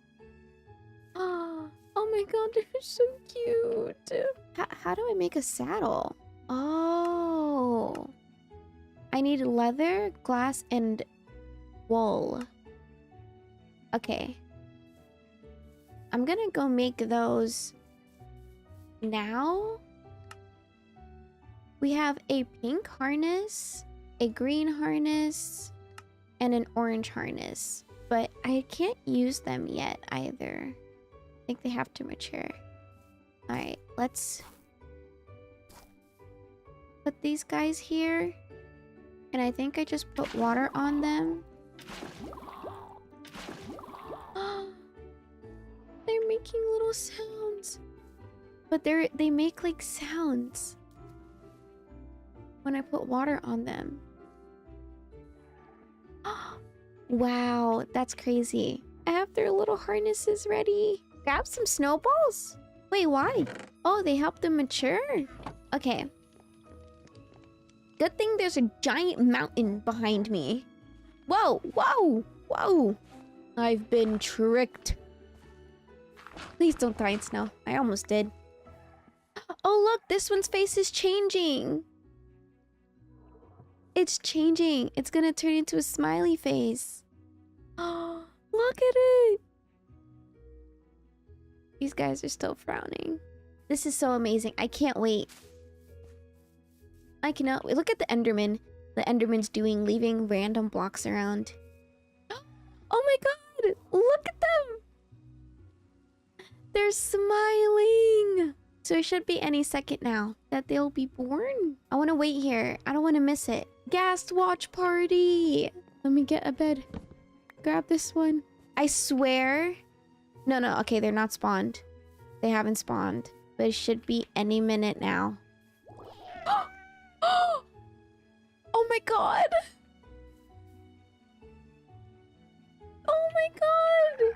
Oh my god, they're so cute. How do I make a saddle? Oh. I need leather, glass, and wool. Okay. I'm gonna go make those now. We have a pink harness, a green harness, and an orange harness. But I can't use them yet either. I think they have to mature. Alright, let's put these guys here. And I think I just put water on them. They're making little sounds. But they make like sounds when I put water on them. Wow, that's crazy. I have their little harnesses ready. Grab some snowballs? Wait, why? Oh, they help them mature? Okay. Good thing there's a giant mountain behind me. Whoa, whoa, whoa. I've been tricked. Please don't die in snow. I almost did. Oh, look, this one's face is changing. It's changing. It's gonna turn into a smiley face. Oh, look at it. These guys are still frowning. This is so amazing. I can't wait. I cannot wait. Look at the Enderman. The Enderman's leaving random blocks around. Oh my god! Look at them! They're smiling! So it should be any second now that they'll be born. I want to wait here. I don't want to miss it. Guest watch party! Let me get a bed. Grab this one. I swear... No, okay, they're not spawned. They haven't spawned. But it should be any minute now. Oh my god! Oh my god!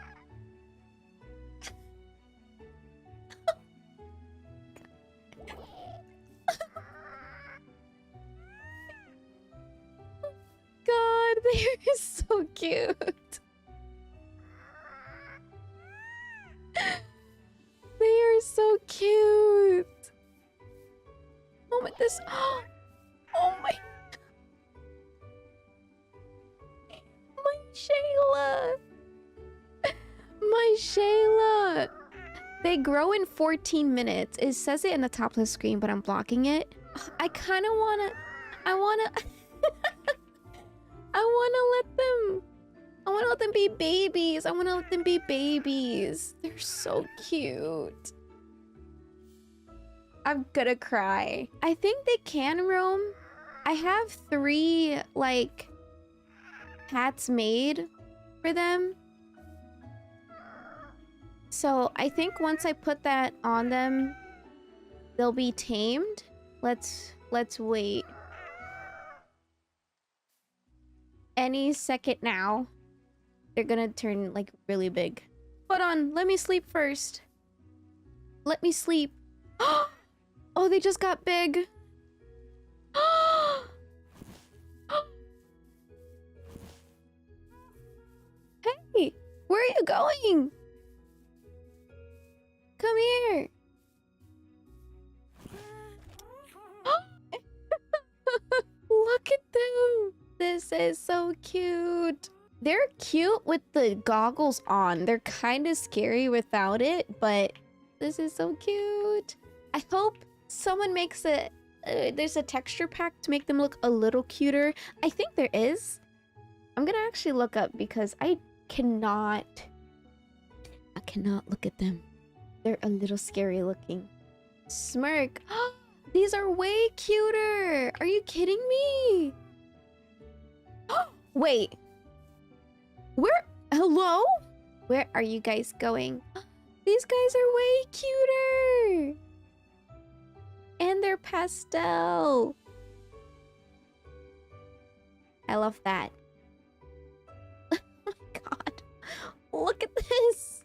God, they are so cute. They are so cute. Oh my, this. Oh my. My Shayla. My Shayla. They grow in 14 minutes. It says it in the top of the screen, but I'm blocking it. I kind of wanna. I wanna let them be babies. I want to let them be babies. They're so cute. I'm gonna cry. I think they can roam. I have 3, like, hats made for them. So I think once I put that on them, they'll be tamed. Let's wait. Any second now. they're gonna turn like really big. Hold on, let me sleep first. Let me sleep. Oh, they just got big. Hey, where are you going? Come here. Look at them. This is so cute. They're cute with the goggles on. They're kind of scary without it, but this is so cute. I hope someone makes there's a texture pack to make them look a little cuter. I think there is. I'm gonna actually look up because I cannot look at them. They're a little scary looking. Smirk. These are way cuter. Are you kidding me? Wait. Hello? Where are you guys going? These guys are way cuter. And they're pastel. I love that. Oh my god. Look at this.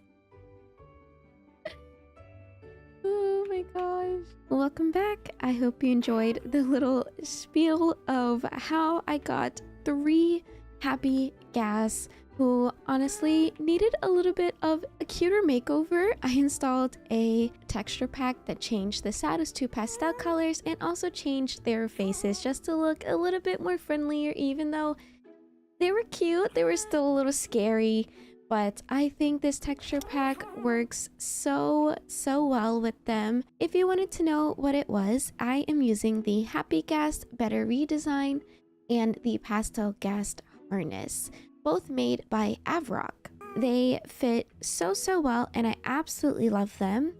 Oh my gosh. Welcome back. I hope you enjoyed the little spiel of how I got 3 happy gas who honestly needed a little bit of a cuter makeover. I installed a texture pack that changed the saddest to pastel colors and also changed their faces just to look a little bit more friendlier. Even though they were cute, they were still a little scary. But I think this texture pack works so well with them. If you wanted to know what it was, I am using the Happy Gas Better Redesign and the Pastel Gas Harness, both made by Avrock. They fit so well and I absolutely love them.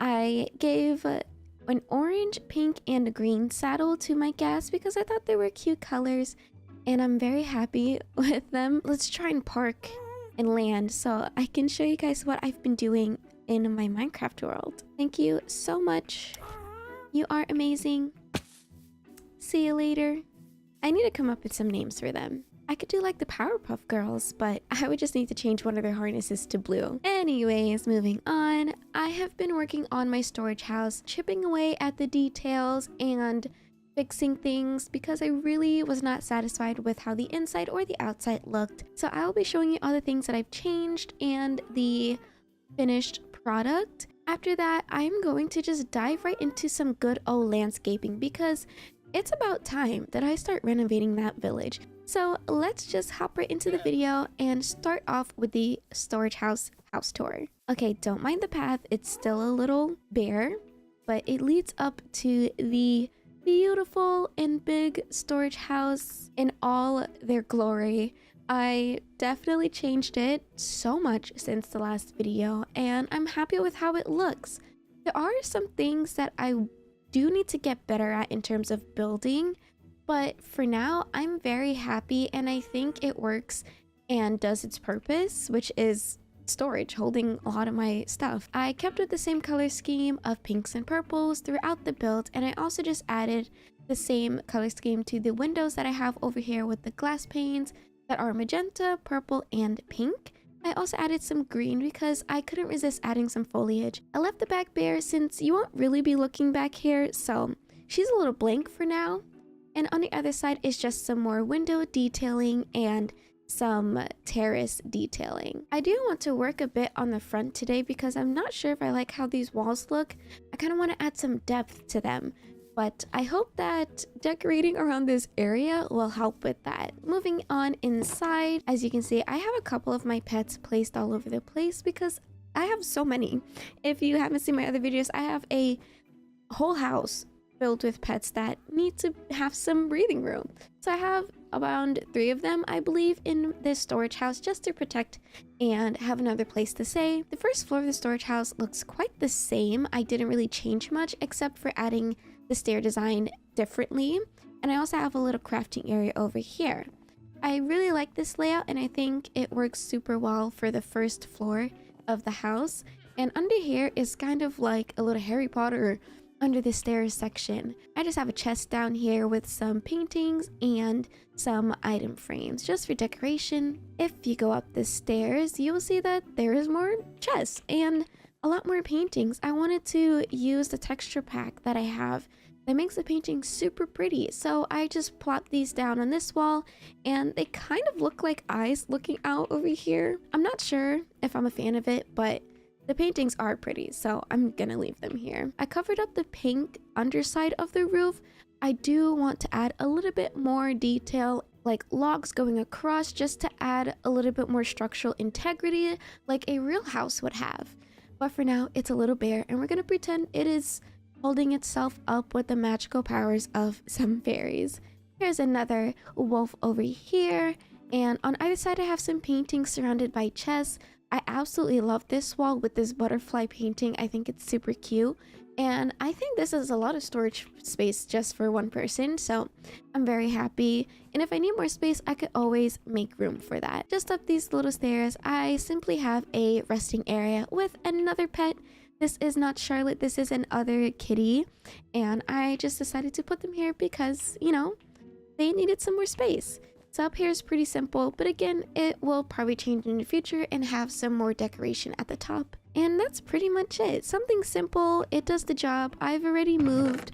I gave an orange, pink, and a green saddle to my gas because I thought they were cute colors and I'm very happy with them. Let's try and park and land so I can show you guys what I've been doing in my Minecraft world. Thank you so much. You are amazing. See you later. I need to come up with some names for them. I could do like the Powerpuff Girls, but I would just need to change one of their harnesses to blue. Anyways, moving on. I have been working on my storage house, chipping away at the details and fixing things because I really was not satisfied with how the inside or the outside looked. So I will be showing you all the things that I've changed and the finished product. After that, I'm going to just dive right into some good old landscaping because it's about time that I start renovating that village. So let's just hop right into the video and start off with the storage house tour. Okay, don't mind the path. It's still a little bare, but it leads up to the beautiful and big storage house in all their glory. I definitely changed it so much since the last video and I'm happy with how it looks. There are some things that I do need to get better at in terms of building, but for now I'm very happy and I think it works and does its purpose, which is storage, holding a lot of my stuff. I kept with the same color scheme of pinks and purples throughout the build, and I also just added the same color scheme to the windows that I have over here with the glass panes that are magenta, purple, and pink. I also added some green because I couldn't resist adding some foliage. I left the back bare since you won't really be looking back here, so she's a little blank for now. And on the other side is just some more window detailing and some terrace detailing. I do want to work a bit on the front today because I'm not sure if I like how these walls look. I kind of want to add some depth to them, but I hope that decorating around this area will help with that. Moving on inside, as you can see, I have a couple of my pets placed all over the place because I have so many. If you haven't seen my other videos, I have a whole house filled with pets that need to have some breathing room. So I have around 3 of them, I believe, in this storage house just to protect and have another place to stay. The first floor of the storage house looks quite the same. I didn't really change much except for adding the stair design differently. And I also have a little crafting area over here. I really like this layout and I think it works super well for the first floor of the house. And under here is kind of like a little Harry Potter under the stairs section, I just have a chest down here with some paintings and some item frames just for decoration. If you go up the stairs, you will see that there is more chests and a lot more paintings. I wanted to use the texture pack that I have that makes the painting super pretty. So I just plopped these down on this wall and they kind of look like eyes looking out over here. I'm not sure if I'm a fan of it, but the paintings are pretty, so I'm gonna leave them here. I covered up the pink underside of the roof. I do want to add a little bit more detail, like logs going across, just to add a little bit more structural integrity like a real house would have. But for now, it's a little bare, and we're gonna pretend it is holding itself up with the magical powers of some fairies. Here's another wolf over here, and on either side I have some paintings surrounded by chests. I absolutely love this wall with this butterfly painting. I think it's super cute. And I think this is a lot of storage space just for one person. So I'm very happy. And if I need more space, I could always make room for that. Just up these little stairs, I simply have a resting area with another pet. This is not Charlotte. This is another kitty. And I just decided to put them here because, you know, they needed some more space. So up here is pretty simple, but again, it will probably change in the future and have some more decoration at the top. And that's pretty much it. Something simple, it does the job. I've already moved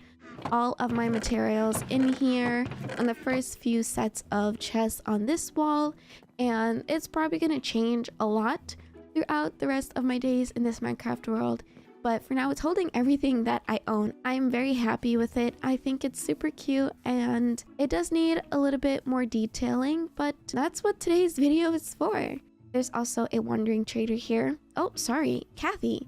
all of my materials in here on the first few sets of chests on this wall, and it's probably going to change a lot throughout the rest of my days in this Minecraft world. But for now, it's holding everything that I own. I'm very happy with it. I think it's super cute and it does need a little bit more detailing, but that's what today's video is for. There's also a wandering trader here. Oh, sorry, Kathy.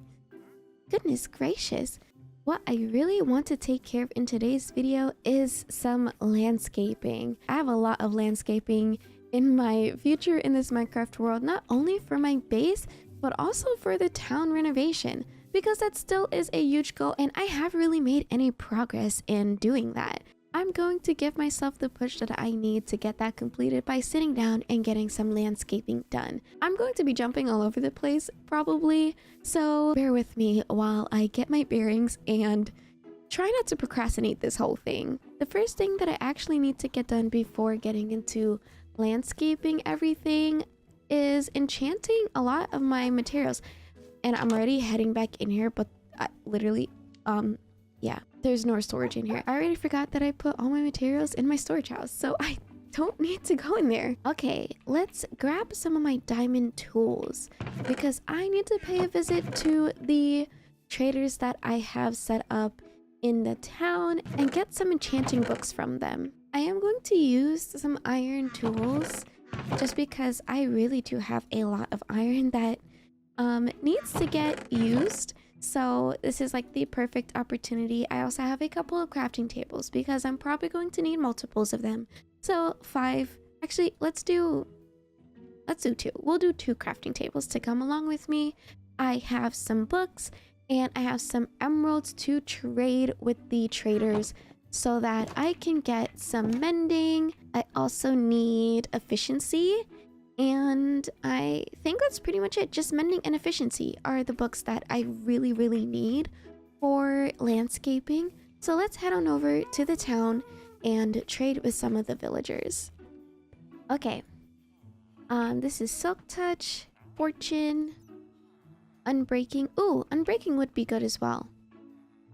Goodness gracious. What I really want to take care of in today's video is some landscaping. I have a lot of landscaping in my future in this Minecraft world, not only for my base, but also for the town renovation, because that still is a huge goal and I haven't really made any progress in doing that. I'm going to give myself the push that I need to get that completed by sitting down and getting some landscaping done. I'm going to be jumping all over the place probably, so bear with me while I get my bearings and try not to procrastinate this whole thing. The first thing that I actually need to get done before getting into landscaping everything is enchanting a lot of my materials. And I'm already heading back in here, but yeah, there's no storage in here. I already forgot that I put all my materials in my storage house, so I don't need to go in there. Okay, let's grab some of my diamond tools because I need to pay a visit to the traders that I have set up in the town and get some enchanting books from them. I am going to use some iron tools just because I really do have a lot of iron that needs to get used. So this is like the perfect opportunity. I also have a couple of crafting tables because I'm probably going to need multiples of them. So 5, actually let's do 2. We'll do 2 crafting tables to come along with me. I have some books and I have some emeralds to trade with the traders so that I can get some mending. I also need efficiency. And I think that's pretty much it. Just mending and efficiency are the books that I really, really need for landscaping. So let's head on over to the town and trade with some of the villagers. Okay. This is Silk Touch, Fortune, Unbreaking. Ooh, Unbreaking would be good as well.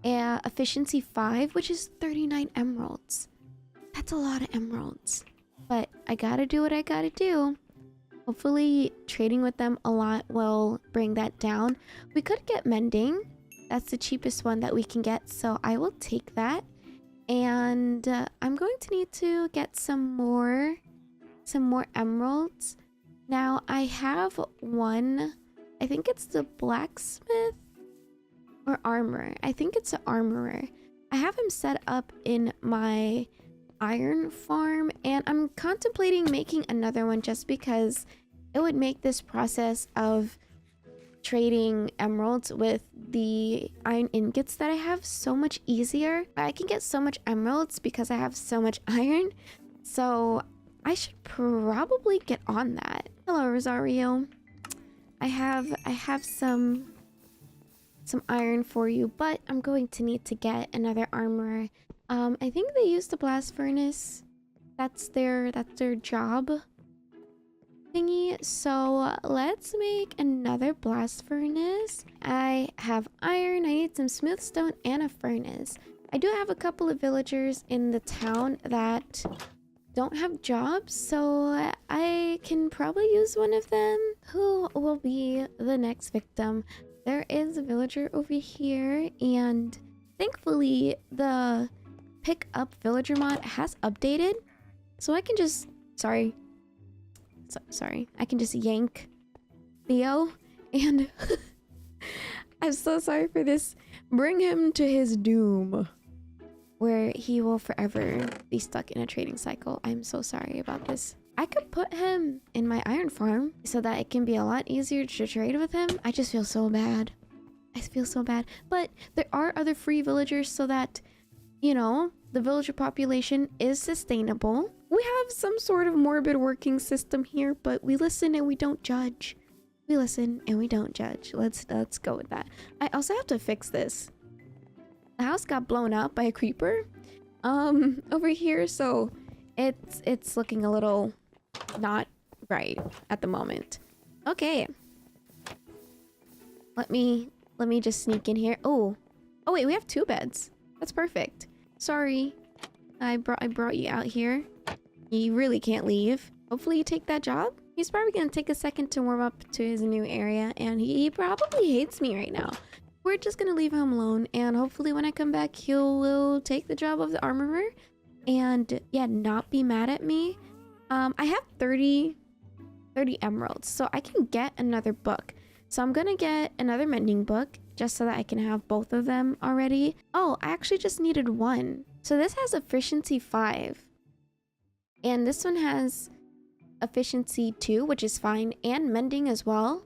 Efficiency 5, which is 39 emeralds. That's a lot of emeralds. But I gotta do what I gotta do. Hopefully trading with them a lot will bring that down. We could get mending. That's the cheapest one that we can get, so I will take that. And I'm going to need to get some more emeralds. Now I have one, I think it's the blacksmith or armorer. I think it's an armorer. I have him set up in my iron farm and I'm contemplating making another one just because it would make this process of trading emeralds with the iron ingots that I have so much easier. I can get so much emeralds because I have so much iron, so I should probably get on that. Hello, Rosario. I have some some iron for you, but I'm going to need to get another armor. I think they use the blast furnace. That's their job thingy. So let's make another blast furnace. I have iron. I need some smooth stone and a furnace. I do have a couple of villagers in the town that don't have jobs, so I can probably use one of them. Who will be the next victim? There is a villager over here, and thankfully the pick up villager mod has updated, so I can just sorry I can just yank Theo, and I'm so sorry for this. Bring him to his doom, where he will forever be stuck in a trading cycle. I'm so sorry about this. I could put him in my iron farm so that it can be a lot easier to trade with him. I just feel so bad. I feel so bad. But there are other free villagers so that, you know, the villager population is sustainable. We have some sort of morbid working system here, but we listen and we don't judge. We listen and we don't judge. Let's go with that. I also have to fix this. The house got blown up by a creeper over here, so it's looking a little not right at the moment. Okay, let me just sneak in here. Oh wait, we have 2 beds. That's perfect. Sorry, I brought you out here. You really can't leave. Hopefully you take that job. He's probably gonna take a second to warm up to his new area, and he probably hates me right now. We're just gonna leave him alone, and hopefully when I come back, he will take the job of the armorer and yeah, not be mad at me. I have 30 emeralds, so I can get another book. So I'm gonna get another mending book just so that I can have both of them already. Oh, I actually just needed 1. So this has efficiency 5, and this one has efficiency 2, which is fine, and mending as well.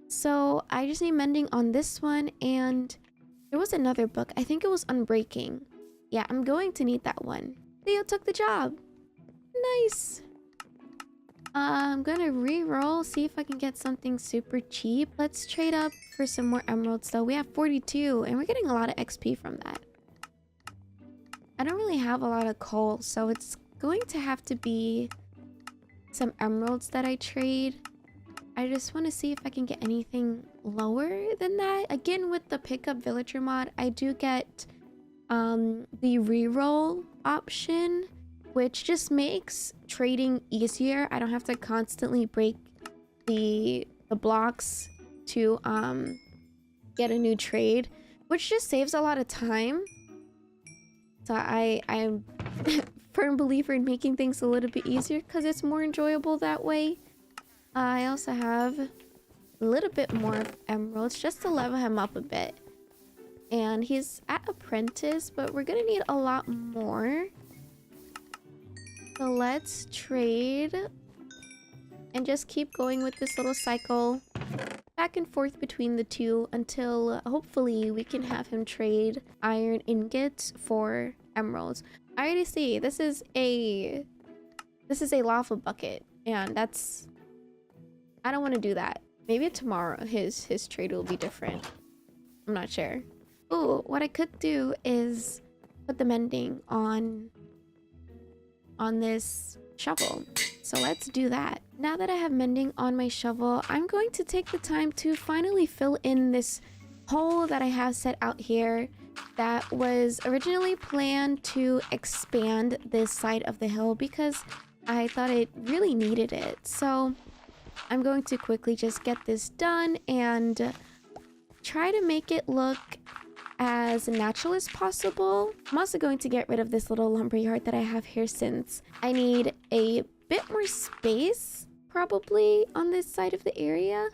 So I just need mending on this one, and there was another book. I think it was Unbreaking. Yeah, I'm going to need that one. Theo took the job. Nice. I'm gonna re-roll, see if I can get something super cheap. Let's trade up for some more emeralds though. We have 42, and we're getting a lot of XP from that. I don't really have a lot of coal, so it's going to have to be some emeralds that I trade. I just want to see if I can get anything lower than that. Again, with the pickup villager mod, I do get the reroll option, which just makes trading easier. I don't have to constantly break the blocks to get a new trade, which just saves a lot of time. So I'm firm believer in making things a little bit easier because it's more enjoyable that way. I also have a little bit more emeralds just to level him up a bit. And he's at apprentice, but we're gonna need a lot more. So let's trade and just keep going with this little cycle back and forth between the two until hopefully we can have him trade iron ingots for emeralds. I already see this is a lava bucket, and that's, I don't want to do that. Maybe tomorrow his trade will be different. I'm not sure. Ooh, what I could do is put the mending on this shovel. So let's do that. Now that I have mending on my shovel, I'm going to take the time to finally fill in this hole that I have set out here that was originally planned to expand this side of the hill because I thought it really needed it. So I'm going to quickly just get this done and try to make it look as natural as possible. I'm also going to get rid of this little lumberyard that I have here since I need a bit more space probably on this side of the area.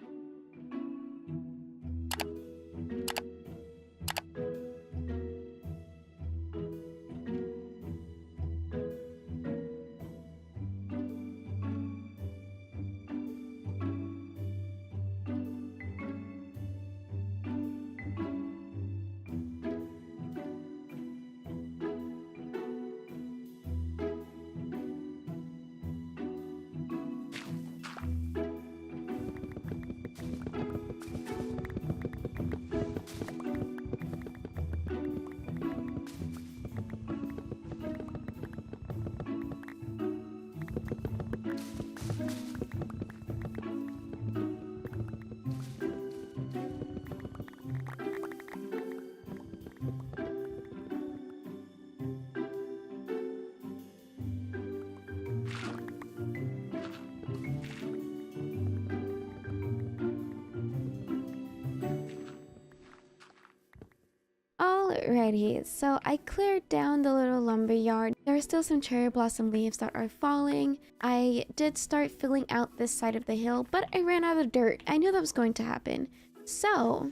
Alrighty, so I cleared down the little lumber yard. There are still some cherry blossom leaves that are falling. I did start filling out this side of the hill, but I ran out of dirt. I knew that was going to happen. So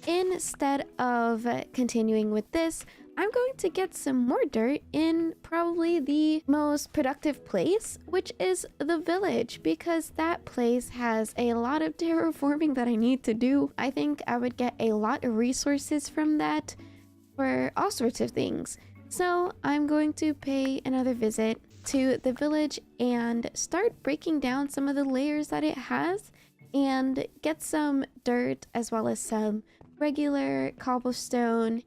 instead of continuing with this, I'm going to get some more dirt in probably the most productive place, which is the village, because that place has a lot of terraforming that I need to do. I think I would get a lot of resources from that for all sorts of things. So I'm going to pay another visit to the village and start breaking down some of the layers that it has and get some dirt as well as some regular cobblestone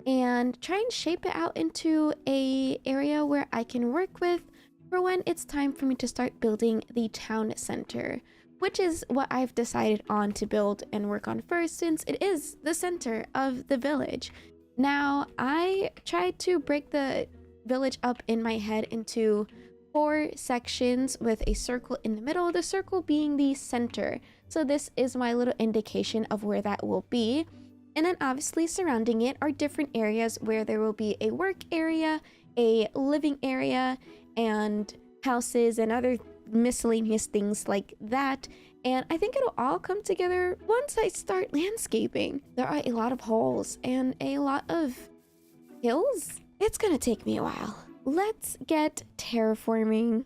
and try and shape it out into a area where I can work with for when it's time for me to start building the town center, which is what I've decided on to build and work on first, since it is the center of the village. Now, I tried to break the village up in my head into 4 sections with a circle in the middle, the circle being the center. So this is my little indication of where that will be. And then obviously surrounding it are different areas where there will be a work area, a living area, and houses and other miscellaneous things like that. And I think it'll all come together once I start landscaping. There are a lot of holes and a lot of hills. It's gonna take me a while. Let's get terraforming.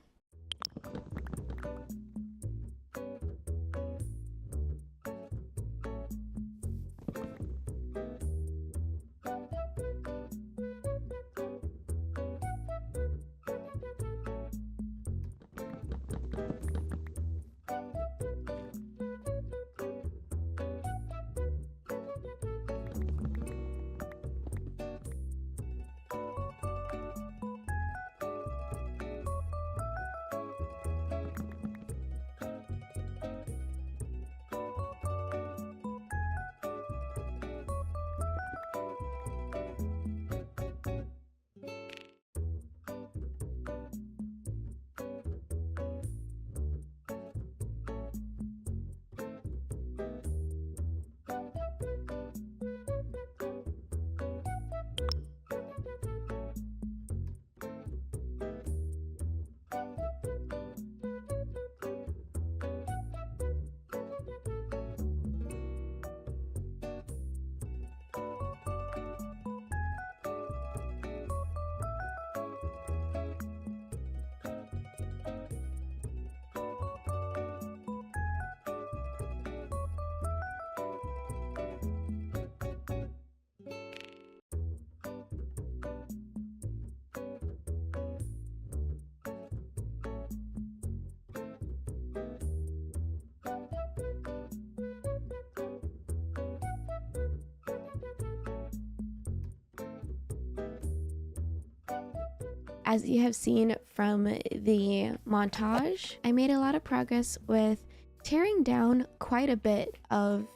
As you have seen from the montage, I made a lot of progress with tearing down quite a bit of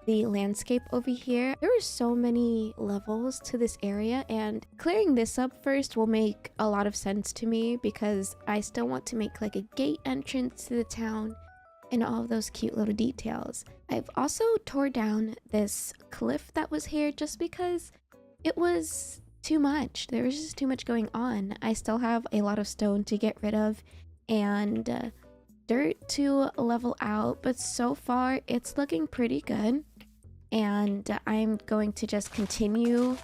the landscape over here. There are so many levels to this area, and clearing this up first will make a lot of sense to me because I still want to make like a gate entrance to the town and all of those cute little details. I've also tore down this cliff that was here just because it was too much. There was just too much going on. I still have a lot of stone to get rid of and dirt to level out, but so far it's looking pretty good. And I'm going to just continue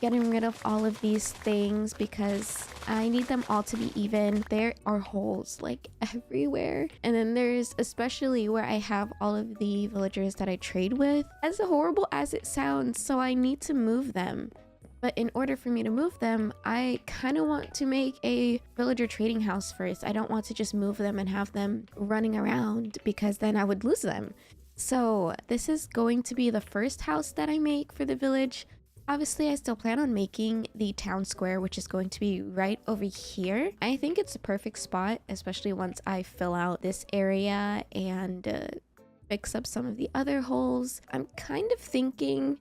getting rid of all of these things because I need them all to be even. There are holes like everywhere. And then there's especially where I have all of the villagers that I trade with. As horrible as it sounds, so I need to move them. But in order for me to move them, I kind of want to make a villager trading house first. I don't want to just move them and have them running around because then I would lose them. So this is going to be the first house that I make for the village. Obviously, I still plan on making the town square, which is going to be right over here. I think it's a perfect spot, especially once I fill out this area and fix up some of the other holes. I'm kind of thinking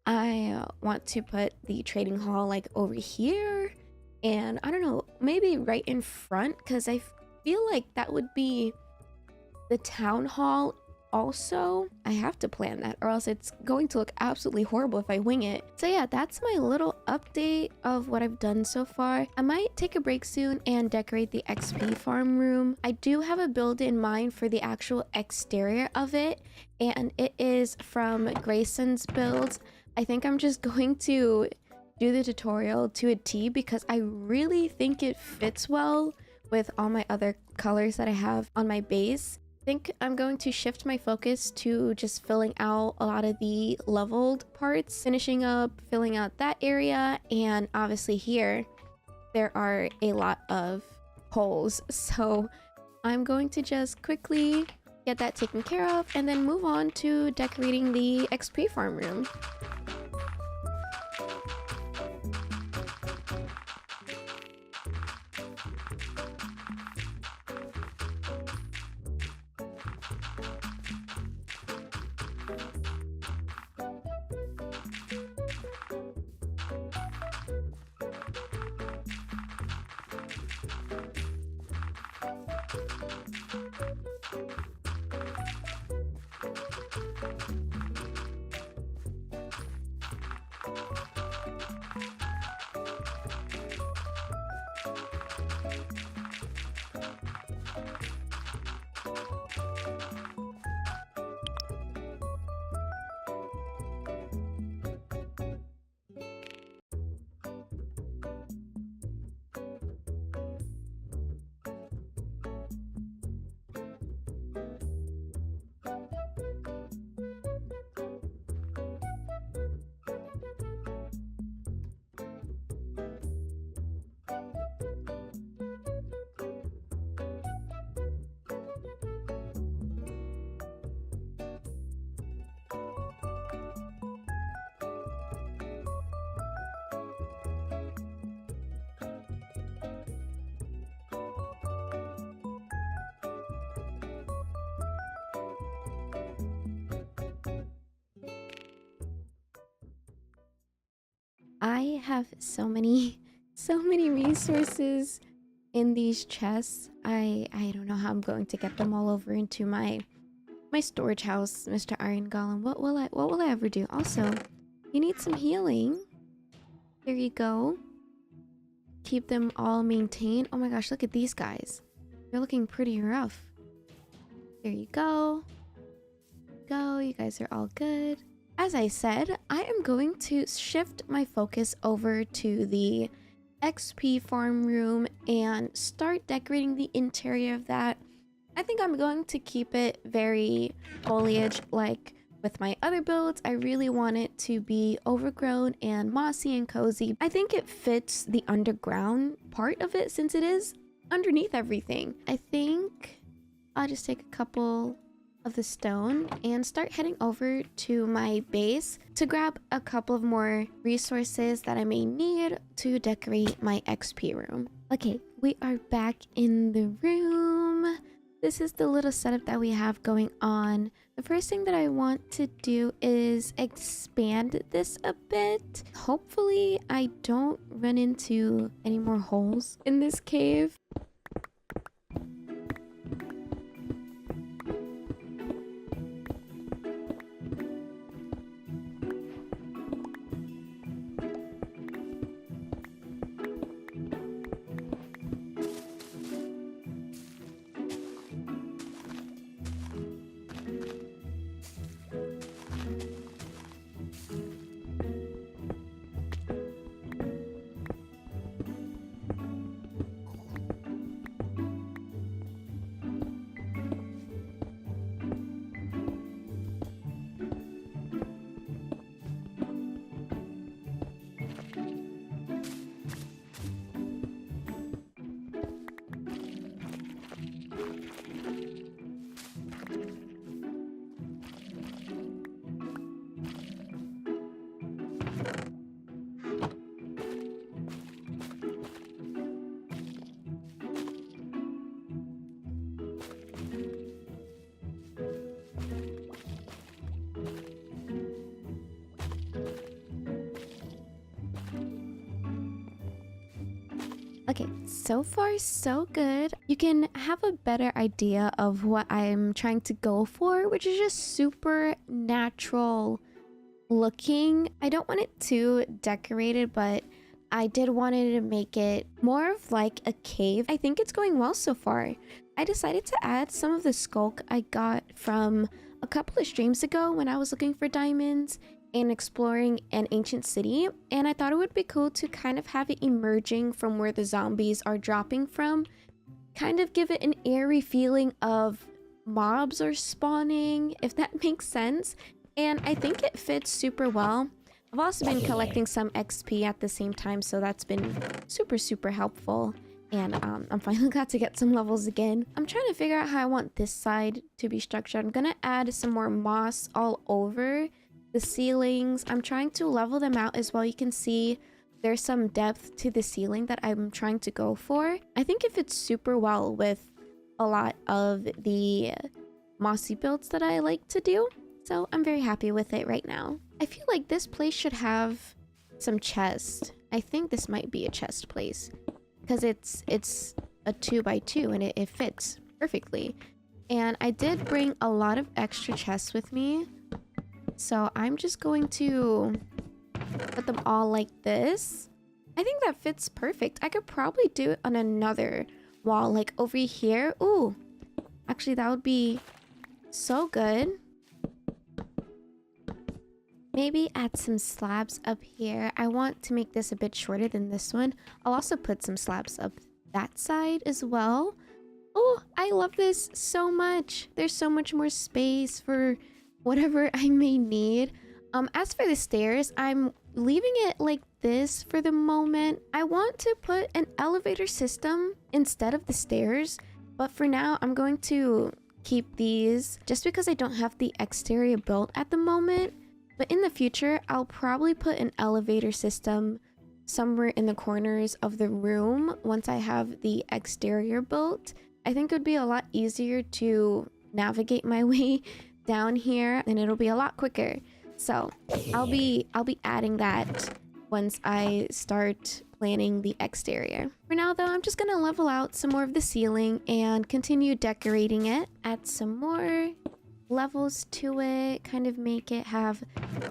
I want to put the trading hall like over here, and I don't know, maybe right in front, because I feel like that would be the town hall Also, I have to plan that or else it's going to look absolutely horrible if I wing it. So yeah, that's my little update of what I've done so far. I might take a break soon and decorate the XP farm room. I do have a build in mind for the actual exterior of it, and it is from Grayson's builds. I think I'm just going to do the tutorial to a T because I really think it fits well with all my other colors that I have on my base. I think I'm going to shift my focus to just filling out a lot of the leveled parts, finishing up, filling out that area, and obviously here there are a lot of holes. So I'm going to just quickly get that taken care of and then move on to decorating the XP farm room. I have so many resources in these chests. I don't know how I'm going to get them all over into my storage house, Mr. Iron Golem. What will I ever do? Also, you need some healing. There you go. Keep them all maintained. Oh my gosh, look at these guys. They're looking pretty rough. There you go. You guys are all good. As I said, I am going to shift my focus over to the XP farm room and start decorating the interior of that. I think I'm going to keep it very foliage like with my other builds. I really want it to be overgrown and mossy and cozy. I think it fits the underground part of it since it is underneath everything. I think I'll just take a couple of the stone and start heading over to my base to grab a couple of more resources that I may need to decorate my XP room. Okay, we are back in the room. This is the little setup that we have going on. The first thing that I want to do is expand this a bit. Hopefully I don't run into any more holes in this cave. So far, so good. You can have a better idea of what I'm trying to go for, which is just super natural looking. I don't want it too decorated, but I did want it to make it more of like a cave. I think it's going well so far. I decided to add some of the skulk I got from a couple of streams ago when I was looking for diamonds and exploring an ancient city, and I thought it would be cool to kind of have it emerging from where the zombies are dropping from, kind of give it an eerie feeling of mobs are spawning, if that makes sense. And I think it fits super well. I've also been collecting some XP at the same time, so that's been super helpful. And I'm finally glad to get some levels again. I'm trying to figure out how I want this side to be structured. I'm gonna add some more moss all over the ceilings. I'm trying to level them out as well. You can see there's some depth to the ceiling that I'm trying to go for. I think it fits super well with a lot of the mossy builds that I like to do. So I'm very happy with it right now. I feel like this place should have some chest. I think this might be a chest place because it's a 2x2 and it fits perfectly. And I did bring a lot of extra chests with me. So I'm just going to put them all like this. I think that fits perfect. I could probably do it on another wall, like over here. Ooh, actually that would be so good. Maybe add some slabs up here. I want to make this a bit shorter than this one. I'll also put some slabs up that side as well. Oh, I love this so much. There's so much more space for whatever I may need. As for the stairs, I'm leaving it like this for the moment. I want to put an elevator system instead of the stairs, but for now I'm going to keep these just because I don't have the exterior built at the moment. But in the future, I'll probably put an elevator system somewhere in the corners of the room once I have the exterior built. I think it would be a lot easier to navigate my way down here and it'll be a lot quicker. So I'll be adding that once I start planning the exterior. For now though, I'm just gonna level out some more of the ceiling and continue decorating it. Add some more levels to it, kind of make it have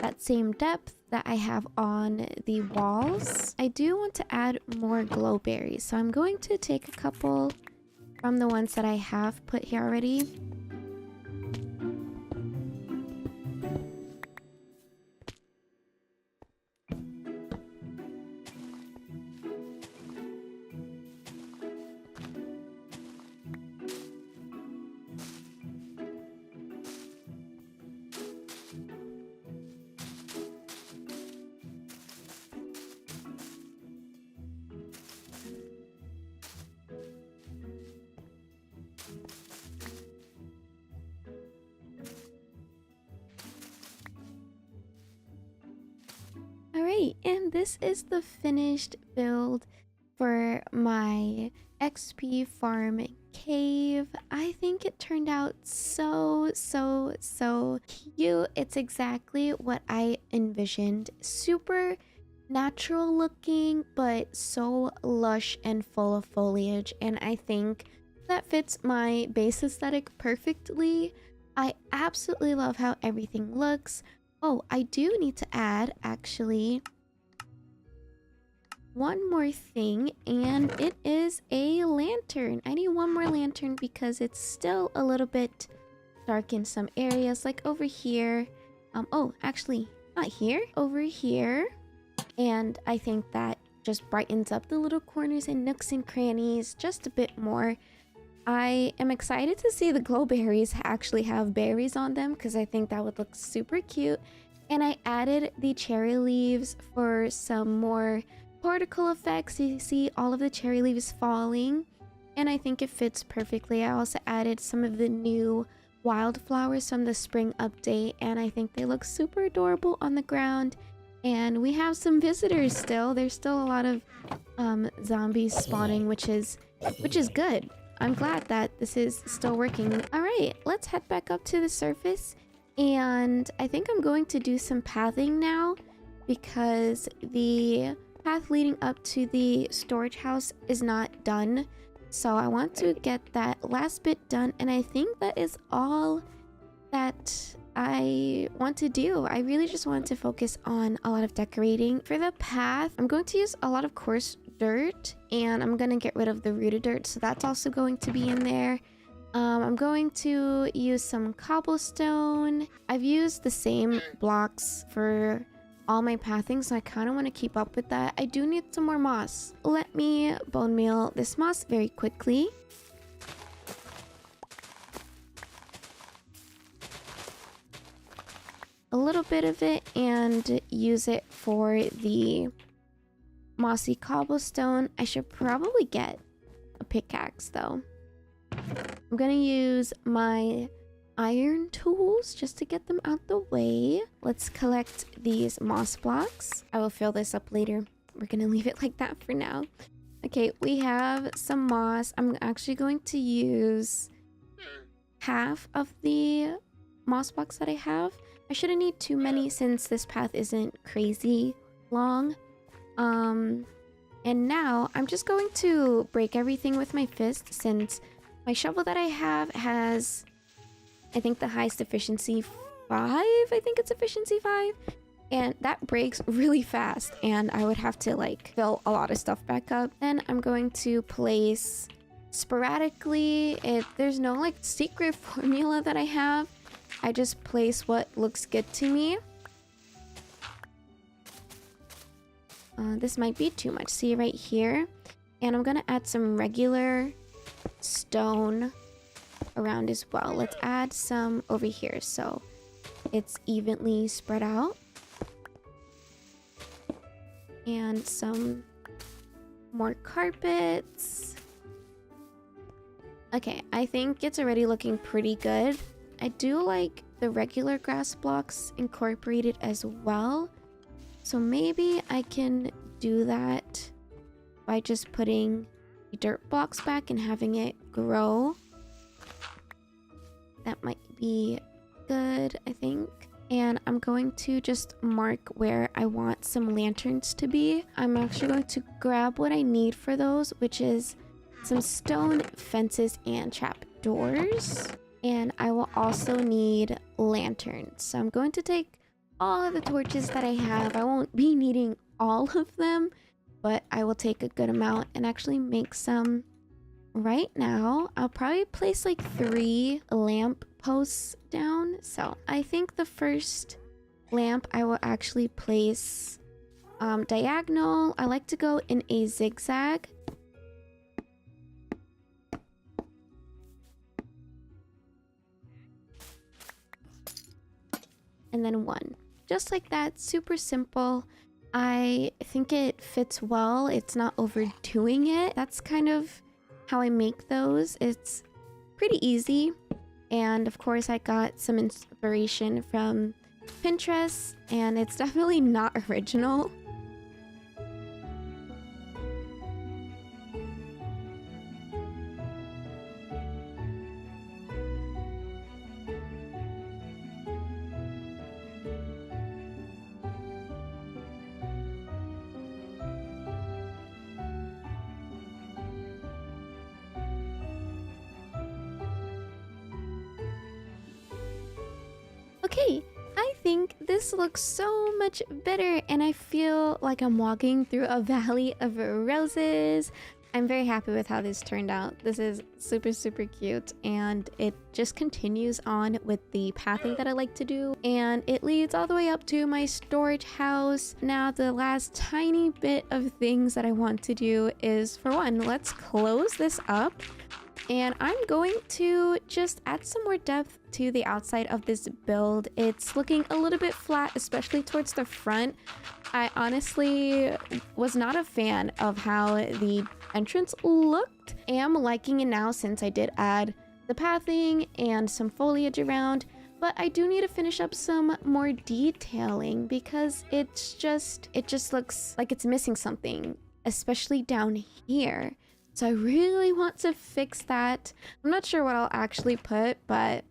that same depth that I have on the walls. I do want to add more glow berries, so I'm going to take a couple from the ones that I have put here already. Alright, and this is the finished build for my XP farm cave. I think it turned out so cute. It's exactly what I envisioned. Super natural looking, but so lush and full of foliage, and I think that fits my base aesthetic perfectly. I absolutely love how everything looks. Oh, I do need to add, actually, one more thing, and it is a lantern. I need one more lantern because it's still a little bit dark in some areas, like over here. Oh, actually, not here, over here. And I think that just brightens up the little corners and nooks and crannies just a bit more. I am excited to see the glow berries actually have berries on them because I think that would look super cute. And I added the cherry leaves for some more particle effects. You see all of the cherry leaves falling, and I think it fits perfectly. I also added some of the new wildflowers from the spring update, and I think they look super adorable on the ground. And we have some visitors still. There's still a lot of zombies spawning, which is good. I'm glad that this is still working. All right, let's head back up to the surface. And I think I'm going to do some pathing now because the path leading up to the storage house is not done. So I want to get that last bit done, and I think that is all that I want to do. I really just want to focus on a lot of decorating. For the path, I'm going to use a lot of coarse dirt, and I'm going to get rid of the rooted dirt, so that's also going to be in there. I'm going to use some cobblestone. I've used the same blocks for all my pathing, so I kind of want to keep up with that. I do need some more moss. Let me bone meal this moss very quickly. A little bit of it and use it for the mossy cobblestone. I should probably get a pickaxe though. I'm gonna use my iron tools just to get them out the way. Let's collect these moss blocks. I will fill this up later. We're gonna leave it like that for now. Okay, we have some moss. I'm actually going to use half of the moss blocks that I have. I shouldn't need too many since this path isn't crazy long. And now I'm just going to break everything with my fist since my shovel that I have has, I think, the highest efficiency 5. I think it's efficiency 5. And that breaks really fast. And I would have to like fill a lot of stuff back up. Then I'm going to place sporadically. There's no like secret formula that I have. I just place what looks good to me. This might be too much. See right here? And I'm gonna add some regular stone around as well. Let's add some over here so it's evenly spread out. And some more carpets. Okay, I think it's already looking pretty good. I do like the regular grass blocks incorporated as well. So maybe I can do that by just putting the dirt blocks back and having it grow. That might be good, I think. And I'm going to just mark where I want some lanterns to be. I'm actually going to grab what I need for those, which is some stone fences and trap doors. And I will also need lanterns. So I'm going to take all of the torches that I have. I won't be needing all of them, but I will take a good amount and actually make some right now. I'll probably place like 3 lamp posts down. So I think the first lamp I will actually place diagonal. I like to go in a zigzag. And then 1. Just like that, super simple. I think it fits well. It's not overdoing it. That's kind of how I make those. It's pretty easy. And of course, I got some inspiration from Pinterest, and it's definitely not original. Okay, I think this looks so much better and I feel like I'm walking through a valley of roses. I'm very happy with how this turned out. This is super, super cute, and it just continues on with the pathing that I like to do, and it leads all the way up to my storage house. Now, the last tiny bit of things that I want to do is, for one, let's close this up. And I'm going to just add some more depth to the outside of this build. It's looking a little bit flat, especially towards the front. I honestly was not a fan of how the entrance looked. I am liking it now since I did add the pathing and some foliage around. But I do need to finish up some more detailing because it just looks like it's missing something, especially down here. So I really want to fix that. I'm not sure what I'll actually put, but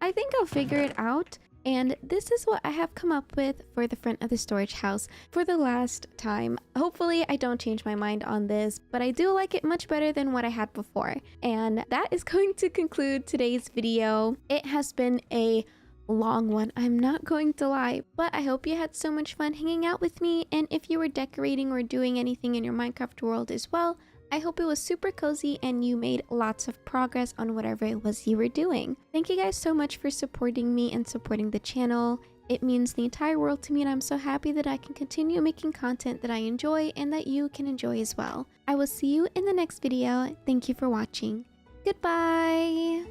I think I'll figure it out. And this is what I have come up with for the front of the storage house for the last time. Hopefully I don't change my mind on this, but I do like it much better than what I had before. And that is going to conclude today's video. It has been a long one, I'm not going to lie, but I hope you had so much fun hanging out with me. And if you were decorating or doing anything in your Minecraft world as well, I hope it was super cozy and you made lots of progress on whatever it was you were doing. Thank you guys so much for supporting me and supporting the channel. It means the entire world to me, and I'm so happy that I can continue making content that I enjoy and that you can enjoy as well. I will see you in the next video. Thank you for watching. Goodbye!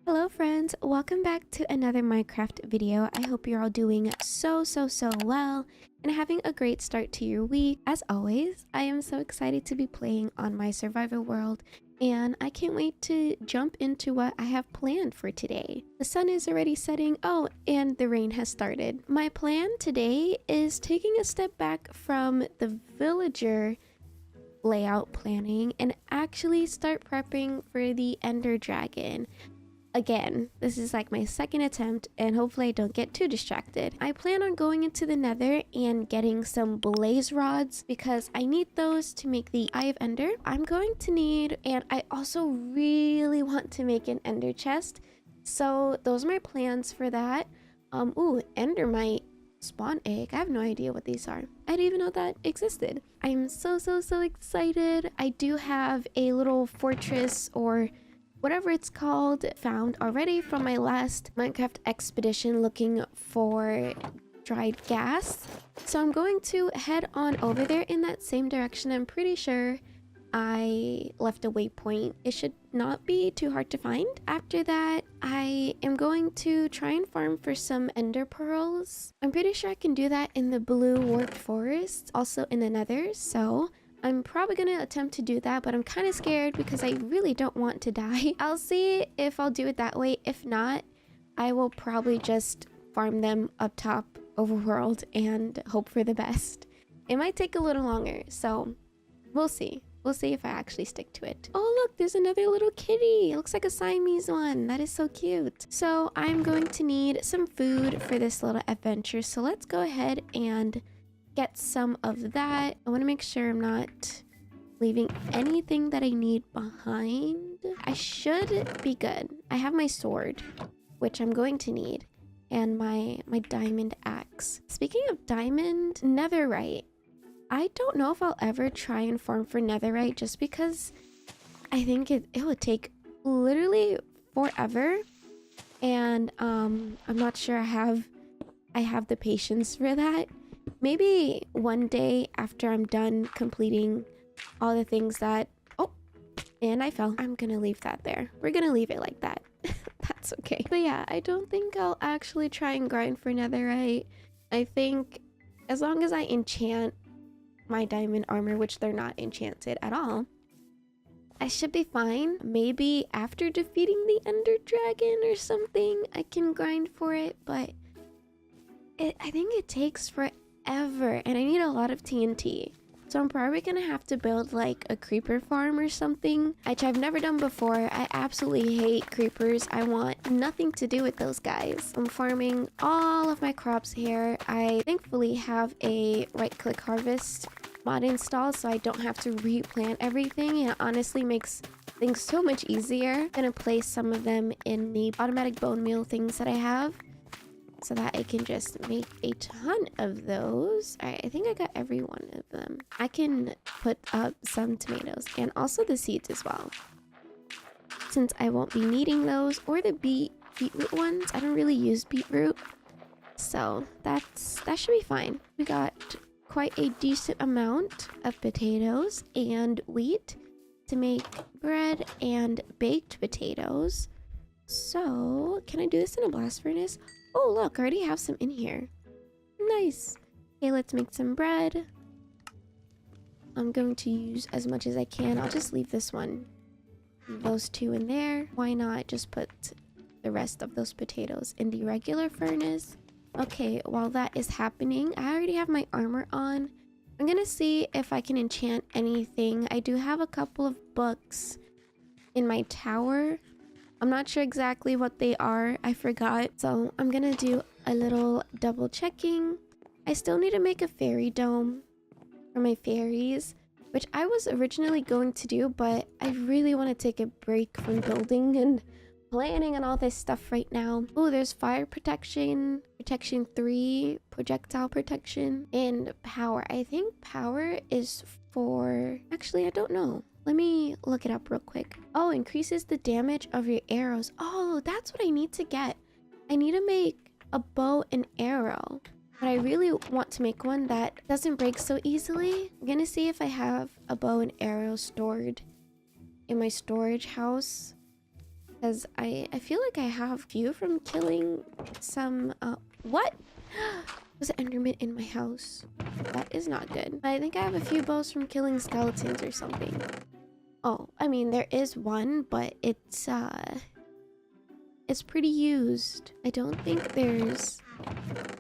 Hello friends, welcome back to another Minecraft video. I hope you're all doing so well and having a great start to your week. As always, I am so excited to be playing on my survival world, and I can't wait to jump into what I have planned for today. The sun is already setting, oh, and the rain has started. My plan today is taking a step back from the villager layout planning and actually start prepping for the Ender Dragon. Again, this is like my second attempt, and hopefully I don't get too distracted. I plan on going into the nether and getting some blaze rods because I need those to make the Eye of Ender. I'm going to need, and I also really want to make an ender chest. So those are my plans for that. Ooh, endermite spawn egg. I have no idea what these are. I didn't even know that existed. I'm so excited. I do have a little fortress, or whatever it's called, found already from my last Minecraft expedition looking for dried gas. So I'm going to head on over there in that same direction. I'm pretty sure I left a waypoint. It should not be too hard to find. After that, I am going to try and farm for some ender pearls. I'm pretty sure I can do that in the blue warped forest, also in the nether, so I'm probably gonna attempt to do that, but I'm kind of scared because I really don't want to die. I'll see if I'll do it that way. If not, I will probably just farm them up top overworld and hope for the best. It might take a little longer, so we'll see. We'll see if I actually stick to it. Oh look, there's another little kitty. It looks like a Siamese one. That is so cute. So I'm going to need some food for this little adventure, so let's go ahead and get some of that. I want to make sure I'm not leaving anything that I need behind. I should be good. I have my sword, which I'm going to need, and my diamond axe. Speaking of diamond, netherite. I don't know if I'll ever try and farm for netherite just because I think it would take literally forever, and I'm not sure I have the patience for that. Maybe one day after I'm done completing all the things that... Oh, and I fell. I'm gonna leave that there. We're gonna leave it like that. That's okay. But yeah, I don't think I'll actually try and grind for netherite. I think as long as I enchant my diamond armor, which they're not enchanted at all, I should be fine. Maybe after defeating the Ender Dragon or something, I can grind for it, but I think it takes forever, and I need a lot of TNT. So I'm probably gonna have to build like a creeper farm or something, which I've never done before. I absolutely hate creepers. I want nothing to do with those guys. I'm farming all of my crops here. I thankfully have a right-click harvest mod installed, so I don't have to replant everything. It honestly makes things so much easier. I'm gonna place some of them in the automatic bone meal things that I have, so that I can just make a ton of those. All right, I think I got every one of them. I can put up some tomatoes and also the seeds as well, since I won't be needing those, or the beetroot ones. I don't really use beetroot, so that should be fine. We got quite a decent amount of potatoes and wheat to make bread and baked potatoes. So can I do this in a blast furnace? Oh look, I already have some in here. Nice. Okay, let's make some bread. I'm going to use as much as I can. I'll just leave this one. Leave those two in there. Why not just put the rest of those potatoes in the regular furnace? Okay, while that is happening, I already have my armor on. I'm gonna see if I can enchant anything. I do have a couple of books in my tower. I'm not sure exactly what they are. I forgot. So I'm gonna do a little double checking. I still need to make a fairy dome for my fairies, which I was originally going to do, but I really want to take a break from building and planning and all this stuff right now. Oh, there's fire protection, protection 3, projectile protection, and power. I think power is for... Actually, I don't know. Let me look it up real quick. Oh, increases the damage of your arrows. Oh, that's what I need to get. I need to make a bow and arrow. But I really want to make one that doesn't break so easily. I'm gonna see if I have a bow and arrow stored in my storage house. Because I feel like I have a few from killing some... What? There's an enderman in my house. That is not good. But I think I have a few bows from killing skeletons or something. Oh, I mean, there is one, but it's pretty used. I don't think there's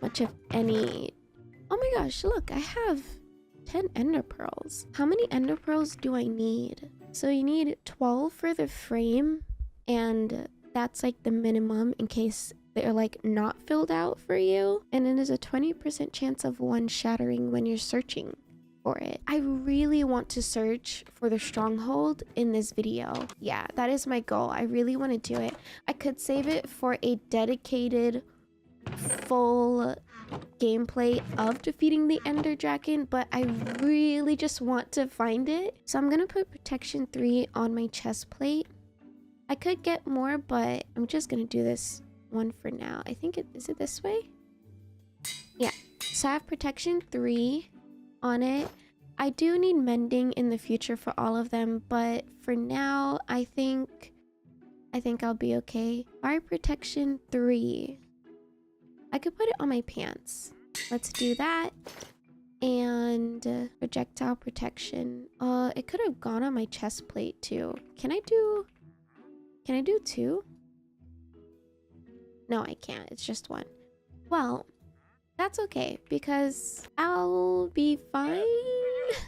much of any... Oh my gosh, look, I have 10 ender pearls. How many ender pearls do I need? So you need 12 for the frame, and that's like the minimum in case they're like not filled out for you. And it is a 20% chance of one shattering when you're searching for it. I really want to search for the stronghold in this video. Yeah, that is my goal. I really want to do it. I could save it for a dedicated full gameplay of defeating the ender dragon, but I really just want to find it. So I'm gonna put protection 3 on my chest plate. I could get more, but I'm just gonna do this one for now. I think is it this way? Yeah, so I have protection 3 on it. I do need mending in the future for all of them, but for now I think I'll be okay. Fire protection 3. I could put it on my pants. Let's do that. And projectile protection. It could have gone on my chest plate too. Can I do 2? No, I can't. It's just 1. Well, that's okay because I'll be fine.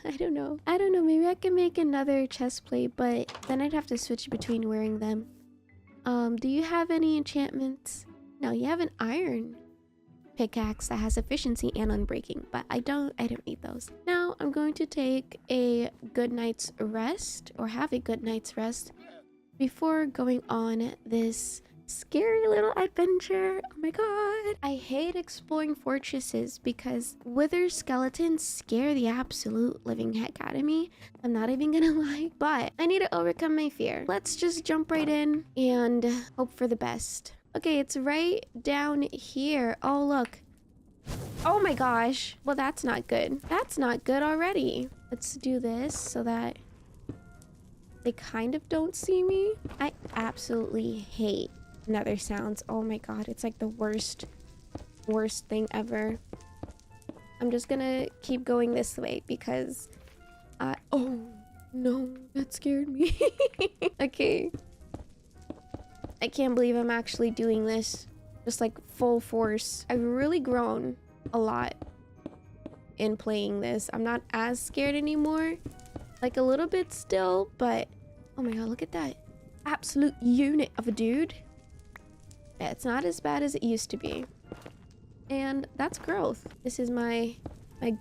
I don't know. Maybe I can make another chest plate, but then I'd have to switch between wearing them. Do you have any enchantments? No, you have an iron pickaxe that has efficiency and unbreaking, but I don't need those. Now I'm going to take a good night's rest, or have a good night's rest, before going on this scary little adventure. Oh my god. I hate exploring fortresses because wither skeletons scare the absolute living heck out of me. I'm not even gonna lie, but I need to overcome my fear. Let's just jump right in and hope for the best. Okay, it's right down here. Oh, look. Oh my gosh. Well, that's not good. That's not good already. Let's do this so that they kind of don't see me. I absolutely hate nether sounds. Oh my god, it's like the worst thing ever. I'm just gonna keep going this way because oh no, that scared me. Okay, I can't believe I'm actually doing this just like full force. I've really grown a lot in playing this. I'm not as scared anymore, like a little bit still, but oh my god, look at that absolute unit of a dude. Yeah, it's not as bad as it used to be, and that's growth. This is my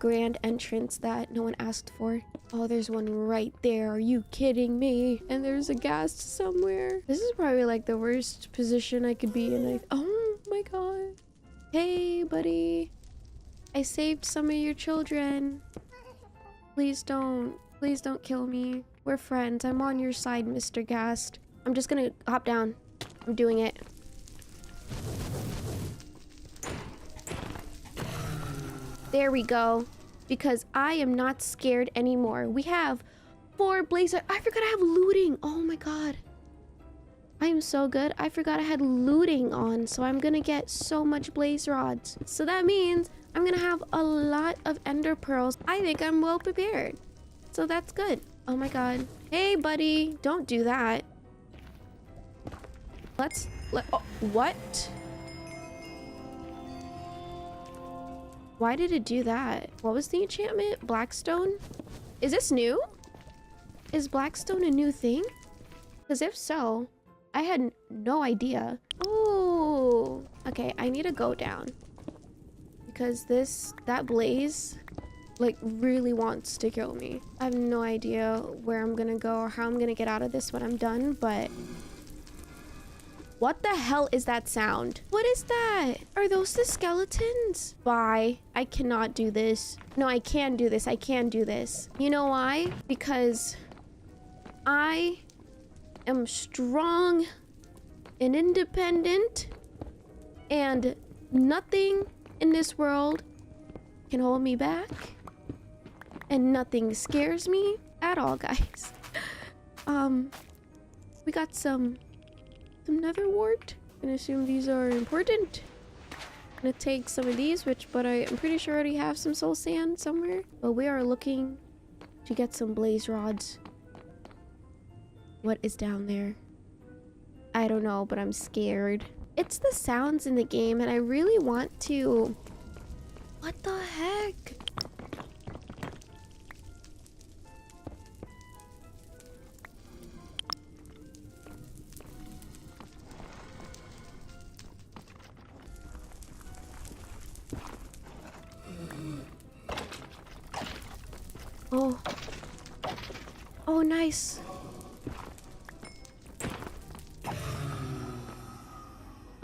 grand entrance that no one asked for. Oh, there's one right there. Are you kidding me? And there's a ghast somewhere. This is probably like the worst position I could be in. Oh my god. Hey, buddy. I saved some of your children. Please don't kill me. We're friends. I'm on your side, Mr. Ghast. I'm just gonna hop down. I'm doing it. There we go. Because I am not scared anymore. We have 4 blazer. I forgot I have looting. Oh my god. I am so good. I forgot I had looting on. So I'm gonna get so much blaze rods. So that means I'm gonna have a lot of ender pearls. I think I'm well prepared. So that's good. Oh my god. Hey, buddy. Don't do that. Oh, what? Why did it do that? What was the enchantment? Blackstone? Is this new? Is Blackstone a new thing? Because if so, I had no idea. Oh, okay. I need to go down because that blaze like really wants to kill me. I have no idea where I'm gonna go or how I'm gonna get out of this when I'm done, but what the hell is that sound? What is that? Are those the skeletons? Bye. I cannot do this. No, I can do this. I can do this. You know why? Because I am strong and independent, and nothing in this world can hold me back, and nothing scares me at all, guys. We got some nether wart. I'm gonna assume these are important. I'm gonna take some of these, but I'm pretty sure I already have some soul sand somewhere. But we are looking to get some blaze rods. What is down there? I don't know, but I'm scared. It's the sounds in the game, and I really want to... What the heck? Oh. Oh, nice.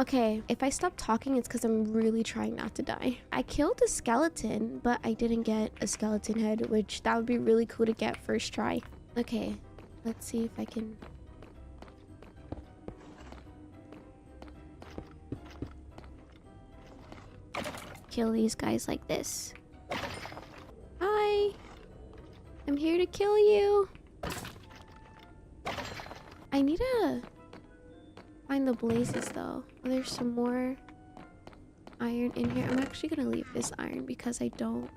Okay, if I stop talking, it's because I'm really trying not to die. I killed a skeleton, but I didn't get a skeleton head, which that would be really cool to get first try. Okay, let's see if I can... kill these guys like this. Hi! I'm here to kill you! I need to find the blazes though. Oh, there's some more iron in here. I'm actually gonna leave this iron because I don't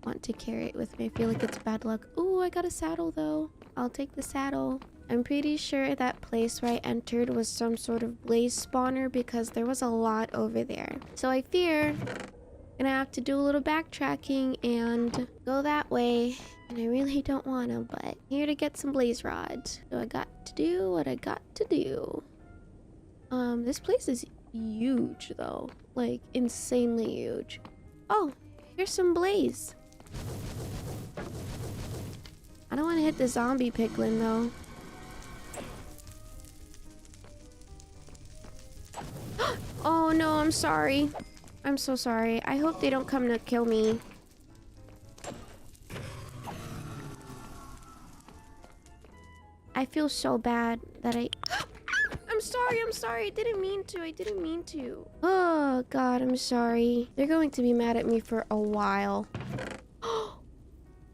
want to carry it with me. I feel like it's bad luck. Ooh, I got a saddle though. I'll take the saddle. I'm pretty sure that place where I entered was some sort of blaze spawner because there was a lot over there. So I fear I'm gonna have to do a little backtracking and go that way. And I really don't wanna, but I'm here to get some blaze rods. So I got to do what I got to do. This place is huge though. Like insanely huge. Oh, here's some blaze. I don't want to hit the zombie piglin though. Oh no, I'm sorry. I'm so sorry. I hope they don't come to kill me. I feel so bad that I'm sorry. I didn't mean to. Oh god, I'm sorry. They're going to be mad at me for a while.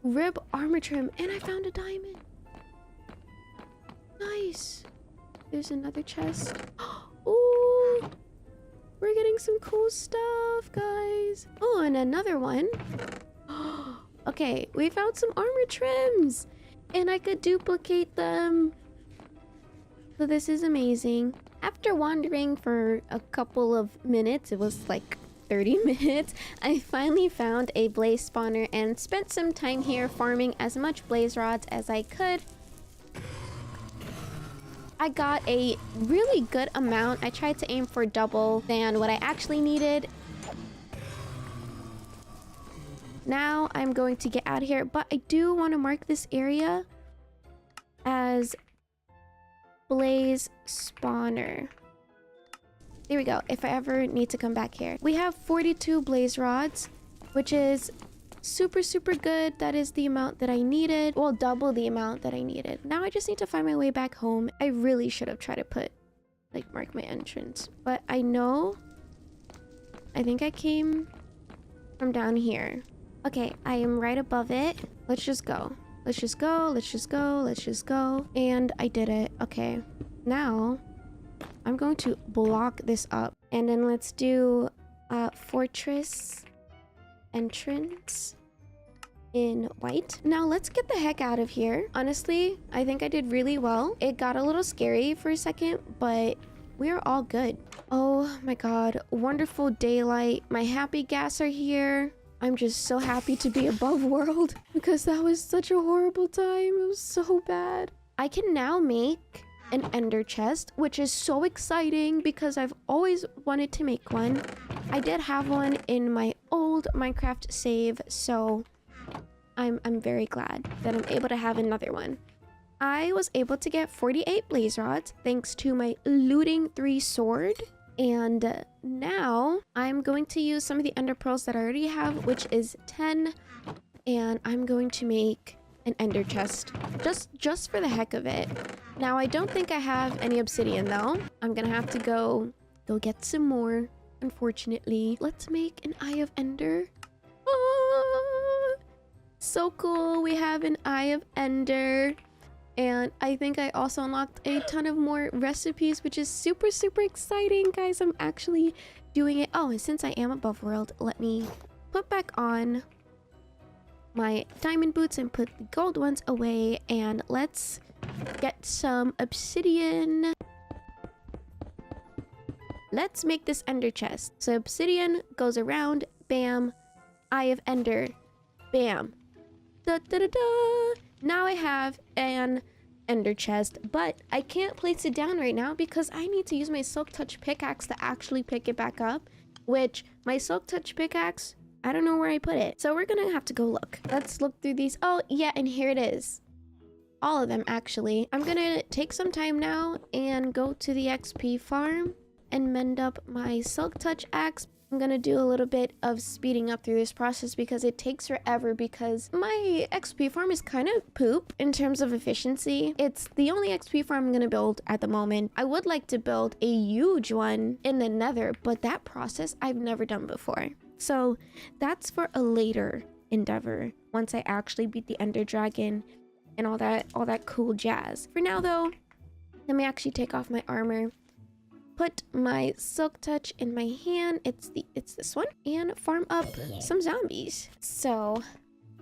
Rib armor trim, and I found a diamond. Nice. There's another chest. Ooh, we're getting some cool stuff, guys. Oh, and another one. Okay, we found some armor trims, and I could duplicate them. So this is amazing. After wandering for a couple of minutes, it was like 30 minutes, I finally found a blaze spawner and spent some time here farming as much blaze rods as I could. I got a really good amount. I tried to aim for double than what I actually needed. Now I'm going to get out of here, but I do want to mark this area as blaze spawner. There we go, if I ever need to come back here. We have 42 blaze rods, which is super good. That is the amount that I needed. Well, double the amount that I needed. Now I just need to find my way back home. I really should have tried to mark my entrance, but I think I came from down here. Okay, I am right above it. Let's just go. Let's just go. And I did it. Okay, now I'm going to block this up. And then let's do fortress entrance. in white. Now let's get the heck out of here. Honestly, I think I did really well. It got a little scary for a second, but we're all good. Oh my god, wonderful daylight. My happy gas are here. I'm just so happy to be above world because that was such a horrible time. It was so bad. I can now make an ender chest, which is so exciting because I've always wanted to make one. I did have one in my old Minecraft save, so I'm very glad that I'm able to have another one. I was able to get 48 blaze rods thanks to my looting 3 sword. And now I'm going to use some of the ender pearls that I already have, which is 10. And I'm going to make an ender chest just for the heck of it. Now I don't think I have any obsidian though. I'm gonna have to go get some more, unfortunately. Let's make an eye of ender. Ah, so cool. We have an eye of ender. And I think I also unlocked a ton of more recipes, which is super exciting, guys. I'm actually doing it. Oh, and since I am above world, let me put back on my diamond boots and put the gold ones away. And let's get some obsidian. Let's make this ender chest. So obsidian goes around. Bam. Eye of ender. Bam. Da da da da. Now I have an ender chest, but I can't place it down right now because I need to use my silk touch pickaxe to actually pick it back up, which my silk touch pickaxe, I don't know where I put it. So we're gonna have to go look. Let's look through these. Oh yeah, and here it is. All of them actually. I'm gonna take some time now and go to the XP farm and mend up my silk touch axe. I'm gonna do a little bit of speeding up through this process because it takes forever because my XP farm is kind of poop in terms of efficiency. It's the only XP farm I'm gonna build at the moment. I would like to build a huge one in the nether, but that process I've never done before. So that's for a later endeavor once I actually beat the ender dragon and all that cool jazz. For now though, let me actually take off my armor. Put my silk touch in my hand, it's this one, and farm up some zombies. So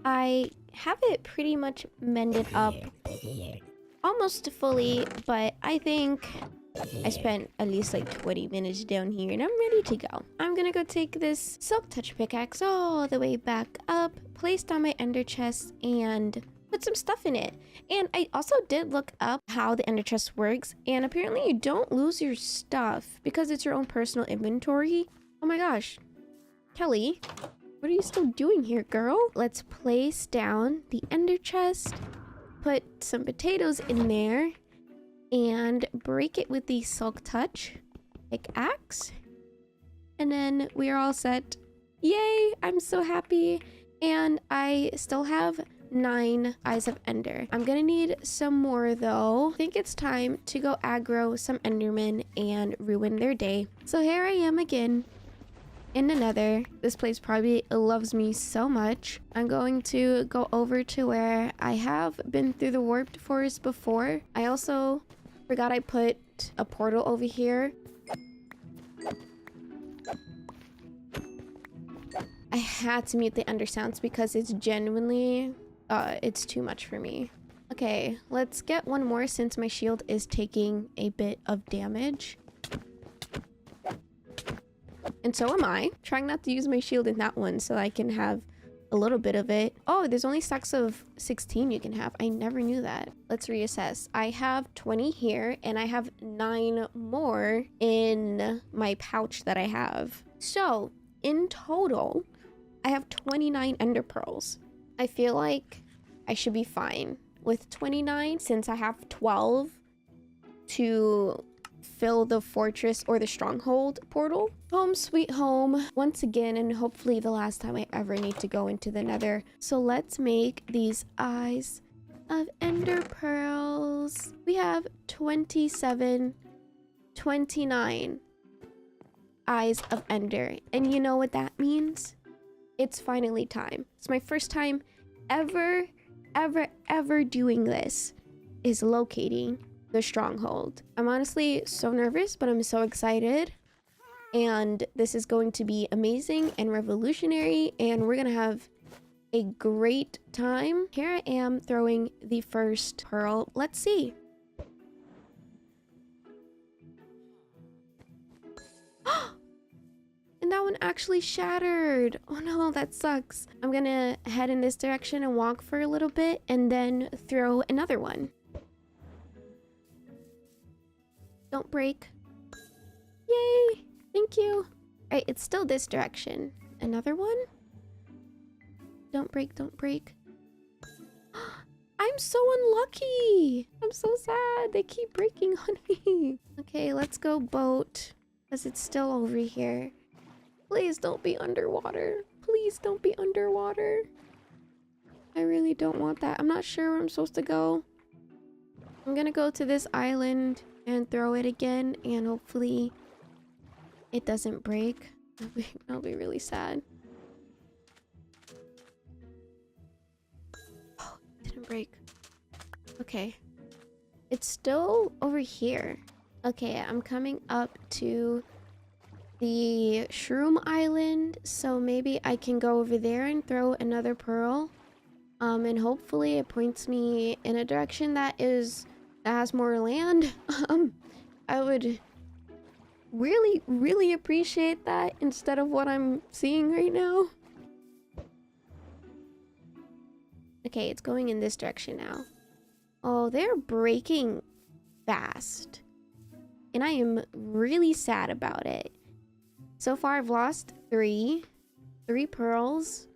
I have it pretty much mended up almost fully, but I think I spent at least like 20 minutes down here and I'm ready to go. I'm gonna go take this silk touch pickaxe all the way back up, placed on my ender chest, and put some stuff in it. And I also did look up how the ender chest works, and apparently you don't lose your stuff because it's your own personal inventory. Oh my gosh, Kelly, what are you still doing here, girl? Let's place down the ender chest, put some potatoes in there, and break it with the silk touch pickaxe, and then we are all set. Yay, I'm so happy. And I still have 9 eyes of ender. I'm gonna need some more though. I think it's time to go aggro some endermen and ruin their day. So here I am again in the nether. This place probably loves me so much. I'm going to go over to where I have been through the warped forest before. I also forgot I put a portal over here. I had to mute the ender sounds because it's genuinely it's too much for me. Okay, let's get one more since my shield is taking a bit of damage. And so am I. Trying not to use my shield in that one so I can have a little bit of it. Oh, there's only stacks of 16 you can have. I never knew that. Let's reassess. I have 20 here and I have 9 more in my pouch that I have. So in total, I have 29 ender pearls. I feel like I should be fine with 29 since I have 12 to fill the fortress or the stronghold portal. Home sweet home once again, and hopefully the last time I ever need to go into the nether. So let's make these eyes of ender pearls. We have 27, 29 eyes of ender. And you know what that means? It's finally time. It's my first time ever doing this, is locating the stronghold. I'm honestly so nervous, but I'm so excited. And this is going to be amazing and revolutionary. And we're gonna have a great time. Here I am throwing the first pearl. Let's see. And that one actually shattered. Oh no, that sucks. I'm gonna head in this direction and walk for a little bit and then throw another one. Don't break. Yay! Thank you. Alright, it's still this direction. Another one? Don't break, don't break. I'm so unlucky. I'm so sad. They keep breaking on me. Okay, let's go boat. Because it's still over here. Please don't be underwater. Please don't be underwater. I really don't want that. I'm not sure where I'm supposed to go. I'm gonna go to this island and throw it again. And hopefully it doesn't break. I'll be really sad. Oh, it didn't break. Okay. It's still over here. Okay, I'm coming up to the Shroom Island, so maybe I can go over there and throw another pearl. And hopefully it points me in a direction that has more land. I would really appreciate that instead of what I'm seeing right now. Okay, it's going in this direction now. Oh, they're breaking fast. And I am really sad about it. So far, I've lost three pearls.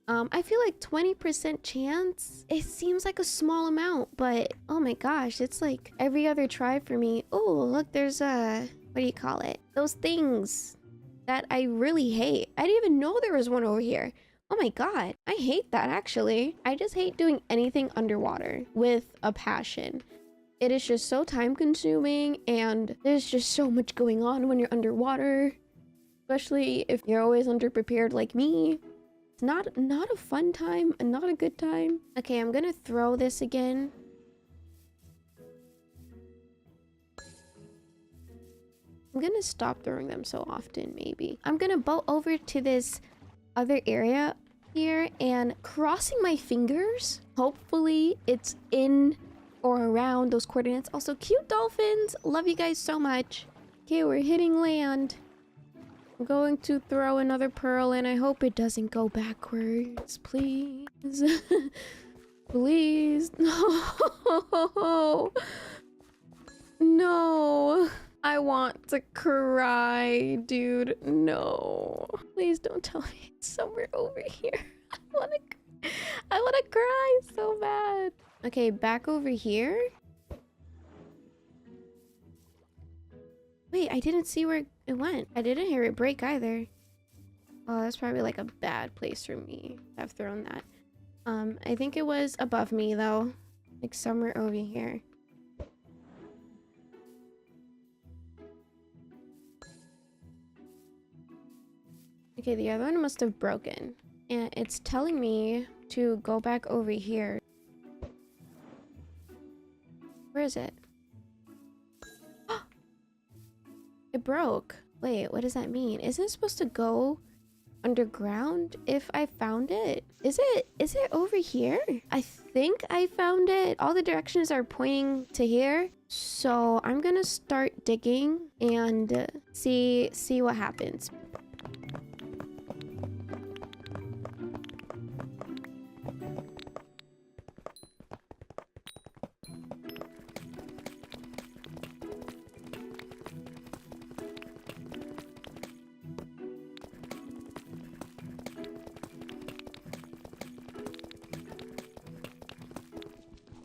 I feel like 20% chance. It seems like a small amount, but oh my gosh, it's like every other try for me. Oh, look, there's what do you call it? Those things that I really hate. I didn't even know there was one over here. Oh my god, I hate that actually. I just hate doing anything underwater with a passion. It is just so time consuming and there's just so much going on when you're underwater. Especially if you're always underprepared like me. It's not a fun time and not a good time. Okay, I'm gonna throw this again. I'm gonna stop throwing them so often, maybe. I'm gonna boat over to this other area here and crossing my fingers. Hopefully it's in or around those coordinates. Also, cute dolphins. Love you guys so much. Okay, we're hitting land. I'm going to throw another pearl and I hope it doesn't go backwards. Please. Please. No. No. I want to cry, dude. No. Please don't tell me it's somewhere over here. I wanna cry so bad. Okay, back over here. Wait, I didn't see where it went. I didn't hear it break either. Oh, that's probably like a bad place for me to have thrown that. I think it was above me though. Like somewhere over here. Okay, the other one must have broken. And it's telling me to go back over here. Where is it? It broke. Wait, what does that mean? Isn't it supposed to go underground if I found it? Is it over here? I think I found it. All the directions are pointing to here. So I'm gonna start digging and see what happens.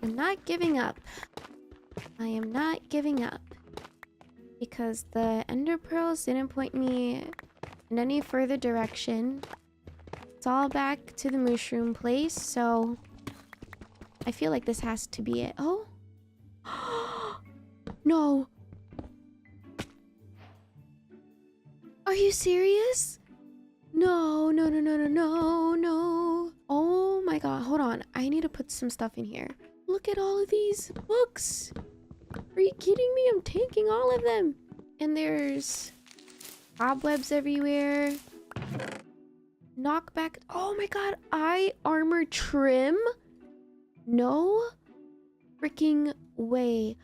I'm not giving up. I am not giving up. Because the ender pearls didn't point me in any further direction. It's all back to the mushroom place, so I feel like this has to be it. Oh? No. Are you serious? No, no, no, no, no, no, no. Oh my god, hold on. I need to put some stuff in here. Look at all of these books. Are you kidding me? I'm taking all of them. And there's cobwebs everywhere. Knockback. Oh my god, eye armor trim? No freaking way.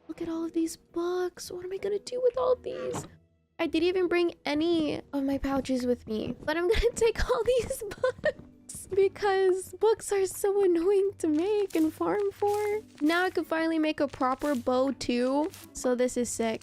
Look at all of these books. What am I gonna do with all of these? I didn't even bring any of my pouches with me, but I'm gonna take all these books because books are so annoying to make and farm for. Now I can finally make a proper bow too. So this is sick.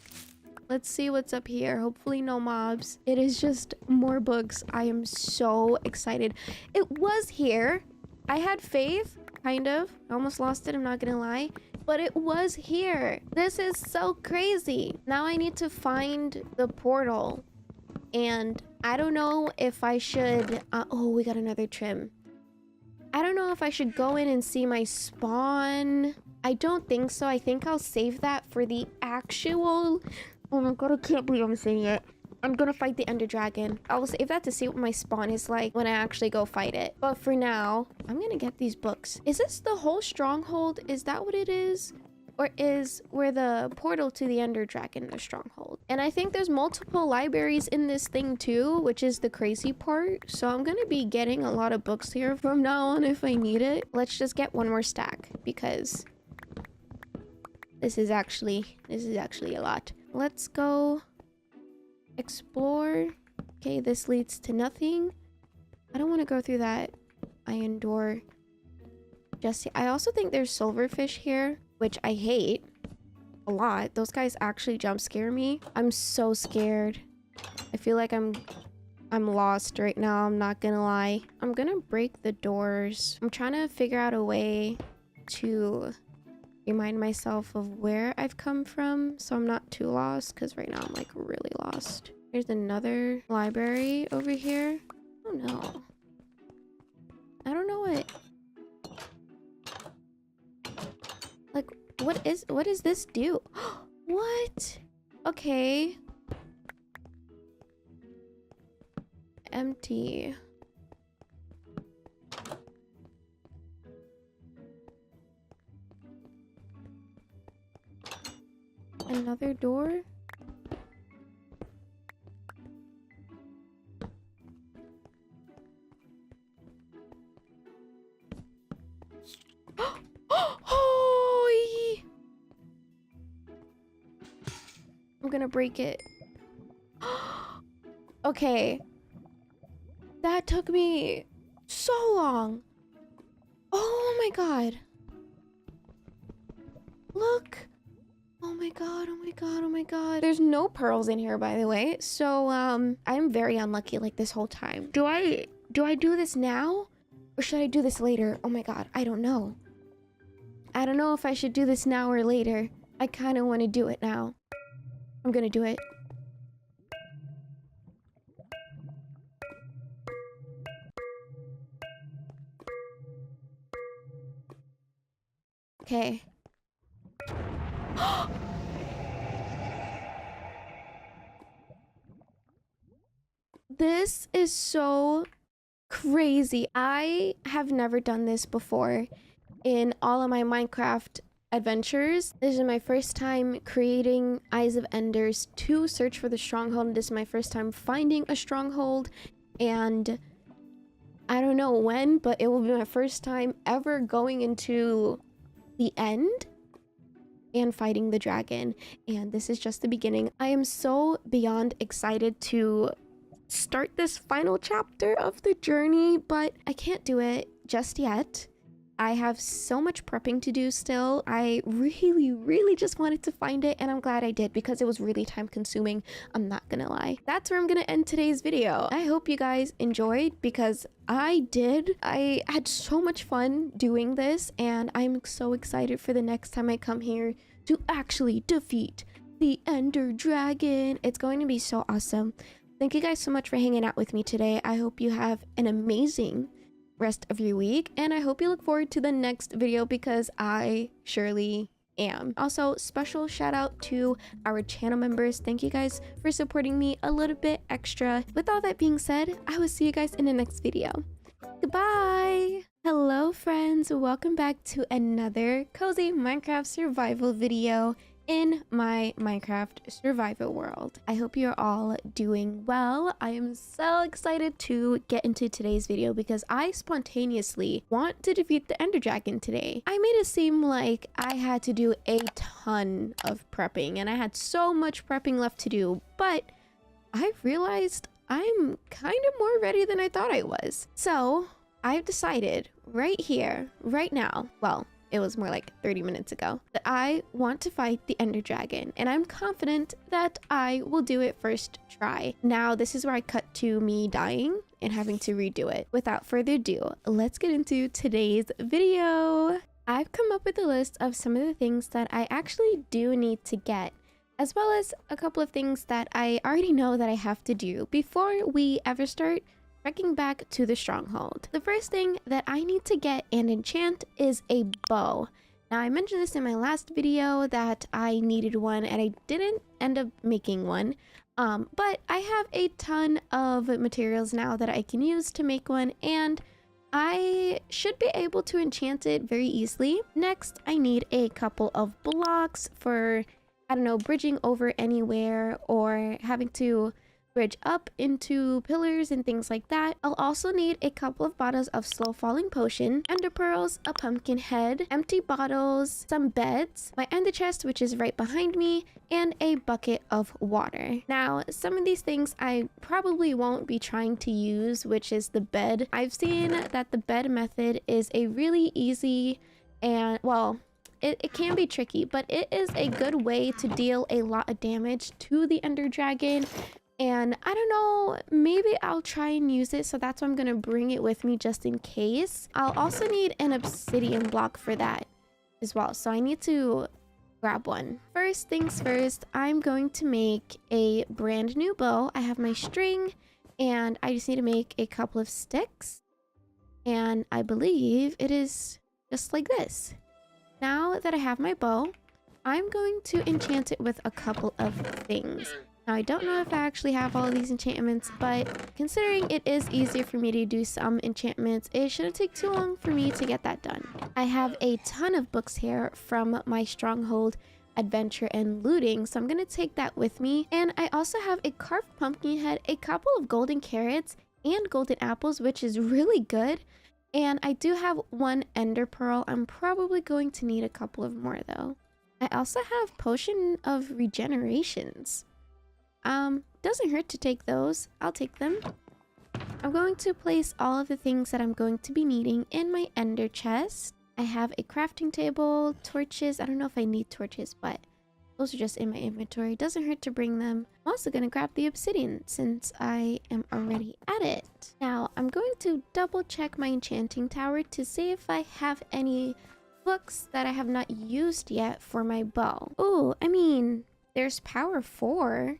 Let's see what's up here. Hopefully no mobs. It is just more books. I am so excited. It was here. I had faith, kind of. I almost lost it, I'm not gonna lie. But it was here. This is so crazy. Now I need to find the portal. And I don't know if I should... oh, we got another trim. I don't know if I should go in and see my spawn. I don't think so. I think I'll save that for the actual... Oh my god, I can't believe I'm saying it. I'm gonna fight the Ender Dragon. I'll save that to see what my spawn is like when I actually go fight it. But for now, I'm gonna get these books. Is this the whole stronghold? Is that what it is? Or is where the portal to the Ender Dragon the stronghold? And I think there's multiple libraries in this thing too, which is the crazy part. So I'm gonna be getting a lot of books here from now on if I need it. Let's just get one more stack because this is actually a lot. Let's go explore. Okay, this leads to nothing. I don't want to go through that iron door just yet. I also think there's silverfish here, which I hate a lot. Those guys actually jump scare me. I'm so scared. I feel like I'm lost right now. I'm not gonna lie. I'm gonna break the doors. I'm trying to figure out a way to remind myself of where I've come from so I'm not too lost, because right now I'm like really lost. There's another library over here. Oh no. I don't know what... Like, what does this do? What? Okay. Empty. Another door? I'm gonna break it. Okay. That took me so long. Oh my god. Look. Oh my god, oh my god, oh my god. There's no pearls in here, by the way. So, I'm very unlucky like this whole time. Do I do this now? Or should I do this later? Oh my god, I don't know. I don't know if I should do this now or later. I kind of want to do it now. I'm gonna do it. Okay. This is so crazy. I have never done this before in all of my Minecraft adventures. This is my first time creating Eyes of Enders to search for the stronghold. This is my first time finding a stronghold, and I don't know when, but it will be my first time ever going into the end and fighting the dragon, and this is just the beginning. I am so beyond excited to start this final chapter of the journey, but I can't do it just yet. I have so much prepping to do still. I really just wanted to find it, and I'm glad I did because it was really time consuming. I'm not gonna lie. That's where I'm gonna end today's video. I hope you guys enjoyed because I did. I had so much fun doing this, and I'm so excited for the next time I come here to actually defeat the Ender Dragon. It's going to be so awesome. Thank you guys so much for hanging out with me today. I hope you have an amazing rest of your week, and I hope you look forward to the next video because I surely am. Also, special shout out to our channel members. Thank you guys for supporting me a little bit extra. With all that being said, I will see you guys in the next video. Goodbye! Hello friends, welcome back to another cozy Minecraft survival video. in my Minecraft survival world. I hope you're all doing well. I am so excited to get into today's video because I spontaneously want to defeat the Ender Dragon today. I made it seem like I had to do a ton of prepping and I had so much prepping left to do, but I realized I'm kind of more ready than I thought I was. So I've decided right here, right now, well, it was more like 30 minutes ago, that I want to fight the Ender Dragon, and I'm confident that I will do it first try. Now, this is where I cut to me dying and having to redo it. Without further ado, let's get into today's video. I've come up with a list of some of the things that I actually do need to get, as well as a couple of things that I already know that I have to do before we ever start trekking back to the stronghold. The first thing that I need to get and enchant is a bow. Now, I mentioned this in my last video that I needed one and I didn't end up making one, but I have a ton of materials now that I can use to make one, and I should be able to enchant it very easily. Next, I need a couple of blocks for, I don't know, bridging over anywhere or having to bridge up into pillars and things like that. I'll also need a couple of bottles of slow falling potion, ender pearls, a pumpkin head, empty bottles, some beds, my ender chest, which is right behind me, and a bucket of water. Now, some of these things I probably won't be trying to use, which is the bed. I've seen that the bed method is a really easy and, well, it can be tricky, but it is a good way to deal a lot of damage to the Ender Dragon. And I don't know, maybe I'll try and use it, so that's why I'm gonna bring it with me just in case. I'll also need an obsidian block for that as well, so I need to grab one. First things first, I'm going to make a brand new bow. I have my string, and I just need to make a couple of sticks. And I believe it is just like this. Now that I have my bow, I'm going to enchant it with a couple of things. Now, I don't know if I actually have all of these enchantments, but considering it is easier for me to do some enchantments, it shouldn't take too long for me to get that done. I have a ton of books here from my stronghold adventure and looting, so I'm going to take that with me. And I also have a carved pumpkin head, a couple of golden carrots, and golden apples, which is really good. And I do have one ender pearl. I'm probably going to need a couple of more though. I also have potion of regenerations. Doesn't hurt to take those. I'll take them. I'm going to place all of the things that I'm going to be needing in my ender chest. I have a crafting table, torches. I don't know if I need torches, but those are just in my inventory. Doesn't hurt to bring them. I'm also going to grab the obsidian since I am already at it. Now, I'm going to double check my enchanting tower to see if I have any books that I have not used yet for my bow. Oh, I mean, there's power 4.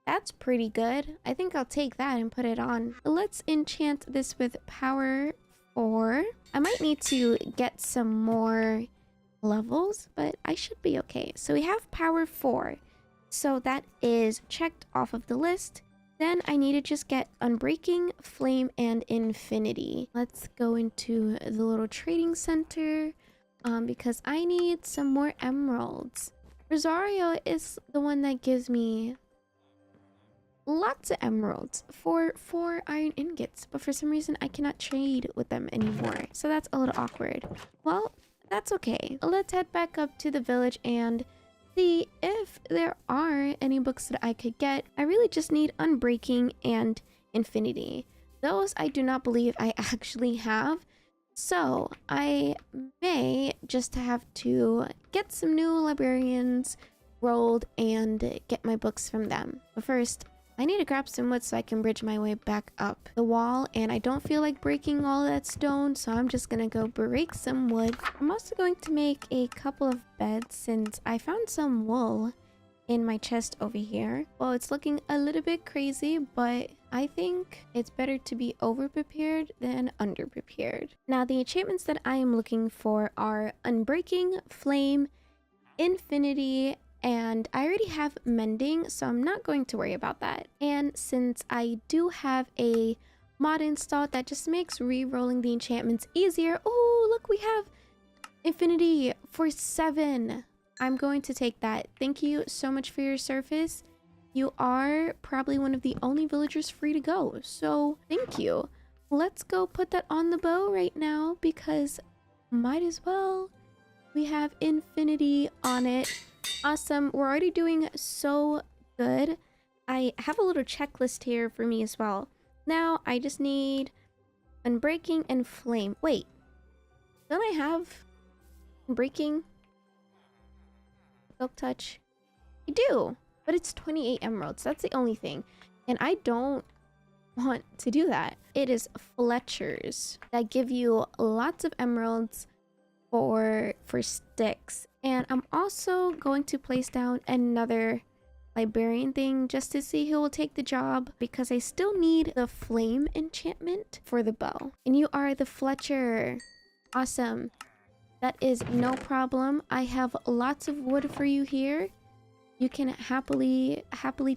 That's pretty good. I think I'll take that and put it on. Let's enchant this with power 4. I might need to get some more levels, but I should be okay. So we have power 4. So that is checked off of the list. Then I need to just get Unbreaking, Flame, and Infinity. Let's go into the little trading center because I need some more emeralds. Rosario is the one that gives me lots of emeralds for 4 iron ingots, but for some reason I cannot trade with them anymore, so that's a little awkward. Well, that's okay. Let's head back up to the village and see if there are any books that I could get. I really just need Unbreaking and Infinity. Those I do not believe I actually have, so I may just have to get some new librarians rolled and get my books from them. But first, I need to grab some wood so I can bridge my way back up the wall, and I don't feel like breaking all that stone, so I'm just gonna go break some wood. I'm also going to make a couple of beds since I found some wool in my chest over here. Well, it's looking a little bit crazy, but I think it's better to be over-prepared than under-prepared. Now, the enchantments that I am looking for are Unbreaking, Flame, Infinity, and I already have Mending, so I'm not going to worry about that. And since I do have a mod installed that just makes re-rolling the enchantments easier. Oh, look, we have Infinity for 7. I'm going to take that. Thank you so much for your service. You are probably one of the only villagers free to go, so thank you. Let's go put that on the bow right now because might as well. We have infinity on it. Awesome. We're already doing so good. I have a little checklist here for me as well. Now I just need unbreaking and flame. Wait, don't I have unbreaking? Silk touch? I do, but it's 28 emeralds. That's the only thing. And I don't want to do that. It is Fletchers that give you lots of emeralds for sticks. And I'm also going to place down another librarian thing just to see who will take the job because I still need the flame enchantment for the bow. And you are the Fletcher. Awesome. That is no problem. I have lots of wood for you here. You can happily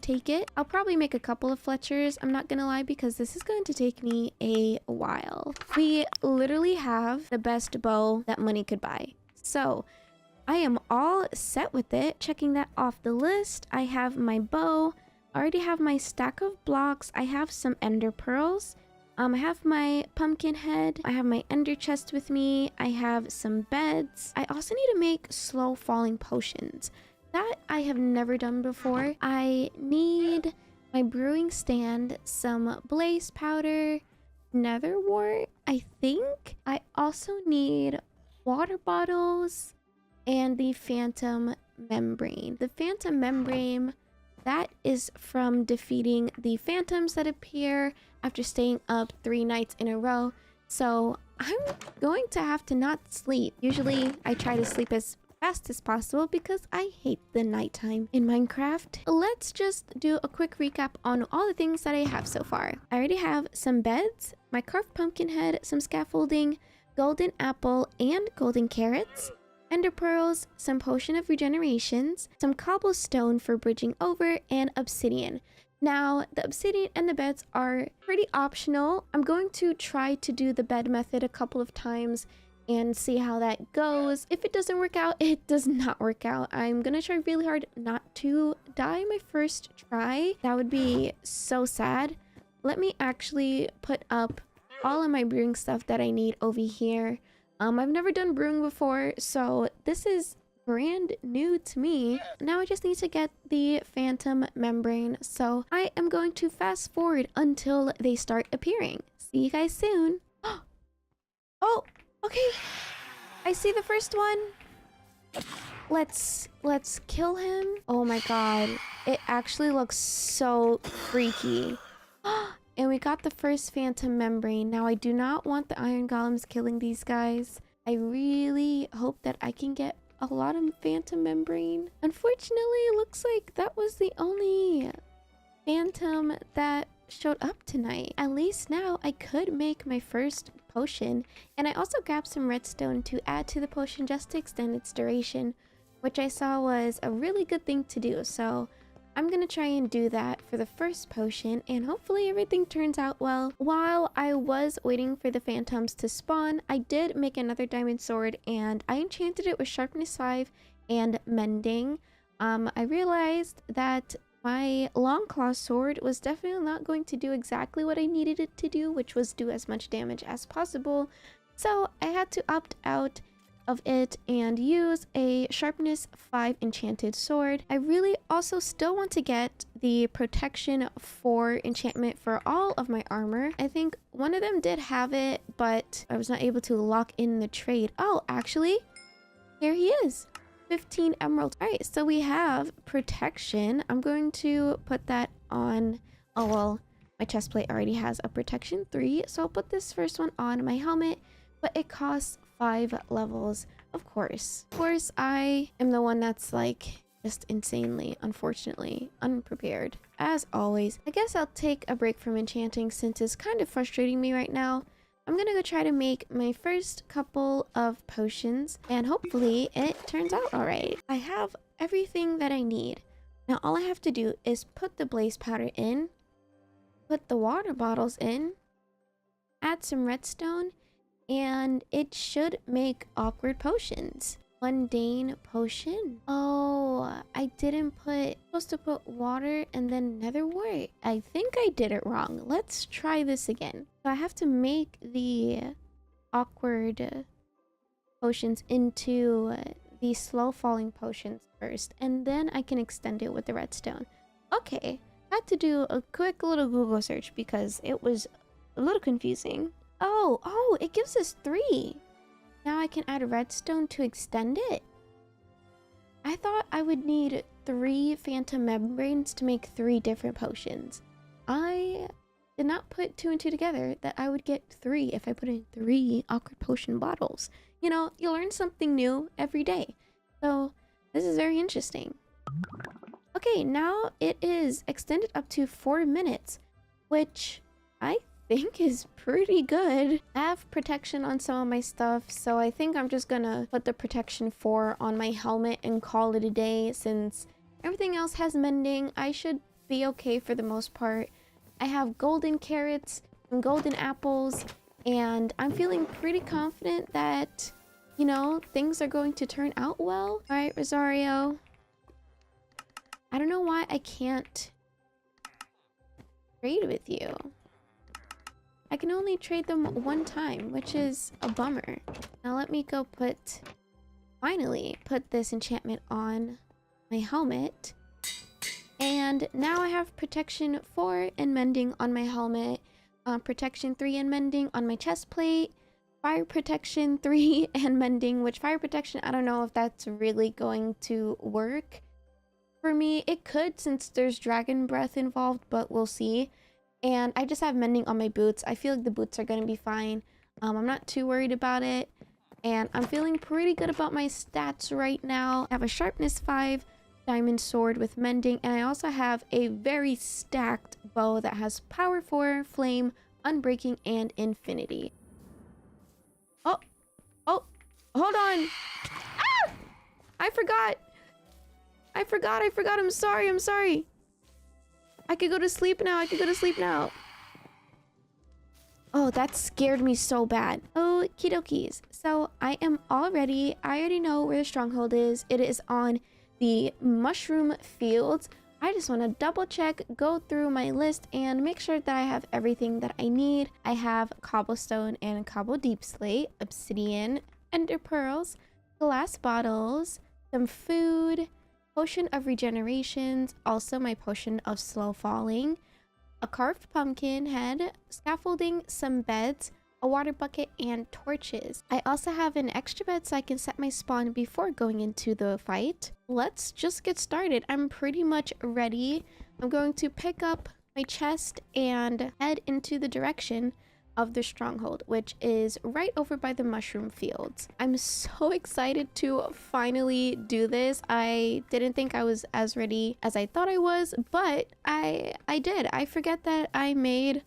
take it. I'll probably make a couple of Fletchers, I'm not gonna lie, because this is going to take me a while. We literally have the best bow that money could buy. So I am all set with it. Checking that off the list. I have my bow. I already have my stack of blocks. I have some ender pearls. I have my pumpkin head. I have my ender chest with me. I have some beds. I also need to make slow falling potions. That I have never done before. I need my brewing stand, some blaze powder, nether wart, I think. I also need water bottles and the phantom membrane. The phantom membrane, that is from defeating the phantoms that appear after staying up 3 nights in a row. So I'm going to have to not sleep. Usually I try to sleep as fast as possible because I hate the nighttime in Minecraft. Let's just do a quick recap on all the things that I have so far. I already have some beds, my carved pumpkin head, some scaffolding, golden apple and golden carrots, ender pearls, some potion of regenerations, some cobblestone for bridging over, and obsidian. Now, the obsidian and the beds are pretty optional. I'm going to try to do the bed method a couple of times and see how that goes. If it doesn't work out, it does not work out. I'm gonna try really hard not to die my first try. That would be so sad. Let me actually put up all of my brewing stuff that I need over here. I've never done brewing before, so this is brand new to me. Now I just need to get the phantom membrane, so I am going to fast forward until they start appearing. See you guys soon. Oh, okay. I see the first one. Let's kill him. Oh my god. It actually looks so freaky. And we got the first phantom membrane. Now I do not want the iron golems killing these guys. I really hope that I can get a lot of phantom membrane. Unfortunately, it looks like that was the only phantom that showed up tonight. At least now I could make my first potion, and I also grabbed some redstone to add to the potion just to extend its duration, which I saw was a really good thing to do. So I'm gonna try and do that for the first potion, and hopefully everything turns out well. While I was waiting for the phantoms to spawn, I did make another diamond sword, and I enchanted it with sharpness 5 and mending. I realized that my long claw sword was definitely not going to do exactly what I needed it to do, which was do as much damage as possible. So I had to opt out of it and use a sharpness 5 enchanted sword. I really also still want to get the protection 4 enchantment for all of my armor. I think one of them did have it, but I was not able to lock in the trade. Oh, actually, here he is. 15 emeralds. All right, so we have protection. I'm going to put that on. Oh, well, my chest plate already has a protection 3, so I'll put this first one on my helmet, but it costs 5 levels. Of course, I am the one that's like just insanely, unfortunately, unprepared. As always, I guess I'll take a break from enchanting since it's kind of frustrating me right now. I'm gonna go try to make my first couple of potions, and hopefully it turns out all right. I have everything that I need. Now all I have to do is put the blaze powder in, put the water bottles in, add some redstone, and it should make awkward potions. Mundane potion. Oh, I didn't supposed to put water and then nether wart. I think I did it wrong. Let's try this again. So I have to make the awkward potions into the slow falling potions first, and then I can extend it with the redstone. Okay, had to do a quick little Google search because it was a little confusing. Oh, it gives us 3. Now I can add redstone to extend it. I thought I would need 3 phantom membranes to make 3 different potions. I did not put 2 and 2 together that I would get 3 if I put in 3 awkward potion bottles. You know, you learn something new every day. So this is very interesting. Okay, now it is extended up to 4 minutes, which I think is pretty good. I have protection on some of my stuff, so I think I'm just gonna put the protection 4 on my helmet and call it a day. Since everything else has mending, I should be okay for the most part. I have golden carrots and golden apples, and I'm feeling pretty confident that, you know, things are going to turn out well. All right, Rosario. I don't know why I can't trade with you. I can only trade them 1 time, which is a bummer. Now let me go finally put this enchantment on my helmet. And now I have protection 4 and mending on my helmet, protection 3 and mending on my chest plate, fire protection 3 and mending, which fire protection, I don't know if that's really going to work for me. It could, since there's dragon breath involved, but we'll see. And I just have mending on my boots. I feel like the boots are going to be fine. I'm not too worried about it. And I'm feeling pretty good about my stats right now. I have a sharpness 5 diamond sword with mending, and I also have a very stacked bow that has power 4, flame, unbreaking, and infinity. Oh, hold on. Ah! I forgot. I'm sorry. I could go to sleep now. Oh, that scared me so bad. Okie dokies. So I already know where the stronghold is. It is on the mushroom fields. I just want to double check, go through my list, and make sure that I have everything that I need. I have cobblestone and cobble deep slate, obsidian, ender pearls, glass bottles, some food, potion of regenerations, also my potion of slow falling, a carved pumpkin head, scaffolding, some beds, a water bucket, and torches. I also have an extra bed so I can set my spawn before going into the fight. Let's just get started. I'm pretty much ready. I'm going to pick up my chest and head into the direction of the stronghold, which is right over by the mushroom fields. I'm so excited to finally do this. I didn't think I was as ready as I thought I was, but I did. I forget that I made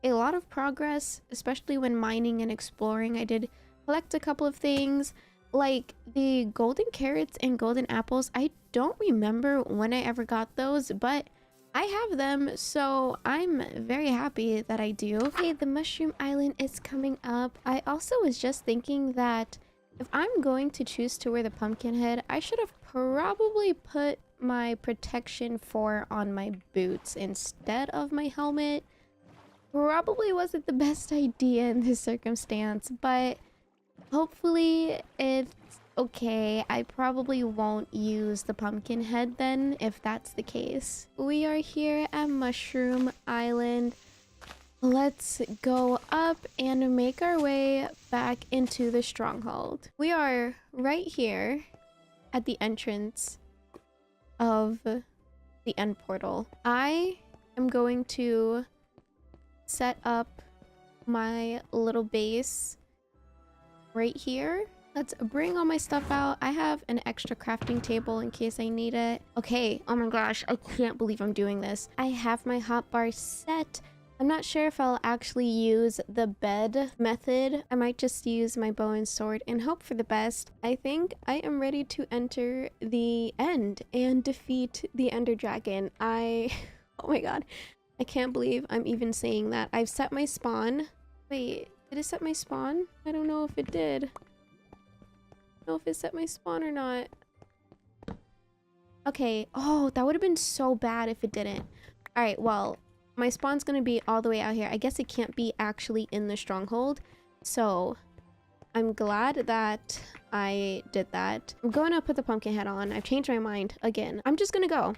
a lot of progress, especially when mining and exploring. I did collect a couple of things, like the golden carrots and golden apples. I don't remember when I ever got those, but I have them, so I'm very happy that I do. Okay, the mushroom island is coming up. I also was just thinking that if I'm going to choose to wear the pumpkin head, I should have probably put my protection 4 on my boots instead of my helmet. Probably wasn't the best idea in this circumstance, but hopefully it's okay. I probably won't use the pumpkin head then, if that's the case. We are here at Mushroom Island. Let's go up and make our way back into the stronghold. We are right here at the entrance of the end portal. I am going to set up my little base right here. Let's bring all my stuff out. I have an extra crafting table in case I need it. Okay, oh my gosh, I can't believe I'm doing this. I have my hotbar set. I'm not sure if I'll actually use the bed method. I might just use my bow and sword and hope for the best. I think I am ready to enter the end and defeat the Ender Dragon. Oh my god, I can't believe I'm even saying that. I've set my spawn. Wait, did it set my spawn? I don't know if it did. know if it set my spawn or not. Okay. Oh, that would have been so bad if it didn't. All right, well, my spawn's gonna be all the way out here. I guess it can't be actually in the stronghold. So I'm glad that I did that. I'm going to put the pumpkin head on. I've changed my mind again. I'm just gonna go.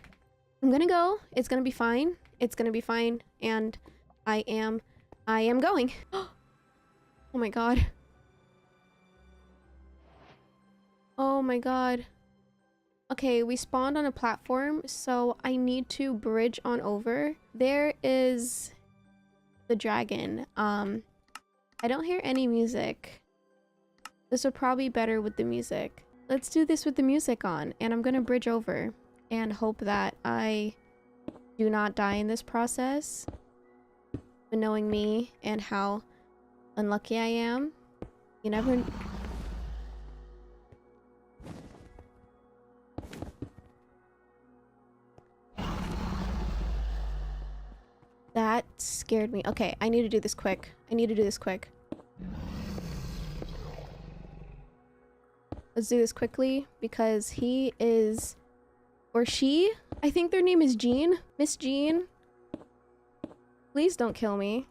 I'm gonna go. It's gonna be fine. It's gonna be fine. And I am going. Oh my god. Oh my god. Okay, we spawned on a platform, so I need to bridge on over. There is the dragon. I don't hear any music. This would probably be better with the music. Let's do this with the music on, and I'm gonna bridge over and hope that I do not die in this process. But knowing me and how unlucky I am, you never... That scared me. Okay, I need to do this quick. I need to do this quick. Let's do this quickly because he is... Or she? I think their name is Jean. Miss Jean. Please don't kill me.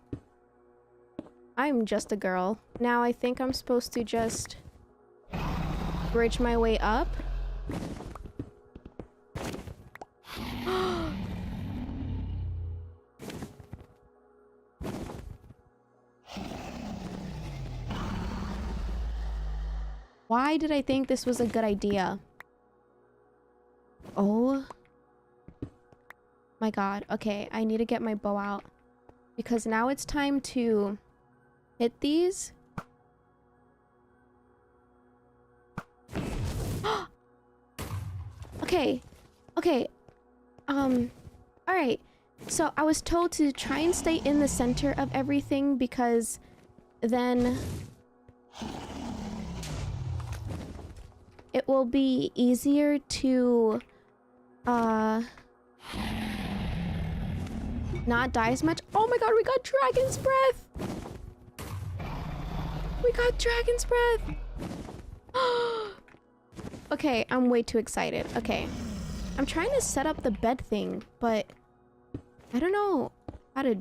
I'm just a girl. Now I think I'm supposed to just bridge my way up. Why did I think this was a good idea? Oh my god. Okay, I need to get my bow out because now it's time to hit these. Okay. Okay. Alright. So I was told to try and stay in the center of everything because then it will be easier to not die as much. Oh my god, we got dragon's breath! We got dragon's breath! Okay, I'm way too excited. Okay. I'm trying to set up the bed thing, but I don't know how to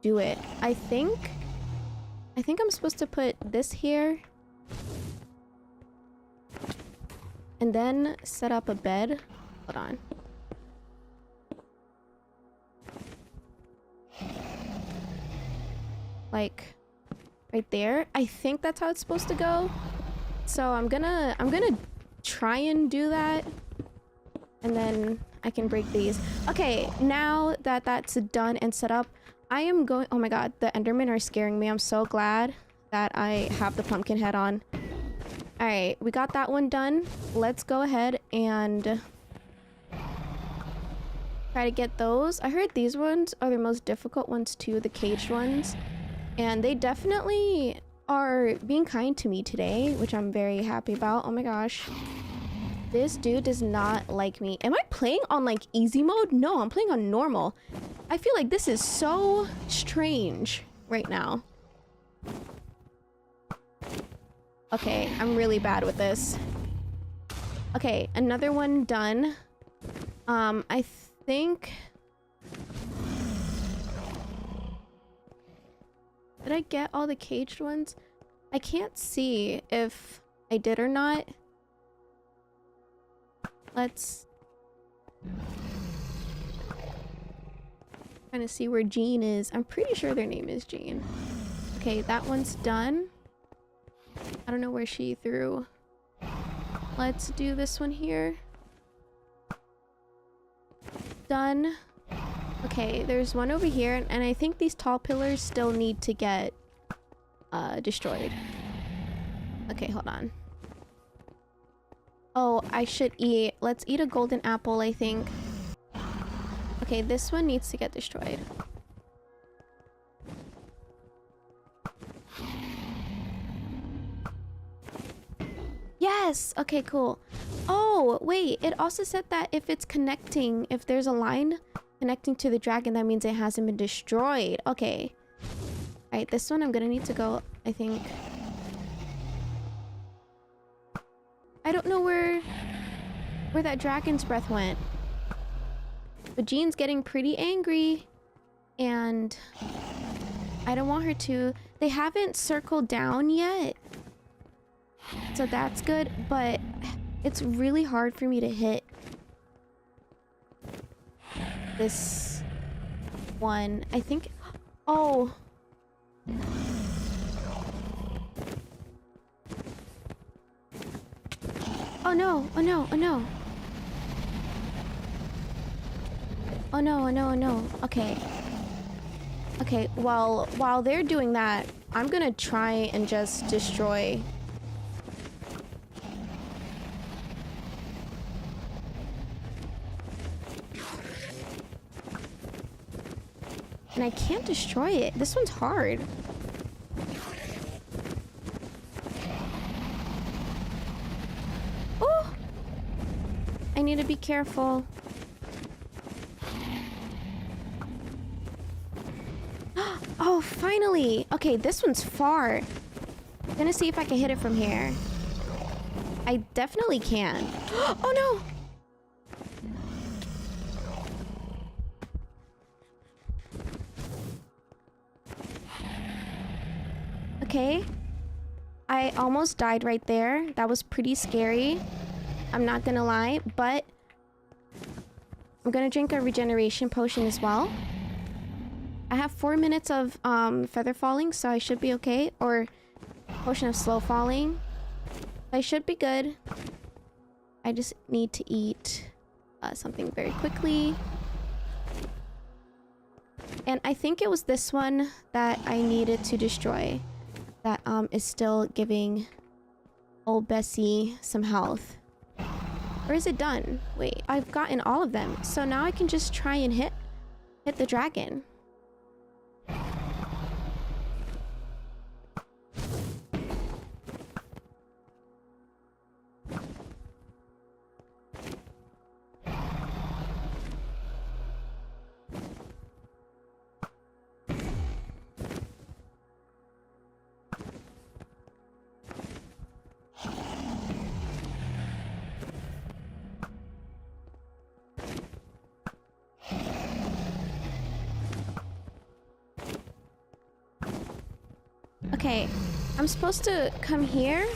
do it. I think I'm supposed to put this here and then set up a bed. Hold on. Like right there. I think that's how it's supposed to go. So I'm gonna try and do that. And then I can break these. Okay, now that that's done and set up, I am going... Oh my god, the Endermen are scaring me. I'm so glad that I have the pumpkin head on. Alright, we got that one done. Let's go ahead and try to get those. I heard these ones are the most difficult ones too, the caged ones. And they definitely are being kind to me today, which I'm very happy about. Oh my gosh. This dude does not like me. Am I playing on like easy mode? No, I'm playing on normal. I feel like this is so strange right now. Okay, I'm really bad with this. Okay, another one done. I think... Did I get all the caged ones? I can't see if I did or not. Let's... Trying to see where Jean is. I'm pretty sure their name is Jean. Okay, that one's done. I don't know where she threw. Let's do this one here. Done. Okay, there's one over here, and I think these tall pillars still need to get destroyed. Okay, hold on. Oh, I should eat. Let's eat a golden apple, I think. Okay, this one needs to get destroyed. Yes! Okay, cool. Oh, wait. It also said that if it's connecting, if there's a line connecting to the dragon, that means it hasn't been destroyed. Okay. Alright, this one I'm gonna need to go, I think. I don't know where that dragon's breath went. But Jean's getting pretty angry. And I don't want her to. They haven't circled down yet. So that's good. But it's really hard for me to hit this one. I think... Oh. Oh no, oh no, oh no. Oh no, oh no, oh no. Okay. Okay, well, while they're doing that, I'm gonna try and just destroy... And I can't destroy it. This one's hard. Oh! I need to be careful. Oh, finally! Okay, this one's far. I'm gonna see if I can hit it from here. I definitely can. Oh no! Okay. I almost died right there. That was pretty scary. I'm not gonna lie, but I'm gonna drink a regeneration potion as well. I have 4 minutes of feather falling, so I should be okay. Or potion of slow falling. I should be good. I just need to eat something very quickly. And I think it was this one that I needed to destroy. That is still giving old Bessie some health. Or is it done? Wait, I've gotten all of them. So now I can just try and hit the dragon. Okay, I'm supposed to come here.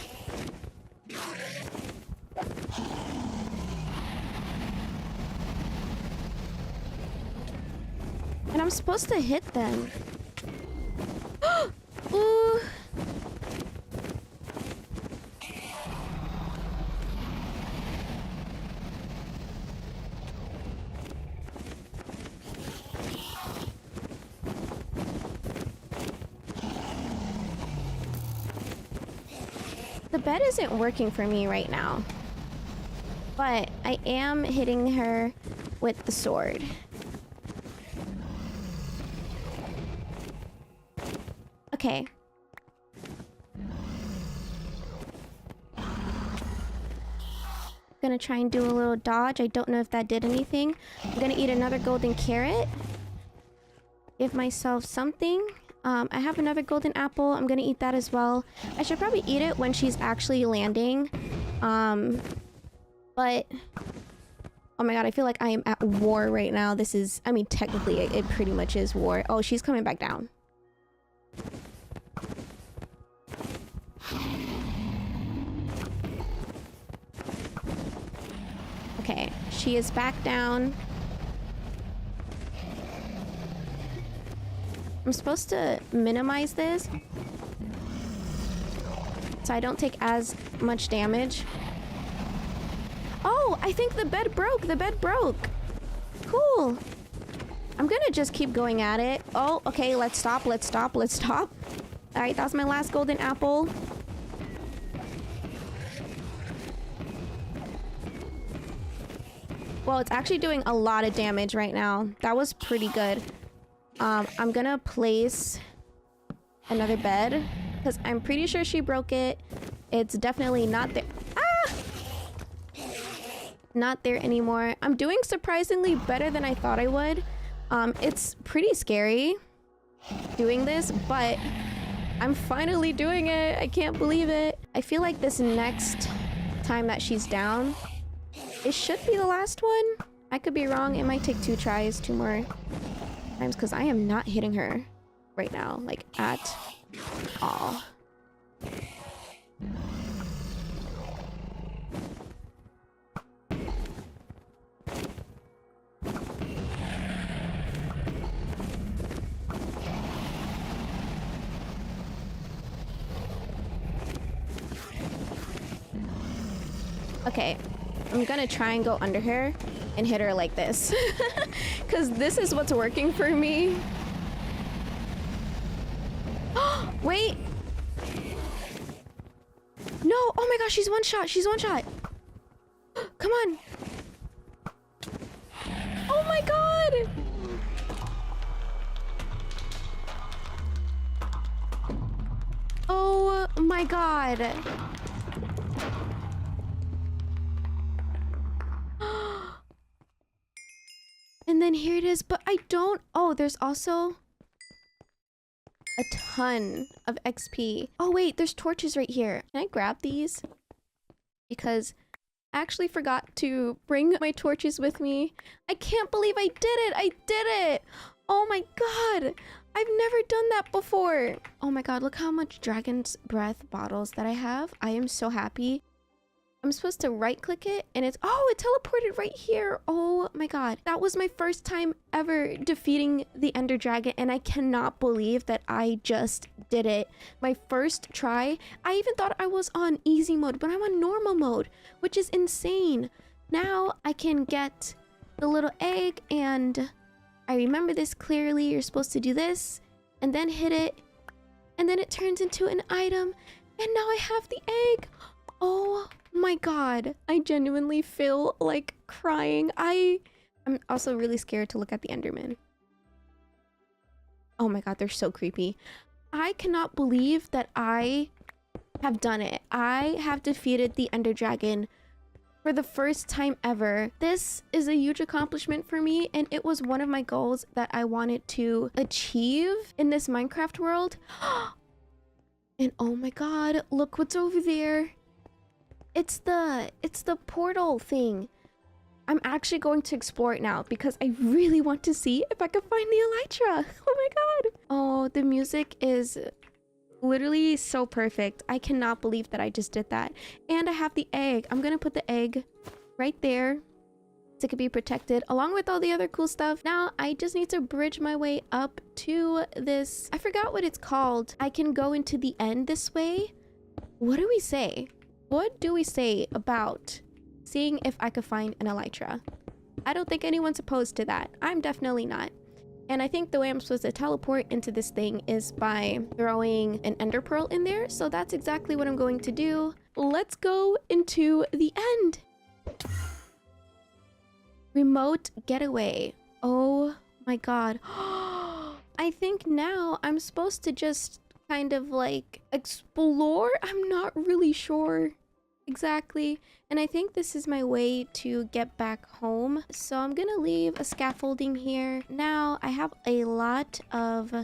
And I'm supposed to hit them. Ooh. The bed isn't working for me right now. But I am hitting her with the sword. Okay. Gonna try and do a little dodge. I don't know if that did anything. I'm gonna eat another golden carrot. Give myself something. I have another golden apple. I'm gonna eat that as well. I should probably eat it when she's actually landing. But... Oh my god, I feel like I am at war right now. This is... I mean, technically, it pretty much is war. Oh, she's coming back down. Okay, she is back down. I'm supposed to minimize this so I don't take as much damage. Oh, I think the bed broke. The bed broke. Cool. I'm gonna just keep going at it. Oh, okay, let's stop, let's stop, let's stop. All right, that was my last golden apple. Well, it's actually doing a lot of damage right now. That was pretty good. I'm gonna place another bed because I'm pretty sure she broke it. It's definitely not there. Ah! Not there anymore. I'm doing surprisingly better than I thought I would. It's pretty scary doing this, but I'm finally doing it. I can't believe it. I feel like this next time that she's down. It should be the last one. I could be wrong. It might take 2 tries, 2 more times, because I am not hitting her right now, like, at all. Okay, I'm gonna try and go under her and hit her like this. Because this is what's working for me. Wait! No! Oh my gosh, she's one shot! She's one shot! Come on! Oh my god! Oh my god! And then here it is, but I don't... Oh, there's also a ton of XP. Oh wait, there's torches right here. Can I grab these? Because I actually forgot to bring my torches with me. I can't believe I did it! I did it! Oh my god! I've never done that before! Oh my god, look how much Dragon's Breath bottles that I have. I am so happy. I'm supposed to right click it and it's... Oh, it teleported right here. Oh my god. That was my first time ever defeating the Ender Dragon and I cannot believe that I just did it. My first try. I even thought I was on easy mode, but I'm on normal mode, which is insane. Now I can get the little egg and I remember this clearly. You're supposed to do this and then hit it and then it turns into an item and now I have the egg. Oh my god, I genuinely feel like crying. I'm also really scared to look at the Enderman. Oh my god, they're so creepy. I cannot believe that I have done it. I have defeated the Ender Dragon for the first time ever. This is a huge accomplishment for me and it was one of my goals that I wanted to achieve in this Minecraft world. And oh my god, look what's over there. It's the portal thing. I'm actually going to explore it now because I really want to see if I can find the elytra. Oh my god. Oh, the music is literally so perfect. I cannot believe that I just did that. And I have the egg. I'm gonna put the egg right there so it can be protected along with all the other cool stuff. Now I just need to bridge my way up to this. I forgot what it's called. I can go into the end this way. What do we say? What do we say about seeing if I could find an elytra? I don't think anyone's opposed to that. I'm definitely not. And I think the way I'm supposed to teleport into this thing is by throwing an ender pearl in there. So that's exactly what I'm going to do. Let's go into the end. Remote getaway. Oh my god. I think now I'm supposed to just kind of like explore. I'm not really sure exactly, and I think this is my way to get back home, so I'm gonna leave a scaffolding here. Now I have a lot of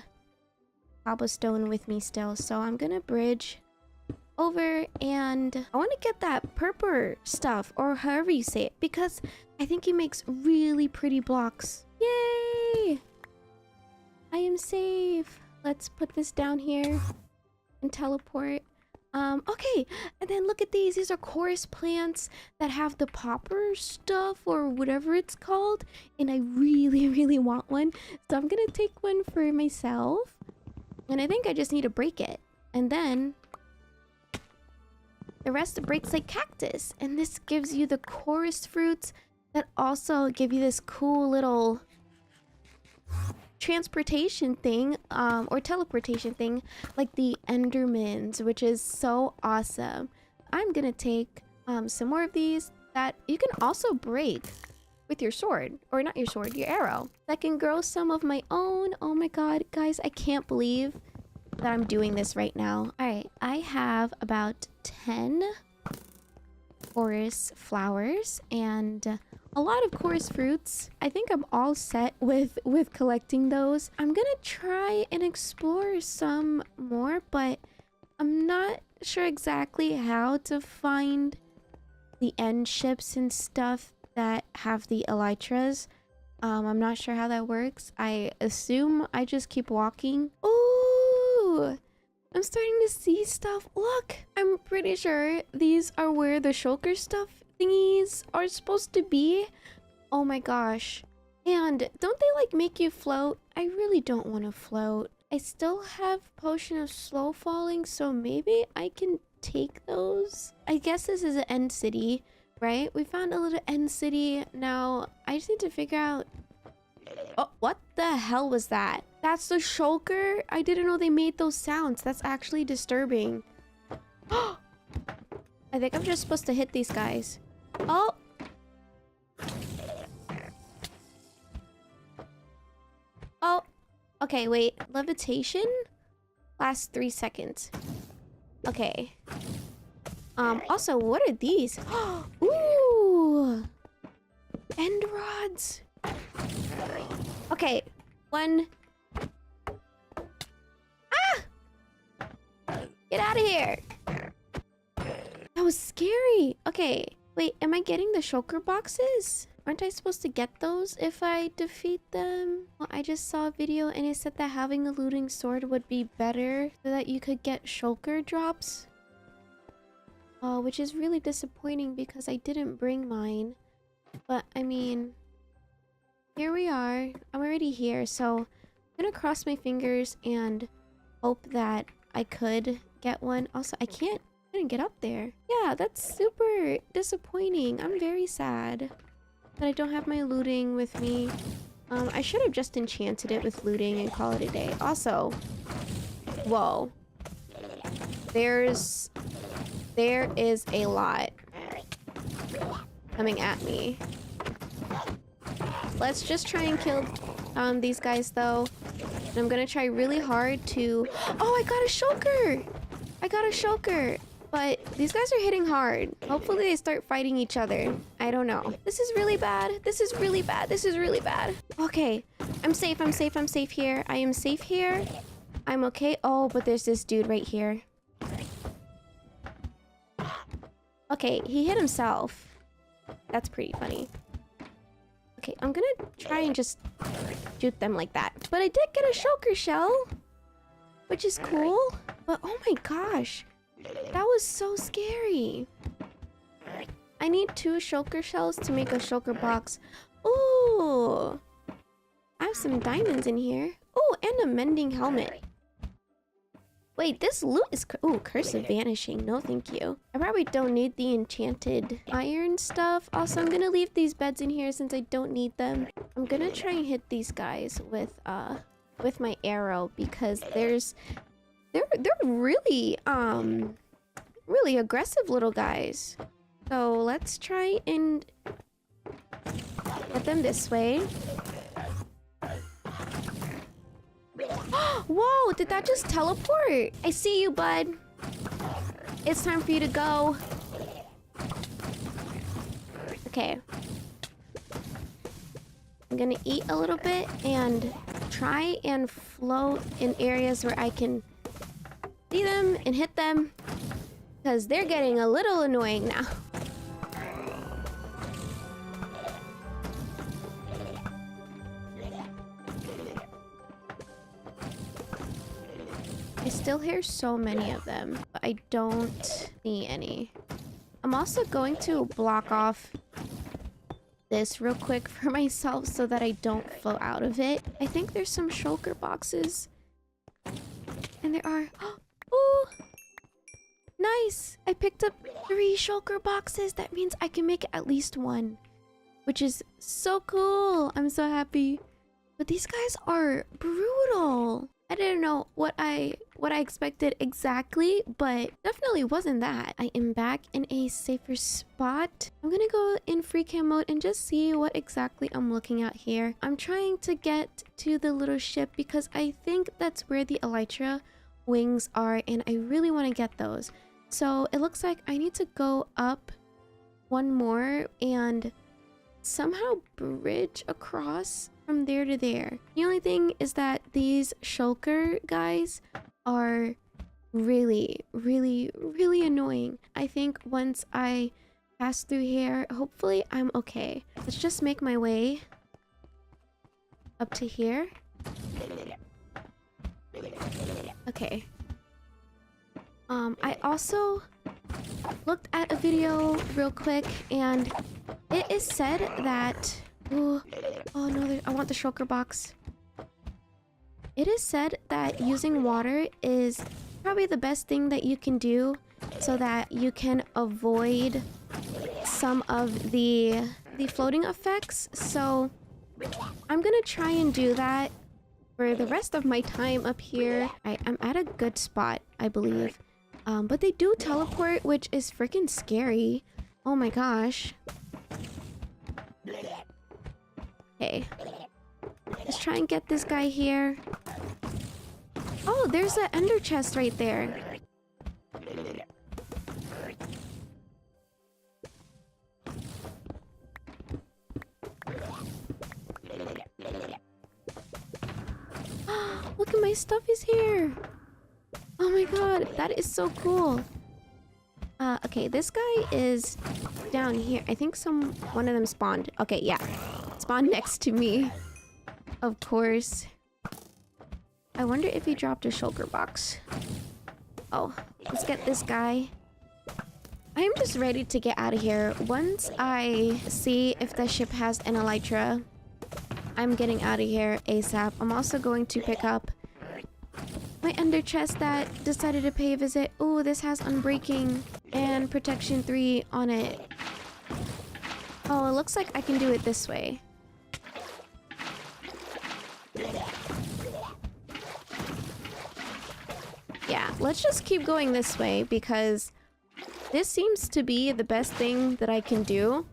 cobblestone with me still, so I'm gonna bridge over and I want to get that purple stuff, or however you say it, because I think it makes really pretty blocks. Yay! I am safe. Let's put this down here and teleport. Okay, and then look at these. These are chorus plants that have the popper stuff or whatever it's called, and I really want one, so I'm gonna take one for myself, and I think I just need to break it, and then the rest breaks like cactus, and this gives you the chorus fruits that also give you this cool little transportation thing, or teleportation thing, like the Endermans, which is so awesome. I'm gonna take some more of these that you can also break with your sword, or not your sword, your arrow. I can grow some of my own. Oh my god, guys, I can't believe that I'm doing this right now. All right, I have about 10 chorus flowers and a lot of chorus fruits. I think I'm all set with collecting those. I'm gonna try and explore some more, but I'm not sure exactly how to find the end ships and stuff that have the elytras. I'm not sure how that works. I assume I just keep walking. Ooh, I'm starting to see stuff. Look, I'm pretty sure these are where the shulker stuff thingies are supposed to be. Oh my gosh. And don't they like make you float? I really don't want to float. I still have potion of slow falling, so maybe I can take those. I guess this is an end city, right? We found a little end city. Now I just need to figure out. Oh, what the hell was that? That's the shulker? I didn't know they made those sounds. That's actually disturbing. I think I'm just supposed to hit these guys. Oh. Oh. Okay, wait. Levitation? Lasts 3 seconds. Okay. Also, what are these? Ooh! End rods! Okay, one. Ah! Get out of here! That was scary! Okay, wait, am I getting the shulker boxes? Aren't I supposed to get those if I defeat them? Well, I just saw a video and it said that having a looting sword would be better so that you could get shulker drops. Which is really disappointing because I didn't bring mine. But, I mean, here we are. I'm already here, so I'm gonna cross my fingers and hope that I could get one. Also, I couldn't get up there. Yeah, that's super disappointing. I'm very sad that I don't have my looting with me. I should have just enchanted it with looting and call it a day. Also, whoa. There is a lot coming at me. Let's just try and kill these guys though. And I'm gonna try really hard to... Oh, I got a shulker! I got a shulker! But these guys are hitting hard. Hopefully they start fighting each other. I don't know. This is really bad. This is really bad. This is really bad. Okay. I'm safe. I'm safe. I'm safe here. I am safe here. I'm okay. Oh, but there's this dude right here. Okay, he hit himself. That's pretty funny. Okay, I'm gonna try and just shoot them like that. But I did get a shulker shell, which is cool. But oh my gosh. That was so scary. I need 2 shulker shells to make a shulker box. Ooh. I have some diamonds in here. Oh, and a mending helmet. Wait, this loot is... Ooh, Curse of Vanishing. No, thank you. I probably don't need the enchanted iron stuff. Also, I'm gonna leave these beds in here since I don't need them. I'm gonna try and hit these guys with my arrow because they're really really aggressive little guys. So let's try and get them this way. Whoa, did that just teleport? I see you, bud. It's time for you to go. Okay. I'm gonna eat a little bit and try and float in areas where I can see them and hit them because they're getting a little annoying now. I still hear so many of them, but I don't see any. I'm also going to block off this real quick for myself so that I don't float out of it. I think there's some shulker boxes. And there are... Oh! Nice! I picked up 3 shulker boxes. That means I can make at least 1. Which is so cool! I'm so happy. But these guys are brutal. I didn't know what I expected exactly, but definitely wasn't that. I am back in a safer spot. I'm gonna go in free cam mode and just see what exactly I'm looking at here. I'm trying to get to the little ship because I think that's where the elytra wings are and I really want to get those. So it looks like I need to go up one more and somehow bridge across from there to there. The only thing is that these shulker guys are really annoying. I think once I pass through here. Hopefully I'm okay. Let's just make my way up to here. Okay. I also looked at a video real quick, and it is said that... Ooh, oh no, I want the shulker box. It is said that using water is probably the best thing that you can do so that you can avoid some of the floating effects. So I'm gonna try and do that for the rest of my time up here. I'm at a good spot, I believe. But they do teleport, which is freaking scary. Oh my gosh. Okay. Let's try and get this guy here. Oh, there's an ender chest right there. Look at my stuff is here. Oh my god, that is so cool. Okay, this guy is down here. I think one of them spawned. Okay, yeah. Spawned next to me. Of course. I wonder if he dropped a shulker box. Oh, let's get this guy. I'm just ready to get out of here. Once I see if the ship has an elytra, I'm getting out of here ASAP. I'm also going to pick up my ender chest that decided to pay a visit. Ooh, this has unbreaking and protection 3 on it. Oh, it looks like I can do it this way. Yeah, let's just keep going this way because this seems to be the best thing that I can do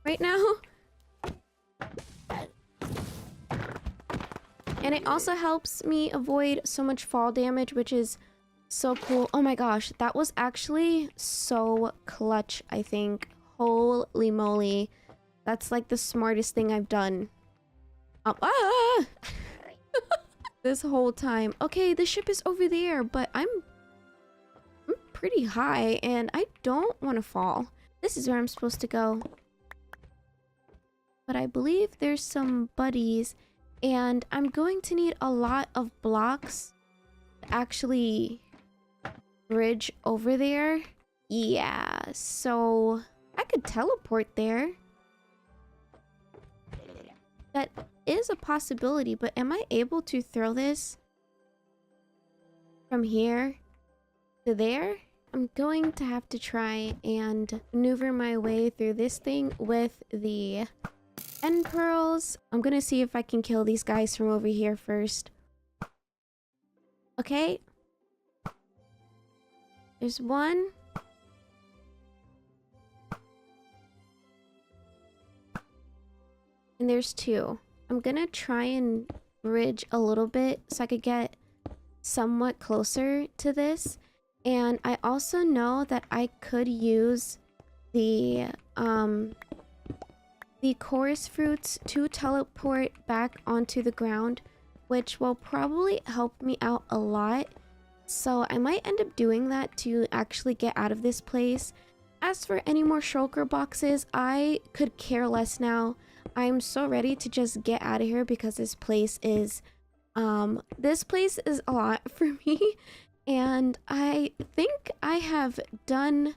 right now. And it also helps me avoid so much fall damage, which is so cool. Oh my gosh, that was actually so clutch, I think. Holy moly. That's like the smartest thing I've done. This whole time. Okay, the ship is over there, but I'm pretty high and I don't want to fall. This is where I'm supposed to go. But I believe there's some buddies. And I'm going to need a lot of blocks to actually bridge over there. Yeah, so I could teleport there. That is a possibility, but am I able to throw this from here to there? I'm going to have to try and maneuver my way through this thing with the end pearls. I'm gonna see if I can kill these guys from over here first. Okay. There's one. And there's two. I'm gonna try and bridge a little bit so I could get somewhat closer to this. And I also know that I could use the chorus fruits to teleport back onto the ground, which will probably help me out a lot. So I might end up doing that to actually get out of this place. As for any more shulker boxes, I could care less now. I'm so ready to just get out of here because this place is a lot for me. And I think I have done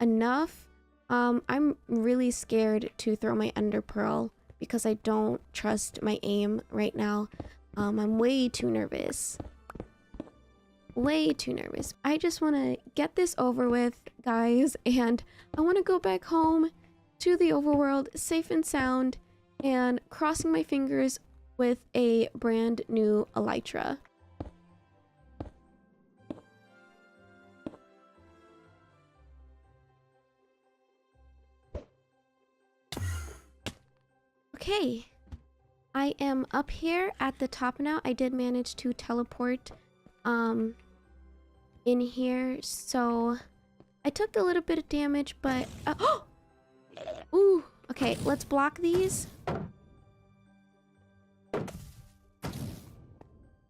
enough. I'm really scared to throw my ender pearl because I don't trust my aim right now. I'm way too nervous. Way too nervous. I just want to get this over with, guys, and I want to go back home to the overworld safe and sound and crossing my fingers with a brand new elytra. Okay, I am up here at the top now. I did manage to teleport in here, so I took a little bit of damage, but ooh, okay, let's block these.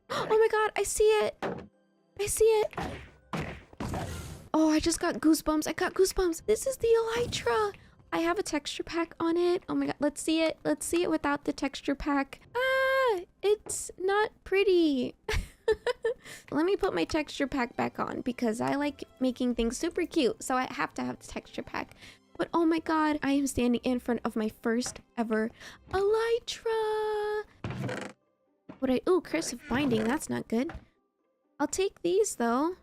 Oh my god, I see it. I see it. Oh, I just got goosebumps. I got goosebumps. This is the elytra. I have a texture pack on it. Oh my god, let's see it. Let's see it without the texture pack. Ah, it's not pretty. Let me put my texture pack back on because I like making things super cute. So I have to have the texture pack. But oh my god, I am standing in front of my first ever elytra. Ooh, cursive binding. That's not good. I'll take these though.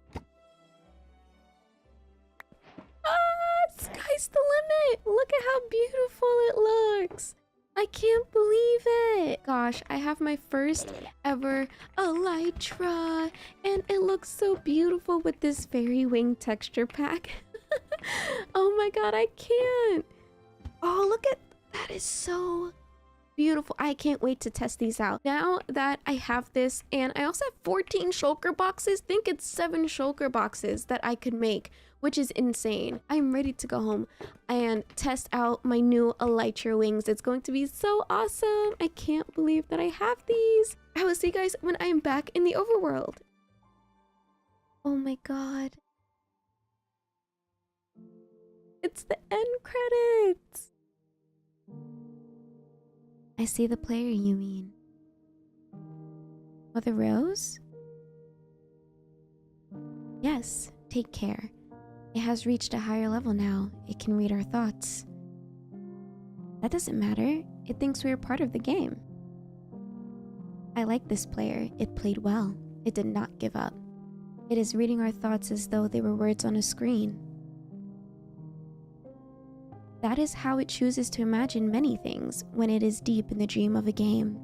Ah, sky's the limit. Look at how beautiful it looks. I can't believe it. Gosh, I have my first ever elytra, and it looks so beautiful with this fairy wing texture pack. Oh my god, I can't. Oh, look at that. Is so beautiful. I can't wait to test these out. Now that I have this, and I also have 14 shulker boxes. Think it's 7 shulker boxes that I could make, which is insane. I'm ready to go home and test out my new elytra wings. It's going to be so awesome. I can't believe that I have these. I will see you guys when I'm back in the overworld. Oh my god. It's the end credits. I see the player you mean. Mother Rose? Yes, take care. It has reached a higher level now. It can read our thoughts. That doesn't matter. It thinks we are part of the game. I like this player. It played well. It did not give up. It is reading our thoughts as though they were words on a screen. That is how it chooses to imagine many things when it is deep in the dream of a game.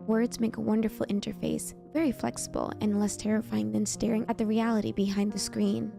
Words make a wonderful interface, very flexible and less terrifying than staring at the reality behind the screen.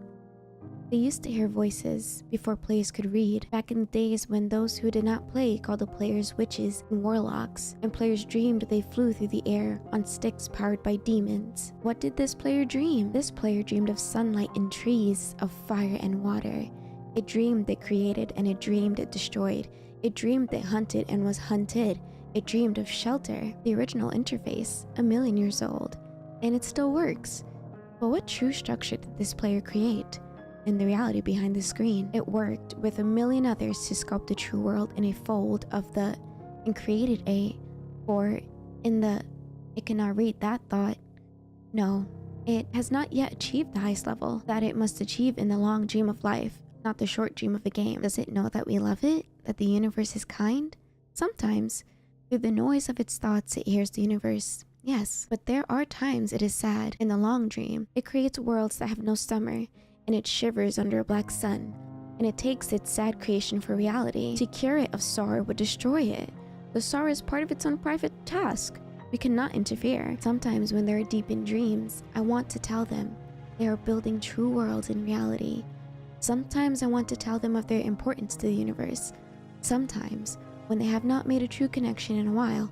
They used to hear voices before players could read, back in the days when those who did not play called the players witches and warlocks, and players dreamed they flew through the air on sticks powered by demons. What did this player dream? This player dreamed of sunlight and trees, of fire and water. It dreamed it created, and it dreamed it destroyed. It dreamed it hunted and was hunted. It dreamed of shelter, the original interface, 1,000,000 years old. And it still works. But what true structure did this player create? In the reality behind the screen, it worked with 1,000,000 others to sculpt the true world in a fold of the, and created a, or in the, it cannot read that thought. No, it has not yet achieved the highest level that it must achieve in the long dream of life. Not the short dream of a game. Does it know that we love it? That the universe is kind? Sometimes, through the noise of its thoughts, it hears the universe. Yes, but there are times it is sad. In the long dream, it creates worlds that have no summer, and it shivers under a black sun. And it takes its sad creation for reality. To cure it of sorrow would destroy it. The sorrow is part of its own private task. We cannot interfere. Sometimes when they're deep in dreams, I want to tell them they are building true worlds in reality. Sometimes I want to tell them of their importance to the universe. Sometimes, when they have not made a true connection in a while,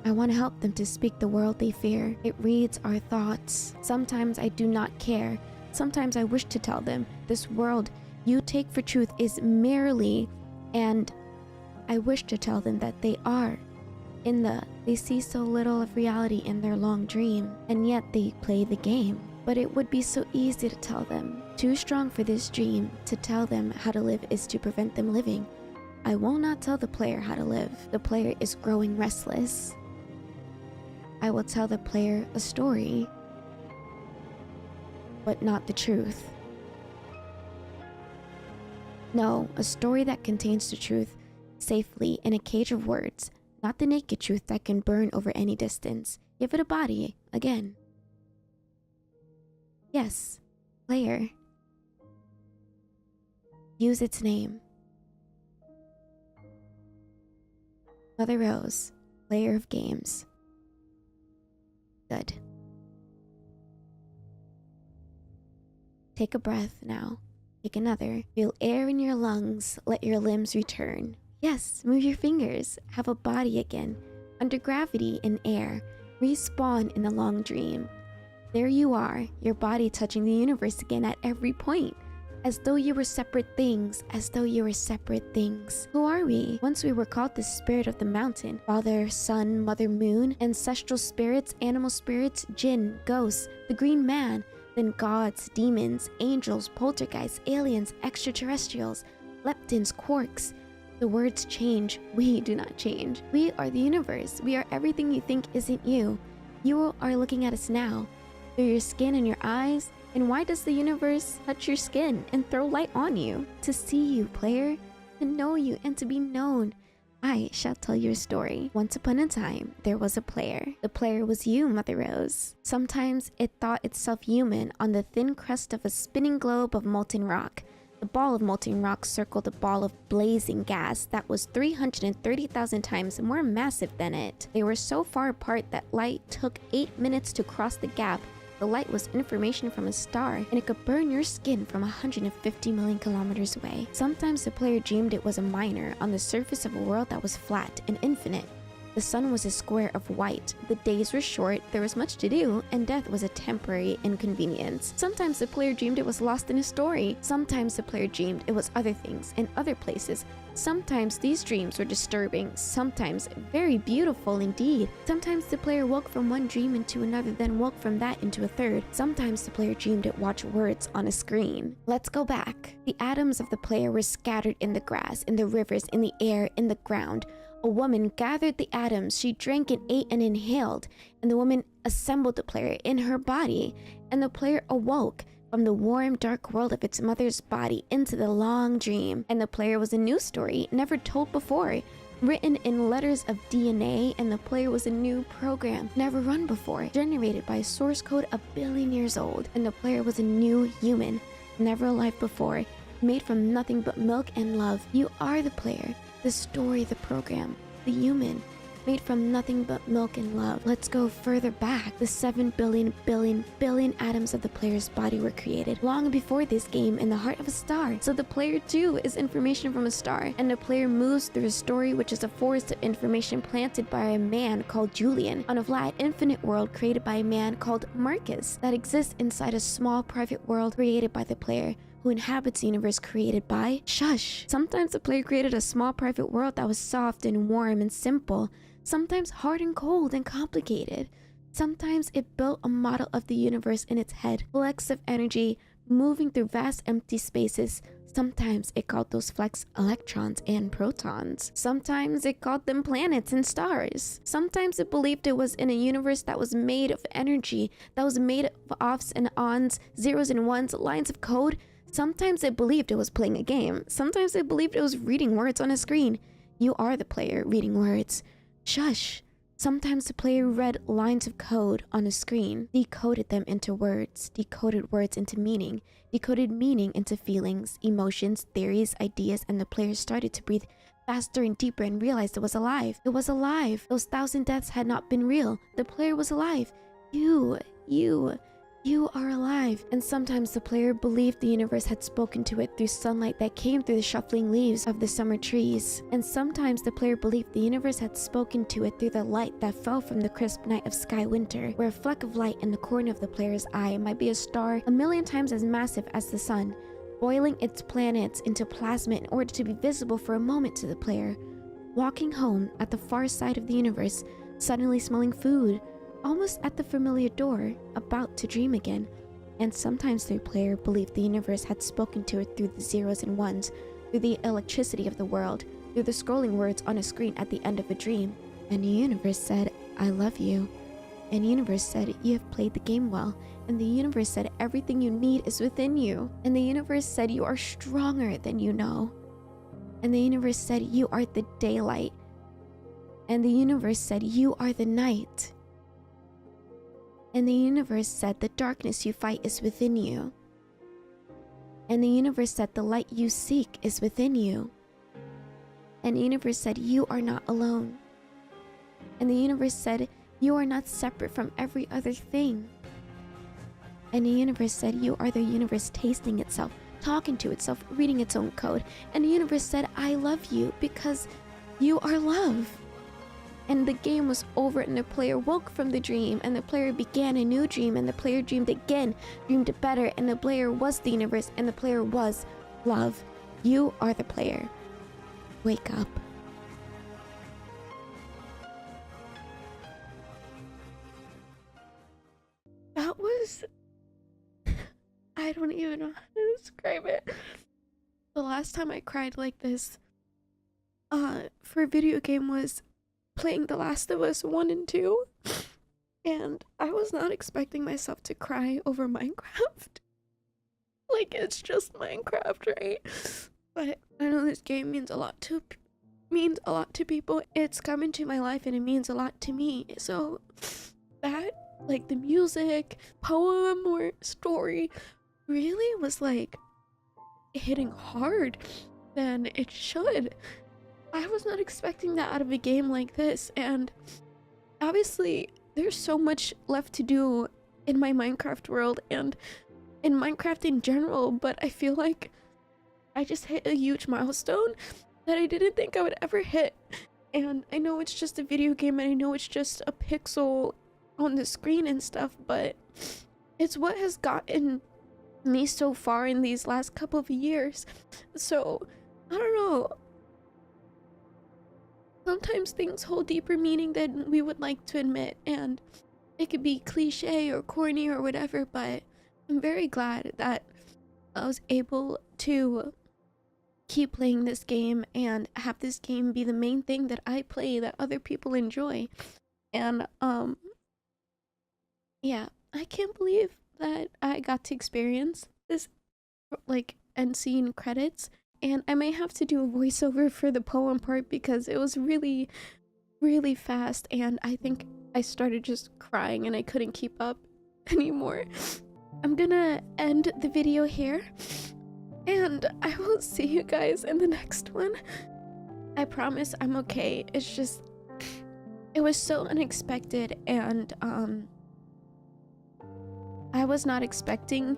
I want to help them to speak the world they fear. It reads our thoughts. Sometimes I do not care. Sometimes I wish to tell them, this world you take for truth is merely, and I wish to tell them that they are. They see so little of reality in their long dream, and yet they play the game. But it would be so easy to tell them. Too strong for this dream. To tell them how to live is to prevent them living. I will not tell the player how to live. The player is growing restless. I will tell the player a story, but not the truth. No, a story that contains the truth safely in a cage of words, not the naked truth that can burn over any distance. Give it a body, again. Yes, player. Use its name. Mother Rose, player of games. Good. Take a breath now. Take another. Feel air in your lungs. Let your limbs return. Yes, move your fingers. Have a body again. Under gravity in air. Respawn in the long dream. There you are, your body touching the universe again at every point. As though you were separate things, as though you were separate things. Who are we? Once we were called the spirit of the mountain. Father, sun, mother, moon, ancestral spirits, animal spirits, jinn, ghosts, the green man, Then gods, demons, angels, poltergeists, aliens, extraterrestrials, leptons, quarks. The words change. We do not change. We are the universe. We are everything you think isn't you. You are looking at us now, through your skin and your eyes. And why does the universe touch your skin and throw light on you? To see you, player. To know you and to be known. I shall tell you a story. Once upon a time, there was a player. The player was you, Mother Rose. Sometimes it thought itself human on the thin crust of a spinning globe of molten rock. The ball of molten rock circled a ball of blazing gas that was 330,000 times more massive than it. They were so far apart that light took 8 minutes to cross the gap. The light was information from a star, and it could burn your skin from 150 million kilometers away. Sometimes the player dreamed it was a miner on the surface of a world that was flat and infinite. The sun was a square of white, the days were short, there was much to do, and death was a temporary inconvenience. Sometimes the player dreamed it was lost in a story. Sometimes the player dreamed it was other things in other places. Sometimes these dreams were disturbing, sometimes very beautiful indeed. Sometimes the player woke from one dream into another, then woke from that into a third. Sometimes the player dreamed it watched words on a screen. Let's go back. The atoms of the player were scattered in the grass, in the rivers, in the air, in the ground. A woman gathered the atoms, she drank and ate and inhaled, and the woman assembled the player in her body, and the player awoke from the warm, dark world of its mother's body into the long dream. And the player was a new story, never told before, written in letters of DNA, and the player was a new program, never run before, generated by a source code a billion years old. And the player was a new human, never alive before, made from nothing but milk and love. You are the player. The story, the program, the human, made from nothing but milk and love. Let's go further back. The 7 billion atoms of the player's body were created long before this game in the heart of a star. So the player too is information from a star, and the player moves through a story which is a forest of information planted by a man called Julian on a flat, infinite world created by a man called Marcus that exists inside a small private world created by the player, who inhabits the universe created by Shush. Sometimes the player created a small private world that was soft and warm and simple, sometimes hard and cold and complicated. Sometimes it built a model of the universe in its head, flecks of energy moving through vast empty spaces. Sometimes it called those flecks electrons and protons. Sometimes it called them planets and stars. Sometimes it believed it was in a universe that was made of energy, that was made of offs and ons, zeros and ones, lines of code. Sometimes it believed it was playing a game. Sometimes it believed it was reading words on a screen. You are the player reading words. Shush. Sometimes the player read lines of code on a screen, decoded them into words, decoded words into meaning, decoded meaning into feelings, emotions, theories, ideas, and the player started to breathe faster and deeper and realized it was alive. It was alive. Those 1,000 deaths had not been real. The player was alive. You are alive. And sometimes the player believed the universe had spoken to it through sunlight that came through the shuffling leaves of the summer trees. And sometimes the player believed the universe had spoken to it through the light that fell from the crisp night of sky winter, where a fleck of light in the corner of the player's eye might be a star 1,000,000 times as massive as the sun, boiling its planets into plasma in order to be visible for a moment to the player. Walking home at the far side of the universe, suddenly smelling food, almost at the familiar door, about to dream again. And sometimes the player believed the universe had spoken to it through the zeros and ones, through the electricity of the world, through the scrolling words on a screen at the end of a dream. And the universe said, I love you. And the universe said, you have played the game well. And the universe said, everything you need is within you. And the universe said, you are stronger than you know. And the universe said, you are the daylight. And the universe said, you are the night. And the universe said, the darkness you fight is within you. And the universe said, the light you seek is within you. And the universe said, you are not alone. And the universe said, you are not separate from every other thing. And the universe said, you are the universe tasting itself, talking to itself, reading its own code. And the universe said, I love you because you are love. And the game was over, and the player woke from the dream, and the player began a new dream, and the player dreamed again, dreamed better, and the player was the universe, and the player was love. You are the player. Wake up. That was I don't even know how to describe it. The last time I cried like this for a video game was playing The Last of Us 1 and 2. And I was not expecting myself to cry over Minecraft. Like, it's just Minecraft, right? But I know this game means a lot to people. It's come into my life and it means a lot to me. So that, like, the music, poem, or story really was like hitting hard than it should. I was not expecting that out of a game like this, and obviously there's so much left to do in my Minecraft world and in Minecraft in general, but I feel like I just hit a huge milestone that I didn't think I would ever hit. And I know it's just a video game and I know it's just a pixel on the screen and stuff, but it's what has gotten me so far in these last couple of years. So, I don't know. Sometimes things hold deeper meaning than we would like to admit, and it could be cliche or corny or whatever, but I'm very glad that I was able to keep playing this game and have this game be the main thing that I play that other people enjoy. And yeah, I can't believe that I got to experience this, like, end scene credits. And I may have to do a voiceover for the poem part because it was really, really fast, and I think I started just crying and I couldn't keep up anymore. I'm gonna end the video here, and I will see you guys in the next one. I promise I'm okay. It's just, it was so unexpected, and I was not expecting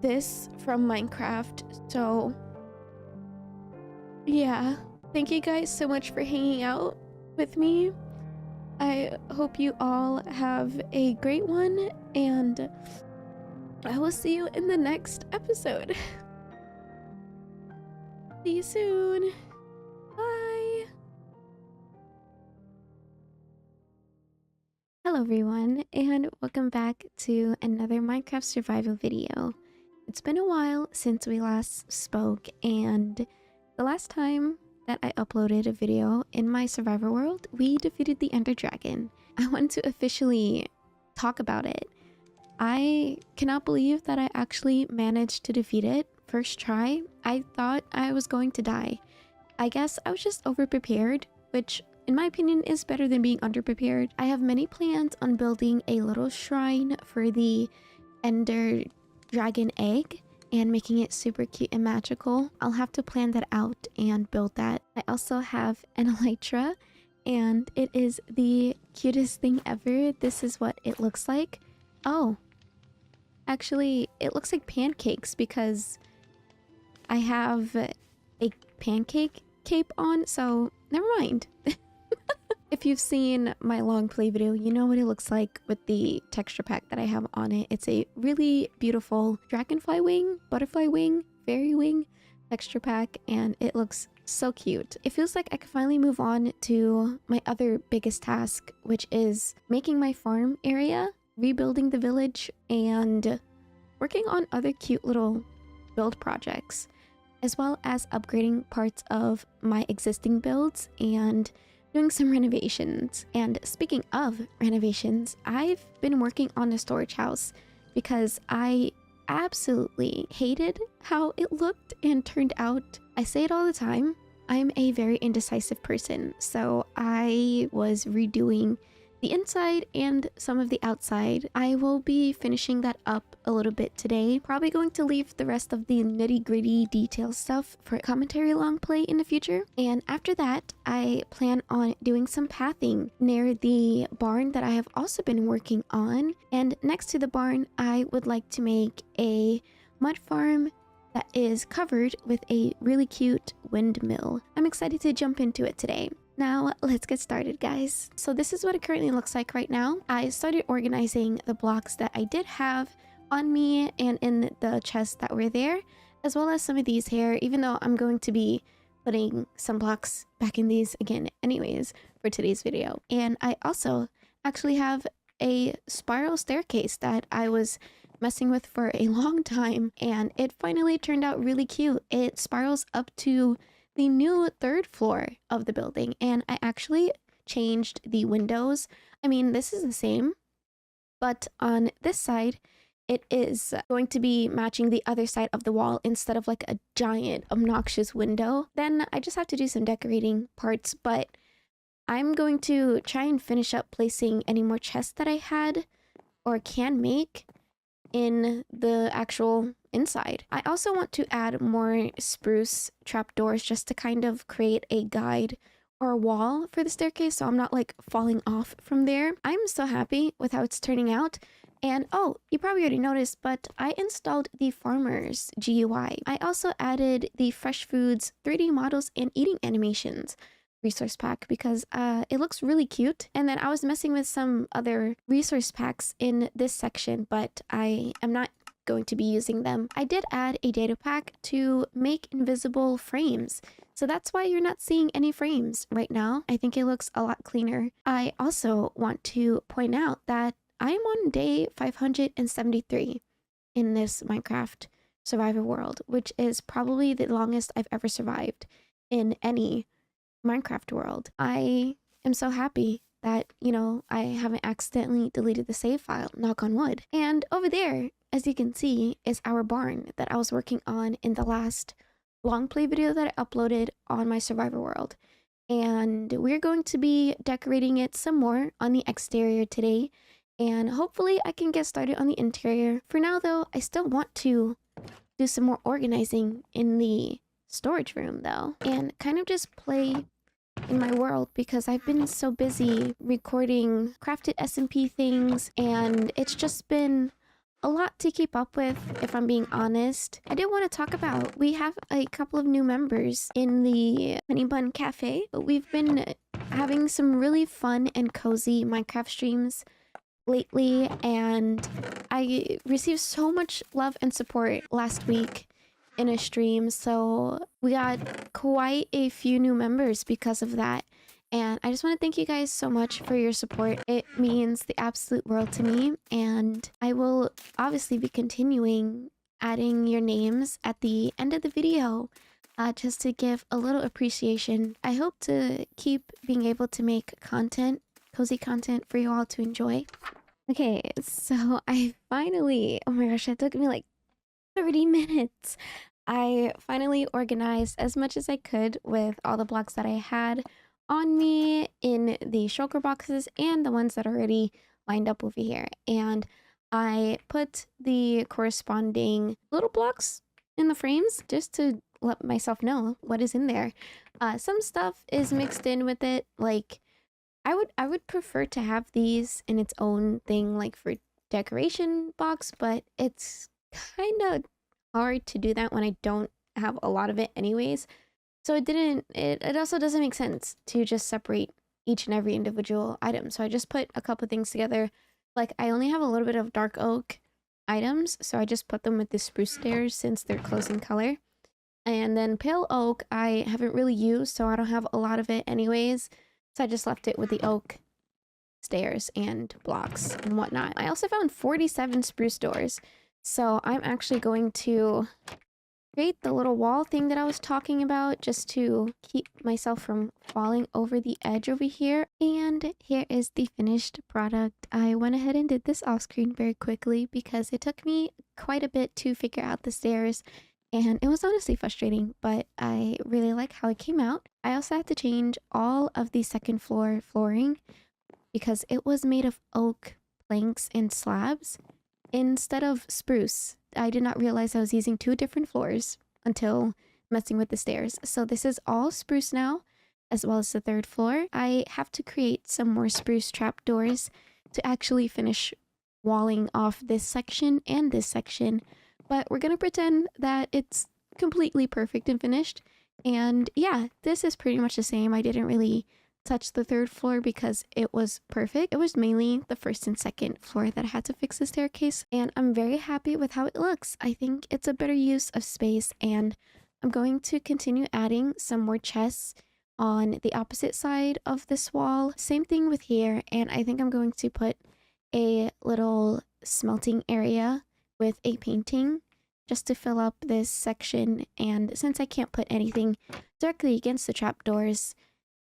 this from Minecraft, so yeah, thank you guys so much for hanging out with me. I hope you all have a great one, and I will see you in the next episode. See you soon. Bye. Hello everyone, and welcome back to another Minecraft survival video. It's been a while since we last spoke, and the last time that I uploaded a video in my survivor world, we defeated the Ender Dragon. I want to officially talk about it. I cannot believe that I actually managed to defeat it first try. I thought I was going to die. I guess I was just overprepared, which in my opinion is better than being underprepared. I have many plans on building a little shrine for the Ender Dragon egg and making it super cute and magical. I'll have to plan that out and build that. I also have an elytra, and it is the cutest thing ever. This is what it looks like. Oh, actually, it looks like pancakes because I have a pancake cape on, so never mind. If you've seen my long play video, you know what it looks like with the texture pack that I have on it. It's a really beautiful dragonfly wing, butterfly wing, fairy wing texture pack, and it looks so cute. It feels like I can finally move on to my other biggest task, which is making my farm area, rebuilding the village, and working on other cute little build projects, as well as upgrading parts of my existing builds and doing some renovations. And speaking of renovations, I've been working on a storage house because I absolutely hated how it looked and turned out. I say it all the time, I'm a very indecisive person, so I was redoing the inside and some of the outside. I will be finishing that up a little bit today. Probably going to leave the rest of the nitty-gritty detail stuff for commentary long play in the future. And after that, I plan on doing some pathing near the barn that I have also been working on. And next to the barn, I would like to make a mud farm that is covered with a really cute windmill. I'm excited to jump into it today. Now, let's get started, guys. So this is what it currently looks like right now. I started organizing the blocks that I did have on me and in the chests that were there, as well as some of these here, even though I'm going to be putting some blocks back in these again anyways for today's video. And I also actually have a spiral staircase that I was messing with for a long time, and it finally turned out really cute. It spirals up to the new third floor of the building, and I actually changed the windows. I mean, this is the same, but on this side, it is going to be matching the other side of the wall instead of like a giant obnoxious window. Then I just have to do some decorating parts, but I'm going to try and finish up placing any more chests that I had or can make in the actual inside. I also want to add more spruce trapdoors just to kind of create a guide or a wall for the staircase so I'm not like falling off from there. I'm so happy with how it's turning out. And oh, you probably already noticed, but I installed the Farmers GUI. I also added the Fresh Foods 3D models and eating animations resource pack because it looks really cute. And then I was messing with some other resource packs in this section, but I am not going to be using them. I did add a data pack to make invisible frames. So that's why you're not seeing any frames right now. I think it looks a lot cleaner. I also want to point out that I am on day 573 in this Minecraft survivor world, which is probably the longest I've ever survived in any Minecraft world. I am so happy that, you know, I haven't accidentally deleted the save file, knock on wood. And over there, as you can see, is our barn that I was working on in the last long play video that I uploaded on my survivor world. And we're going to be decorating it some more on the exterior today. And hopefully I can get started on the interior. For now though, I still want to do some more organizing in the storage room though, and kind of just play in my world because I've been so busy recording crafted SMP things and it's just been a lot to keep up with, if I'm being honest. I did want to talk about, we have a couple of new members in the Honey Bun Cafe. We've been having some really fun and cozy Minecraft streams lately, and I received so much love and support last week in a stream, so we got quite a few new members because of that. And I just want to thank you guys so much for your support. It means the absolute world to me, and I will obviously be continuing adding your names at the end of the video just to give a little appreciation. I hope to keep being able to make content, cozy content for you all to enjoy. Okay, so I finally, oh my gosh, it took me like 30 minutes. I finally organized as much as I could with all the blocks that I had on me in the shulker boxes and the ones that are already lined up over here. And I put the corresponding little blocks in the frames just to let myself know what is in there. Some stuff is mixed in with it, like I would prefer to have these in its own thing, like for decoration box, but it's kind of hard to do that when I don't have a lot of it anyways. So it also doesn't make sense to just separate each and every individual item. So I just put a couple things together. Like I only have a little bit of dark oak items, so I just put them with the spruce stairs since they're close in color. And then pale oak I haven't really used, so I don't have a lot of it anyways. So I just left it with the oak stairs and blocks and whatnot. I also found 47 spruce doors. So I'm actually going to create the little wall thing that I was talking about just to keep myself from falling over the edge over here. And here is the finished product. I went ahead and did this off screen very quickly because it took me quite a bit to figure out the stairs. And it was honestly frustrating, but I really like how it came out. I also had to change all of the second floor flooring because it was made of oak planks and slabs instead of spruce. I did not realize I was using two different floors until messing with the stairs. So this is all spruce now, as well as the third floor. I have to create some more spruce trapdoors to actually finish walling off this section and this section. But we're gonna pretend that it's completely perfect and finished. And yeah, this is pretty much the same. I didn't really touch the third floor because it was perfect. It was mainly the first and second floor that I had to fix the staircase. And I'm very happy with how it looks. I think it's a better use of space, and I'm going to continue adding some more chests on the opposite side of this wall. Same thing with here. And I think I'm going to put a little smelting area with a painting just to fill up this section. And since I can't put anything directly against the trapdoors,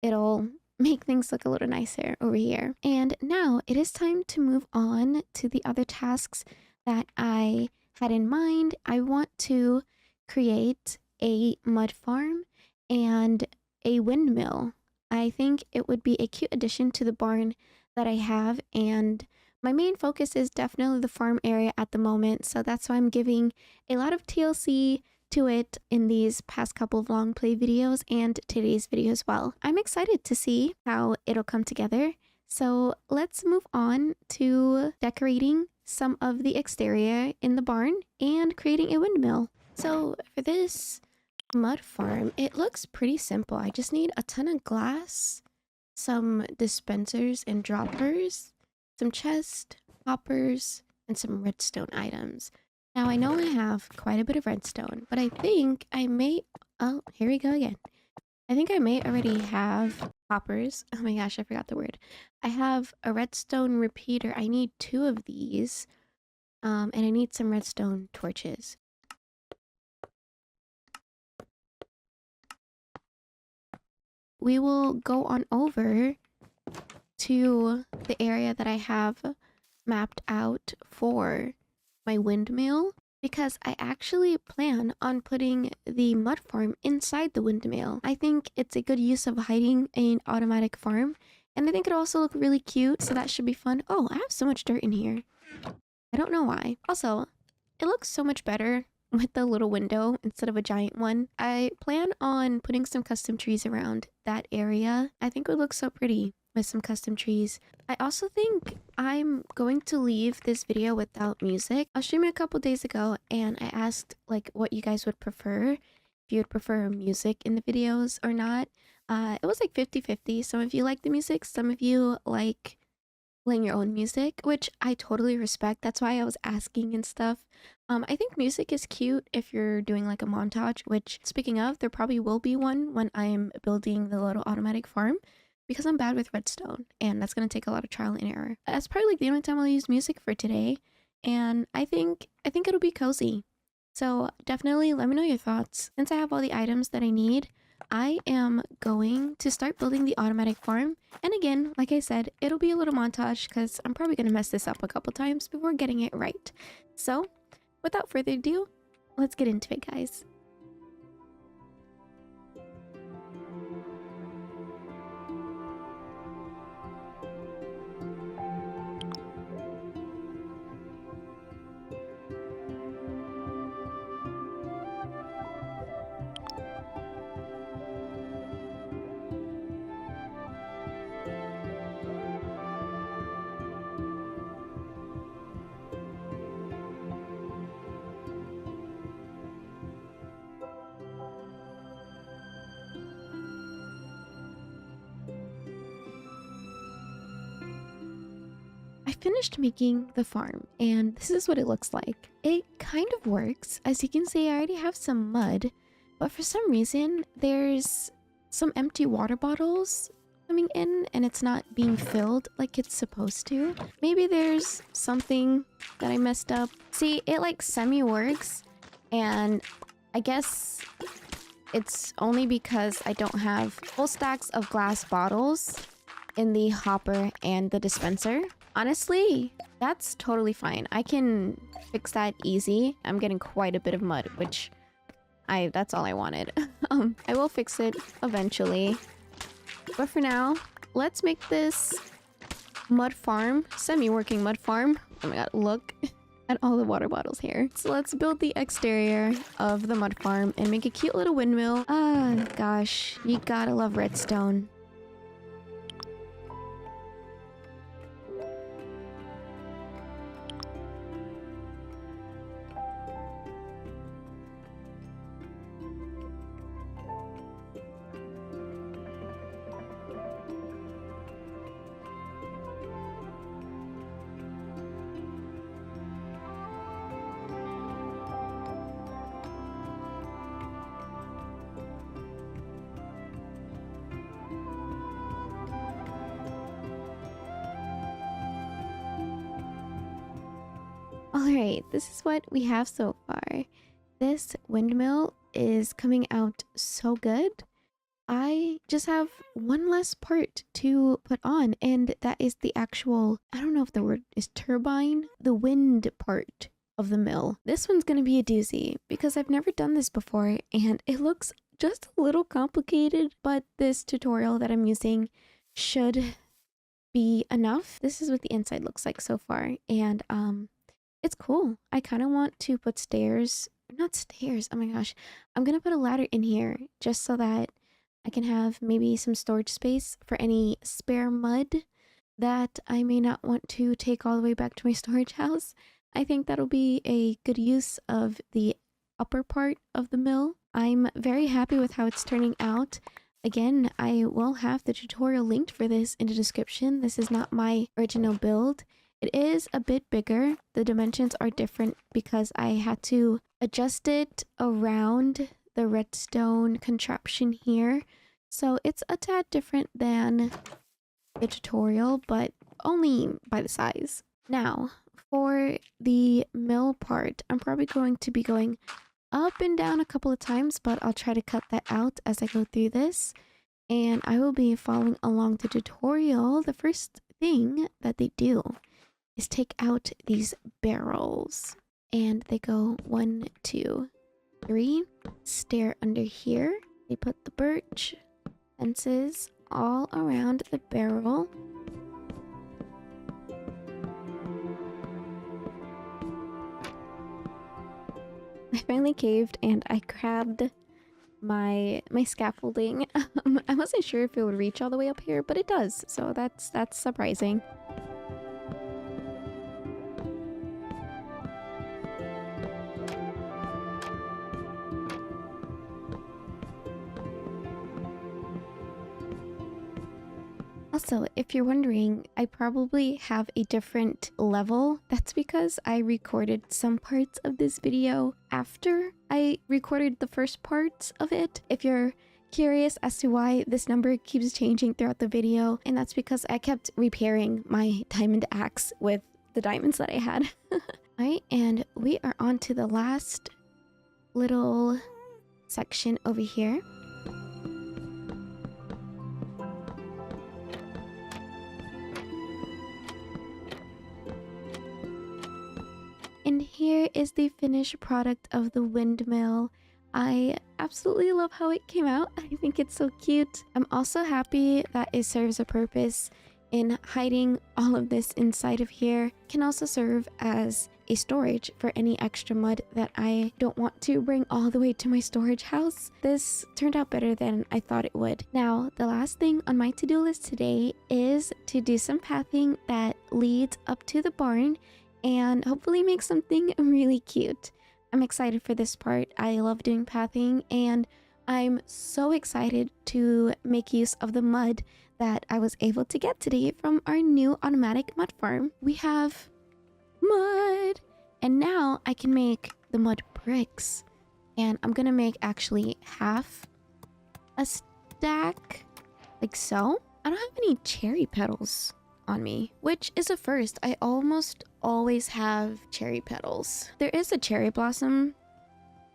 it'll make things look a little nicer over here. And now it is time to move on to the other tasks that I had in mind. I want to create a mud farm and a windmill. I think it would be a cute addition to the barn that I have, and my main focus is definitely the farm area at the moment, so that's why I'm giving a lot of TLC to it in these past couple of long play videos and today's video as well. I'm excited to see how it'll come together. So let's move on to decorating some of the exterior in the barn and creating a windmill. So for this mud farm, it looks pretty simple. I just need a ton of glass, some dispensers and droppers, some chest, hoppers, and some redstone items. Now I know I have quite a bit of redstone, but I think I may... Oh, here we go again. I think I may already have hoppers. Oh my gosh, I forgot the word. I have a redstone repeater. I need 2 of these. And I need some redstone torches. We will go on over to the area that I have mapped out for my windmill, because I actually plan on putting the mud farm inside the windmill. I think it's a good use of hiding an automatic farm, and I think it'll also look really cute, so that should be fun. Oh, I have so much dirt in here. I don't know why. Also, it looks so much better with the little window instead of a giant one. I plan on putting some custom trees around that area. I think it would look so pretty with some custom trees. I also think I'm going to leave this video without music. I was streaming a couple days ago and I asked like what you guys would prefer, if you would prefer music in the videos or not. It was like 50-50. Some of you like the music, some of you like playing your own music, which I totally respect. That's why I was asking and stuff. I think music is cute if you're doing like a montage, which speaking of, there probably will be one when I'm building the little automatic farm, because I'm bad with redstone and that's going to take a lot of trial and error. That's probably like the only time I'll use music for today, and I think it'll be cozy. So definitely let me know your thoughts. Since I have all the items that I need, I am going to start building the automatic farm. And again, like I said, it'll be a little montage because I'm probably going to mess this up a couple times before getting it right. So without further ado, let's get into it, guys. I finished making the farm and this is what it looks like. It kind of works. As you can see, I already have some mud, but for some reason there's some empty water bottles coming in and it's not being filled like it's supposed to. Maybe there's something that I messed up. See, it like semi-works, and I guess it's only because I don't have full stacks of glass bottles in the hopper and the dispenser. Honestly, that's totally fine. I can fix that easy. I'm getting quite a bit of mud, which that's all I wanted. I will fix it eventually. But for now, let's make this mud farm, semi-working mud farm. Oh my god, look at all the water bottles here. So let's build the exterior of the mud farm and make a cute little windmill. Ah, gosh, you gotta love redstone. Alright, this is what we have so far. This windmill is coming out so good. I just have one less part to put on, and that is the actual, I don't know if the word is turbine, the wind part of the mill. This one's gonna be a doozy because I've never done this before and it looks just a little complicated, but this tutorial that I'm using should be enough. This is what the inside looks like so far, and it's cool. I kind of want to put stairs, not stairs, oh my gosh. I'm gonna put a ladder in here just so that I can have maybe some storage space for any spare mud that I may not want to take all the way back to my storage house. I think that'll be a good use of the upper part of the mill. I'm very happy with how it's turning out. Again, I will have the tutorial linked for this in the description. This is not my original build. It is a bit bigger. The dimensions are different because I had to adjust it around the redstone contraption here. So it's a tad different than the tutorial, but only by the size. Now, for the mill part, I'm probably going to be going up and down a couple of times, but I'll try to cut that out as I go through this. And I will be following along the tutorial. The first thing that they do is take out these barrels, and they go 1, 2, 3. Stair under here. They put the birch fences all around the barrel. I finally caved and I grabbed my scaffolding. I wasn't sure if it would reach all the way up here, but it does, so that's surprising. Also, if you're wondering, I probably have a different level. That's because I recorded some parts of this video after I recorded the first parts of it. If you're curious as to why this number keeps changing throughout the video, and that's because I kept repairing my diamond axe with the diamonds that I had. Alright, and we are on to the last little section over here. And here is the finished product of the windmill. I absolutely love how it came out. I think it's so cute. I'm also happy that it serves a purpose in hiding all of this inside of here. It can also serve as a storage for any extra mud that I don't want to bring all the way to my storage house. This turned out better than I thought it would. Now, the last thing on my to-do list today is to do some pathing that leads up to the barn and hopefully make something really cute. I'm excited for this part. I love doing pathing, and I'm so excited to make use of the mud that I was able to get today from our new automatic mud farm. We have mud, and now I can make the mud bricks. And I'm gonna make actually half a stack, like so. I don't have any cherry petals on me, which is a first. I almost always have cherry petals. There is a cherry blossom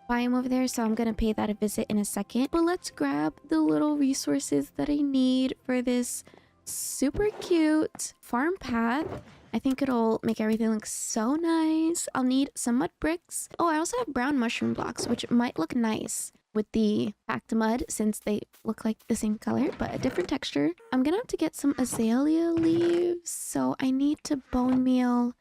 biome over there, so I'm gonna pay that a visit in a second. But let's grab the little resources that I need for this super cute farm path. I think it'll make everything look so nice. I'll need some mud bricks. Oh, I also have brown mushroom blocks, which might look nice with the packed mud since they look like the same color but a different texture. I'm gonna have to get some azalea leaves, so I need to bone meal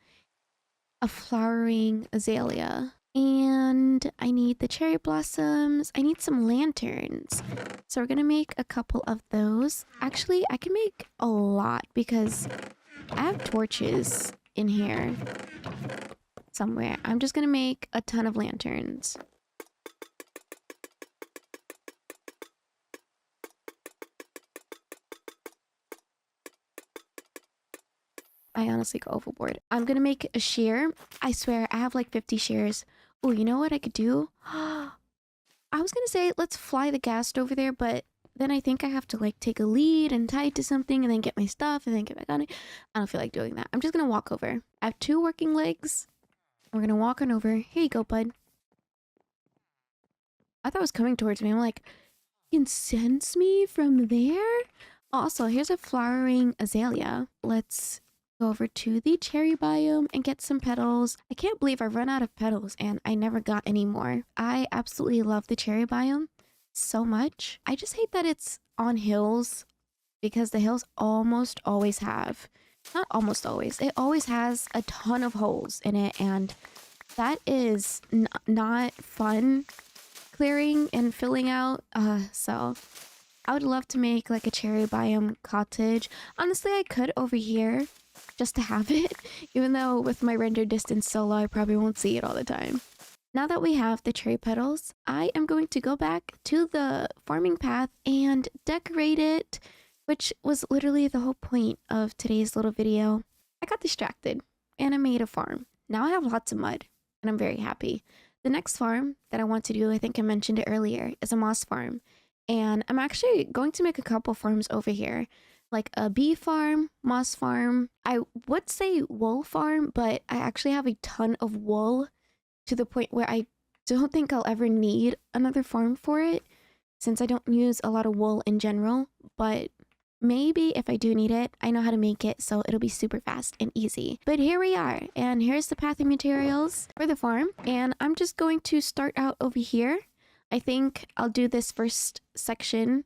a flowering azalea. And I need the cherry blossoms. I need some lanterns. So we're gonna make a couple of those. Actually, I can make a lot because I have torches in here somewhere. I'm just gonna make a ton of lanterns. I honestly go overboard. I'm gonna make a shear. I swear, I have like 50 shears. Oh, you know what I could do? I was gonna say, let's fly the ghast over there, but then I think I have to like take a lead and tie it to something and then get my stuff and then get back on it. I don't feel like doing that. I'm just gonna walk over. I have 2 working legs. We're gonna walk on over. Here you go, bud. I thought it was coming towards me. I'm like, you can sense me from there? Also, here's a flowering azalea. Let's go over to the cherry biome and get some petals. I can't believe I run out of petals and I never got any more. I absolutely love the cherry biome so much. I just hate that it's on hills because the hills almost always have, not almost always, it always has a ton of holes in it, and that is not fun clearing and filling out. So I would love to make like a cherry biome cottage. Honestly, I could over here just to have it, even though with my render distance so low, I probably won't see it all the time. Now that we have the cherry petals, I am going to go back to the farming path and decorate it, which was literally the whole point of today's little video. I got distracted and I made a farm. Now I have lots of mud and I'm very happy. The next farm that I want to do, I think I mentioned it earlier, is a moss farm. And I'm actually going to make a couple farms over here, like a bee farm, moss farm. I would say wool farm, but I actually have a ton of wool to the point where I don't think I'll ever need another farm for it, since I don't use a lot of wool in general. But maybe if I do need it, I know how to make it, so it'll be super fast and easy. But here we are, and here's the pathing materials for the farm. And I'm just going to start out over here. I think I'll do this first section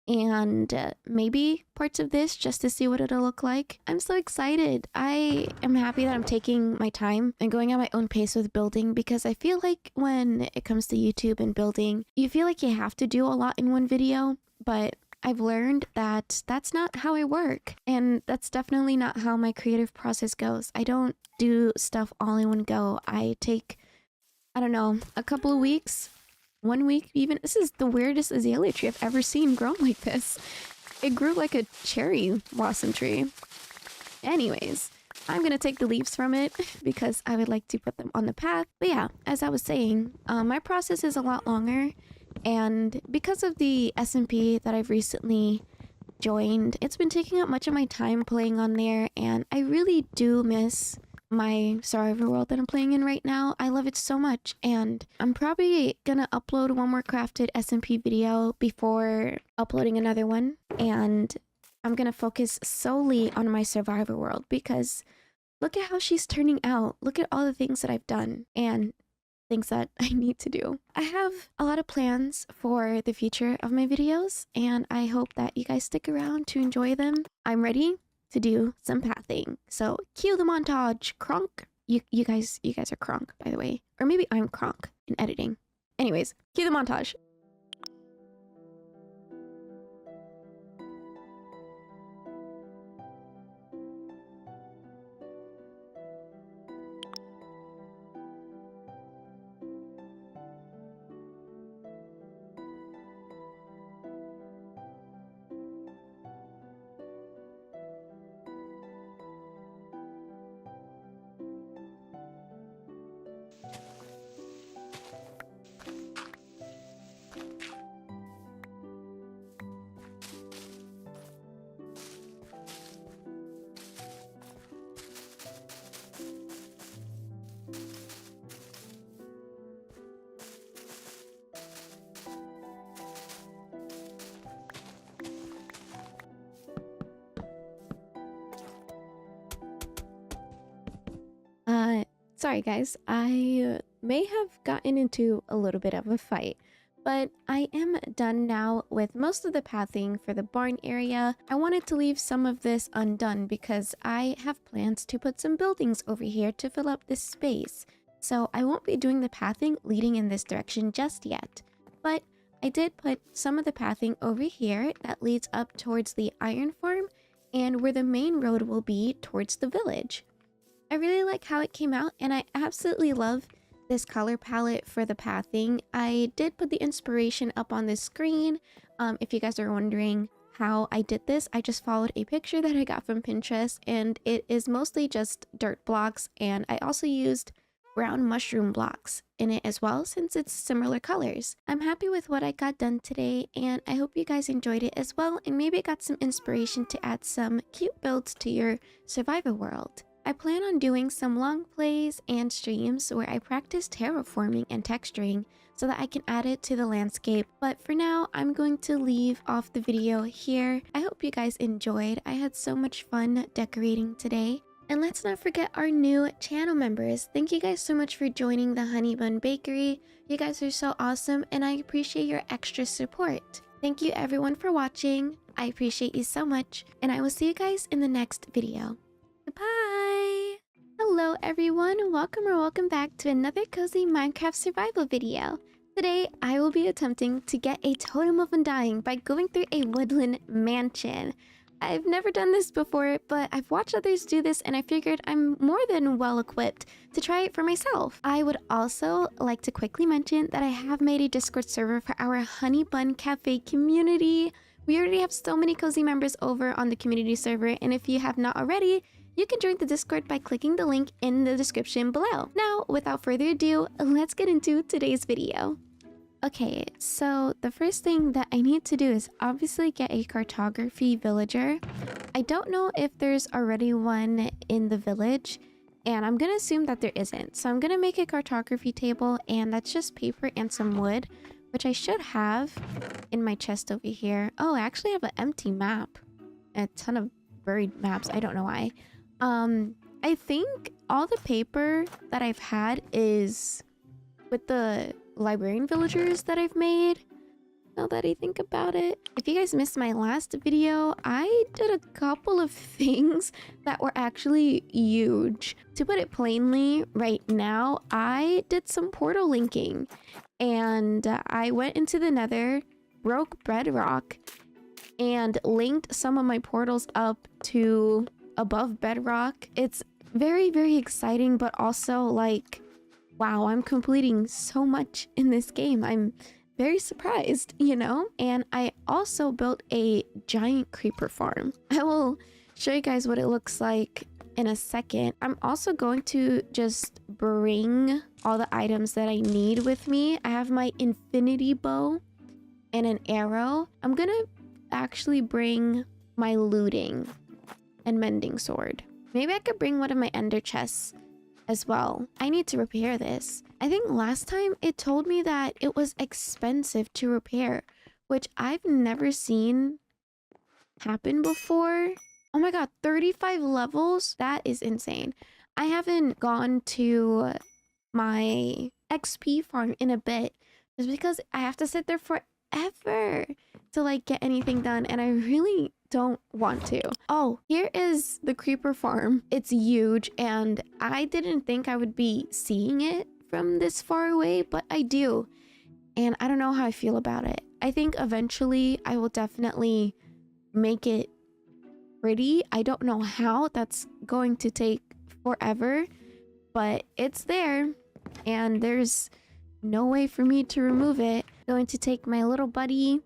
and maybe parts of this just to see what it'll look like. I'm so excited. I am happy that I'm taking my time and going at my own pace with building, because I feel like when it comes to YouTube and building, you feel like you have to do a lot in one video, but I've learned that that's not how I work, and that's definitely not how my creative process goes. I don't do stuff all in one go. I take, I don't know, a couple of weeks, 1 week even. This is the weirdest azalea tree I've ever seen grown like this. It grew like a cherry blossom tree. Anyways, I'm gonna take the leaves from it because I would like to put them on the path. But yeah, as I was saying, my process is a lot longer, and because of the SMP that I've recently joined, it's been taking up much of my time playing on there, and I really do miss my survivor world that I'm playing in right now. I love it so much, and I'm probably gonna upload one more crafted SMP video before uploading another one, and I'm gonna focus solely on my survivor world because look at how she's turning out. Look at all the things that I've done and things that I need to do. I have a lot of plans for the future of my videos, and I hope that you guys stick around to enjoy them. I'm ready to do some pathing, so cue the montage. Kronk, you guys are Kronk, by the way, or maybe I'm Kronk in editing. Anyways, cue the montage. Sorry guys, I may have gotten into a little bit of a fight, but I am done now with most of the pathing for the barn area. I wanted to leave some of this undone because I have plans to put some buildings over here to fill up this space. So I won't be doing the pathing leading in this direction just yet, but I did put some of the pathing over here that leads up towards the iron farm and where the main road will be towards the village. I really like how it came out, and I absolutely love this color palette for the pathing. I did put the inspiration up on the screen. If you guys are wondering how I did this, I just followed a picture that I got from Pinterest, and it is mostly just dirt blocks, and I also used brown mushroom blocks in it as well, since it's similar colors. I'm happy with what I got done today, and I hope you guys enjoyed it as well, and maybe got some inspiration to add some cute builds to your survivor world. I plan on doing some long plays and streams where I practice terraforming and texturing so that I can add it to the landscape. But for now, I'm going to leave off the video here. I hope you guys enjoyed. I had so much fun decorating today. And let's not forget our new channel members. Thank you guys so much for joining the Honey Bun Bakery. You guys are so awesome and I appreciate your extra support. Thank you everyone for watching. I appreciate you so much and I will see you guys in the next video. Goodbye! Hello everyone, welcome back to another cozy Minecraft survival video. Today, I will be attempting to get a totem of undying by going through a woodland mansion. I've never done this before, but I've watched others do this and I figured I'm more than well equipped to try it for myself. I would also like to quickly mention that I have made a Discord server for our Honey Bun Cafe community. We already have so many cozy members over on the community server, and if you have not already, you can join the Discord by clicking the link in the description below. Now, without further ado, let's get into today's video. Okay, so the first thing that I need to do is obviously get a cartography villager. I don't know if there's already one in the village, and I'm gonna assume that there isn't. So I'm gonna make a cartography table, and that's just paper and some wood, which I should have in my chest over here. Oh, I actually have an empty map. A ton of buried maps, I don't know why. I think all the paper that I've had is with the librarian villagers that I've made, now that I think about it. If you guys missed my last video, I did a couple of things that were actually huge. To put it plainly, right now, I did some portal linking, and I went into the nether, broke bedrock, and linked some of my portals up to above bedrock. It's very, very exciting, but also like, wow, I'm completing so much in this game. I'm very surprised, you know? And I also built a giant creeper farm. I will show you guys what it looks like in a second. I'm also going to just bring all the items that I need with me. I have my infinity bow and an arrow. I'm gonna actually bring my looting and mending sword. Maybe I could bring one of my ender chests as well. I need to repair this. I think last time it told me that it was expensive to repair, which I've never seen happen before. Oh my god, 35 levels? That is insane. I haven't gone to my XP farm in a bit just because I have to sit there forever to like get anything done, and I really don't want to. Oh, here is the creeper farm. It's huge and I didn't think I would be seeing it from this far away, but I do, and I don't know how I feel about it. I think eventually I will definitely make it pretty. I don't know how. That's going to take forever, but it's there and there's no way for me to remove it. Going to take my little buddy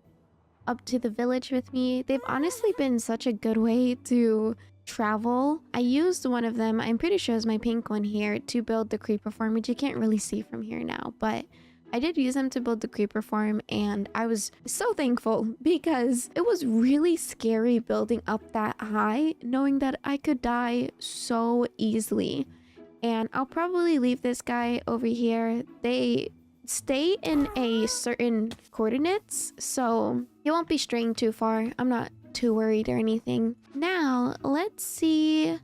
up to the village with me. They've honestly been such a good way to travel. I used one of them, I'm pretty sure it's my pink one here, to build the creeper farm, which you can't really see from here now, but I did use them to build the creeper farm, and I was so thankful because it was really scary building up that high, knowing that I could die so easily. And I'll probably leave this guy over here. They stay in a certain coordinates, so he won't be straying too far. I'm not too worried or anything. Now, let's see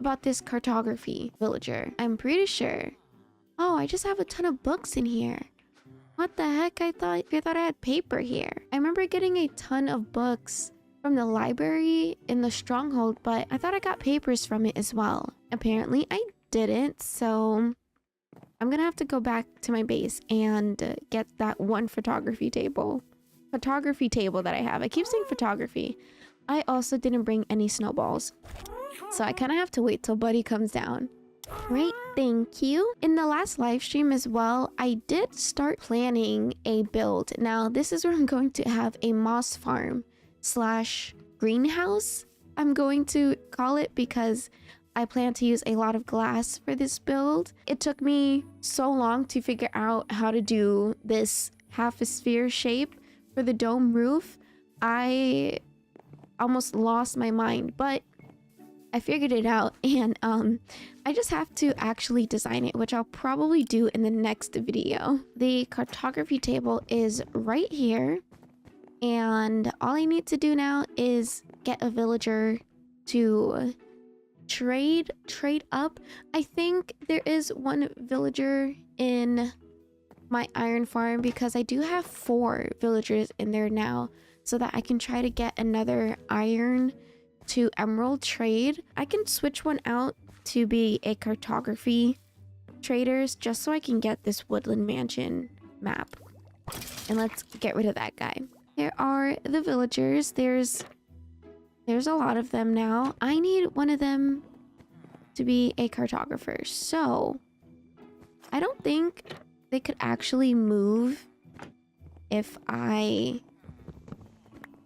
about this cartography villager. I'm pretty sure. Oh, I just have a ton of books in here. What the heck? I thought I had paper here. I remember getting a ton of books from the library in the stronghold, but I thought I got papers from it as well. Apparently, I didn't, so I'm gonna have to go back to my base and get that one photography table that I have. I keep saying photography. I also didn't bring any snowballs, so I kind of have to wait till Buddy comes down. Great, thank you. In the last live stream as well, I did start planning a build. Now, this is where I'm going to have a moss farm slash greenhouse, I'm going to call it, because I plan to use a lot of glass for this build. It took me so long to figure out how to do this half a sphere shape for the dome roof. I almost lost my mind, but I figured it out, and I just have to actually design it, which I'll probably do in the next video. The cartography table is right here, and all I need to do now is get a villager to trade up. I think there is one villager in my iron farm because I do have 4 villagers in there now, so that I can try to get another iron to emerald trade. I can switch one out to be a cartography traders just so I can get this woodland mansion map. And let's get rid of that guy. Here are the villagers. There's a lot of them now. I need one of them to be a cartographer. So I don't think they could actually move if I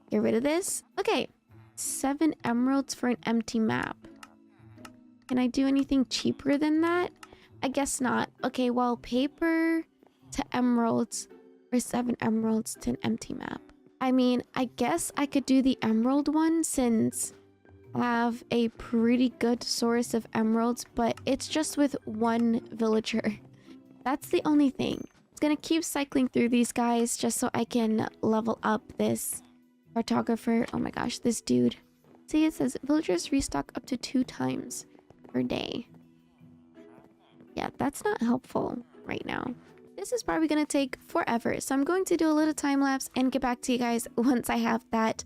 get rid of this. Okay, 7 emeralds for an empty map. Can I do anything cheaper than that? I guess not. Okay, well, paper to emeralds or 7 emeralds to an empty map. I mean, I guess I could do the emerald one since I have a pretty good source of emeralds, but it's just with 1 villager. That's the only thing. I'm gonna keep cycling through these guys just so I can level up this cartographer. Oh my gosh, this dude. See, it says villagers restock up to 2 times per day. Yeah, that's not helpful right now. This is probably gonna take forever, so I'm going to do a little time lapse and get back to you guys once I have that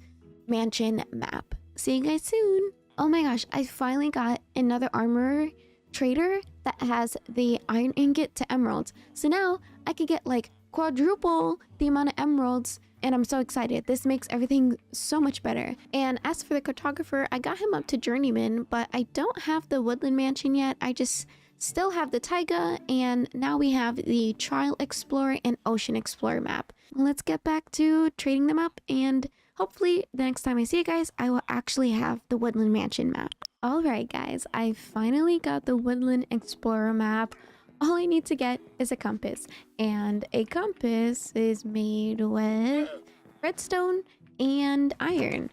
mansion map. See you guys soon. Oh my gosh, I finally got another armorer trader that has the iron ingot to emeralds. So now I could get like quadruple the amount of emeralds, and I'm so excited. This makes everything so much better. And as for the cartographer, I got him up to journeyman, but I don't have the woodland mansion yet. I just still have the taiga, and now we have the trial explorer and ocean explorer map. Let's get back to trading them up, and hopefully the next time I see you guys, I will actually have the woodland mansion map. Alright guys, I finally got the woodland explorer map. All I need to get is a compass, and a compass is made with redstone and iron.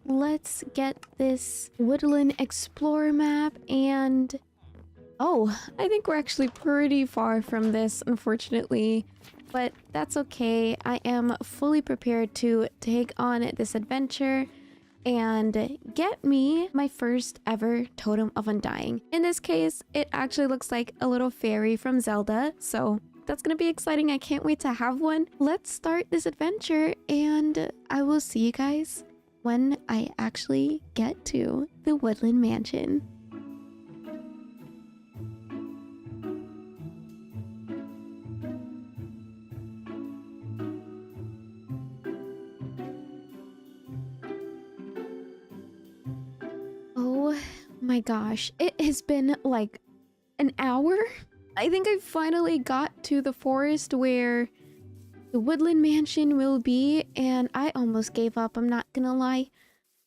Let's get this woodland explorer map, and oh, I think we're actually pretty far from this, unfortunately, but that's okay. I am fully prepared to take on this adventure and get me my first ever totem of undying. In this case, it actually looks like a little fairy from Zelda, so that's gonna be exciting. I can't wait to have one. Let's start this adventure, and I will see you guys when I actually get to the woodland mansion. Oh my gosh, it has been like an hour. I think I finally got to the forest where the woodland mansion will be, and I almost gave up, I'm not gonna lie.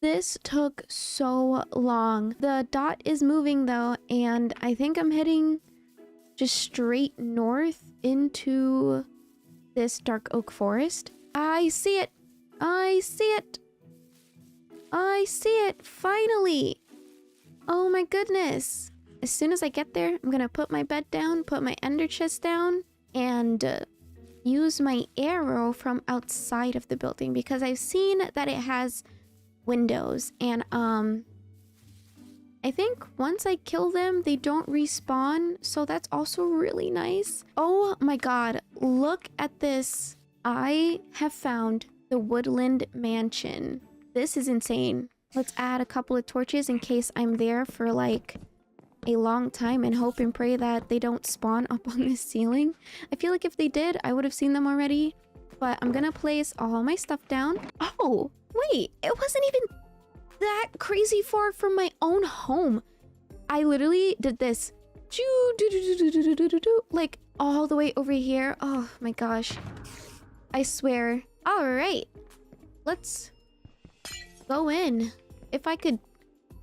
This took so long. The dot is moving though, and I think I'm heading just straight north into this dark oak forest. I see it! I see it! I see it! Finally! Oh my goodness! As soon as I get there, I'm gonna put my bed down, put my ender chest down, and use my arrow from outside of the building, because I've seen that it has windows, and I think once I kill them, they don't respawn, so that's also really nice. Oh my god, look at this. I have found the woodland mansion. This is insane. Let's add a couple of torches in case I'm there for like a long time, and hope and pray that they don't spawn up on this ceiling. I feel like if they did, I would have seen them already. But I'm gonna place all my stuff down. Oh, wait, it wasn't even that crazy far from my own home. I literally did this like all the way over here. Oh my gosh, I swear. All right, let's go in. If I could,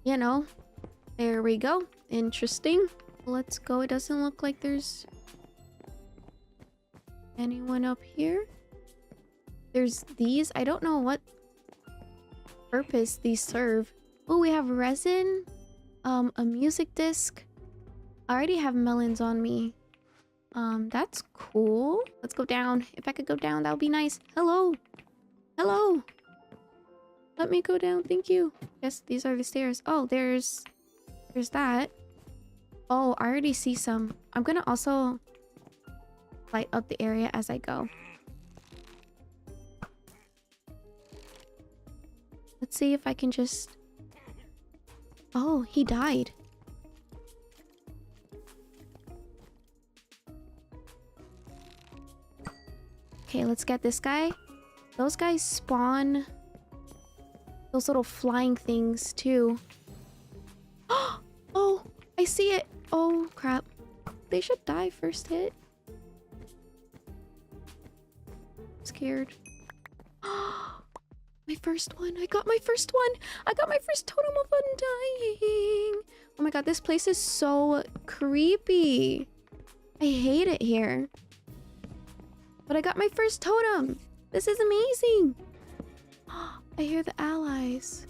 you know, there we go. Interesting. Let's go. It doesn't look like there's anyone up here. There's these. I don't know what purpose these serve. Oh, we have resin. A music disc. I already have melons on me. That's cool. Let's go down. If I could go down, that would be nice. Hello. Hello. Let me go down. Thank you. Yes, these are the stairs. Oh, there's that. Oh, I already see some. I'm gonna also light up the area as I go. Let's see if I can just... Oh, he died. Okay, let's get this guy. Those guys spawn those little flying things too. Oh, I see it. Oh, crap. They should die first hit. I'm scared. My first one. I got my first one. I got my first totem of undying. Oh my god, this place is so creepy. I hate it here. But I got my first totem. This is amazing. I hear the allies.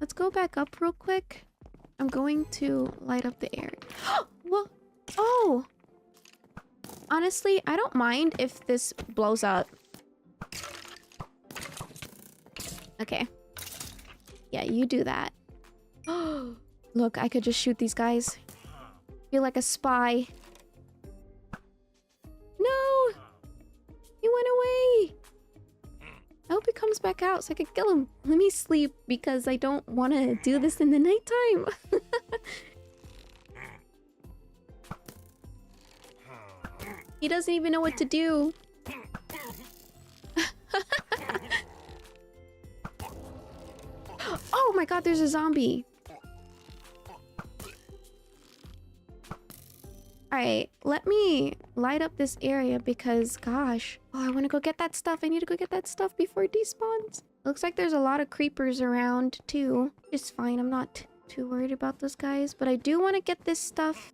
Let's go back up real quick. I'm going to light up the area. What? Oh! Honestly, I don't mind if this blows up. Okay. Yeah, you do that. Look, I could just shoot these guys. Feel like a spy. No! He went away! I hope he comes back out so I can kill him. Let me sleep because I don't want to do this in the nighttime. He doesn't even know what to do. Oh my god, there's a zombie. Alright, let me light up this area because, gosh. Oh, I want to go get that stuff. I need to go get that stuff before it despawns. Looks like there's a lot of creepers around, too. It's fine. I'm not too worried about those guys. But I do want to get this stuff.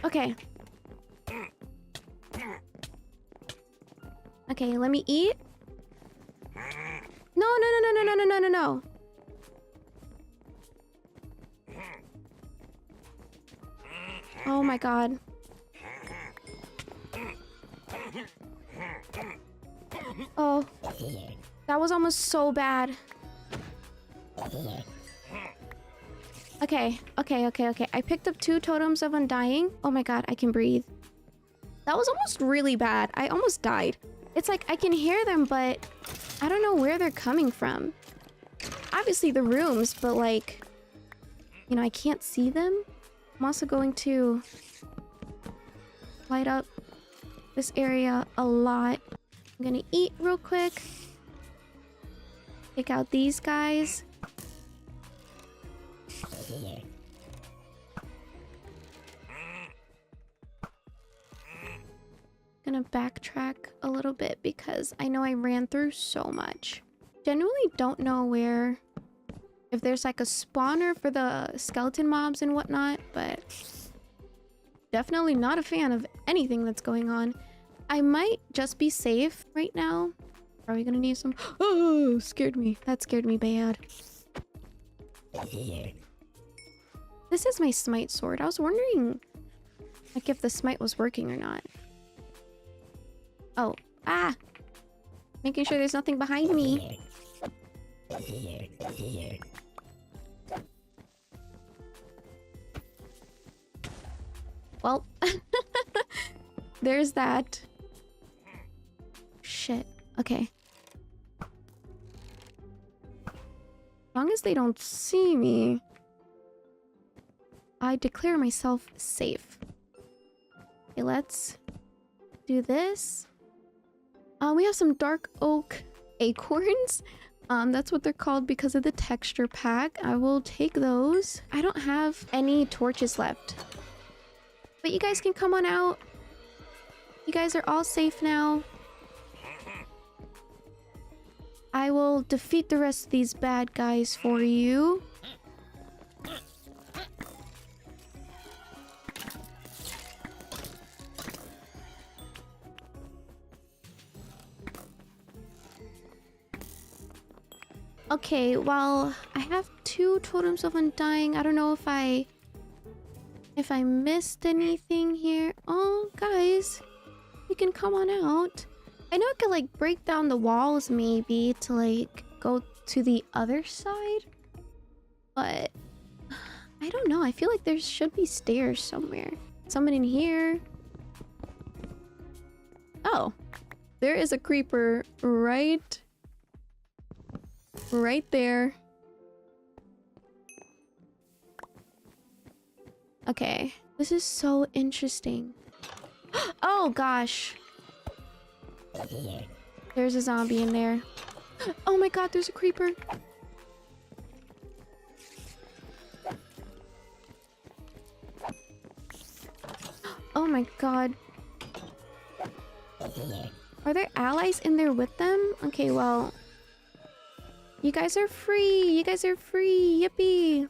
Okay. Okay, let me eat. No, no, no, no, no, no, no, no, no. Oh my god. Oh. That was almost so bad. Okay, okay, okay, okay. I picked up 2 totems of undying. Oh my god, I can breathe. That was almost really bad. I almost died. It's like I can hear them, but I don't know where they're coming from. Obviously the rooms, but like, you know, I can't see them. I'm also going to light up this area a lot. I'm gonna eat real quick. Take out these guys. Gonna backtrack a little bit because I know I ran through so much. Genuinely don't know where, if there's like a spawner for the skeleton mobs and whatnot, but definitely not a fan of anything that's going on. I might just be safe right now. Are we gonna need some? Oh, scared me. That scared me bad. This is my smite sword. I was wondering like if the smite was working or not. Oh, ah! Making sure there's nothing behind me. Well, there's that. Shit. Okay. As long as they don't see me, I declare myself safe. Okay, let's do this. We have some dark oak acorns. That's what they're called because of the texture pack. I will take those. I don't have any torches left. But you guys can come on out. You guys are all safe now. I will defeat the rest of these bad guys for you. Okay, well, I have 2 totems of undying. I don't know if I missed anything here. Oh, guys, you can come on out. I know I could like break down the walls maybe to like go to the other side, but I don't know. I feel like there should be stairs somewhere. Someone in here. Oh, there is a creeper right there. Okay, this is so interesting. Oh gosh. There's a zombie in there. Oh my god, there's a creeper. Oh my god. Are there allies in there with them? Okay, well. You guys are free. You guys are free. Yippee.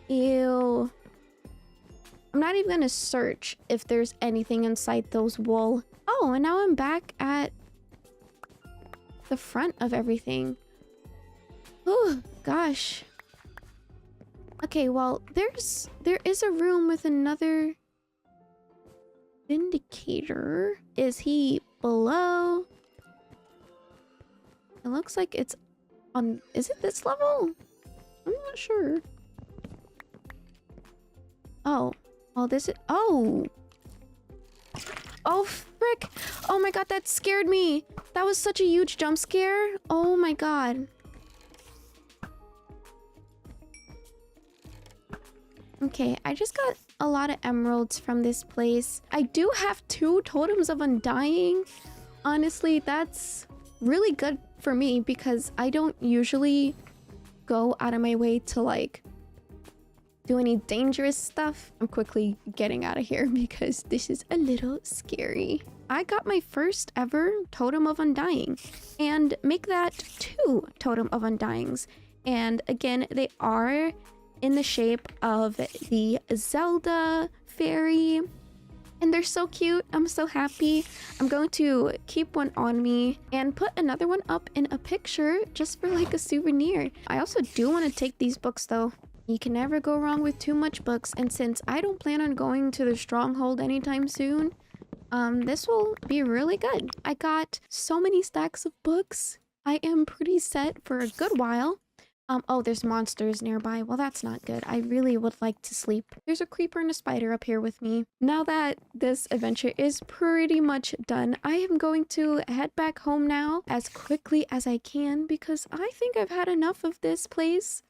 Ew. I'm not even gonna search if there's anything inside those wool. Oh, and now I'm back at the front of everything. Oh, gosh. Okay, well, there is a room with another Vindicator. Is he below? It looks like it's on... Is it this level? I'm not sure. Oh. Oh, this is... Oh! Oh, frick! Oh my god, that scared me! That was such a huge jump scare! Oh my god. Okay, I just got a lot of emeralds from this place. I do have 2 totems of undying. Honestly, that's really good for me because I don't usually go out of my way to like do any dangerous stuff. I'm quickly getting out of here because this is a little scary. I got my first ever totem of undying and make that 2 totem of undyings. And again, they are in the shape of the Zelda fairy. And they're so cute. I'm so happy. I'm going to keep one on me and put another one up in a picture just for like a souvenir. I also do want to take these books though. You can never go wrong with too much books. And since I don't plan on going to the stronghold anytime soon, this will be really good. I got so many stacks of books. I am pretty set for a good while. Oh, there's monsters nearby. Well, that's not good. I really would like to sleep. There's a creeper and a spider up here with me. Now that this adventure is pretty much done, I am going to head back home now as quickly as I can because I think I've had enough of this place.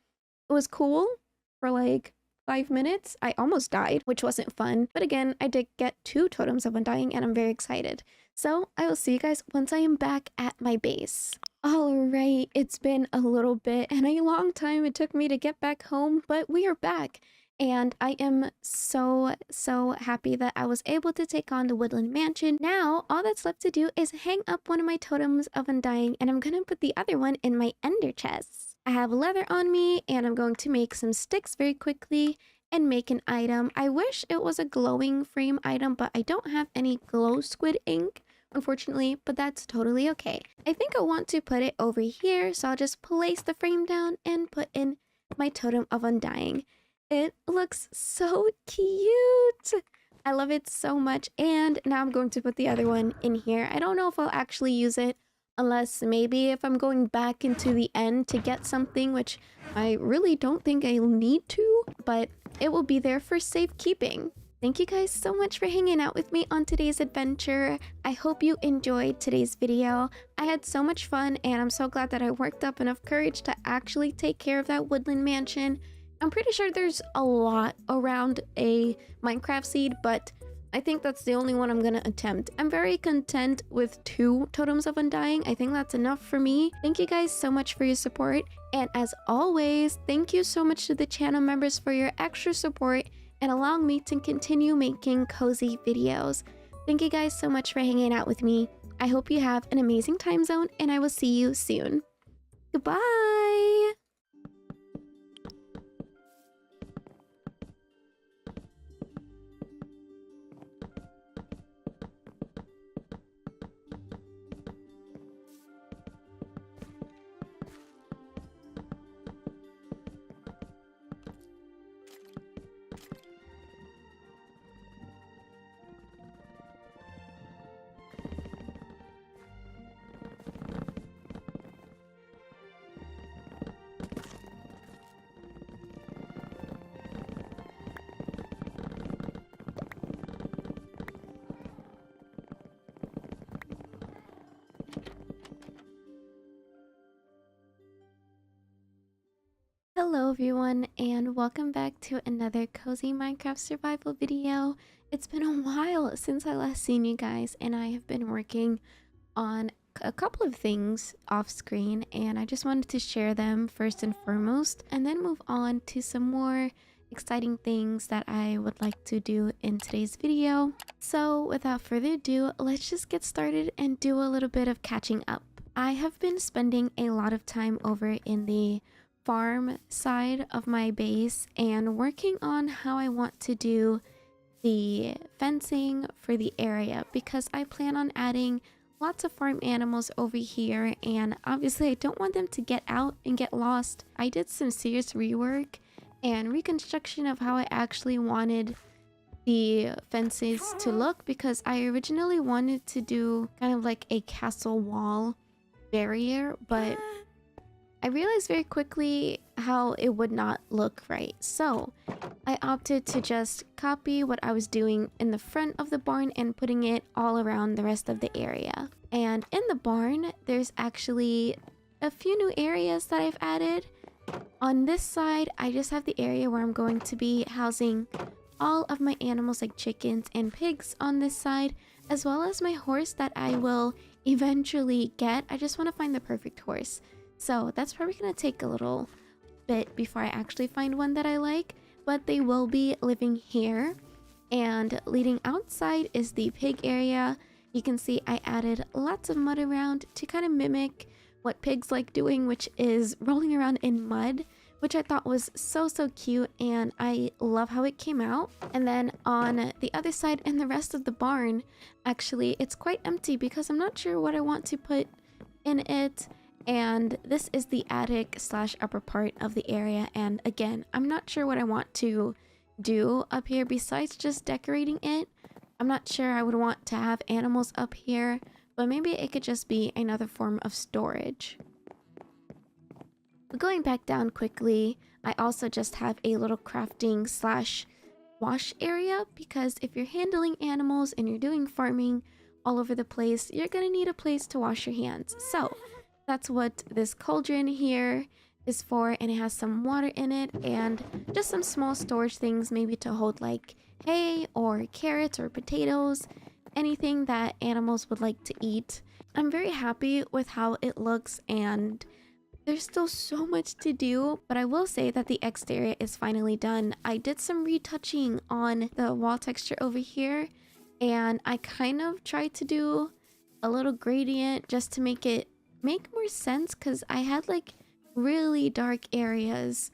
It was cool for like 5 minutes. I almost died, which wasn't fun. But again, I did get 2 totems of undying and I'm very excited. So I will see you guys once I am back at my base. Alright, it's been a little bit and a long time it took me to get back home, but we are back. And I am so happy that I was able to take on the Woodland Mansion. Now, all that's left to do is hang up one of my totems of undying and I'm gonna put the other one in my ender chests. I have leather on me and I'm going to make some sticks very quickly and make an item. I wish it was a glowing frame item, but I don't have any glow squid ink, unfortunately, but that's totally okay. I think I want to put it over here, so I'll just place the frame down and put in my totem of undying. It looks so cute. I love it so much. And now I'm going to put the other one in here. I don't know if I'll actually use it unless maybe if I'm going back into the end to get something, which I really don't think I'll need to, but it will be there for safekeeping. Thank you guys so much for hanging out with me on today's adventure. I hope you enjoyed today's video. I had so much fun and I'm so glad that I worked up enough courage to actually take care of that Woodland Mansion. I'm pretty sure there's a lot around a Minecraft seed, but I think that's the only one I'm gonna attempt. I'm very content with 2 totems of undying. I think that's enough for me. Thank you guys so much for your support. And as always, thank you so much to the channel members for your extra support and allowing me to continue making cozy videos. Thank you guys so much for hanging out with me. I hope you have an amazing time zone and I will see you soon. Goodbye! everyone, and welcome back to another cozy Minecraft survival video. It's been a while since I last seen you guys, and I have been working on a couple of things off screen, and I just wanted to share them first and foremost, and then move on to some more exciting things that I would like to do in today's video. So without further ado, let's just get started and do a little bit of catching up. I have been spending a lot of time over in the farm side of my base and working on how I want to do the fencing for the area, because I plan on adding lots of farm animals over here, and obviously I don't want them to get out and get lost. I did some serious rework and reconstruction of how I actually wanted the fences to look, because I originally wanted to do kind of like a castle wall barrier, but I realized very quickly how it would not look right. So I opted to just copy what I was doing in the front of the barn and putting it all around the rest of the area. And in the barn, there's actually a few new areas that I've added. On this side, I just have the area where I'm going to be housing all of my animals like chickens and pigs on this side, as well as my horse that I will eventually get. I just want to find the perfect horse. So that's probably going to take a little bit before I actually find one that I like, but they will be living here. And leading outside is the pig area. You can see I added lots of mud around to kind of mimic what pigs like doing, which is rolling around in mud, which I thought was so cute, and I love how it came out. And then on the other side and the rest of the barn, actually it's quite empty because I'm not sure what I want to put in it. And this is the attic / upper part of the area, and again, I'm not sure what I want to do up here besides just decorating it. I'm not sure I would want to have animals up here, but maybe it could just be another form of storage. But going back down quickly, I also just have a little crafting / wash area, because if you're handling animals and you're doing farming all over the place, you're gonna need a place to wash your hands. So that's what this cauldron here is for, and it has some water in it and just some small storage things, maybe to hold like hay or carrots or potatoes, anything that animals would like to eat. I'm very happy with how it looks, and there's still so much to do, but I will say that the exterior is finally done. I did some retouching on the wall texture over here, and I kind of tried to do a little gradient just to make it make more sense, because I had like really dark areas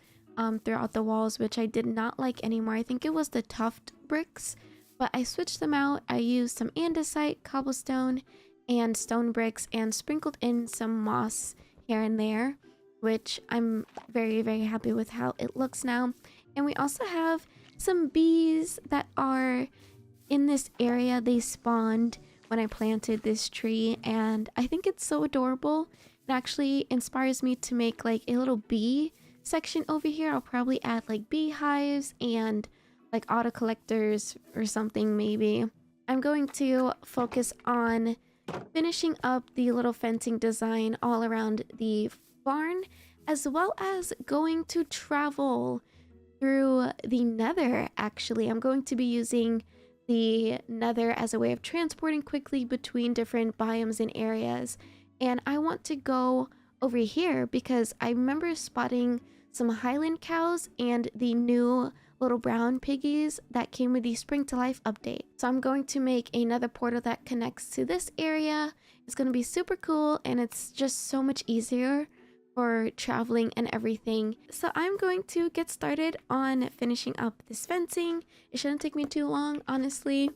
throughout the walls, which I did not like anymore. I think it was the tuft bricks, but I switched them out. I used some andesite, cobblestone, and stone bricks, and sprinkled in some moss here and there, which I'm very happy with how it looks now. And we also have some bees that are in this area. They spawned when I planted this tree, and I think it's so adorable. It actually inspires me to make like a little bee section over here. I'll probably add like beehives and like auto collectors or something maybe. I'm going to focus on finishing up the little fencing design all around the barn, as well as going to travel through the nether. Actually, I'm going to be using the nether as a way of transporting quickly between different biomes and areas. And I want to go over here because I remember spotting some highland cows and the new little brown piggies that came with the Spring to Life update. So I'm going to make another portal that connects to this area. It's going to be super cool, and it's just so much easier for traveling and everything. So I'm going to get started on finishing up this fencing. It shouldn't take me too long, honestly.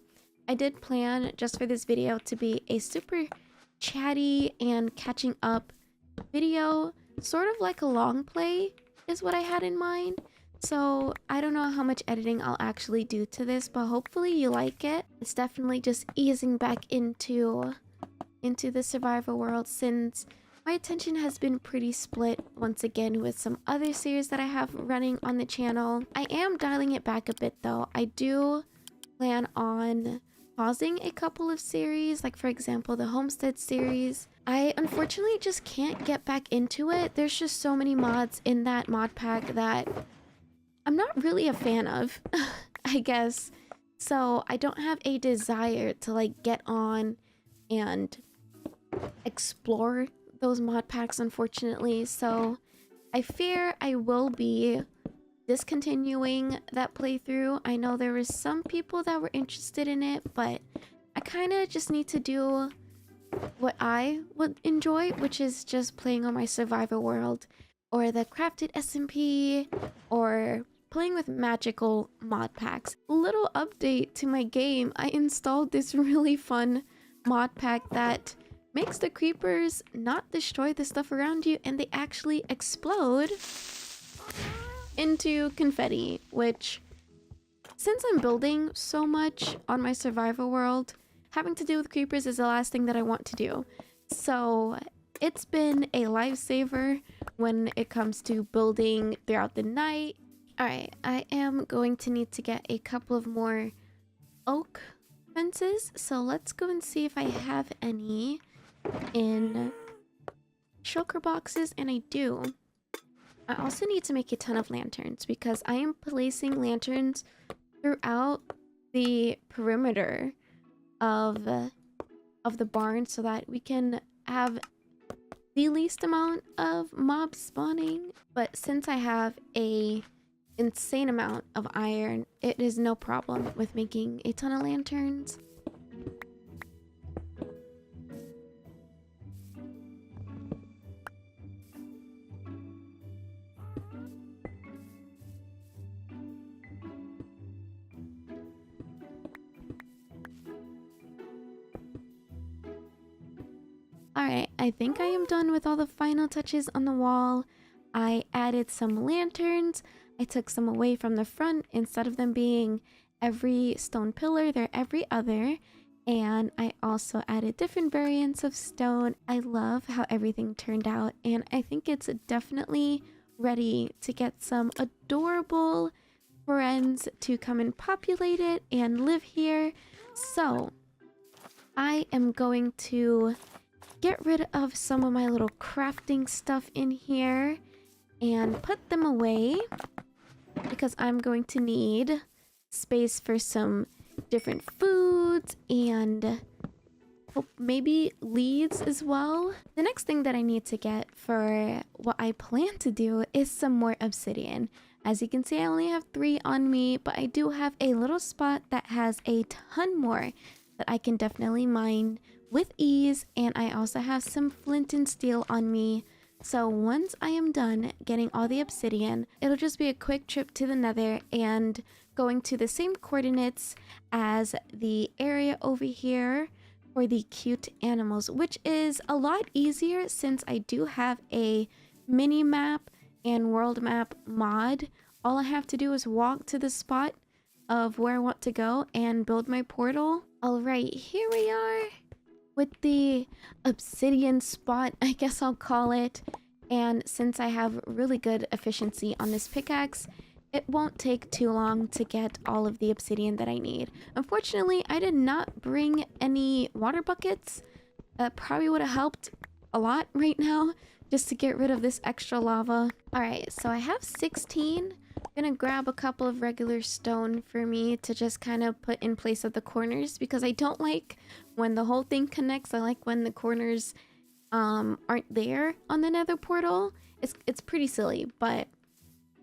I did plan just for this video to be a super chatty and catching up video, sort of like a long play is what I had in mind. So I don't know how much editing I'll actually do to this, but hopefully you like it. It's definitely just easing back into the survival world, since my attention has been pretty split once again with some other series that I have running on the channel. I am dialing it back a bit though. I do plan on pausing a couple of series, like for example, the Homestead series. I unfortunately just can't get back into it. There's just so many mods in that mod pack that I'm not really a fan of, I guess. So I don't have a desire to like get on and explore those mod packs, unfortunately. So I fear I will be discontinuing that playthrough. I know there was some people that were interested in it, but I kind of just need to do what I would enjoy, which is just playing on my survivor world or the crafted SMP or playing with magical mod packs. Little update to my game, I installed this really fun mod pack that makes the creepers not destroy the stuff around you, and they actually explode into confetti, which, since I'm building so much on my survival world, having to deal with creepers is the last thing that I want to do. So it's been a lifesaver when it comes to building throughout the night. Alright, I am going to need to get a couple of more oak fences, so let's go and see if I have any in shulker boxes, and I do. I also need to make a ton of lanterns because I am placing lanterns throughout the perimeter of the barn so that we can have the least amount of mobs spawning. But since I have a insane amount of iron, it is no problem with making a ton of lanterns. Alright, I think I am done with all the final touches on the wall. I added some lanterns. I took some away from the front. Instead of them being every stone pillar, they're every other. And I also added different variants of stone. I love how everything turned out, and I think it's definitely ready to get some adorable friends to come and populate it and live here. So I am going to get rid of some of my little crafting stuff in here and put them away because I'm going to need space for some different foods and maybe leads as well. The next thing that I need to get for what I plan to do is some more obsidian. As you can see, I only have 3 on me, but I do have a little spot that has a ton more that I can definitely mine with ease, and I also have some flint and steel on me. So once I am done getting all the obsidian, it'll just be a quick trip to the nether and going to the same coordinates as the area over here for the cute animals, which is a lot easier since I do have a mini map and world map mod. All I have to do is walk to the spot of where I want to go and build my portal. All right, here we are with the obsidian spot, I guess I'll call it. And since I have really good efficiency on this pickaxe, it won't take too long to get all of the obsidian that I need. Unfortunately, I did not bring any water buckets. That probably would have helped a lot right now, just to get rid of this extra lava. Alright, so I have 16. I'm gonna grab a couple of regular stone for me to just kind of put in place of the corners, because I don't like when the whole thing connects. I like when the corners aren't there on the nether portal. It's pretty silly, but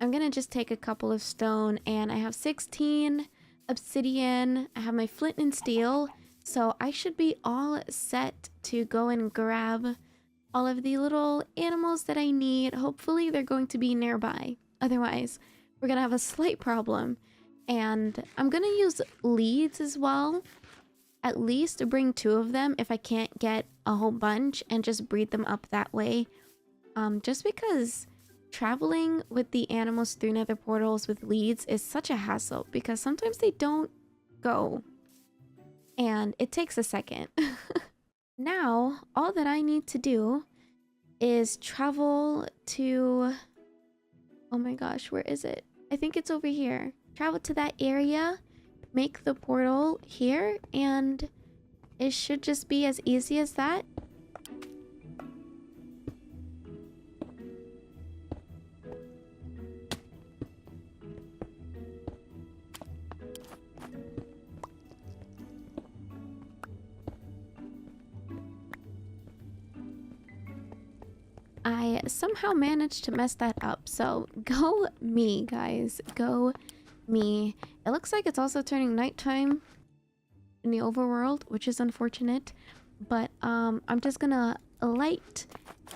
I'm gonna just take a couple of stone, and I have 16 obsidian. I have my flint and steel, so I should be all set to go and grab all of the little animals that I need. Hopefully they're going to be nearby. Otherwise, we're gonna have a slight problem. And I'm gonna use leads as well, at least to bring 2 of them if I can't get a whole bunch, and just breed them up that way. Just because traveling with the animals through nether portals with leads is such a hassle, because sometimes they don't go and it takes a second. Now all that I need to do is travel to, oh my gosh, where is it? I think it's over here. Travel to that area make the portal here, and it should just be as easy as that. I somehow managed to mess that up, so go me, guys. Go me. It looks like it's also turning nighttime in the overworld, which is unfortunate, but I'm just gonna light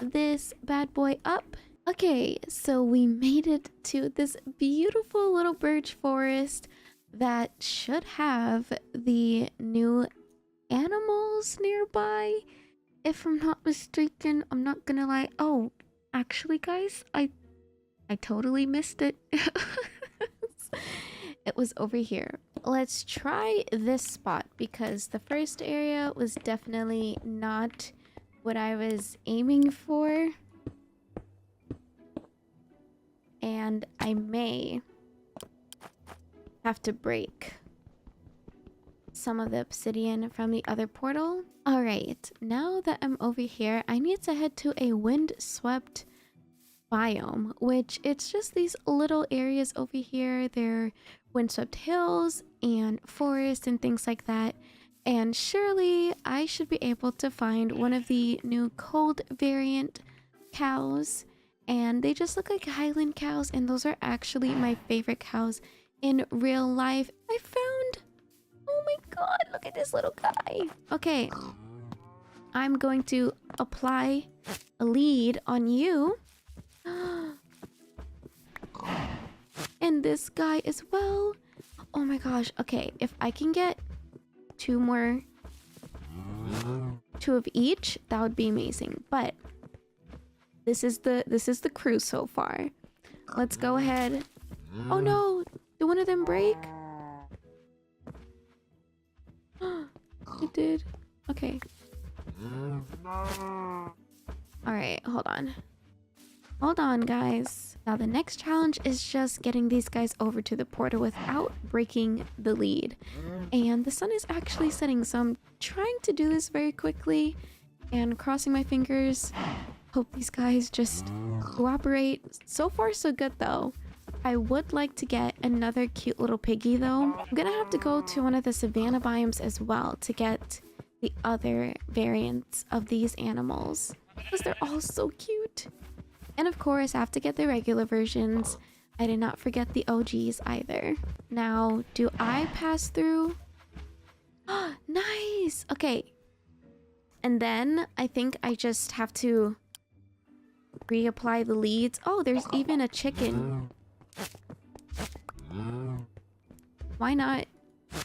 this bad boy up. Okay, so we made it to this beautiful little birch forest that should have the new animals nearby, if I'm not mistaken. I'm not gonna lie. Oh, actually, guys, I totally missed it. It was over here. Let's try this spot because the first area was definitely not what I was aiming for. And I may have to break some of the obsidian from the other portal. Alright, now that I'm over here, I need to head to a windswept biome, which it's just these little areas over here. They're windswept hills and forests and things like that. And surely I should be able to find one of the new cold variant cows. And they just look like highland cows, and those are actually my favorite cows in real life. I found... Oh my god, look at this little guy. Okay, I'm going to apply a lead on you. And this guy as well. Oh my gosh. Okay, if I can get two of each, that would be amazing. But this is the crew so far. Let's go ahead. Oh no, did one of them break? It did. Okay. Alright, hold on. Hold on, guys. Now the next challenge is just getting these guys over to the portal without breaking the lead. And the sun is actually setting, so I'm trying to do this very quickly and crossing my fingers. Hope these guys just cooperate. So far, so good, though. I would like to get another cute little piggy, though. I'm gonna have to go to one of the savanna biomes as well to get the other variants of these animals, because they're all so cute. And of course, I have to get the regular versions. I did not forget the OGs either. Now, do I pass through? Nice! Okay. And then I think I just have to reapply the leads. Oh, there's even a chicken. Why not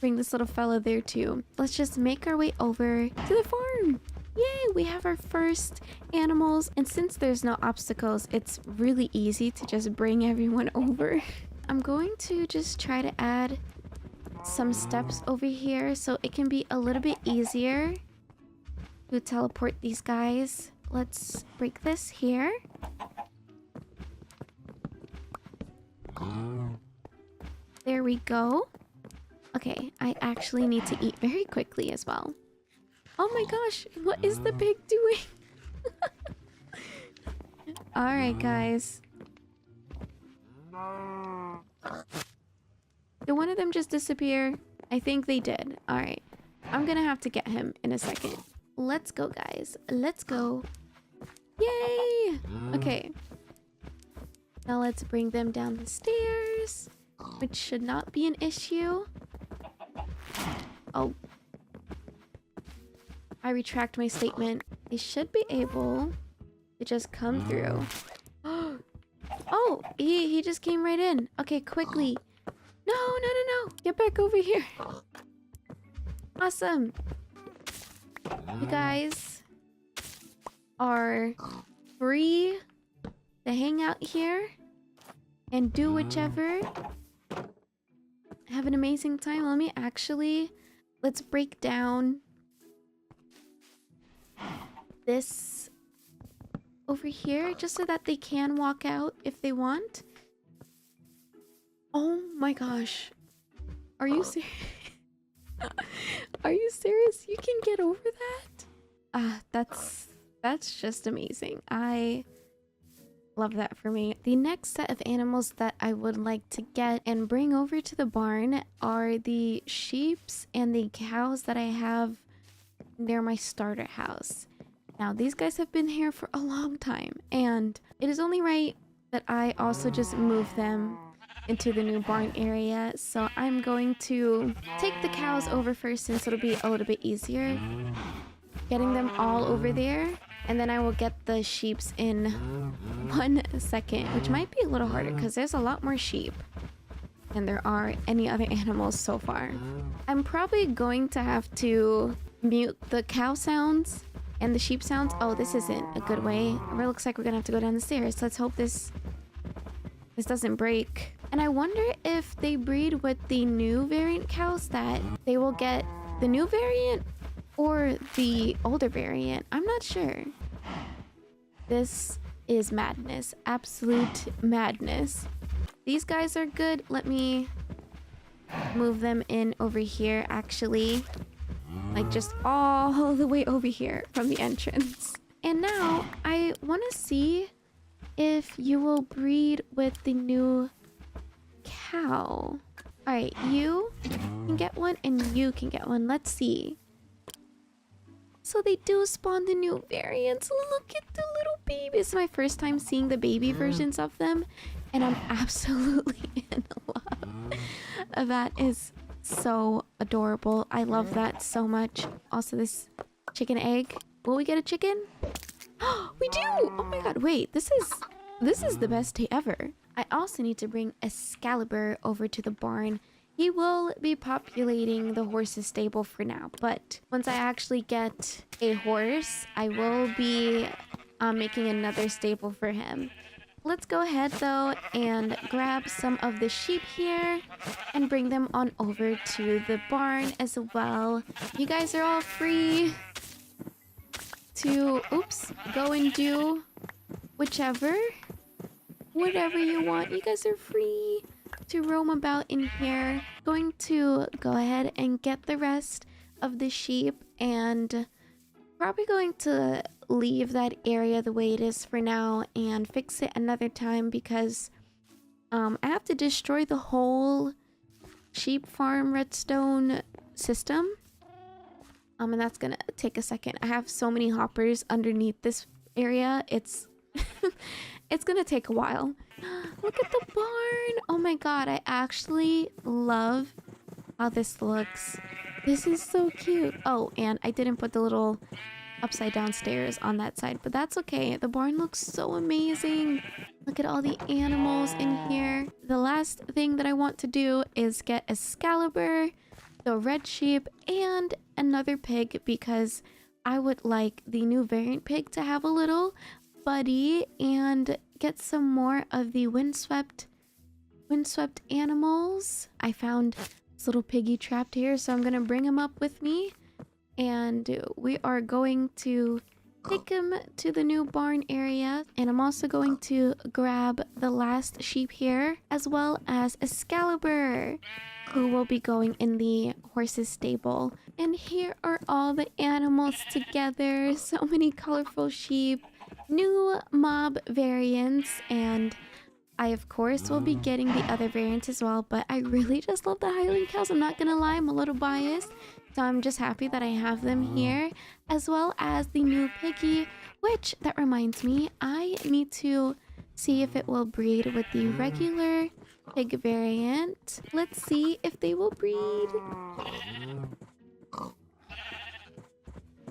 bring this little fella there too? Let's just make our way over to the farm. Yay, we have our first animals. And since there's no obstacles, it's really easy to just bring everyone over. I'm going to just try to add some steps over here so it can be a little bit easier to teleport these guys. Let's break this here. There we go. Okay, I actually need to eat very quickly as well. Oh my gosh, what is the pig doing? Alright, guys. Did one of them just disappear? I think they did. Alright. I'm gonna have to get him in a second. Let's go, guys. Let's go. Yay! Okay. Now let's bring them down the stairs, which should not be an issue. Oh. I retract my statement. They should be able to just come through. Oh, he just came right in. Okay, quickly. No. Get back over here. Awesome. You guys are free to hang out here and do whichever. Have an amazing time. Let's break down this over here just so that they can walk out if they want. Oh my gosh. Are you serious? Are you serious? You can get over that? That's just amazing. I love that for me. The next set of animals that I would like to get and bring over to the barn are the sheeps and the cows that I have near my starter house. Now, these guys have been here for a long time, and it is only right that I also just move them into the new barn area. So I'm going to take the cows over first since it'll be a little bit easier getting them all over there. And then I will get the sheeps in 1 second, which might be a little harder because there's a lot more sheep than there are any other animals so far. I'm probably going to have to mute the cow sounds and the sheep sounds. Oh, this isn't a good way. It really looks like we're gonna have to go down the stairs. Let's hope this doesn't break. And I wonder if they breed with the new variant cows, that they will get the new variant or the older variant. I'm not sure. This is madness. Absolute madness. These guys are good. Let me move them in over here, actually. Like just all the way over here from the entrance. And now I want to see if you will breed with the new cow. All right, you can get one and you can get one. Let's see. So they do spawn the new variants. Look at the little babies. It's my first time seeing the baby versions of them, and I'm absolutely in love. That is so adorable. I love that so much. Also, this chicken egg. Will we get a chicken? We do! Oh my god, wait. This is the best day ever. I also need to bring Excalibur over to the barn. He will be populating the horse's stable for now, but once I actually get a horse, I will be making another stable for him. Let's go ahead though and grab some of the sheep here and bring them on over to the barn as well. You guys are all free to, go and do whatever you want. You guys are free to roam about in here. Going to go ahead and get the rest of the sheep, and probably going to leave that area the way it is for now and fix it another time because I have to destroy the whole sheep farm redstone system. And that's gonna take a second. I have so many hoppers underneath this area. It's it's gonna take a while. Look at the barn. Oh my god, I actually love how this looks. This is so cute. Oh, and I didn't put the little upside down stairs on that side, but that's okay. The barn looks so amazing. Look at all the animals in here. The last thing that I want to do is get Excalibur, the red sheep, and another pig because I would like the new variant pig to have a little buddy and get some more of the windswept animals. I found this little piggy trapped here, so I'm gonna bring him up with me and we are going to take him to the new barn area. And I'm also going to grab the last sheep here as well as Excalibur, who will be going in the horse's stable. And here are all the animals together. So many colorful sheep, new mob variants, and I of course will be getting the other variants as well, but I really just love the Highland cows. I'm not gonna lie, I'm a little biased, so I'm just happy that I have them here, as well as the new piggy, which, that reminds me, I need to see if it will breed with the regular pig variant. Let's see if they will breed.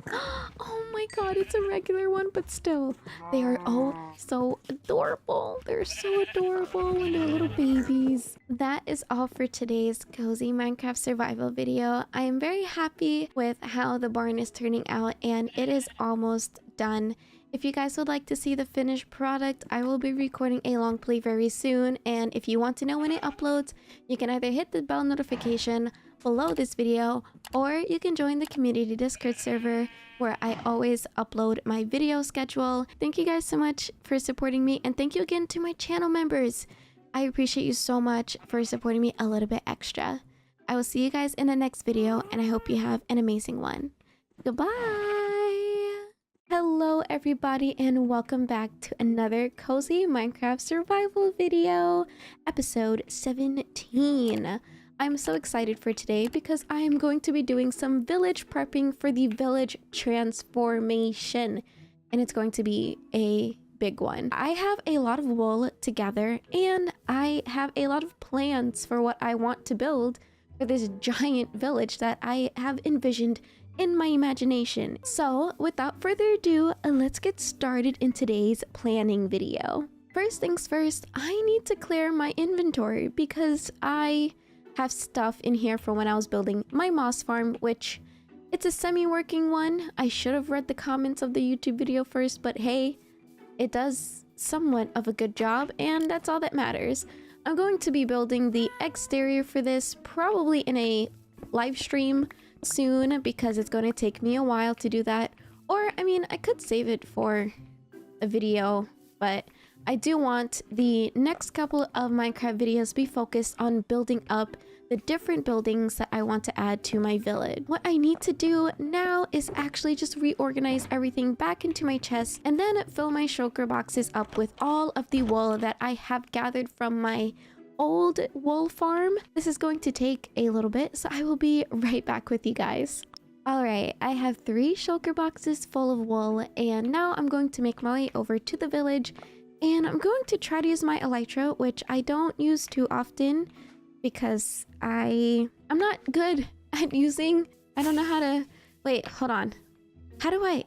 Oh my god, it's a regular one, but still, they are oh so adorable. They're so adorable when they're little babies. That is all for today's cozy Minecraft survival video. I am very happy with how the barn is turning out, and it is almost done. If you guys would like to see the finished product, I will be recording a long play very soon, and if you want to know when it uploads, you can either hit the bell notification below this video, or you can join the community Discord server where I always upload my video schedule. Thank you guys so much for supporting me, and thank you again to my channel members. I appreciate you so much for supporting me a little bit extra. I will see you guys in the next video, and I hope you have an amazing one. Goodbye! Hello everybody, and welcome back to another cozy Minecraft survival video, episode 17. I'm so excited for today because I am going to be doing some village prepping for the village transformation, and it's going to be a big one. I have a lot of wool to gather, and I have a lot of plans for what I want to build for this giant village that I have envisioned in my imagination. So without further ado, let's get started in today's planning video. First things first, I need to clear my inventory because I have stuff in here from when I was building my moss farm, which it's a semi-working one. I should have read the comments of the YouTube video first, but hey, it does somewhat of a good job, and that's all that matters. I'm going to be building the exterior for this probably in a live stream soon because it's going to take me a while to do that. Or, I mean, I could save it for a video, but I do want the next couple of Minecraft videos be focused on building up the different buildings that I want to add to my village. What I need to do now is actually just reorganize everything back into my chest and then fill my shulker boxes up with all of the wool that I have gathered from my old wool farm. This is going to take a little bit, so I will be right back with you guys. Alright, I have 3 shulker boxes full of wool, and now I'm going to make my way over to the village, and I'm going to try to use my elytra, which I don't use too often because I'm not good at using. I don't know how to... Wait, hold on. How do I...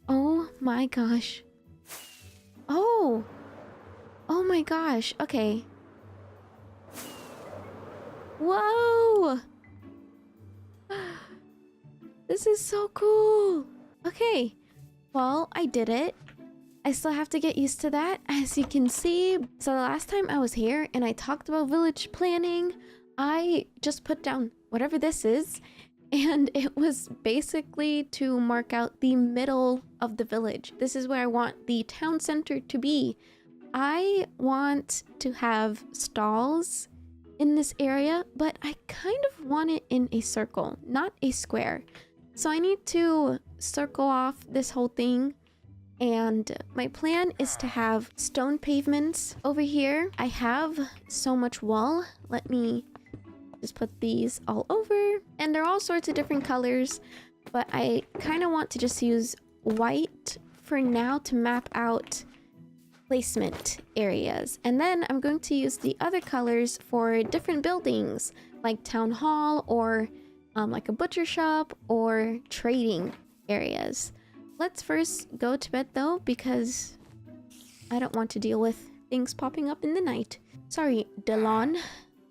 Oh my gosh. Oh my gosh. Okay. Whoa! This is so cool. Okay. Well, I did it. I still have to get used to that, as you can see. So the last time I was here and I talked about village planning, I just put down whatever this is, and it was basically to mark out the middle of the village. This is where I want the town center to be. I want to have stalls in this area, but I kind of want it in a circle, not a square. So I need to circle off this whole thing. And my plan is to have stone pavements over here. I have so much wool. Let me just put these all over. And they're all sorts of different colors, but I kind of want to just use white for now to map out placement areas. And then I'm going to use the other colors for different buildings, like town hall or like a butcher shop or trading areas. Let's first go to bed though, because I don't want to deal with things popping up in the night. Sorry, Delon.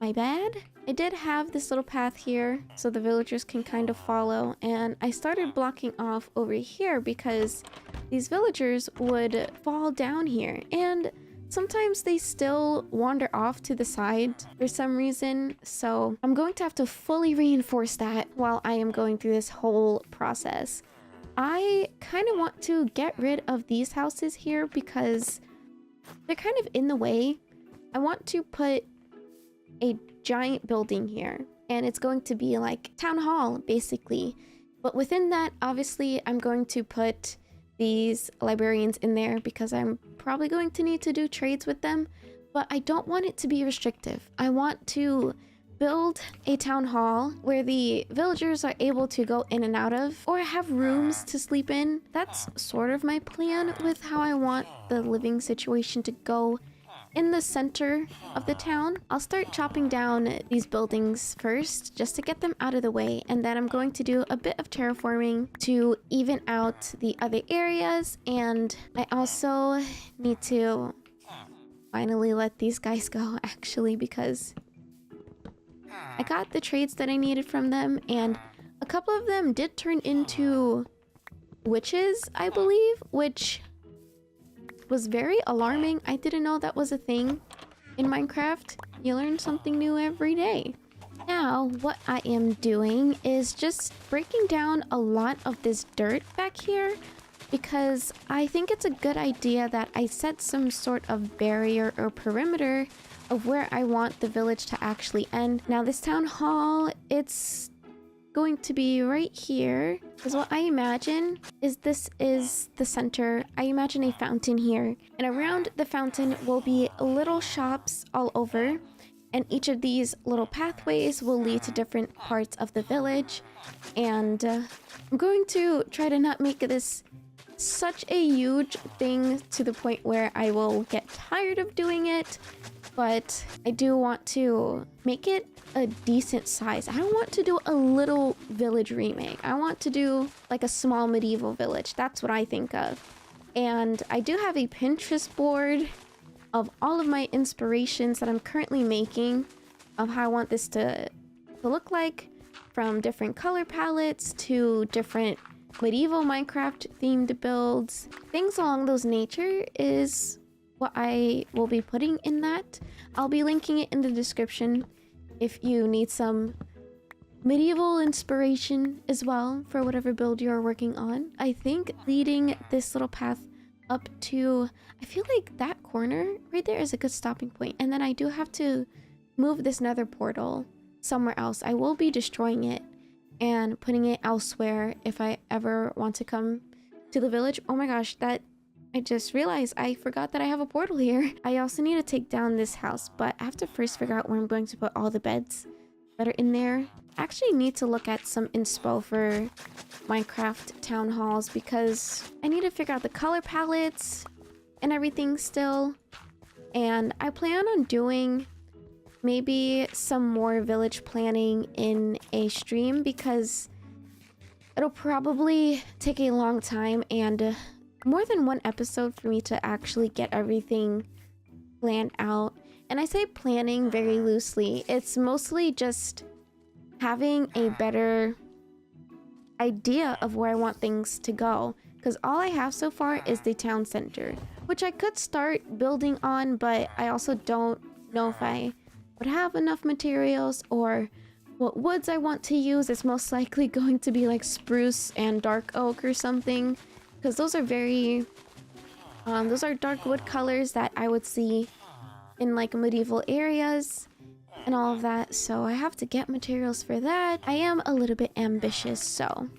My bad. I did have this little path here so the villagers can kind of follow, and I started blocking off over here because these villagers would fall down here, and sometimes they still wander off to the side for some reason, so I'm going to have to fully reinforce that while I am going through this whole process. I kind of want to get rid of these houses here because they're kind of in the way. I want to put a giant building here, and it's going to be like town hall basically. But within that, obviously, I'm going to put these librarians in there because I'm probably going to need to do trades with them, but I don't want it to be restrictive. I want to build a town hall where the villagers are able to go in and out of, or have rooms to sleep in. That's sort of my plan with how I want the living situation to go in the center of the town. I'll start chopping down these buildings first just to get them out of the way, and then I'm going to do a bit of terraforming to even out the other areas. And I also need to finally let these guys go, actually, because I got the trades that I needed from them, and a couple of them did turn into witches, I believe, which was very alarming. I didn't know that was a thing in Minecraft. You learn something new every day. Now, what I am doing is just breaking down a lot of this dirt back here because I think it's a good idea that I set some sort of barrier or perimeter of where I want the village to actually end. Now this town hall, it's going to be right here, because what I imagine is this is the center. I imagine a fountain here, and around the fountain will be little shops all over, and each of these little pathways will lead to different parts of the village. And I'm going to try to not make this such a huge thing to the point where I will get tired of doing it, but I do want to make it a decent size. I don't want to do a little village remake. I want to do like a small medieval village. That's what I think of. And I do have a Pinterest board of all of my inspirations that I'm currently making of how I want this to look like, from different color palettes to different medieval Minecraft themed builds. Things along those nature is what I will be putting in that. I'll be linking it in the description if you need some medieval inspiration as well for whatever build you're working on. I think leading this little path up to, I feel like that corner right there is a good stopping point. And then I do have to move this nether portal somewhere else. I will be destroying it and putting it elsewhere if I ever want to come to the village. Oh my gosh, that I just realized I forgot that I have a portal here. I also need to take down this house, but I have to first figure out where I'm going to put all the beds that are in there. I actually need to look at some inspo for Minecraft town halls because I need to figure out the color palettes and everything still. And I plan on doing maybe some more village planning in a stream because it'll probably take a long time and more than one episode for me to actually get everything planned out. And I say planning very loosely. It's mostly just having a better idea of where I want things to go. Because all I have so far is the town center, which I could start building on, but I also don't know if I would have enough materials or what woods I want to use. It's most likely going to be like spruce and dark oak or something, because those are very those are dark wood colors that I would see in like medieval areas and all of that. So I have to get materials for that. I am a little bit ambitious, so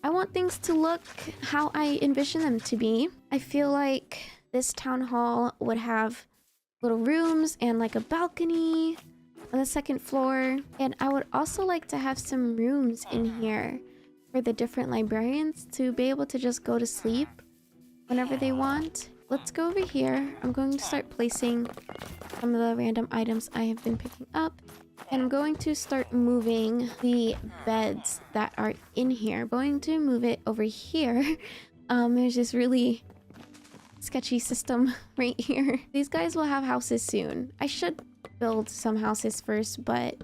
I want things to look how I envision them to be. I feel like this town hall would have little rooms and like a balcony on the second floor. And I would also like to have some rooms in here for the different librarians to be able to just go to sleep whenever they want. Let's go over here. I'm going to start placing some of the random items I have been picking up. And I'm going to start moving the beds that are in here. I'm going to move it over here. There's this really sketchy system right here. These guys will have houses soon. I should build some houses first, but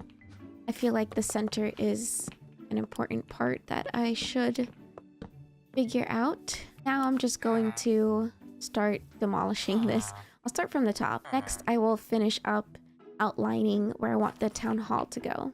I feel like the center is an important part that I should figure out. Now I'm just going to start demolishing this. I'll start from the top. Next, I will finish up outlining where I want the town hall to go.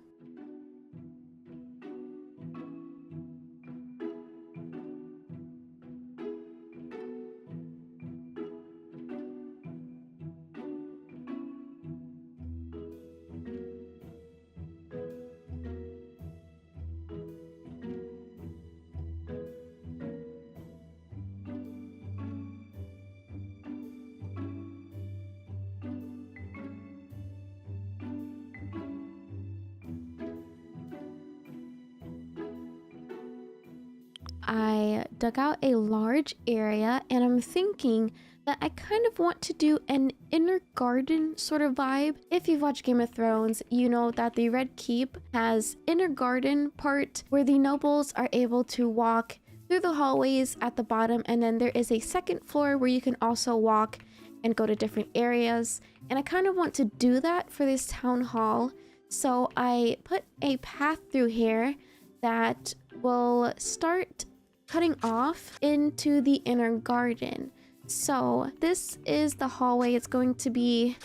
I dug out a large area and I'm thinking that I kind of want to do an inner garden sort of vibe. If you've watched Game of Thrones, you know that the Red Keep has inner garden part where the nobles are able to walk through the hallways at the bottom, and then there is a second floor where you can also walk and go to different areas. And I kind of want to do that for this town hall. So I put a path through here that will start cutting off into the inner garden. So this is the hallway. It's going to be,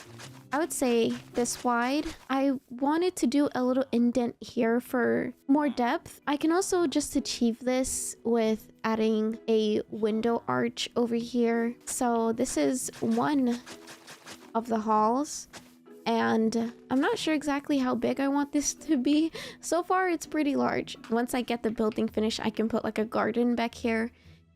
I would say, this wide. I wanted to do a little indent here for more depth. I can also just achieve this with adding a window arch over here. So this is one of the halls. And I'm not sure exactly how big I want this to be. So far, it's pretty large. Once I get the building finished, I can put like a garden back here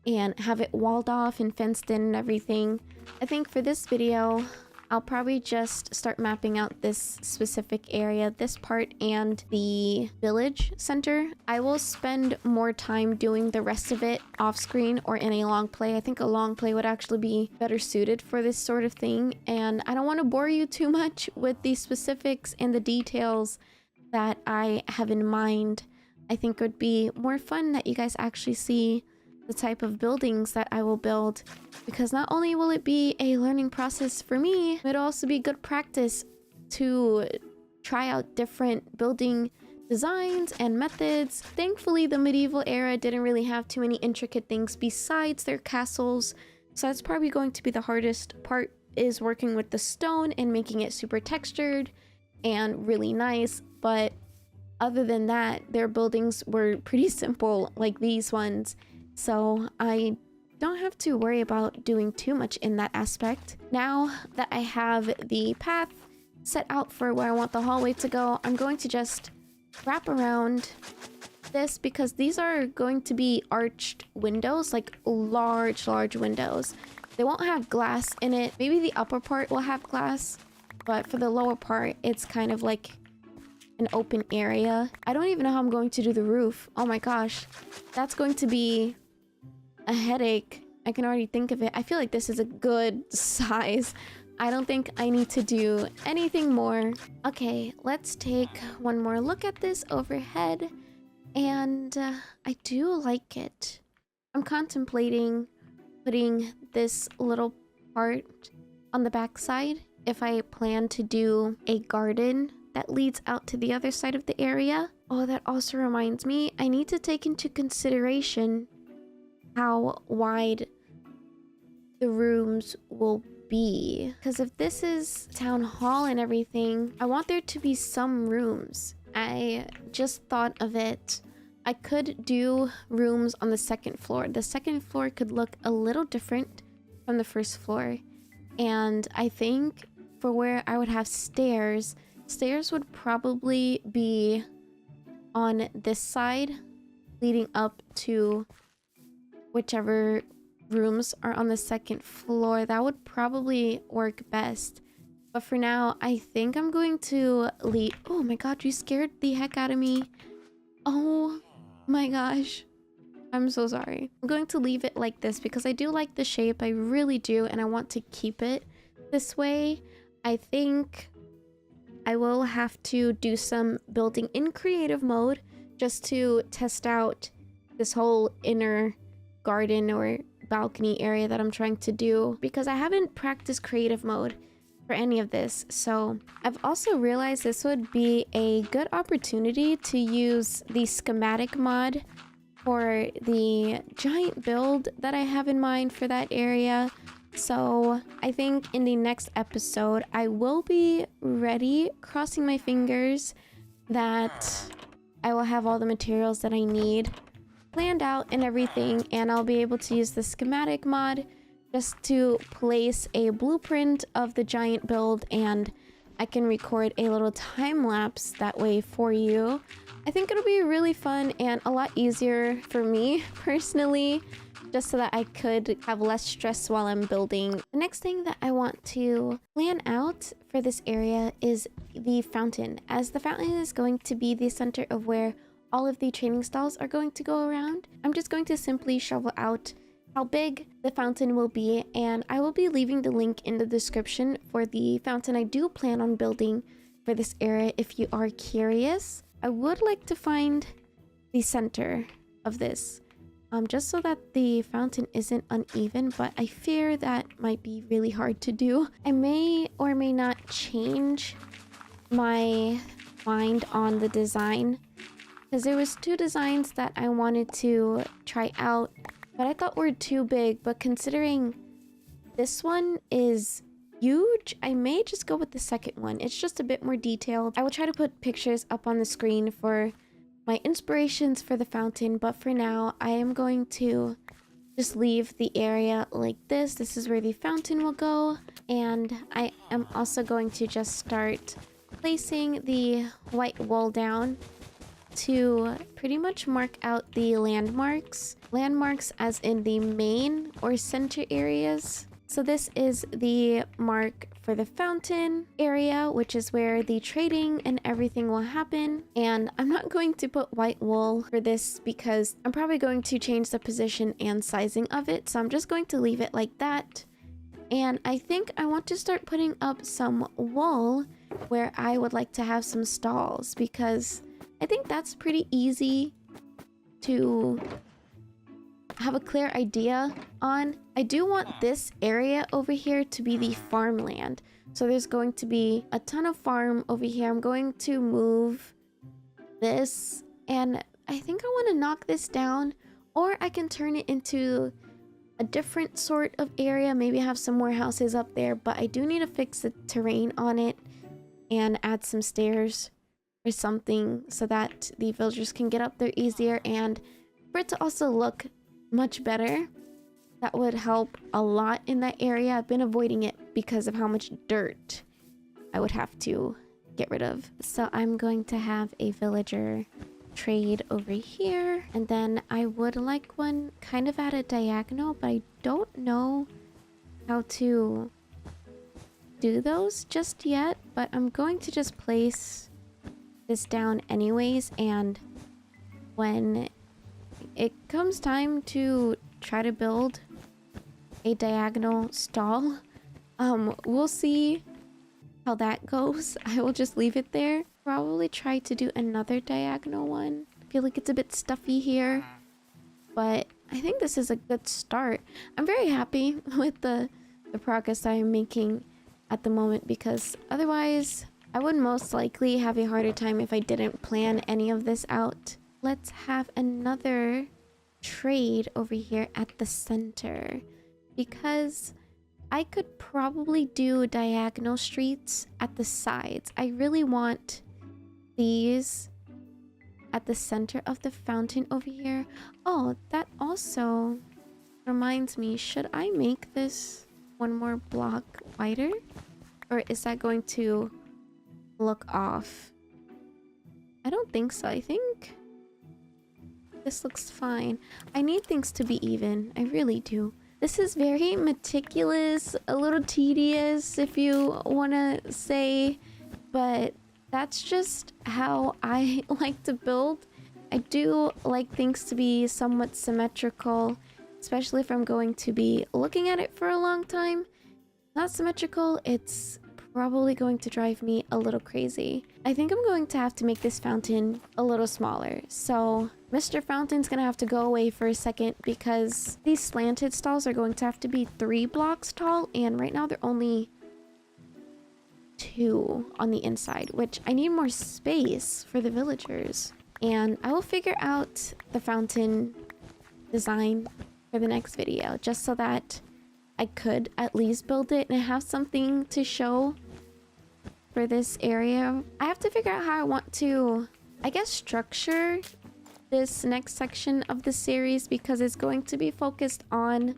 and have it walled off and fenced in and everything. I think for this video, I'll probably just start mapping out this specific area, this part, and the village center. I will spend more time doing the rest of it off screen or in a long play. I think a long play would actually be better suited for this sort of thing. And I don't want to bore you too much with the specifics and the details that I have in mind. I think it would be more fun that you guys actually see the type of buildings that I will build, because not only will it be a learning process for me, it'll also be good practice to try out different building designs and methods. Thankfully, the medieval era didn't really have too many intricate things besides their castles, so that's probably going to be the hardest part, is working with the stone and making it super textured and really nice. But other than that, their buildings were pretty simple, like these ones. So I don't have to worry about doing too much in that aspect. Now that I have the path set out for where I want the hallway to go, I'm going to just wrap around this, because these are going to be arched windows, like large windows. They won't have glass in it. Maybe the upper part will have glass, but for the lower part, it's kind of like an open area. I don't even know how I'm going to do the roof. Oh my gosh, that's going to be a headache. I can already think of it. I feel like this is a good size. I don't think I need to do anything more. Okay, let's take one more look at this overhead. And I do like it. I'm contemplating putting this little part on the back side if I plan to do a garden that leads out to the other side of the area. Oh, that also reminds me, I need to take into consideration how wide the rooms will be. Because if this is town hall and everything, I want there to be some rooms. I just thought of it. I could do rooms on the second floor. The second floor could look a little different from the first floor. And I think for where I would have stairs would probably be on this side, leading up to whichever rooms are on the second floor. That would probably work best. But for now, I think I'm going to leave. Oh my god, you scared the heck out of me. Oh my gosh. I'm so sorry. I'm going to leave it like this because I do like the shape. I really do. And I want to keep it this way. I think I will have to do some building in creative mode just to test out this whole inner garden or balcony area that I'm trying to do, because I haven't practiced creative mode for any of this. So I've also realized this would be a good opportunity to use the schematic mod for the giant build that I have in mind for that area. So I think in the next episode, I will be ready, crossing my fingers that I will have all the materials that I need planned out and everything, and I'll be able to use the schematic mod just to place a blueprint of the giant build, and I can record a little time lapse that way for you. I think it'll be really fun and a lot easier for me personally, just so that I could have less stress while I'm building. The next thing that I want to plan out for this area is the fountain, as the fountain is going to be the center of where all of the training stalls are going to go around. I'm just going to simply shovel out how big the fountain will be, and I will be leaving the link in the description for the fountain I do plan on building for this area if you are curious. I would like to find the center of this, just so that the fountain isn't uneven, but I fear that might be really hard to do. I may or may not change my mind on the design, because there was two designs that I wanted to try out, but I thought were too big. But considering this one is huge, I may just go with the second one. It's just a bit more detailed. I will try to put pictures up on the screen for my inspirations for the fountain, but for now, I am going to just leave the area like this. This is where the fountain will go, And I am also going to just start placing the white wool down to pretty much mark out the landmarks. Landmarks as in the main or center areas. So this is the mark for the fountain area, which is where the trading and everything will happen. And I'm not going to put white wool for this because I'm probably going to change the position and sizing of it. So I'm just going to leave it like that. And I think I want to start putting up some wool where I would like to have some stalls, because I think that's pretty easy to have a clear idea on. I do want this area over here to be the farmland. So there's going to be a ton of farm over here. I'm going to move this, and I think I want to knock this down, or I can turn it into a different sort of area. Maybe have some more houses up there, but I do need to fix the terrain on it and add some stairs or something so that the villagers can get up there easier, and for it to also look much better. That would help a lot in that area. I've been avoiding it because of how much dirt I would have to get rid of. So I'm going to have a villager trade over here, and then I would like one kind of at a diagonal, but I don't know how to do those just yet. But I'm going to just place this down anyways, and when it comes time to try to build a diagonal stall, we'll see how that goes. I will just leave it there. Probably try to do another diagonal one. I feel like it's a bit stuffy here, but I think this is a good start. I'm very happy with the progress I am making at the moment, because otherwise I would most likely have a harder time if I didn't plan any of this out. Let's have another trade over here at the center, because I could probably do diagonal streets at the sides. I really want these at the center of the fountain over here. Oh, that also reminds me, should I make this one more block wider? Or is that going to look off? I don't think so. I think this looks fine. I need things to be even. I really do. This is very meticulous, a little tedious if you want to say, but that's just how I like to build. I do like things to be somewhat symmetrical, especially if I'm going to be looking at it for a long time. Not symmetrical, it's probably going to drive me a little crazy. I think I'm going to have to make this fountain a little smaller. So Mr. Fountain's gonna have to go away for a second, because these slanted stalls are going to have to be 3 blocks tall, and right now they're only 2 on the inside, which I need more space for the villagers. And I will figure out the fountain design for the next video, just so that I could at least build it and have something to show for this area. I have to figure out how I want to, I guess, structure this next section of the series, because it's going to be focused on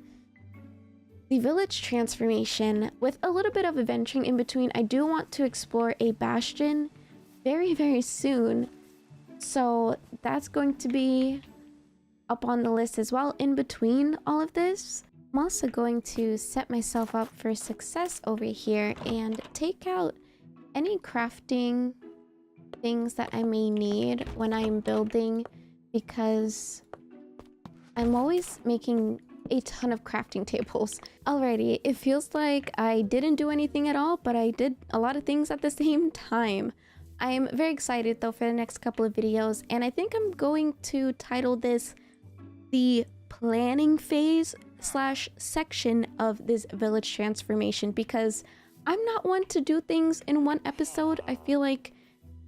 the village transformation with a little bit of adventuring in between. I do want to explore a bastion very, very soon, so that's going to be up on the list as well in between all of this. I'm also going to set myself up for success over here and take out any crafting things that I may need when I'm building, because I'm always making a ton of crafting tables. Alrighty, it feels like I didn't do anything at all, but I did a lot of things at the same time. I'm very excited though for the next couple of videos, and I think I'm going to title this the planning phase / section of this village transformation, because I'm not one to do things in one episode. I feel like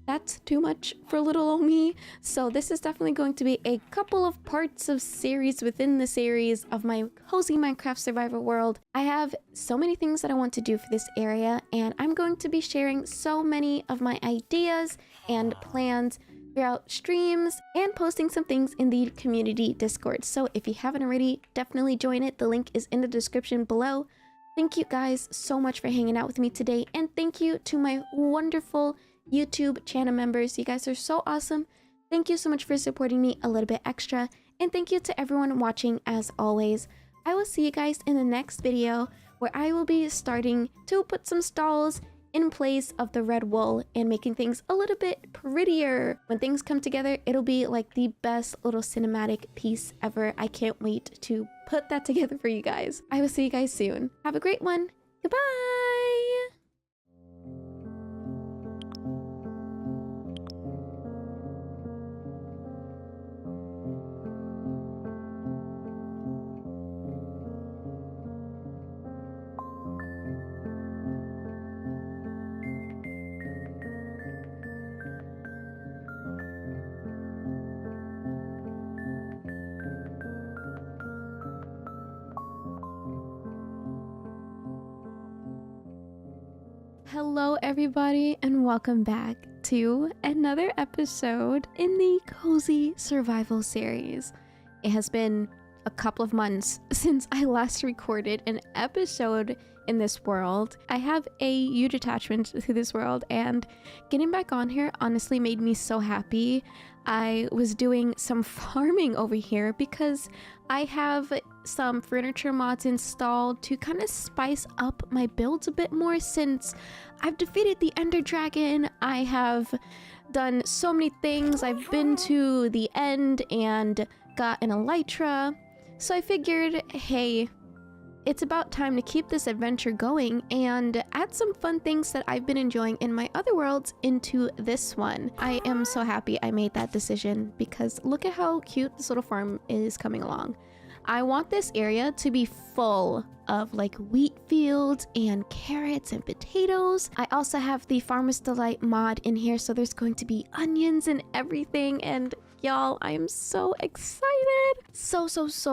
that's too much for little old me. So this is definitely going to be a couple of parts of series within the series of my cozy Minecraft survival world. I have so many things that I want to do for this area, and I'm going to be sharing so many of my ideas and plans throughout streams and posting some things in the community Discord. So if you haven't already, definitely join it. The link is in the description below. Thank you guys so much for hanging out with me today, and thank you to my wonderful YouTube channel members. You guys are so awesome. Thank you so much for supporting me a little bit extra, and thank you to everyone watching as always. I will see you guys in the next video where I will be starting to put some stalls in place of the red wool and making things a little bit prettier. When things come together, it'll be like the best little cinematic piece ever. I can't wait to put that together for you guys. I will see you guys soon. Have a great one. Goodbye. Hello everybody, and welcome back to another episode in the Cozy Survival series. It has been a couple of months since I last recorded an episode in this world. I have a huge attachment to this world, and getting back on here honestly made me so happy. I was doing some farming over here because I have some furniture mods installed to kind of spice up my builds a bit more since I've defeated the Ender Dragon. I have done so many things. I've been to the end and got an elytra. So I figured, hey, it's about time to keep this adventure going and add some fun things that I've been enjoying in my other worlds into this one. I am so happy I made that decision because look at how cute this little farm is coming along. I want this area to be full of like wheat fields and carrots and potatoes. I also have the Farmer's Delight mod in here, so there's going to be onions and everything, and y'all, I am so excited. So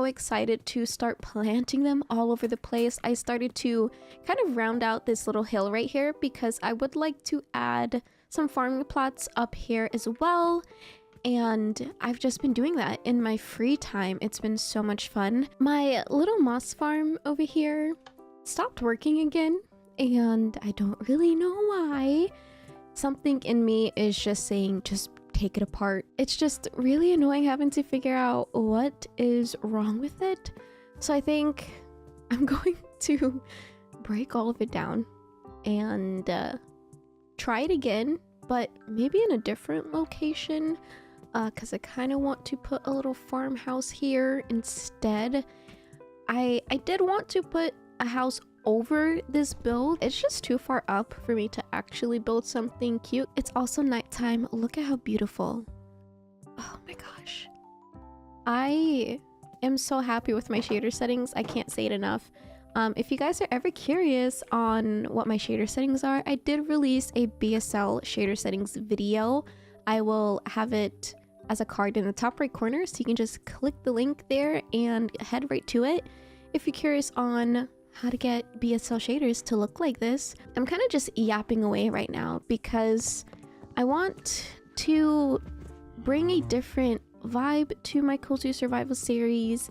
excited to start planting them all over the place. I started to kind of round out this little hill right here because I would like to add some farming plots up here as well. And I've just been doing that in my free time. It's been so much fun. My little moss farm over here stopped working again, and I don't really know why. Something in me is just saying, just take it apart. It's just really annoying having to figure out what is wrong with it. So I think I'm going to break all of it down and try it again, but maybe in a different location. Because I kind of want to put a little farmhouse here instead. I did want to put a house over this build. It's just too far up for me to actually build something cute. It's also nighttime. Look at how beautiful. Oh my gosh. I am so happy with my shader settings. I can't say it enough. If you guys are ever curious on what my shader settings are, I did release a BSL shader settings video. I will have it as a card in the top right corner, so you can just click the link there and head right to it if you're curious on how to get BSL shaders to look like this. I'm kind of just yapping away right now because I want to bring a different vibe to my Cozy Survival series.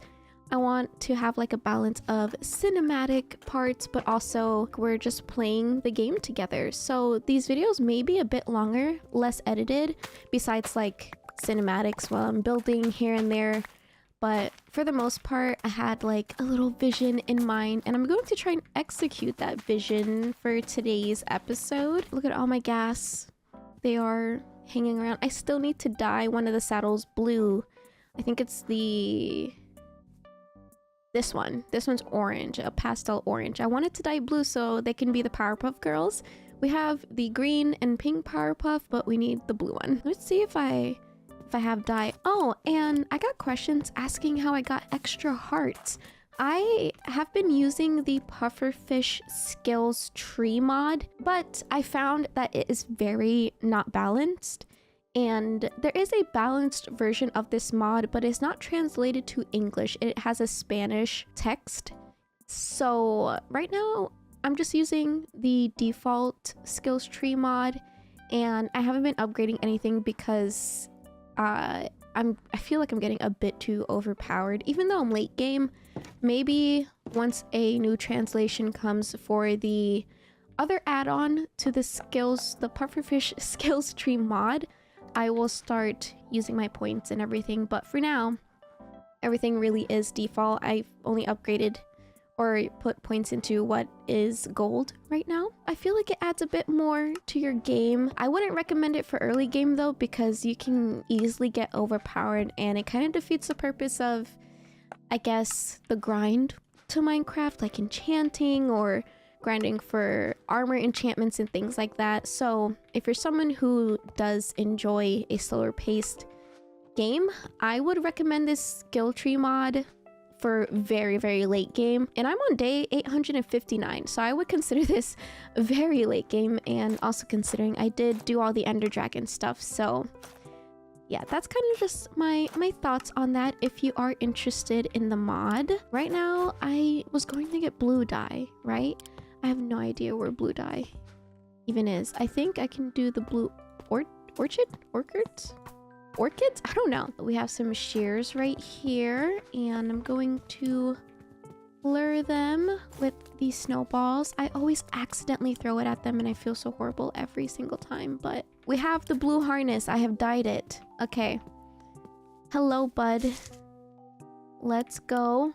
I want to have like a balance of cinematic parts, but also we're just playing the game together. So these videos may be a bit longer, less edited, besides like cinematics while I'm building here and there. But for the most part, I had like a little vision in mind, and I'm going to try and execute that vision for today's episode. Look at all my gas. They are hanging around. I still need to dye one of the saddles blue. I think it's this one. This one's orange, a pastel orange. I wanted to dye blue so they can be the Powerpuff Girls. We have the green and pink Powerpuff, but we need the blue one. Let's see if I have dye. Oh, and I got questions asking how I got extra hearts. I have been using the Pufferfish Skills Tree mod, but I found that it is very not balanced. And there is a balanced version of this mod, but it's not translated to English. It has a Spanish text. So right now, I'm just using the default skills tree mod, and I haven't been upgrading anything because I feel like I'm getting a bit too overpowered. Even though I'm late game, maybe once a new translation comes for the other add-on to the skills, the pufferfish skills tree mod, I will start using my points and everything. But for now, everything really is default. I've only upgraded or put points into what is gold right now. I feel like it adds a bit more to your game. I wouldn't recommend it for early game though, because you can easily get overpowered and it kind of defeats the purpose of, I guess, the grind to Minecraft, like enchanting or grinding for armor enchantments and things like that. So if you're someone who does enjoy a slower paced game, I would recommend this skill tree mod for very, very late game. And I'm on day 859, so I would consider this very late game, and also considering I did do all the Ender Dragon stuff. So yeah, that's kind of just my thoughts on that if you are interested in the mod. Right now, I was going to get blue dye, right? I have no idea where blue dye even is. I think I can do the blue orchids? I don't know. We have some shears right here, and I'm going to lure them with these snowballs. I always accidentally throw it at them, and I feel so horrible every single time. But we have the blue harness. I have dyed it. Okay. Hello, bud. Let's go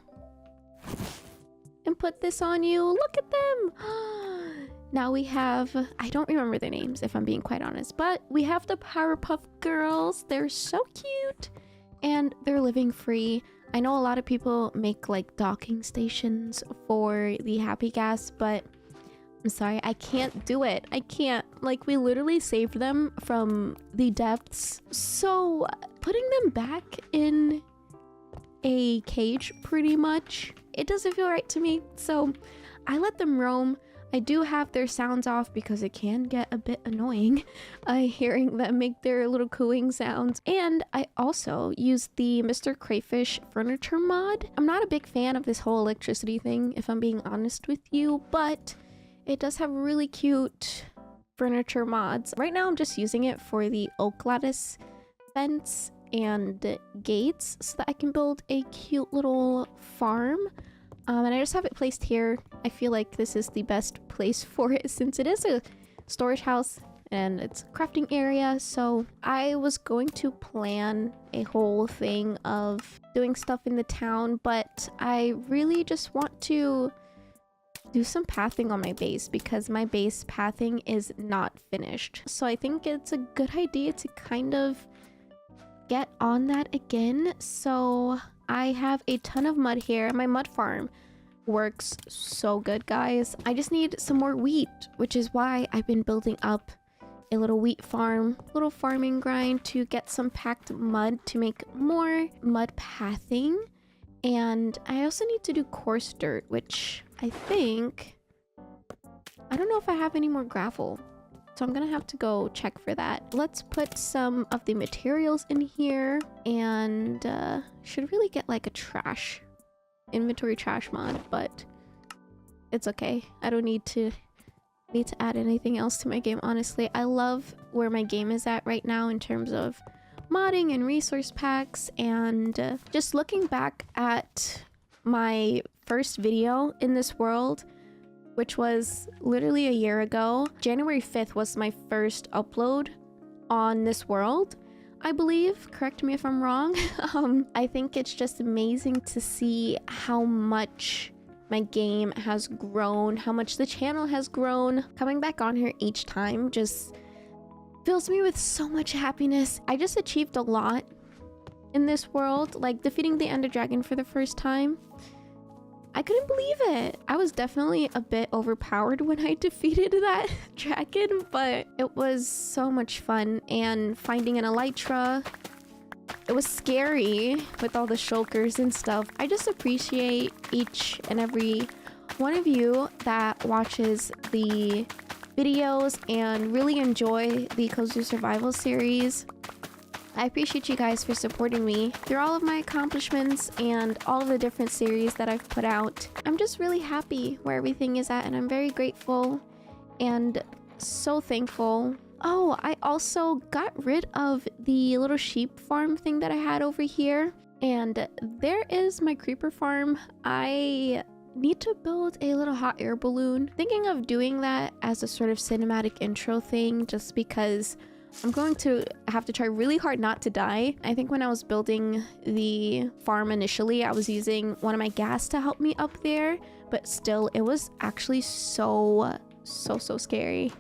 and put this on you. Look at them. Now we have, I don't remember their names if I'm being quite honest, but we have the Powerpuff Girls. They're so cute and they're living free. I know a lot of people make like docking stations for the Happy Gas, but I'm sorry, I can't do it. I can't. Like, we literally saved them from the depths. So putting them back in a cage pretty much, it doesn't feel right to me. So I let them roam. I do have their sounds off because it can get a bit annoying hearing them make their little cooing sounds. And I also use the Mr. Crayfish furniture mod. I'm not a big fan of this whole electricity thing, if I'm being honest with you, but it does have really cute furniture mods. Right now I'm just using it for the oak lattice fence and gates so that I can build a cute little farm. And I just have it placed here. I feel like this is the best place for it since it is a storage house and it's a crafting area. So I was going to plan a whole thing of doing stuff in the town, but I really just want to do some pathing on my base because my base pathing is not finished. So I think it's a good idea to kind of get on that again. So I have a ton of mud here. My mud farm works so good, guys. I just need some more wheat, which is why I've been building up a little wheat farm, little farming grind to get some packed mud to make more mud pathing. And I also need to do coarse dirt, which I think, I don't know if I have any more gravel. So I'm gonna have to go check for that. Let's put some of the materials in here and should really get like a trash inventory trash mod, but it's okay. I don't need to add anything else to my game, honestly. I love where my game is at right now in terms of modding and resource packs, and just looking back at my first video in this world, which was literally a year ago. January 5th was my first upload on this world, I believe. Correct me if I'm wrong. I think it's just amazing to see how much my game has grown, how much the channel has grown. Coming back on here each time just fills me with so much happiness. I just achieved a lot in this world, like defeating the Ender Dragon for the first time. I couldn't believe it. I was definitely a bit overpowered when I defeated that dragon, but it was so much fun. And finding an elytra, it was scary with all the shulkers and stuff. I just appreciate each and every one of you that watches the videos and really enjoy the Cozy Survival series. I appreciate you guys for supporting me through all of my accomplishments and all of the different series that I've put out. I'm just really happy where everything is at, and I'm very grateful and so thankful. Oh, I also got rid of the little sheep farm thing that I had over here, and there is my creeper farm. I need to build a little hot air balloon. Thinking of doing that as a sort of cinematic intro thing, just because I'm going to have to try really hard not to die. I think when I was building the farm initially, I was using one of my gas to help me up there, but still, it was actually so scary.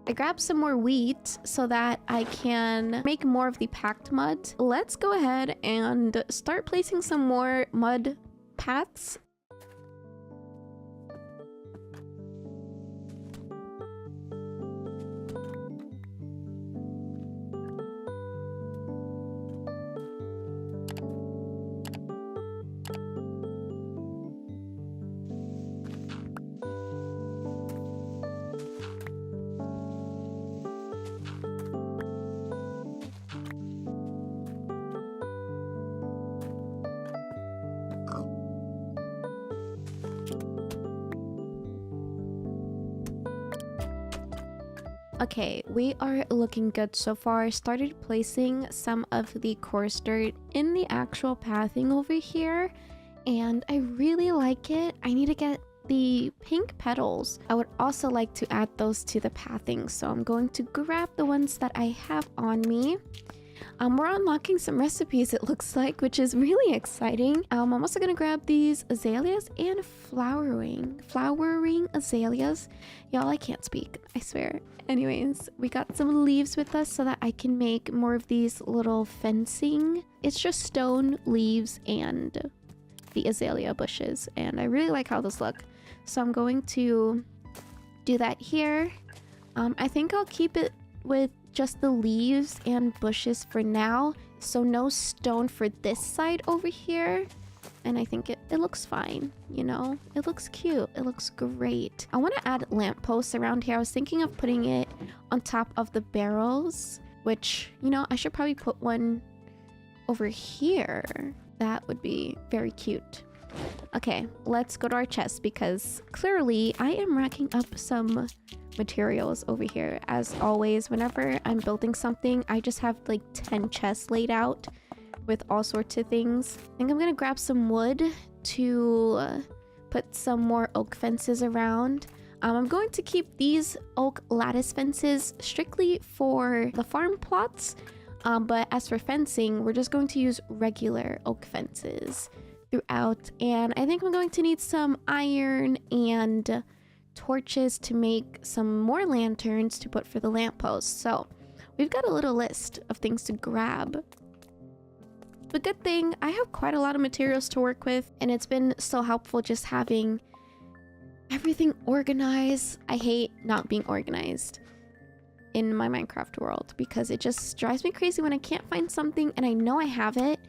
I grabbed some more wheat so that I can make more of the packed mud. Let's go ahead and start placing some more mud paths. Okay, we are looking good so far. I started placing some of the coarse dirt in the actual pathing over here, and I really like it. I need to get the pink petals. I would also like to add those to the pathing, so I'm going to grab the ones that I have on me. We're unlocking some recipes, it looks like, which is really exciting. I'm also gonna grab these azaleas and flowering azaleas. Y'all, I can't speak, I swear. Anyways, we got some leaves with us so that I can make more of these little fencing. It's just stone, leaves, and the azalea bushes, and I really like how those look. So I'm going to do that here. I think I'll keep it with just the leaves and bushes for now, so no stone for this side over here, and I think it looks fine, you know? It looks cute, it looks great. I want to add lampposts around here. I was thinking of putting it on top of the barrels, which, you know, I should probably put one over here. That would be very cute. Okay, let's go to our chest, because clearly I am racking up some materials over here. As always, whenever I'm building something, I just have like 10 chests laid out with all sorts of things. I think I'm gonna grab some wood to put some more oak fences around. I'm going to keep these oak lattice fences strictly for the farm plots, but as for fencing, we're just going to use regular oak fences throughout. And I think I'm going to need some iron and torches to make some more lanterns to put for the lampposts. So we've got a little list of things to grab. But good thing I have quite a lot of materials to work with, and it's been so helpful just having everything organized. I hate not being organized in my Minecraft world, because it just drives me crazy when I can't find something and I know I have it,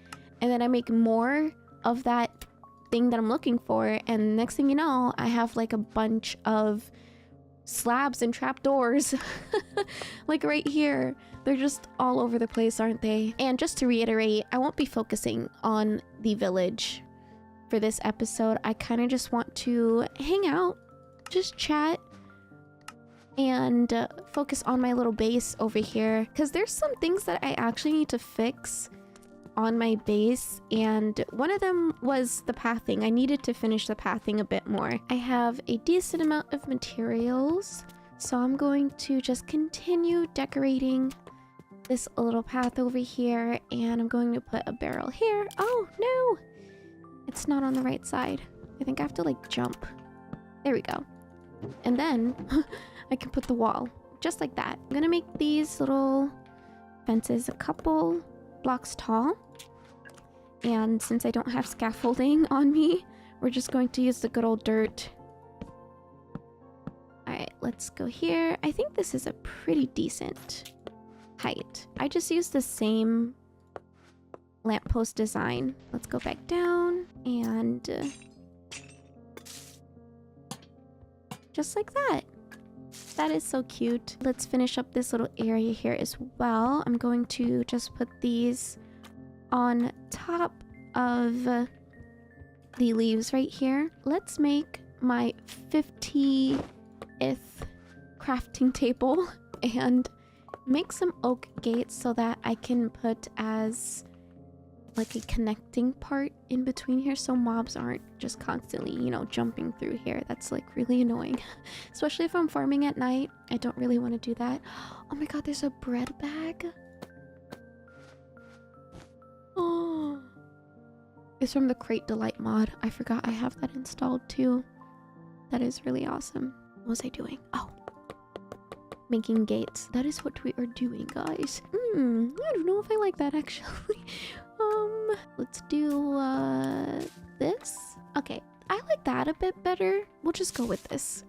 and then I make more of that thing that I'm looking for, and next thing you know, I have like a bunch of slabs and trapdoors like right here. They're just all over the place, aren't they? And just to reiterate, I won't be focusing on the village for this episode. I kind of just want to hang out, just chat, and focus on my little base over here, because there's some things that I actually need to fix on my base, and one of them was the pathing. I needed to finish the pathing a bit more. I have a decent amount of materials, so I'm going to just continue decorating this little path over here, and I'm going to put a barrel here. Oh no, it's not on the right side. I think I have to like jump. There we go. And then I can put the wall just like that. I'm gonna make these little fences a couple blocks tall, and since I don't have scaffolding on me, we're just going to use the good old dirt. Alright, let's go here. I think this is a pretty decent height. I just used the same lamppost design. Let's go back down, and just like that. That is so cute. Let's finish up this little area here as well. I'm going to just put these on top of the leaves right here. Let's make my 50th crafting table and make some oak gates so that I can put as like a connecting part in between here so mobs aren't just constantly, you know, jumping through here. That's like really annoying. Especially if I'm farming at night. I don't really want to do that. Oh my god, there's a bread bag. Oh. It's from the Crate Delight mod. I forgot I have that installed too. That is really awesome. What was I doing? Oh. Making gates. That is what we are doing, guys. I don't know if I like that actually. Let's do this. Okay, I like that a bit better. We'll just go with this.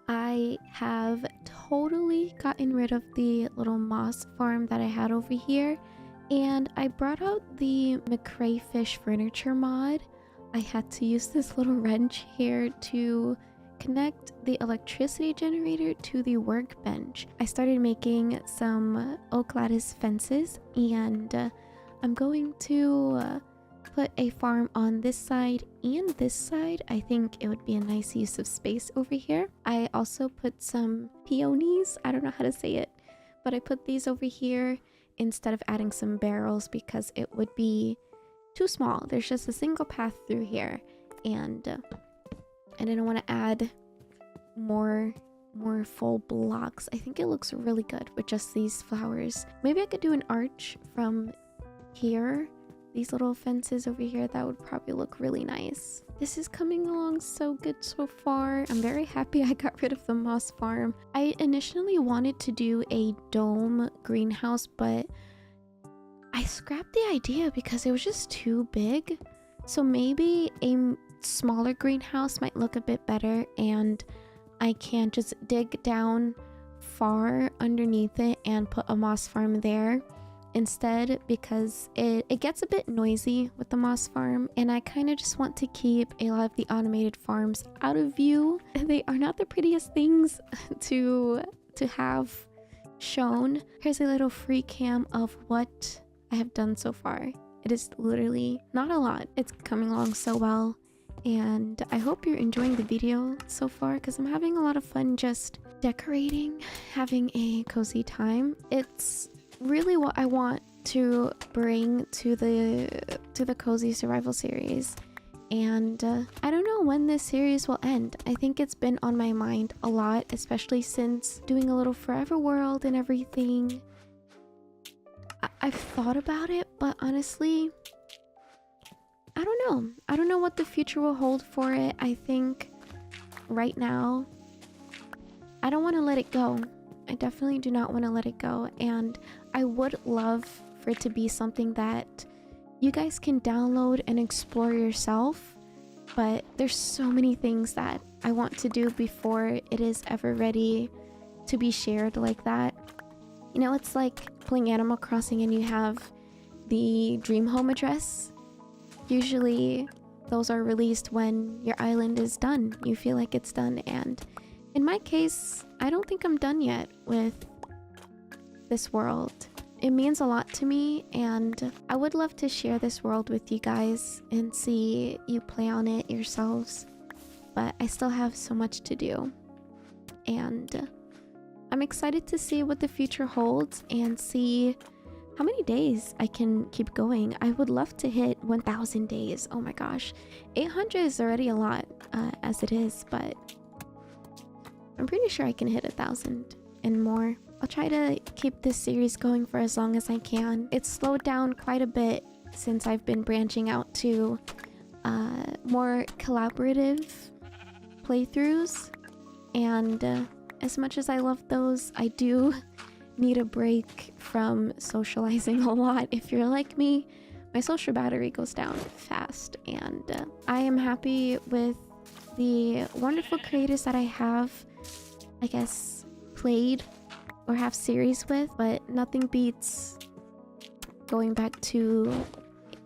I have totally gotten rid of the little moss farm that I had over here, and I brought out the McCrayfish furniture mod. I had to use this little wrench here to connect the electricity generator to the workbench. I started making some oak lattice fences, and I'm going to put a farm on this side and this side. I think it would be a nice use of space over here. I also put some peonies. I don't know how to say it, but I put these over here instead of adding some barrels because it would be too small. There's just a single path through here, and I didn't want to add more full blocks. I think it looks really good with just these flowers. Maybe I could do an arch from here. These little fences over here, that would probably look really nice. This is coming along so good so far. I'm very happy I got rid of the moss farm. I initially wanted to do a dome greenhouse, but I scrapped the idea because it was just too big. So maybe a smaller greenhouse might look a bit better, and I can just dig down far underneath it and put a moss farm there instead, because it gets a bit noisy with the moss farm, and I kind of just want to keep a lot of the automated farms out of view. They are not the prettiest things to have shown. Here's a little free cam of what I have done so far. It is literally not a lot. It's coming along so well, and I hope you're enjoying the video so far because I'm having a lot of fun just decorating, having a cozy time. It's really what I want to bring to the Cozy Survival series, and I don't know when this series will end. I think it's been on my mind a lot, especially since doing a little Forever World and everything. I've thought about it, but honestly, I don't know what the future will hold for it. I think right now I don't want to let it go. I definitely do not want to let it go, and I would love for it to be something that you guys can download and explore yourself, but there's so many things that I want to do before it is ever ready to be shared like that. You know, it's like playing Animal Crossing and you have the dream home address. Usually those are released when your island is done. You feel like it's done, and in my case, I don't think I'm done yet with this world. It means a lot to me, and I would love to share this world with you guys and see you play on it yourselves. But I still have so much to do, and I'm excited to see what the future holds and see how many days I can keep going. I would love to hit 1,000 days. Oh my gosh. 800 is already a lot as it is, but I'm pretty sure I can hit 1,000 and more. I'll try to keep this series going for as long as I can. It's slowed down quite a bit since I've been branching out to more collaborative playthroughs, and as much as I love those, I do need a break from socializing a lot. If you're like me, my social battery goes down fast, and I am happy with the wonderful creators that I have, I guess, played or have series with, but nothing beats going back to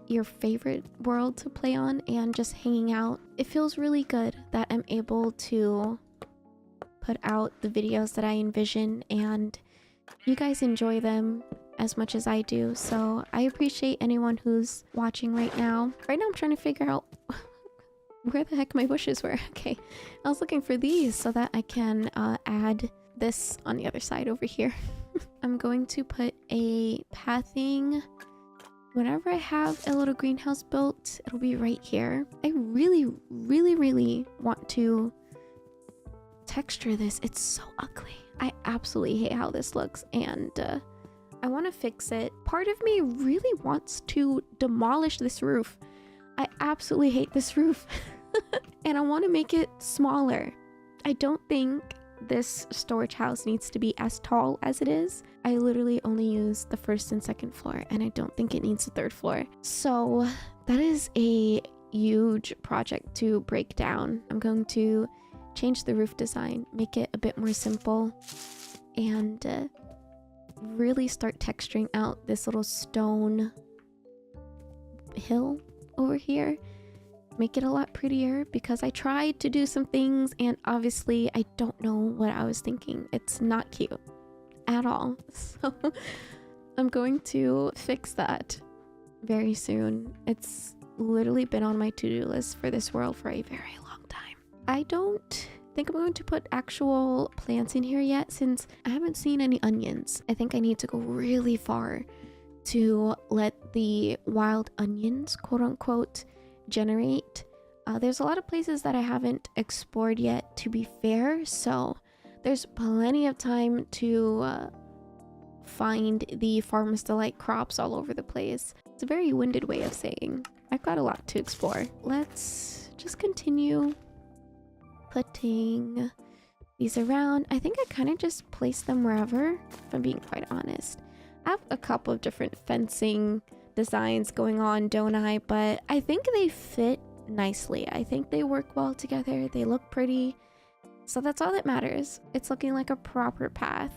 your favorite world to play on and just hanging out. It feels really good that I'm able to put out the videos that I envision, and you guys enjoy them as much as I do. So I appreciate anyone who's watching right now. Right now I'm trying to figure out where the heck my bushes were. Okay, I was looking for these so that I can add this on the other side over here. I'm going to put a pathing whenever I have a little greenhouse built, it'll be right here. I really, really, really want to texture this. It's so ugly. I absolutely hate how this looks, and I want to fix it. Part of me really wants to demolish this roof. I absolutely hate this roof. And I want to make it smaller. I don't think this storage house needs to be as tall as it is. I literally only use the first and second floor, and I don't think it needs a third floor. So that is a huge project to break down. I'm going to change the roof design, make it a bit more simple, and really start texturing out this little stone hill over here. Make it a lot prettier, because I tried to do some things and obviously I don't know what I was thinking. It's not cute at all. So I'm going to fix that very soon. It's literally been on my to-do list for this world for a very long time. I don't think I'm going to put actual plants in here yet, since I haven't seen any onions. I think I need to go really far to let the wild onions, quote unquote, generate. There's a lot of places that I haven't explored yet, to be fair, so there's plenty of time to find the Farmer's Delight crops all over the place. It's a very winded way of saying I've got a lot to explore. Let's just continue putting these around. I think I kind of just place them wherever, if I'm being quite honest. I have a couple of different fencing designs going on, don't I? But I think they fit nicely. I think they work well together. They look pretty. So that's all that matters. It's looking like a proper path.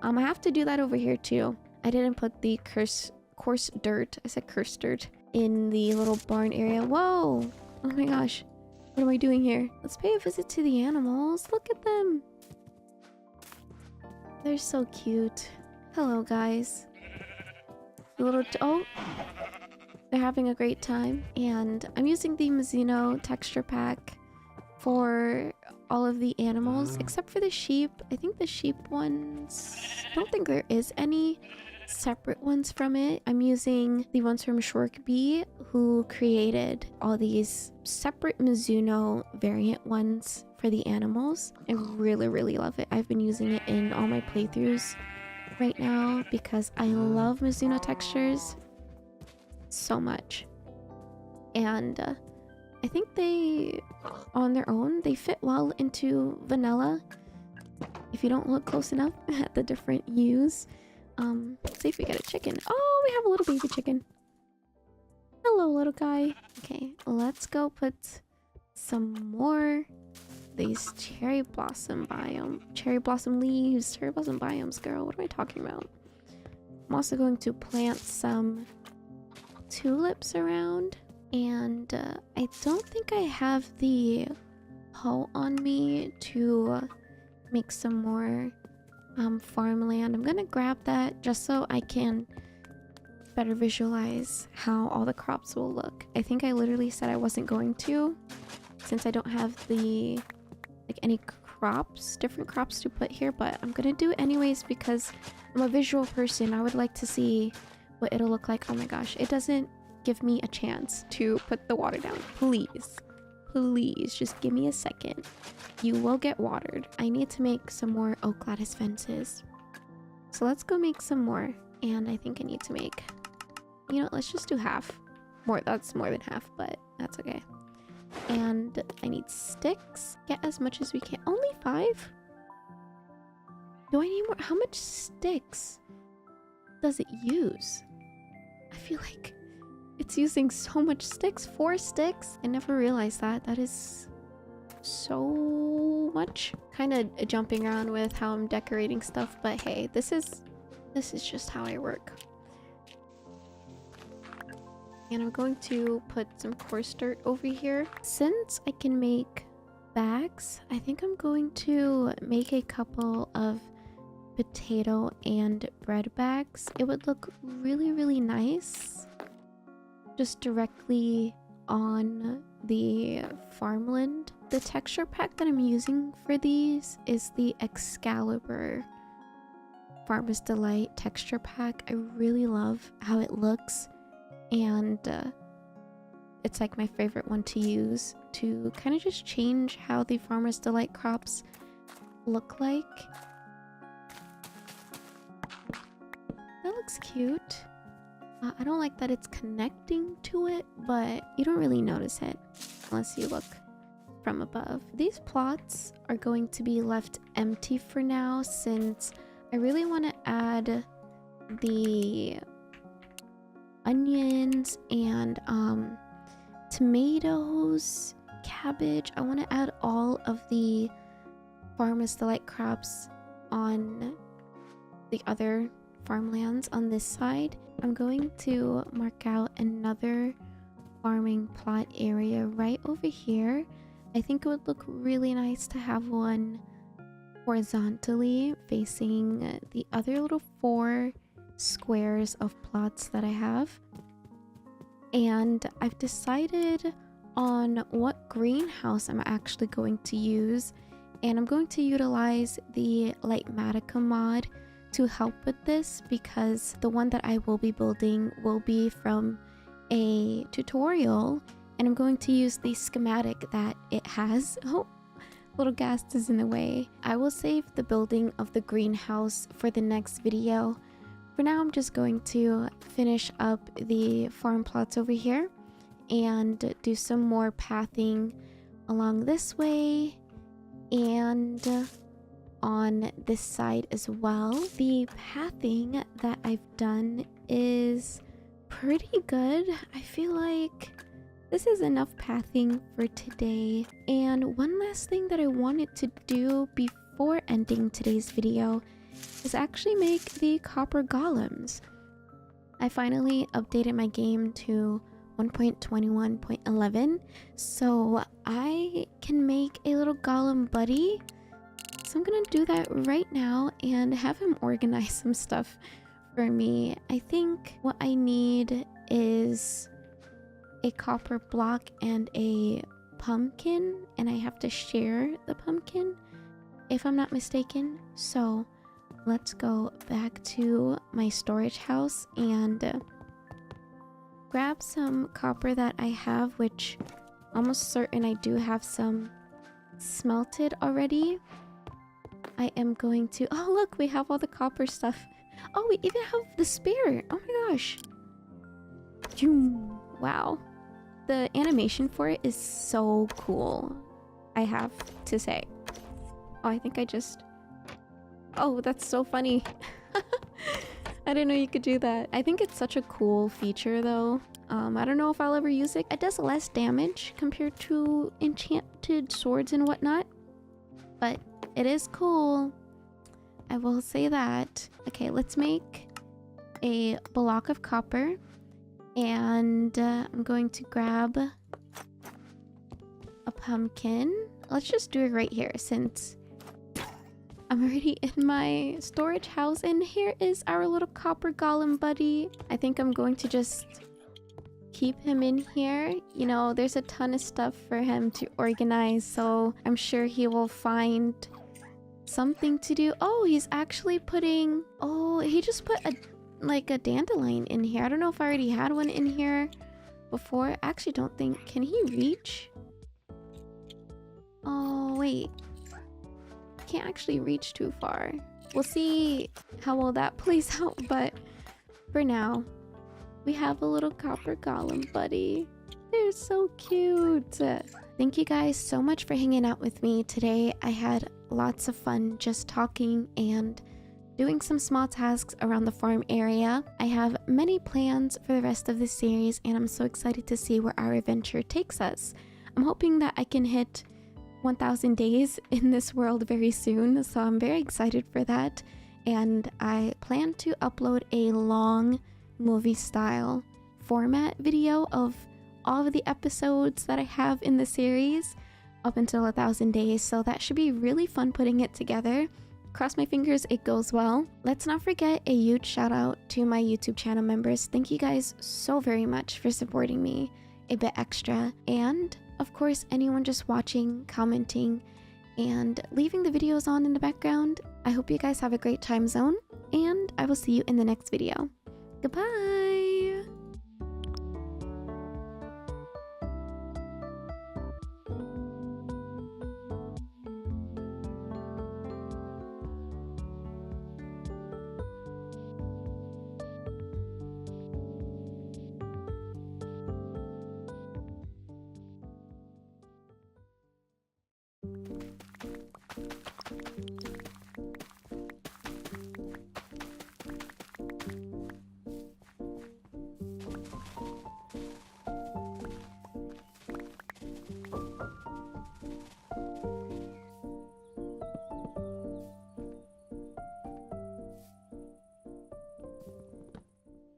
I have to do that over here too. I didn't put the coarse dirt. I said cursed dirt in the little barn area. Whoa! Oh my gosh. What am I doing here? Let's pay a visit to the animals. Look at them. They're so cute. Hello, guys. Oh, they're having a great time. And I'm using the Mizuno texture pack for all of the animals, except for the sheep. I think the sheep ones, I don't think there is any separate ones from it. I'm using the ones from Shockbyte, who created all these separate Mizuno variant ones for the animals. I really, really love it. I've been using it in all my playthroughs right now because I love Mizuno textures so much. And I think they, on their own, they fit well into vanilla if you don't look close enough at the different hues. Let's see if we get a chicken. Oh, we have a little baby chicken. Hello, little guy. Okay, let's go put some more these cherry blossom leaves, cherry blossom biomes, girl. What am I talking about? I'm also going to plant some tulips around, and I don't think I have the hoe on me to make some more farmland. I'm gonna grab that just so I can better visualize how all the crops will look. I think I literally said I wasn't going to, since I don't have the any different crops to put here, but I'm gonna do it anyways because I'm a visual person. I would like to see what it'll look like. Oh my gosh, it doesn't give me a chance to put the water down. Please just give me a second. You will get watered. I need to make some more oak lattice fences, so let's go make some more. And I think I need to make, let's just do half more. That's more than half, but that's okay. And I need sticks. Get as much as we can. Only 5? Do I need more? How much sticks does it use? I feel like it's using so much sticks. 4 sticks? I never realized that. That is so much. Kind of jumping around with how I'm decorating stuff, but hey, this is just how I work. And I'm going to put some coarse dirt over here. Since I can make bags, I think I'm going to make a couple of potato and bread bags. It would look really, really nice just directly on the farmland. The texture pack that I'm using for these is the Excalibur Farmer's Delight texture pack. I really love how it looks and it's like my favorite one to use to kind of just change how the Farmer's Delight crops look like. That looks cute. I don't like that it's connecting to it, but you don't really notice it unless you look from above. These plots are going to be left empty for now since I really want to add the onions and tomatoes, cabbage. I want to add all of the Farmer's Delight crops on the other farmlands on this side. I'm going to mark out another farming plot area right over here. I think it would look really nice to have one horizontally facing the other little 4 squares of plots that I have. And I've decided on what greenhouse I'm actually going to use, and I'm going to utilize the Lightmatica mod to help with this because the one that I will be building will be from a tutorial, and I'm going to use the schematic that it has. Oh, little ghast is in the way. I will save the building of the greenhouse for the next video. For now, I'm just going to finish up the farm plots over here and do some more pathing along this way and on this side as well. The pathing that I've done is pretty good. I feel like this is enough pathing for today. And one last thing that I wanted to do before ending today's video is actually make the copper golems. I finally updated my game to 1.21.11, so I can make a little golem buddy. So I'm gonna do that right now and have him organize some stuff for me. I think what I need is a copper block and a pumpkin, and I have to share the pumpkin if I'm not mistaken. So let's go back to my storage house and grab some copper that I have, which I'm almost certain I do have some smelted already. I am going to... Oh, look, we have all the copper stuff. Oh, we even have the spear. Oh my gosh. Wow. The animation for it is so cool, I have to say. Oh, I think I just... Oh, that's so funny. I didn't know you could do that. I think it's such a cool feature though. I don't know if I'll ever use it. It does less damage compared to enchanted swords and whatnot, but it is cool. I will say that. Okay, let's make a block of copper, and I'm going to grab a pumpkin. Let's just do it right here since I'm already in my storage house, and here is our little copper golem buddy. I think I'm going to just keep him in here. You know, there's a ton of stuff for him to organize, so I'm sure he will find something to do. Oh, he's actually putting... Oh, he just put a dandelion in here. I don't know if I already had one in here before. I actually don't think... Can he reach? Oh, wait. Can't actually reach too far. We'll see how well that plays out, but for now, we have a little copper golem buddy. They're so cute. Thank you guys so much for hanging out with me today. I had lots of fun just talking and doing some small tasks around the farm area. I have many plans for the rest of this series, and I'm so excited to see where our adventure takes us. I'm hoping that I can hit 1,000 days in this world very soon, so I'm very excited for that. And I plan to upload a long movie style format video of all of the episodes that I have in the series up until 1,000 days, so that should be really fun putting it together. Cross my fingers it goes well. Let's not forget a huge shout out to my YouTube channel members. Thank you guys so very much for supporting me a bit extra, and of course anyone just watching, commenting, and leaving the videos on in the background. I hope you guys have a great time zone, and I will see you in the next video. Goodbye!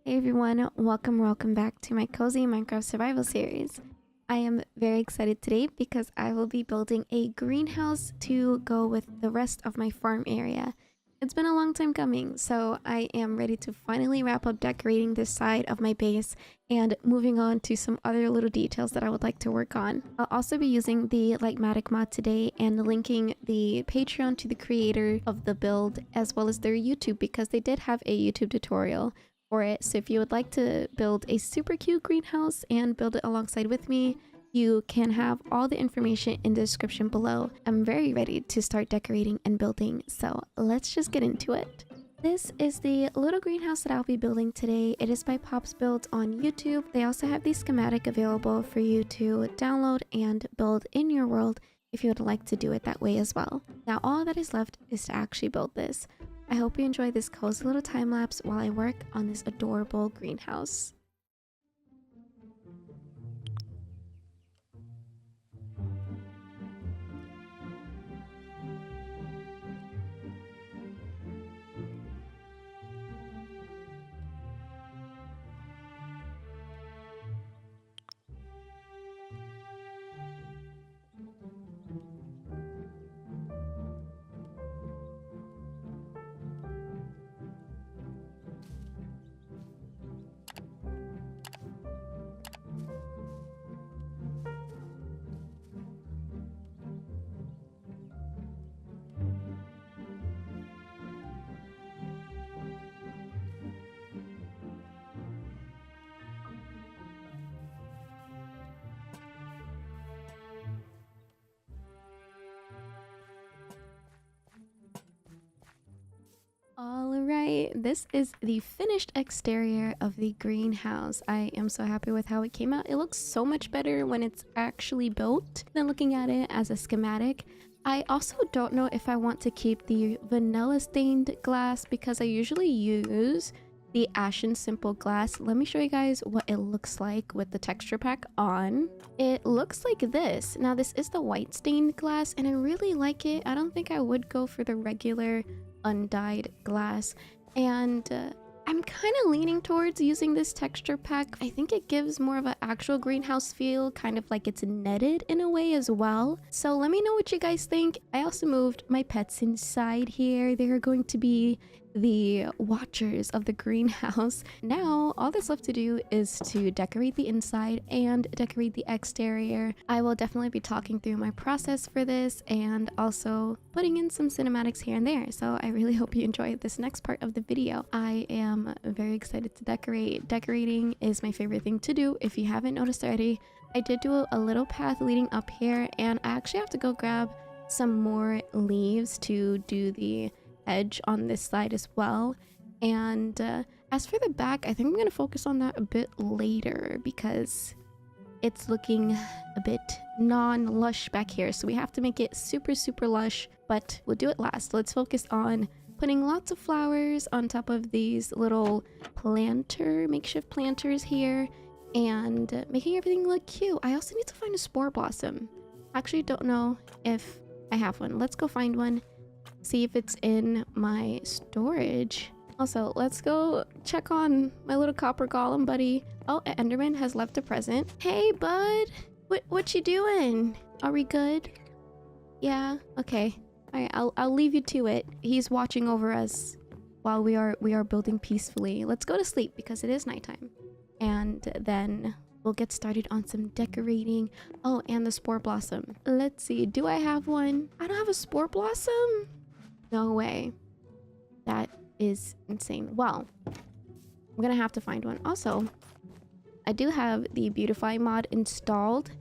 Hey everyone, welcome back to my cozy Minecraft survival series. I am very excited today because I will be building a greenhouse to go with the rest of my farm area. It's been a long time coming, so I am ready to finally wrap up decorating this side of my base and moving on to some other little details that I would like to work on. I'll also be using the Lightmatic mod today and linking the Patreon to the creator of the build as well as their YouTube because they did have a YouTube tutorial for it. So if you would like to build a super cute greenhouse and build it alongside with me, you can have all the information in the description below. I'm very ready to start decorating and building, so let's just get into it. This is the little greenhouse that I'll be building today. It is by Pop's Builds on YouTube. They also have the schematic available for you to download and build in your world if you would like to do it that way as well. Now all that is left is to actually build this. I hope you enjoy this cozy little time lapse while I work on this adorable greenhouse. Alright, this is the finished exterior of the greenhouse. I am so happy with how it came out. It looks so much better when it's actually built than looking at it as a schematic. I also don't know if I want to keep the vanilla stained glass because I usually use the Ashen Simple glass. Let me show you guys what it looks like with the texture pack on. It looks like this. Now this is the white stained glass and I really like it. I don't think I would go for the regular undyed glass, and I'm kind of leaning towards using this texture pack. I think it gives more of an actual greenhouse feel, kind of like it's netted in a way as well. So let me know what you guys think. I also moved my pets inside here. They are going to be the watchers of the greenhouse. Now all that's left to do is to decorate the inside and decorate the exterior. I will definitely be talking through my process for this and also putting in some cinematics here and there. So I really hope you enjoy this next part of the video. I am very excited to decorate. Decorating is my favorite thing to do. If you haven't noticed already, I did do a little path leading up here and I actually have to go grab some more leaves to do the edge on this side as well. And as for the back, I think I'm going to focus on that a bit later because it's looking a bit non-lush back here, so we have to make it super lush, but we'll do it last. Let's focus on putting lots of flowers on top of these little makeshift planters here and making everything look cute. I also need to find a spore blossom. Actually don't know if I have one. Let's go find one, see if it's in my storage. Also, let's go check on my little copper golem buddy. Oh, Enderman has left a present. Hey, bud. What you doing? Are we good? Yeah? Okay. Alright, I'll leave you to it. He's watching over us while we are building peacefully. Let's go to sleep because it is nighttime. And then we'll get started on some decorating. Oh, and the spore blossom. Let's see. Do I have one? I don't have a spore blossom? No way. That is insane. Well, I'm gonna have to find one. Also, I do have the Beautify mod installed,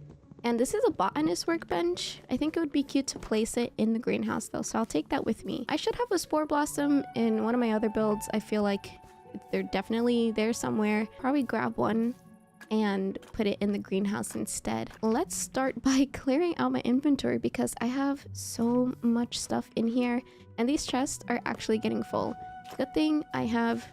and this is a botanist workbench. I think it would be cute to place it in the greenhouse though, so I'll take that with me. I should have a spore blossom in one of my other builds. I feel like they're definitely there somewhere. Probably grab one and put it in the greenhouse instead. Let's start by clearing out my inventory because I have so much stuff in here and these chests are actually getting full. Good thing I have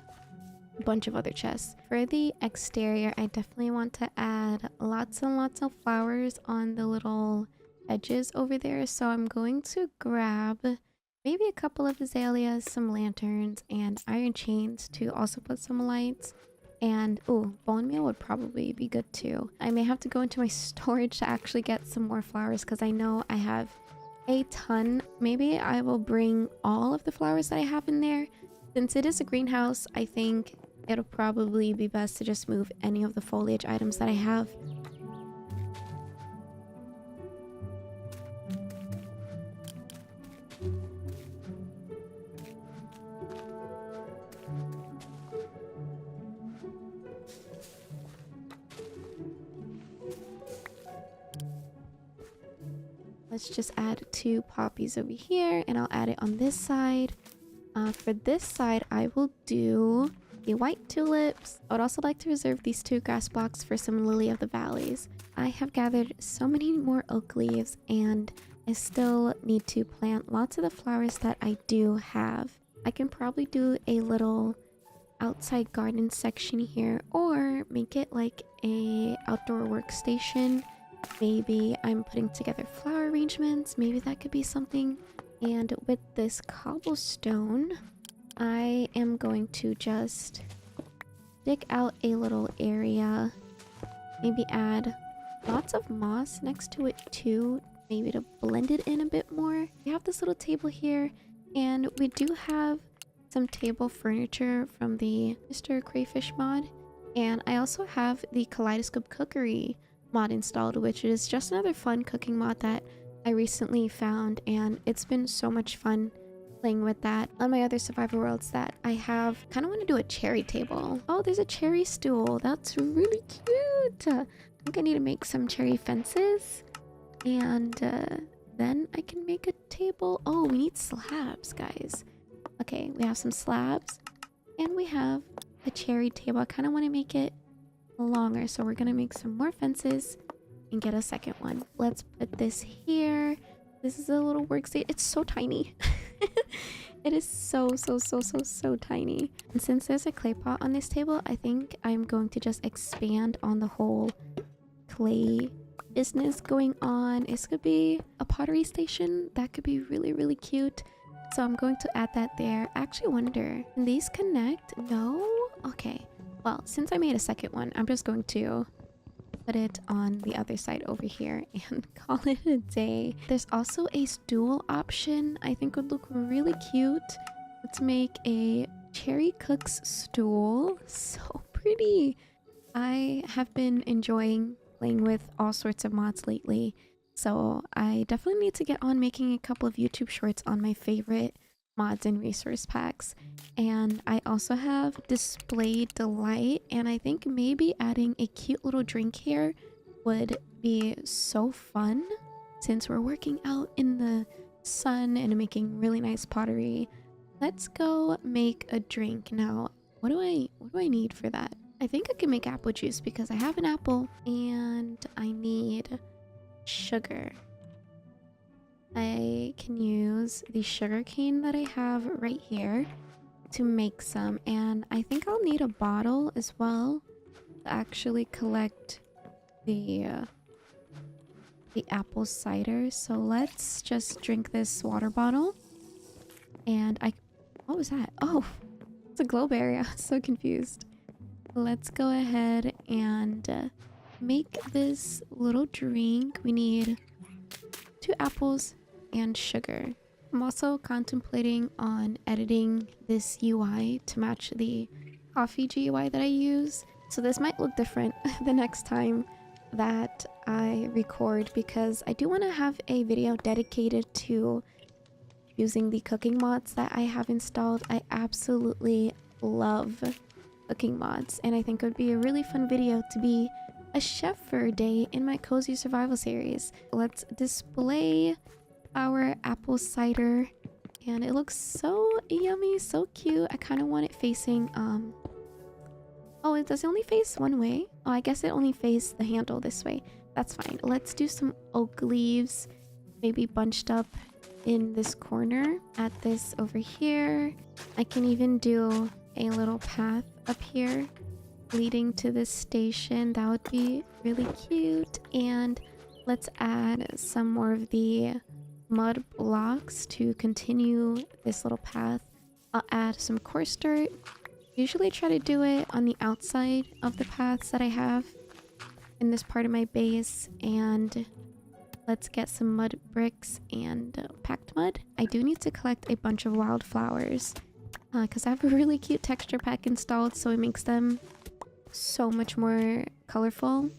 a bunch of other chests. For the exterior, I definitely want to add lots and lots of flowers on the little edges over there. So I'm going to grab maybe a couple of azaleas, some lanterns, and iron chains to also put some lights. And oh, bone meal would probably be good too. I may have to go into my storage to actually get some more flowers because I know I have a ton. Maybe I will bring all of the flowers that I have in there. Since it is a greenhouse, I think it'll probably be best to just move any of the foliage items that I have. Let's just add 2 poppies over here, and I'll add it on this side. For this side, I will do the white tulips. I would also like to reserve these 2 grass blocks for some lily of the valleys. I have gathered so many more oak leaves, and I still need to plant lots of the flowers that I do have. I can probably do a little outside garden section here, or make it like a outdoor workstation. Maybe I'm putting together flower arrangements. Maybe that could be something. And with this cobblestone, I am going to just dig out a little area. Maybe add lots of moss next to it too. Maybe to blend it in a bit more. We have this little table here. And we do have some table furniture from the Mr. Crayfish mod. And I also have the Kaleidoscope Cookery mod installed, which is just another fun cooking mod that I recently found, and it's been so much fun playing with that. On my other survival worlds that I have, kind of want to do a cherry table. Oh, there's a cherry stool. That's really cute. I think I need to make some cherry fences, and then I can make a table. Oh, we need slabs, guys. Okay, we have some slabs, and we have a cherry table. I kind of want to make it longer, so we're gonna make some more fences and get a second one. Let's put this here. This is a little workstation. It's so tiny. It is so tiny. And since there's a clay pot on this table, I think I'm going to just expand on the whole clay business going on. This could be a pottery station. That could be really cute. So I'm going to add that there. I actually wonder, can these connect? No? Okay. Well, since I made a second one, I'm just going to put it on the other side over here and call it a day. There's also a stool option I think would look really cute. Let's make a cherry cook's stool. So pretty. I have been enjoying playing with all sorts of mods lately, so I definitely need to get on making a couple of YouTube shorts on my favorite mods and resource packs. And I also have Display Delight, and I think maybe adding a cute little drink here would be so fun since we're working out in the sun and making really nice pottery. Let's go make a drink. Now, what do I need for that? I think I can make apple juice because I have an apple, and I need sugar. I can use the sugar cane that I have right here to make some, and I think I'll need a bottle as well to actually collect the apple cider. So let's just drink this water bottle. And what was that? Oh, it's a glowberry. I was so confused. Let's go ahead and make this little drink. We need 2 apples and sugar. I'm also contemplating on editing this UI to match the coffee GUI that I use. So this might look different the next time that I record, because I do want to have a video dedicated to using the cooking mods that I have installed. I absolutely love cooking mods, and I think it would be a really fun video to be a chef for a day in my cozy survival series. Let's display our apple cider, and it looks so yummy, so cute. I kind of want it facing oh, it does only face one way. Oh, I guess it only faced the handle this way. That's fine. Let's do some oak leaves, maybe bunched up in this corner. Add this over here. I can even do a little path up here leading to this station. That would be really cute. And let's add some more of the mud blocks to continue this little path. I'll add some coarse dirt Usually try to do it on the outside of the paths that I have in this part of my base. And let's get some mud bricks and packed mud. I do need to collect a bunch of wildflowers because I have a really cute texture pack installed, so it makes them so much more colorful.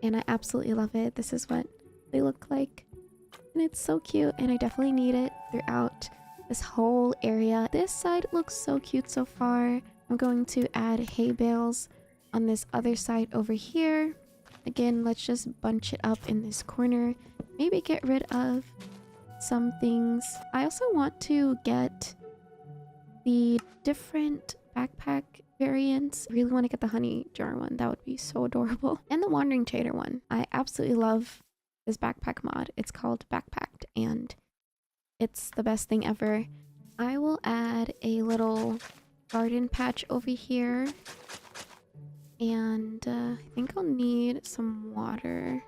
And I absolutely love it. This is what they look like. And it's so cute, and I definitely need it throughout this whole area. This side looks so cute so far. I'm going to add hay bales on this other side over here. Again, let's just bunch it up in this corner. Maybe get rid of some things. I also want to get the different backpack variants. I really want to get the honey jar one. That would be so adorable. And the wandering trader one. I absolutely love this backpack mod. It's called Backpacked, and it's the best thing ever. I will add a little garden patch over here. And I think I'll need some water.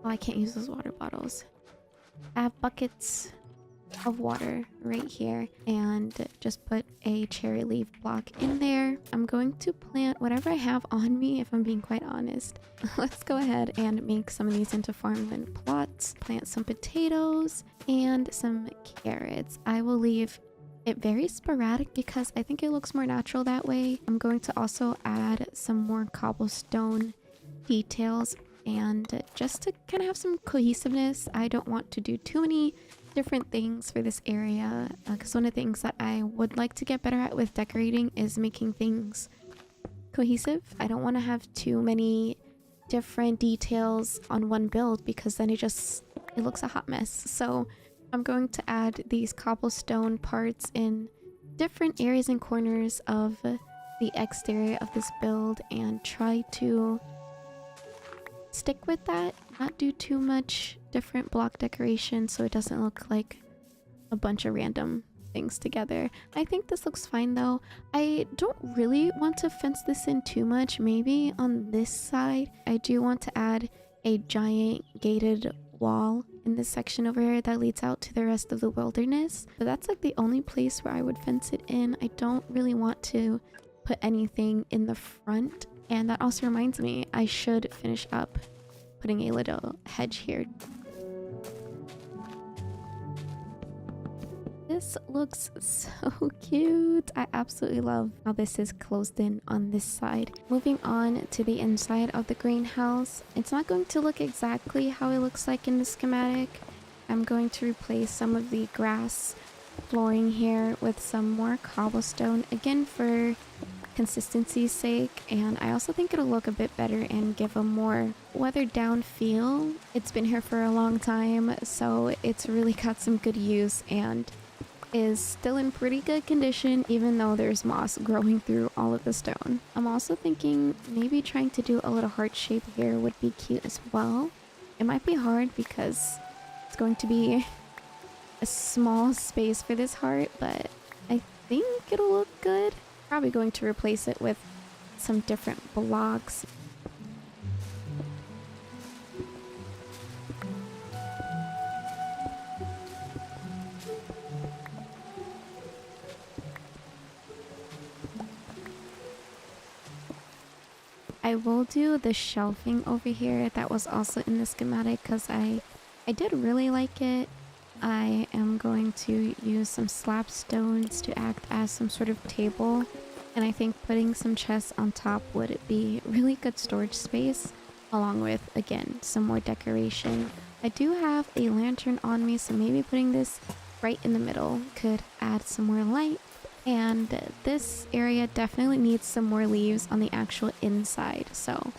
Oh, I can't use those water bottles. I have buckets of water right here, and just put a cherry leaf block in there. I'm going to plant whatever I have on me, if I'm being quite honest. Let's go ahead and make some of these into farmland plots. Plant some potatoes and some carrots. I will leave it very sporadic because I think it looks more natural that way. I'm going to also add some more cobblestone details, and just to kind of have some cohesiveness. I don't want to do too many different things for this area because one of the things that I would like to get better at with decorating is making things cohesive. I don't want to have too many different details on one build because then it looks a hot mess. So I'm going to add these cobblestone parts in different areas and corners of the exterior of this build and try to stick with that, not do too much different block decoration so it doesn't look like a bunch of random things together. I think this looks fine though. I don't really want to fence this in too much. Maybe on this side I do want to add a giant gated wall in this section over here that leads out to the rest of the wilderness, but that's like the only place where I would fence it in. I don't really want to put anything in the front. And that also reminds me, I should finish up putting a little hedge here. This looks so cute. I absolutely love how this is closed in on this side. Moving on to the inside of the greenhouse. It's not going to look exactly how it looks like in the schematic. I'm going to replace some of the grass flooring here with some more cobblestone, again for consistency's sake, and I also think it'll look a bit better and give a more weathered down feel. It's been here for a long time, so it's really got some good use and is still in pretty good condition even though there's moss growing through all of the stone. I'm also thinking maybe trying to do a little heart shape here would be cute as well. It might be hard because it's going to be a small space for this heart, but I think it'll look good. Probably going to replace it with some different blocks. I will do the shelving over here. That was also in the schematic because I did really like it. I am going to use some slab stones to act as some sort of table, and I think putting some chests on top would be really good storage space, along with, again, some more decoration. I do have a lantern on me, so maybe putting this right in the middle could add some more light. And this area definitely needs some more leaves on the actual inside, so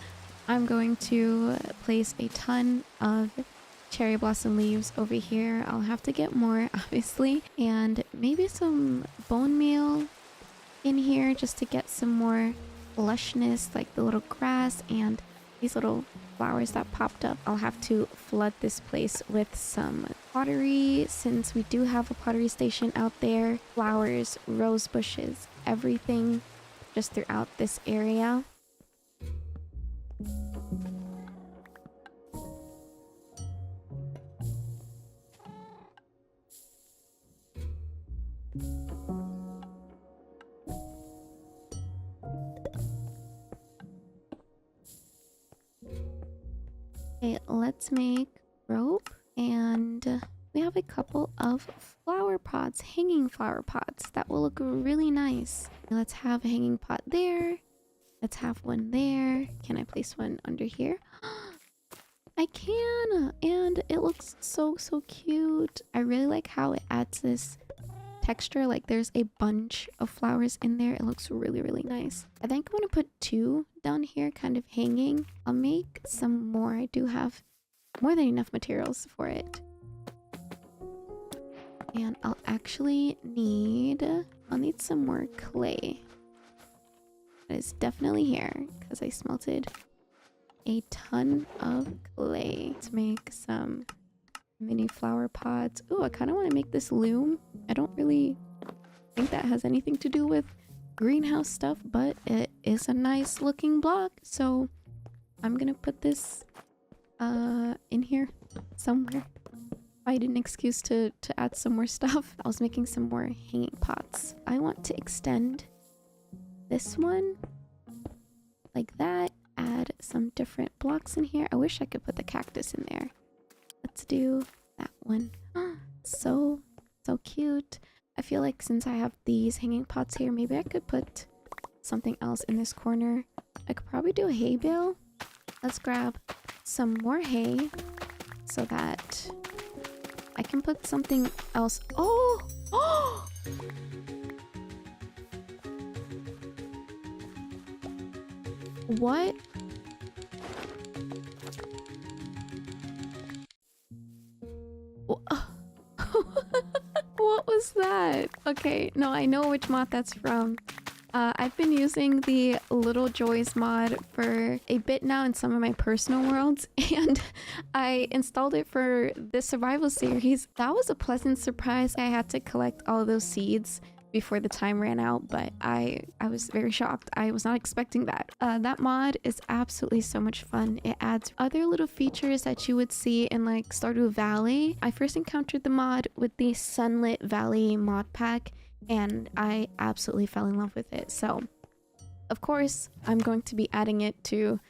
I'm going to place a ton of cherry blossom leaves over here. I'll have to get more, obviously, and maybe some bone meal in here just to get some more lushness, like the little grass and these little flowers that popped up. I'll have to flood this place with some pottery since we do have a pottery station out there. Flowers, rose bushes, everything just throughout this area. Okay, let's make rope, and we have a couple of flower pots, hanging flower pots that will look really nice. Let's have a hanging pot there. Let's have one there. Can I place one under here? I can, and it looks so cute. I really like how it adds this texture, like there's a bunch of flowers in there. It looks really nice. I think I'm gonna put 2 down here kind of hanging. I'll make some more. I do have more than enough materials for it. And I'll need some more clay. That is definitely here because I smelted a ton of clay. Let's make some mini flower pots. Ooh, I kind of want to make this loom. I don't really think that has anything to do with greenhouse stuff, but it is a nice looking block. So I'm gonna put this in here somewhere. Find an excuse to add some more stuff. I was making some more hanging pots. I want to extend this one like that. Add some different blocks in here. I wish I could put the cactus in there. Let's do that one. So cute. I feel like since I have these hanging pots here, maybe I could put something else in this corner. I could probably do a hay bale. Let's grab some more hay so that I can put something else. Oh! What? What was that? Okay, no, I know which mod that's from. I've been using the Little Joys mod for a bit now in some of my personal worlds, and I installed it for the survival series. That was a pleasant surprise. I had to collect all of those seeds before the time ran out, but I was very shocked. I was not expecting that. That mod is absolutely so much fun. It adds other little features that you would see in like Stardew Valley. I first encountered the mod with the Sunlit Valley mod pack, and I absolutely fell in love with it. So of course I'm going to be adding it to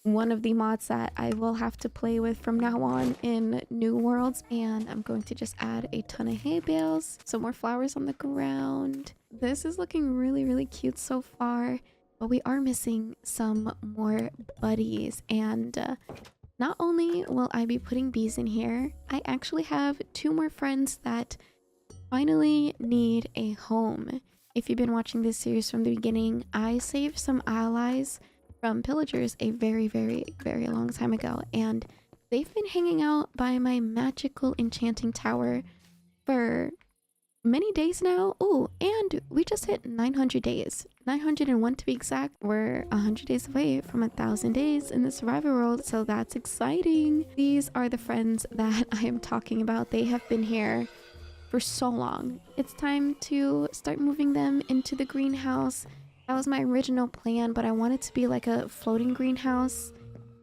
one of the mods that I will have to play with from now on in new worlds. And I'm going to just add a ton of hay bales, some more flowers on the ground. This is looking really cute so far, but we are missing some more buddies. And not only will I be putting bees in here, I actually have 2 more friends that finally need a home. If you've been watching this series from the beginning, I saved some allies from pillagers a very long time ago, and they've been hanging out by my magical enchanting tower for many days now. Oh, and we just hit 900 days, 901 to be exact. We're 100 days away from 1,000 days in the survivor world, so that's exciting. These are the friends that I am talking about. They have been here for so long. It's time to start moving them into the greenhouse. That was my original plan, but I wanted to be like a floating greenhouse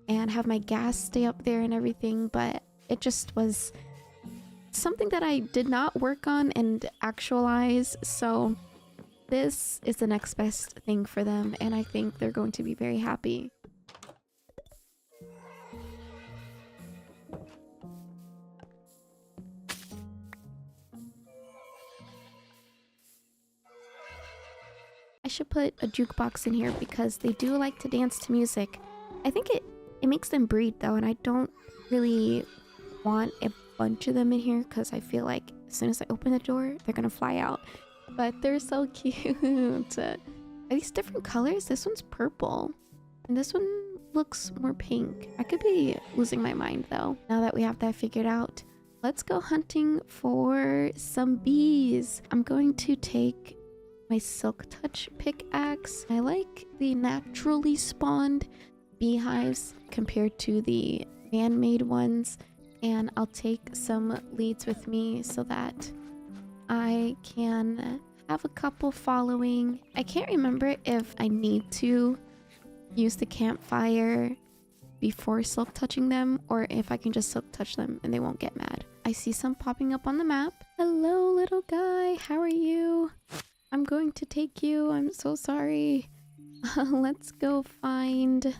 and have my gas stay up there and everything, but it just was something that I did not work on and actualize. So this is the next best thing for them, and I think they're going to be very happy. I should put a jukebox in here because they do like to dance to music. I think it makes them breed though, and I don't really want a bunch of them in here because I feel like as soon as I open the door, they're gonna fly out. But they're so cute. Are these different colors? This one's purple, and this one looks more pink. I could be losing my mind though. Now that we have that figured out, let's go hunting for some bees. I'm going to take my Silk Touch pickaxe. I like the naturally spawned beehives compared to the man-made ones, and I'll take some leads with me so that I can have a couple following. I can't remember if I need to use the campfire before silk touching them, or if I can just silk touch them and they won't get mad. I see some popping up on the map. Hello, little guy. How are you? I'm going to take you. I'm so sorry. Let's go find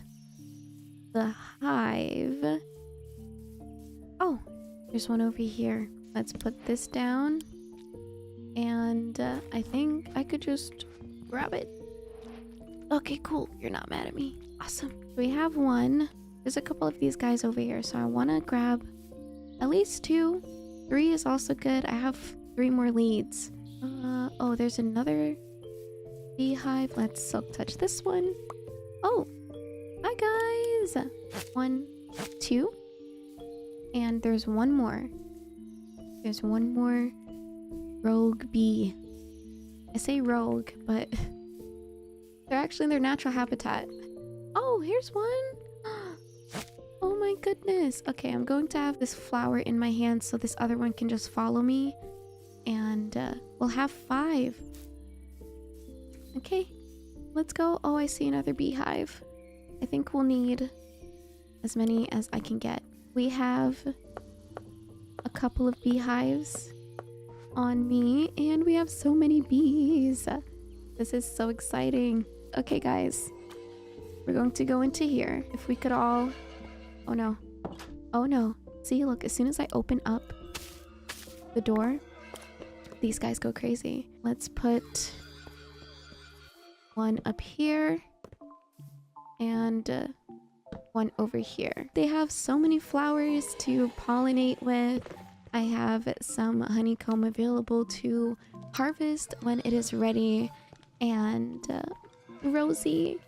the hive. Oh, there's one over here. Let's put this down. And I think I could just grab it. Okay, cool. You're not mad at me. Awesome. We have one. There's a couple of these guys over here, so I want to grab at least 2. 3 is also good. I have 3 more leads. Oh, there's another beehive. Let's silk touch this one. Oh, hi guys. 1, 2. And there's one more. There's one more rogue bee. I say rogue, but they're actually in their natural habitat. Oh, here's one. Oh my goodness. Okay, I'm going to have this flower in my hand so this other one can just follow me. And we'll have 5. Okay, let's go. Oh, I see another beehive. I think we'll need as many as I can get. We have a couple of beehives on me, and we have so many bees. This is so exciting. Okay, guys, we're going to go into here. If we could all... Oh no. Oh no. See, look, as soon as I open up the door, these guys go crazy. Let's put one up here and one over here. They have so many flowers to pollinate with. I have some honeycomb available to harvest when it is ready, and Rosie.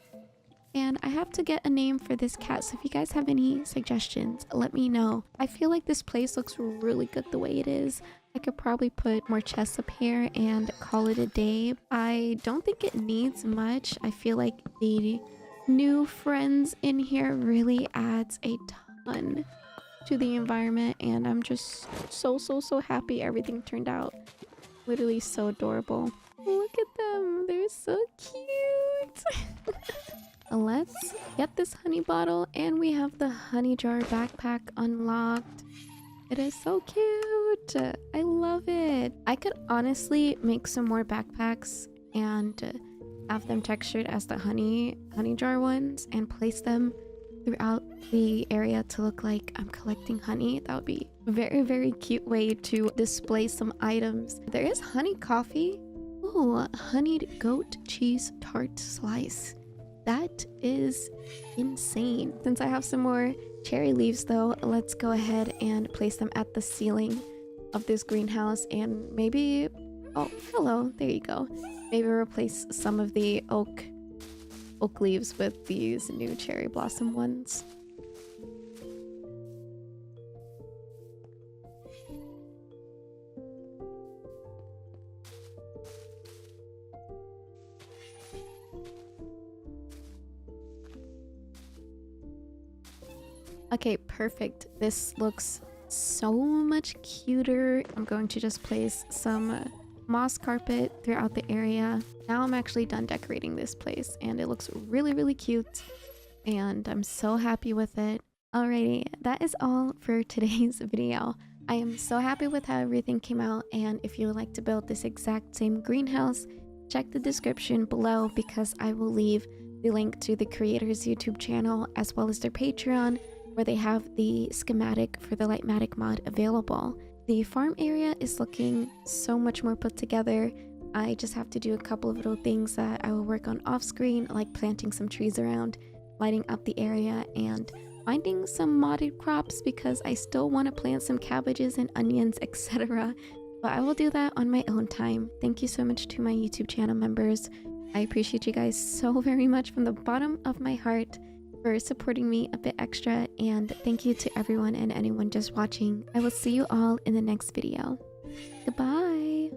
And I have to get a name for this cat, so if you guys have any suggestions, let me know. I feel like this place looks really good the way it is. I could probably put more chests up here and call it a day. I don't think it needs much. I feel like the new friends in here really adds a ton to the environment, and I'm just so happy everything turned out. Literally so adorable. Look at them, they're so cute. Let's get this honey bottle, and we have the honey jar backpack unlocked. It is so cute. I love it. I could honestly make some more backpacks and have them textured as the honey jar ones and place them throughout the area to look like I'm collecting honey. That would be a very cute way to display some items. There is honey coffee. Ooh, honeyed goat cheese tart slice. That is insane. Since I have some more cherry leaves though, let's go ahead and place them at the ceiling of this greenhouse, and maybe... Oh, hello. There you go. Maybe replace some of the oak leaves with these new cherry blossom ones. Okay, perfect. This looks so much cuter. I'm going to just place some moss carpet throughout the area. Now I'm actually done decorating this place, and it looks really cute, and I'm so happy with it. Alrighty, that is all for today's video. I am so happy with how everything came out, and if you would like to build this exact same greenhouse, check the description below because I will leave the link to the creator's YouTube channel as well as their Patreon, where they have the schematic for the Lightmatic mod available. The farm area is looking so much more put together. I just have to do a couple of little things that I will work on off screen, like planting some trees around, lighting up the area, and finding some modded crops because I still want to plant some cabbages and onions, etc. But I will do that on my own time. Thank you so much to my YouTube channel members. I appreciate you guys so very much from the bottom of my heart for supporting me a bit extra, and thank you to everyone and anyone just watching. I will see you all in the next video. Goodbye!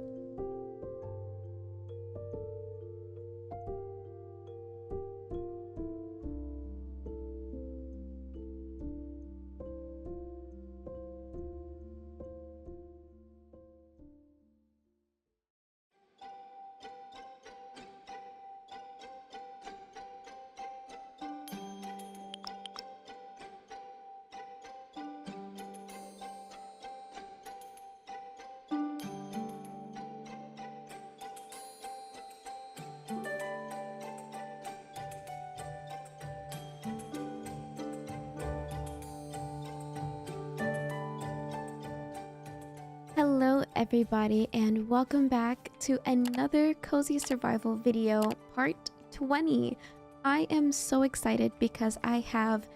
everybody, and welcome back to another Cozy Survival video, part 20. I am so excited because I have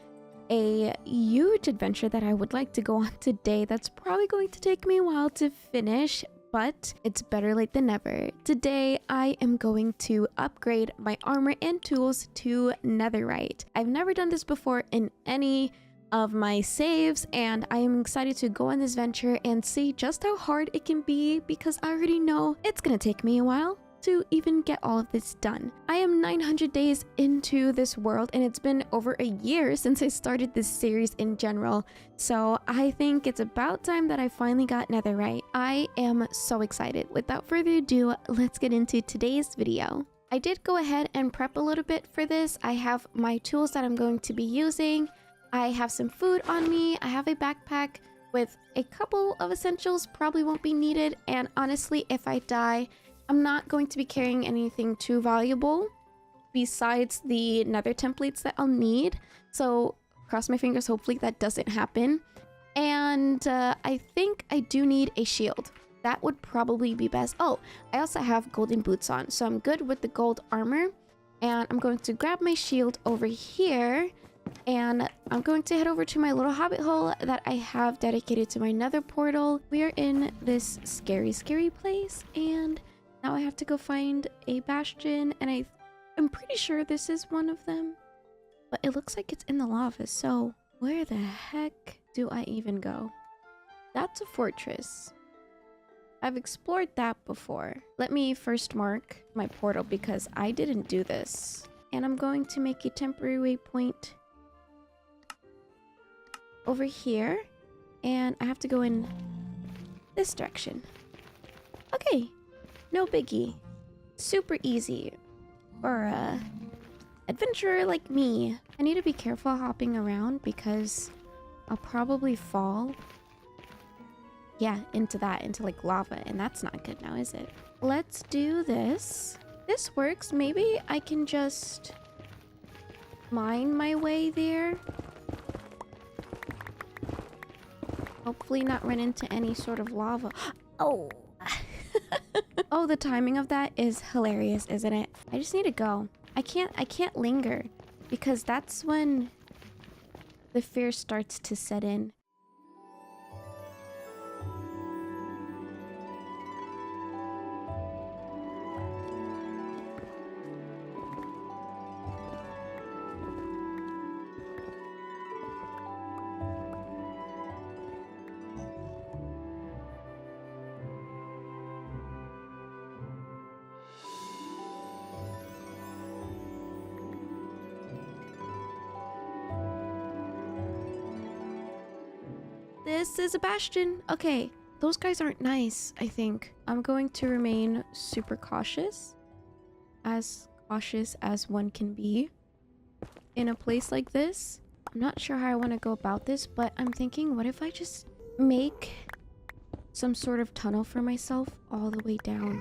a huge adventure that I would like to go on today that's probably going to take me a while to finish, but it's better late than never. Today, I am going to upgrade my armor and tools to netherite. I've never done this before in any of my saves, and I am excited to go on this venture and see just how hard it can be because I already know it's gonna take me a while to even get all of this done. I am 900 days into this world, and it's been over a year since I started this series in general, so I think it's about time that I finally got netherite. I am so excited. Without further ado, let's get into today's video. I did go ahead and prep a little bit for this. I have my tools that I'm going to be using. I have some food on me. I have a backpack with a couple of essentials, probably won't be needed, and honestly, if I die, I'm not going to be carrying anything too valuable besides the nether templates that I'll need. So cross my fingers, hopefully that doesn't happen. And I think I do need a shield. That would probably be best. Oh, I also have golden boots on, so I'm good with the gold armor. And I'm going to grab my shield over here, and I'm going to head over to my little hobbit hole that I have dedicated to my nether portal. We are in this scary place, and now I have to go find a bastion, and I'm pretty sure this is one of them, but it looks like it's in the lava, so where the heck do I even go? That's a fortress. I've explored that before. Let me first mark my portal because I didn't do this, and I'm going to make a temporary waypoint over here, and I have to go in this direction. Okay, no biggie. Super easy for a adventurer like me. I need to be careful hopping around because I'll probably fall, into like lava, and that's not good now, is it? Let's do this. This works. Maybe I can just mine my way there. Hopefully not run into any sort of lava. Oh. Oh, the timing of that is hilarious, isn't it? I just need to go. I can't linger because that's when the fear starts to set in. This is a bastion. Okay, those guys aren't nice, I think. I'm going to remain super cautious as one can be in a place like this. I'm not sure how I want to go about this, but I'm thinking, what if I just make some sort of tunnel for myself all the way down?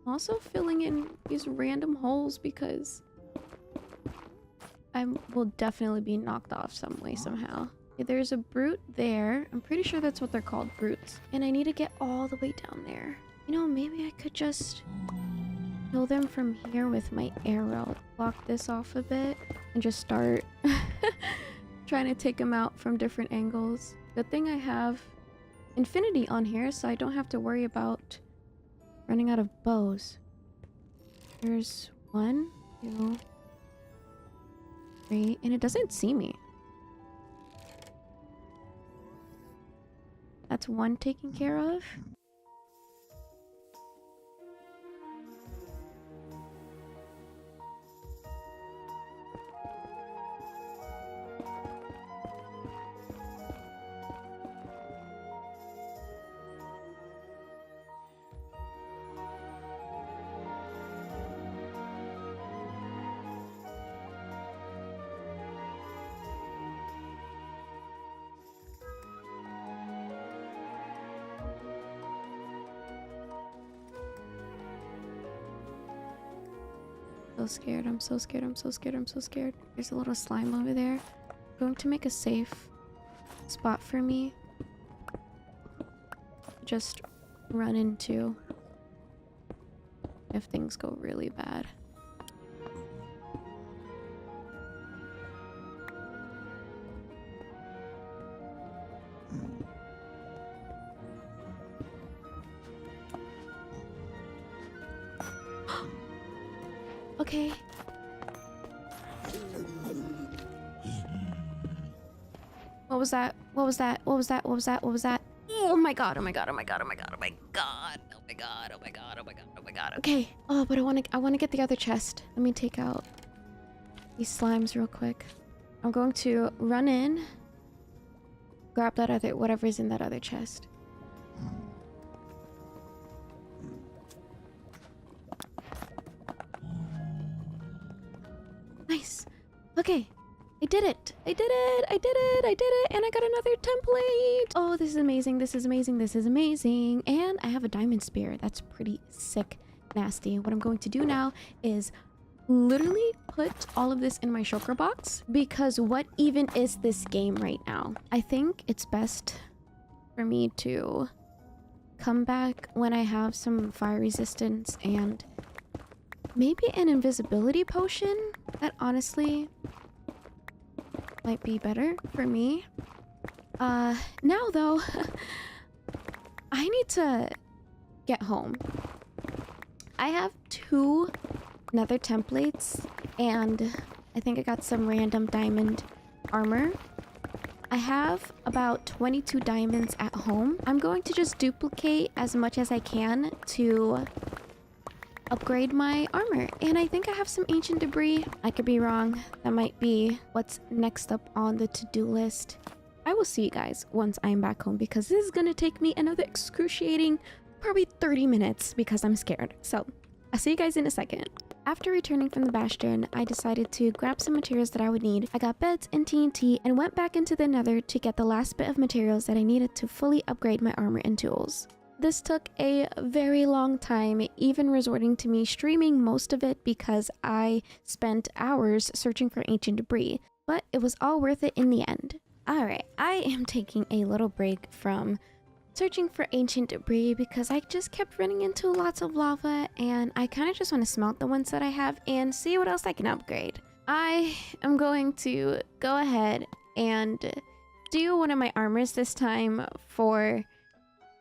I'm also filling in these random holes because I will definitely be knocked off some way, somehow. There's a brute there. I'm pretty sure that's what they're called, brutes. And I need to get all the way down there. You know, maybe I could just kill them from here with my arrow. Block this off a bit and just start trying to take them out from different angles. Good thing I have infinity on here, so I don't have to worry about running out of bows. There's 1, 2, 3, and it doesn't see me. That's 1 taken care of. So scared. I'm so scared. I'm so scared. I'm so scared. There's a little slime over there. I'm going to make a safe spot for me. Just run into if things go really bad. Okay. What was that? What was that? What was that? What was that? What was that? Oh my god, oh my god, oh my god, oh my god, oh my god, oh my god, oh my god, oh my god, oh my god. Okay. Oh, but I wanna get the other chest. Let me take out these slimes real quick. I'm going to run in, grab that other whatever's in that other chest. Nice. Okay. I did it. I did it. I did it. I did it. And I got another template. Oh, this is amazing. This is amazing. This is amazing. And I have a diamond spear. That's pretty sick, nasty. What I'm going to do now is literally put all of this in my shulker box, because what even is this game right now? I think it's best for me to come back when I have some fire resistance and maybe an invisibility potion. That honestly might be better for me. Now though, I need to get home. I have 2 nether templates, and I think I got some random diamond armor. I have about 22 diamonds at home. I'm going to just duplicate as much as I can to upgrade my armor. And I think I have some ancient debris. I could be wrong. That might be what's next up on the to-do list. I will see you guys once I'm back home, because this is gonna take me another excruciating probably 30 minutes because I'm scared. So I'll see you guys in a second. After returning from the bastion, I decided to grab some materials that I would need. I got beds and TNT and went back into the nether to get the last bit of materials that I needed to fully upgrade my armor and tools. This took a very long time, even resorting to me streaming most of it because I spent hours searching for ancient debris, but it was all worth it in the end. Alright, I am taking a little break from searching for ancient debris because I just kept running into lots of lava, and I kind of just want to smelt the ones that I have and see what else I can upgrade. I am going to go ahead and do one of my armors this time for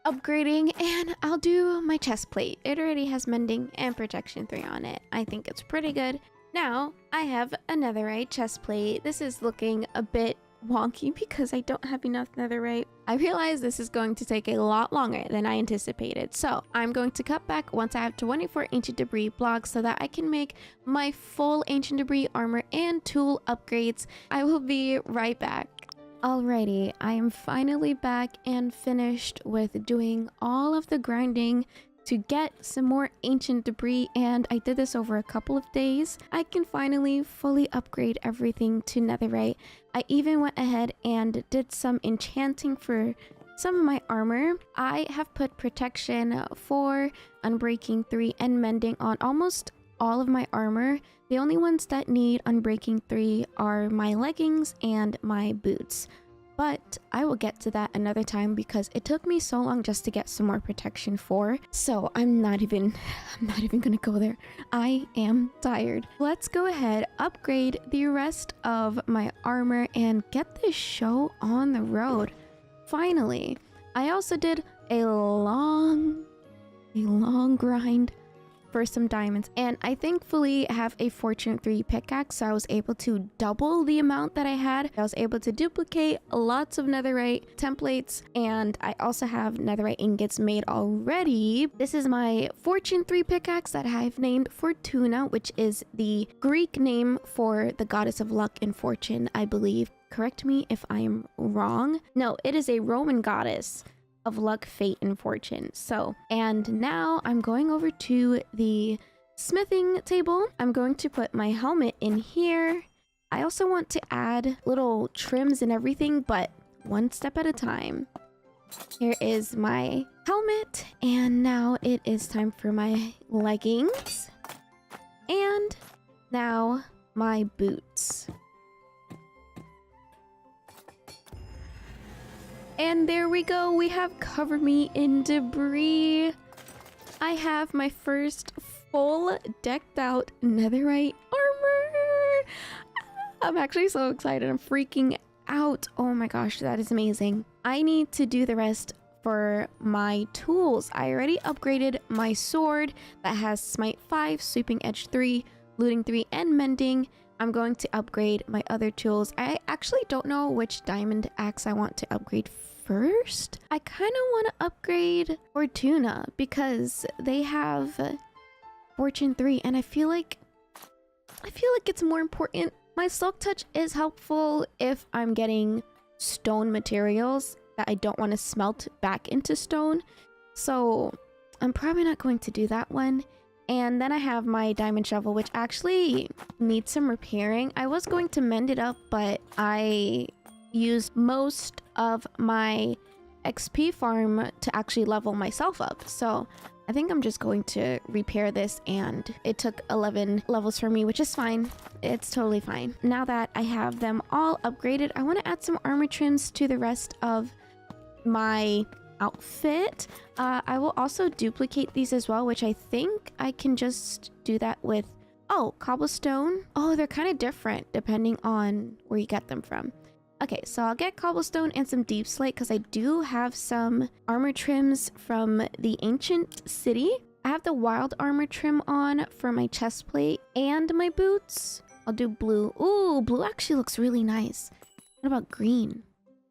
upgrading, and I'll do my chest plate. It already has mending and protection 3 on it. I think it's pretty good. Now I have a netherite chest plate. This is looking a bit wonky because I don't have enough netherite. I realize this is going to take a lot longer than I anticipated, so I'm going to cut back once I have 24 ancient debris blocks so that I can make my full ancient debris armor and tool upgrades. I will be right back. Alrighty, I am finally back and finished with doing all of the grinding to get some more ancient debris, and I did this over a couple of days. I can finally fully upgrade everything to netherite. I even went ahead and did some enchanting for some of my armor. I have put protection 4, unbreaking 3, and mending on almost all of my armor. The only ones that need unbreaking 3 are my leggings and my boots. But I will get to that another time because it took me so long just to get some more protection 4. So I'm not even gonna go there. I am tired. Let's go ahead, upgrade the rest of my armor, and get this show on the road. Finally, I also did a long grind for some diamonds, and I thankfully have a fortune 3 pickaxe, so I was able to double the amount that I had. I was able to duplicate lots of netherite templates, and I also have netherite ingots made already. This is my fortune 3 pickaxe that I've named Fortuna, which is the Greek name for the goddess of luck and fortune, I believe. Correct me if I am wrong. No, it is a Roman goddess of luck, fate, and fortune. So, and now I'm going over to the smithing table. I'm going to put my helmet in here. I also want to add little trims and everything, but one step at a time. Here is my helmet, and now it is time for my leggings, and now my boots. And there we go. We have covered me in debris. I have my first full decked out netherite armor. I'm actually so excited. I'm freaking out. Oh my gosh, that is amazing. I need to do the rest for my tools. I already upgraded my sword that has smite 5, sweeping edge 3, looting 3, and mending. I'm going to upgrade my other tools. I actually don't know which diamond axe I want to upgrade first. I kind of want to upgrade Fortuna because they have Fortune 3 and I feel like it's more important. My silk touch is helpful if I'm getting stone materials that I don't want to smelt back into stone. So I'm probably not going to do that one. And then I have my diamond shovel, which actually needs some repairing. I was going to mend it up, but I used most of my XP farm to actually level myself up. So I think I'm just going to repair this, and it took 11 levels for me, which is fine. It's totally fine. Now that I have them all upgraded, I want to add some armor trims to the rest of my outfit. I will also duplicate these as well, which I think I can just do that with, cobblestone. Oh, they're kind of different depending on where you get them from. Okay, so I'll get cobblestone and some deep slate because I do have some armor trims from the ancient city. I have the wild armor trim on for my chest plate and my boots. I'll do blue. Ooh, blue actually looks really nice. What about green?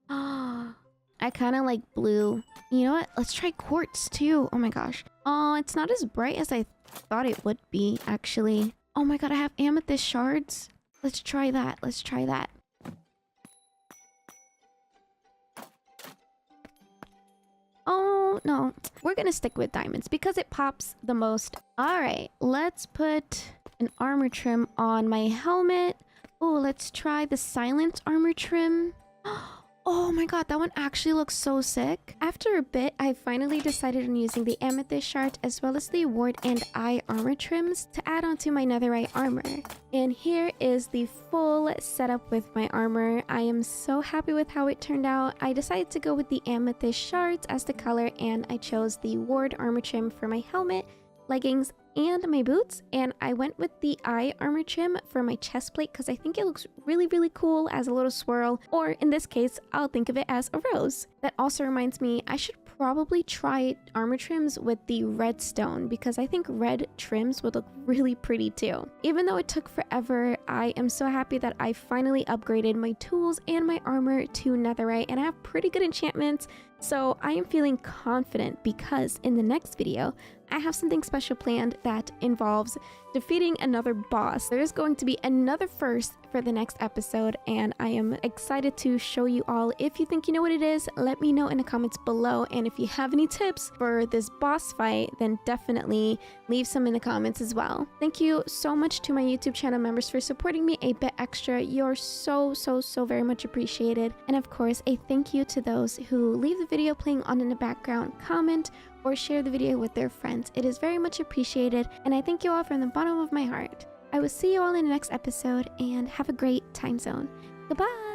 I kind of like blue. You know what? Let's try quartz too. Oh my gosh. Oh, it's not as bright as I thought it would be, actually. Oh my god, I have amethyst shards. Let's try that. Let's try that. Oh, no. We're gonna stick with diamonds because it pops the most. Alright, let's put an armor trim on my helmet. Oh, let's try the silent armor trim. Oh my god, that one actually looks so sick. After a bit, I finally decided on using the amethyst shard as well as the ward and eye armor trims to add onto my netherite armor. And here is the full setup with my armor. I am so happy with how it turned out. I decided to go with the amethyst shards as the color, and I chose the ward armor trim for my helmet, leggings, and my boots, and I went with the eye armor trim for my chest plate because I think it looks really, really cool as a little swirl, or in this case, I'll think of it as a rose. That also reminds me, I should probably try armor trims with the redstone because I think red trims would look really pretty too. Even though it took forever, I am so happy that I finally upgraded my tools and my armor to netherite, and I have pretty good enchantments, so I am feeling confident because in the next video, I have something special planned that involves defeating another boss. There is going to be another first for the next episode, and I am excited to show you all. If you think you know what it is, let me know in the comments below, and if you have any tips for this boss fight, then definitely leave some in the comments as well. Thank you so much to my YouTube channel members for supporting me a bit extra. You're so very much appreciated. And of course, a thank you to those who leave the video playing on in the background, comment, or share the video with their friends. It is very much appreciated, and I thank you all from the bottom of my heart. I will see you all in the next episode, and have a great time zone. Goodbye!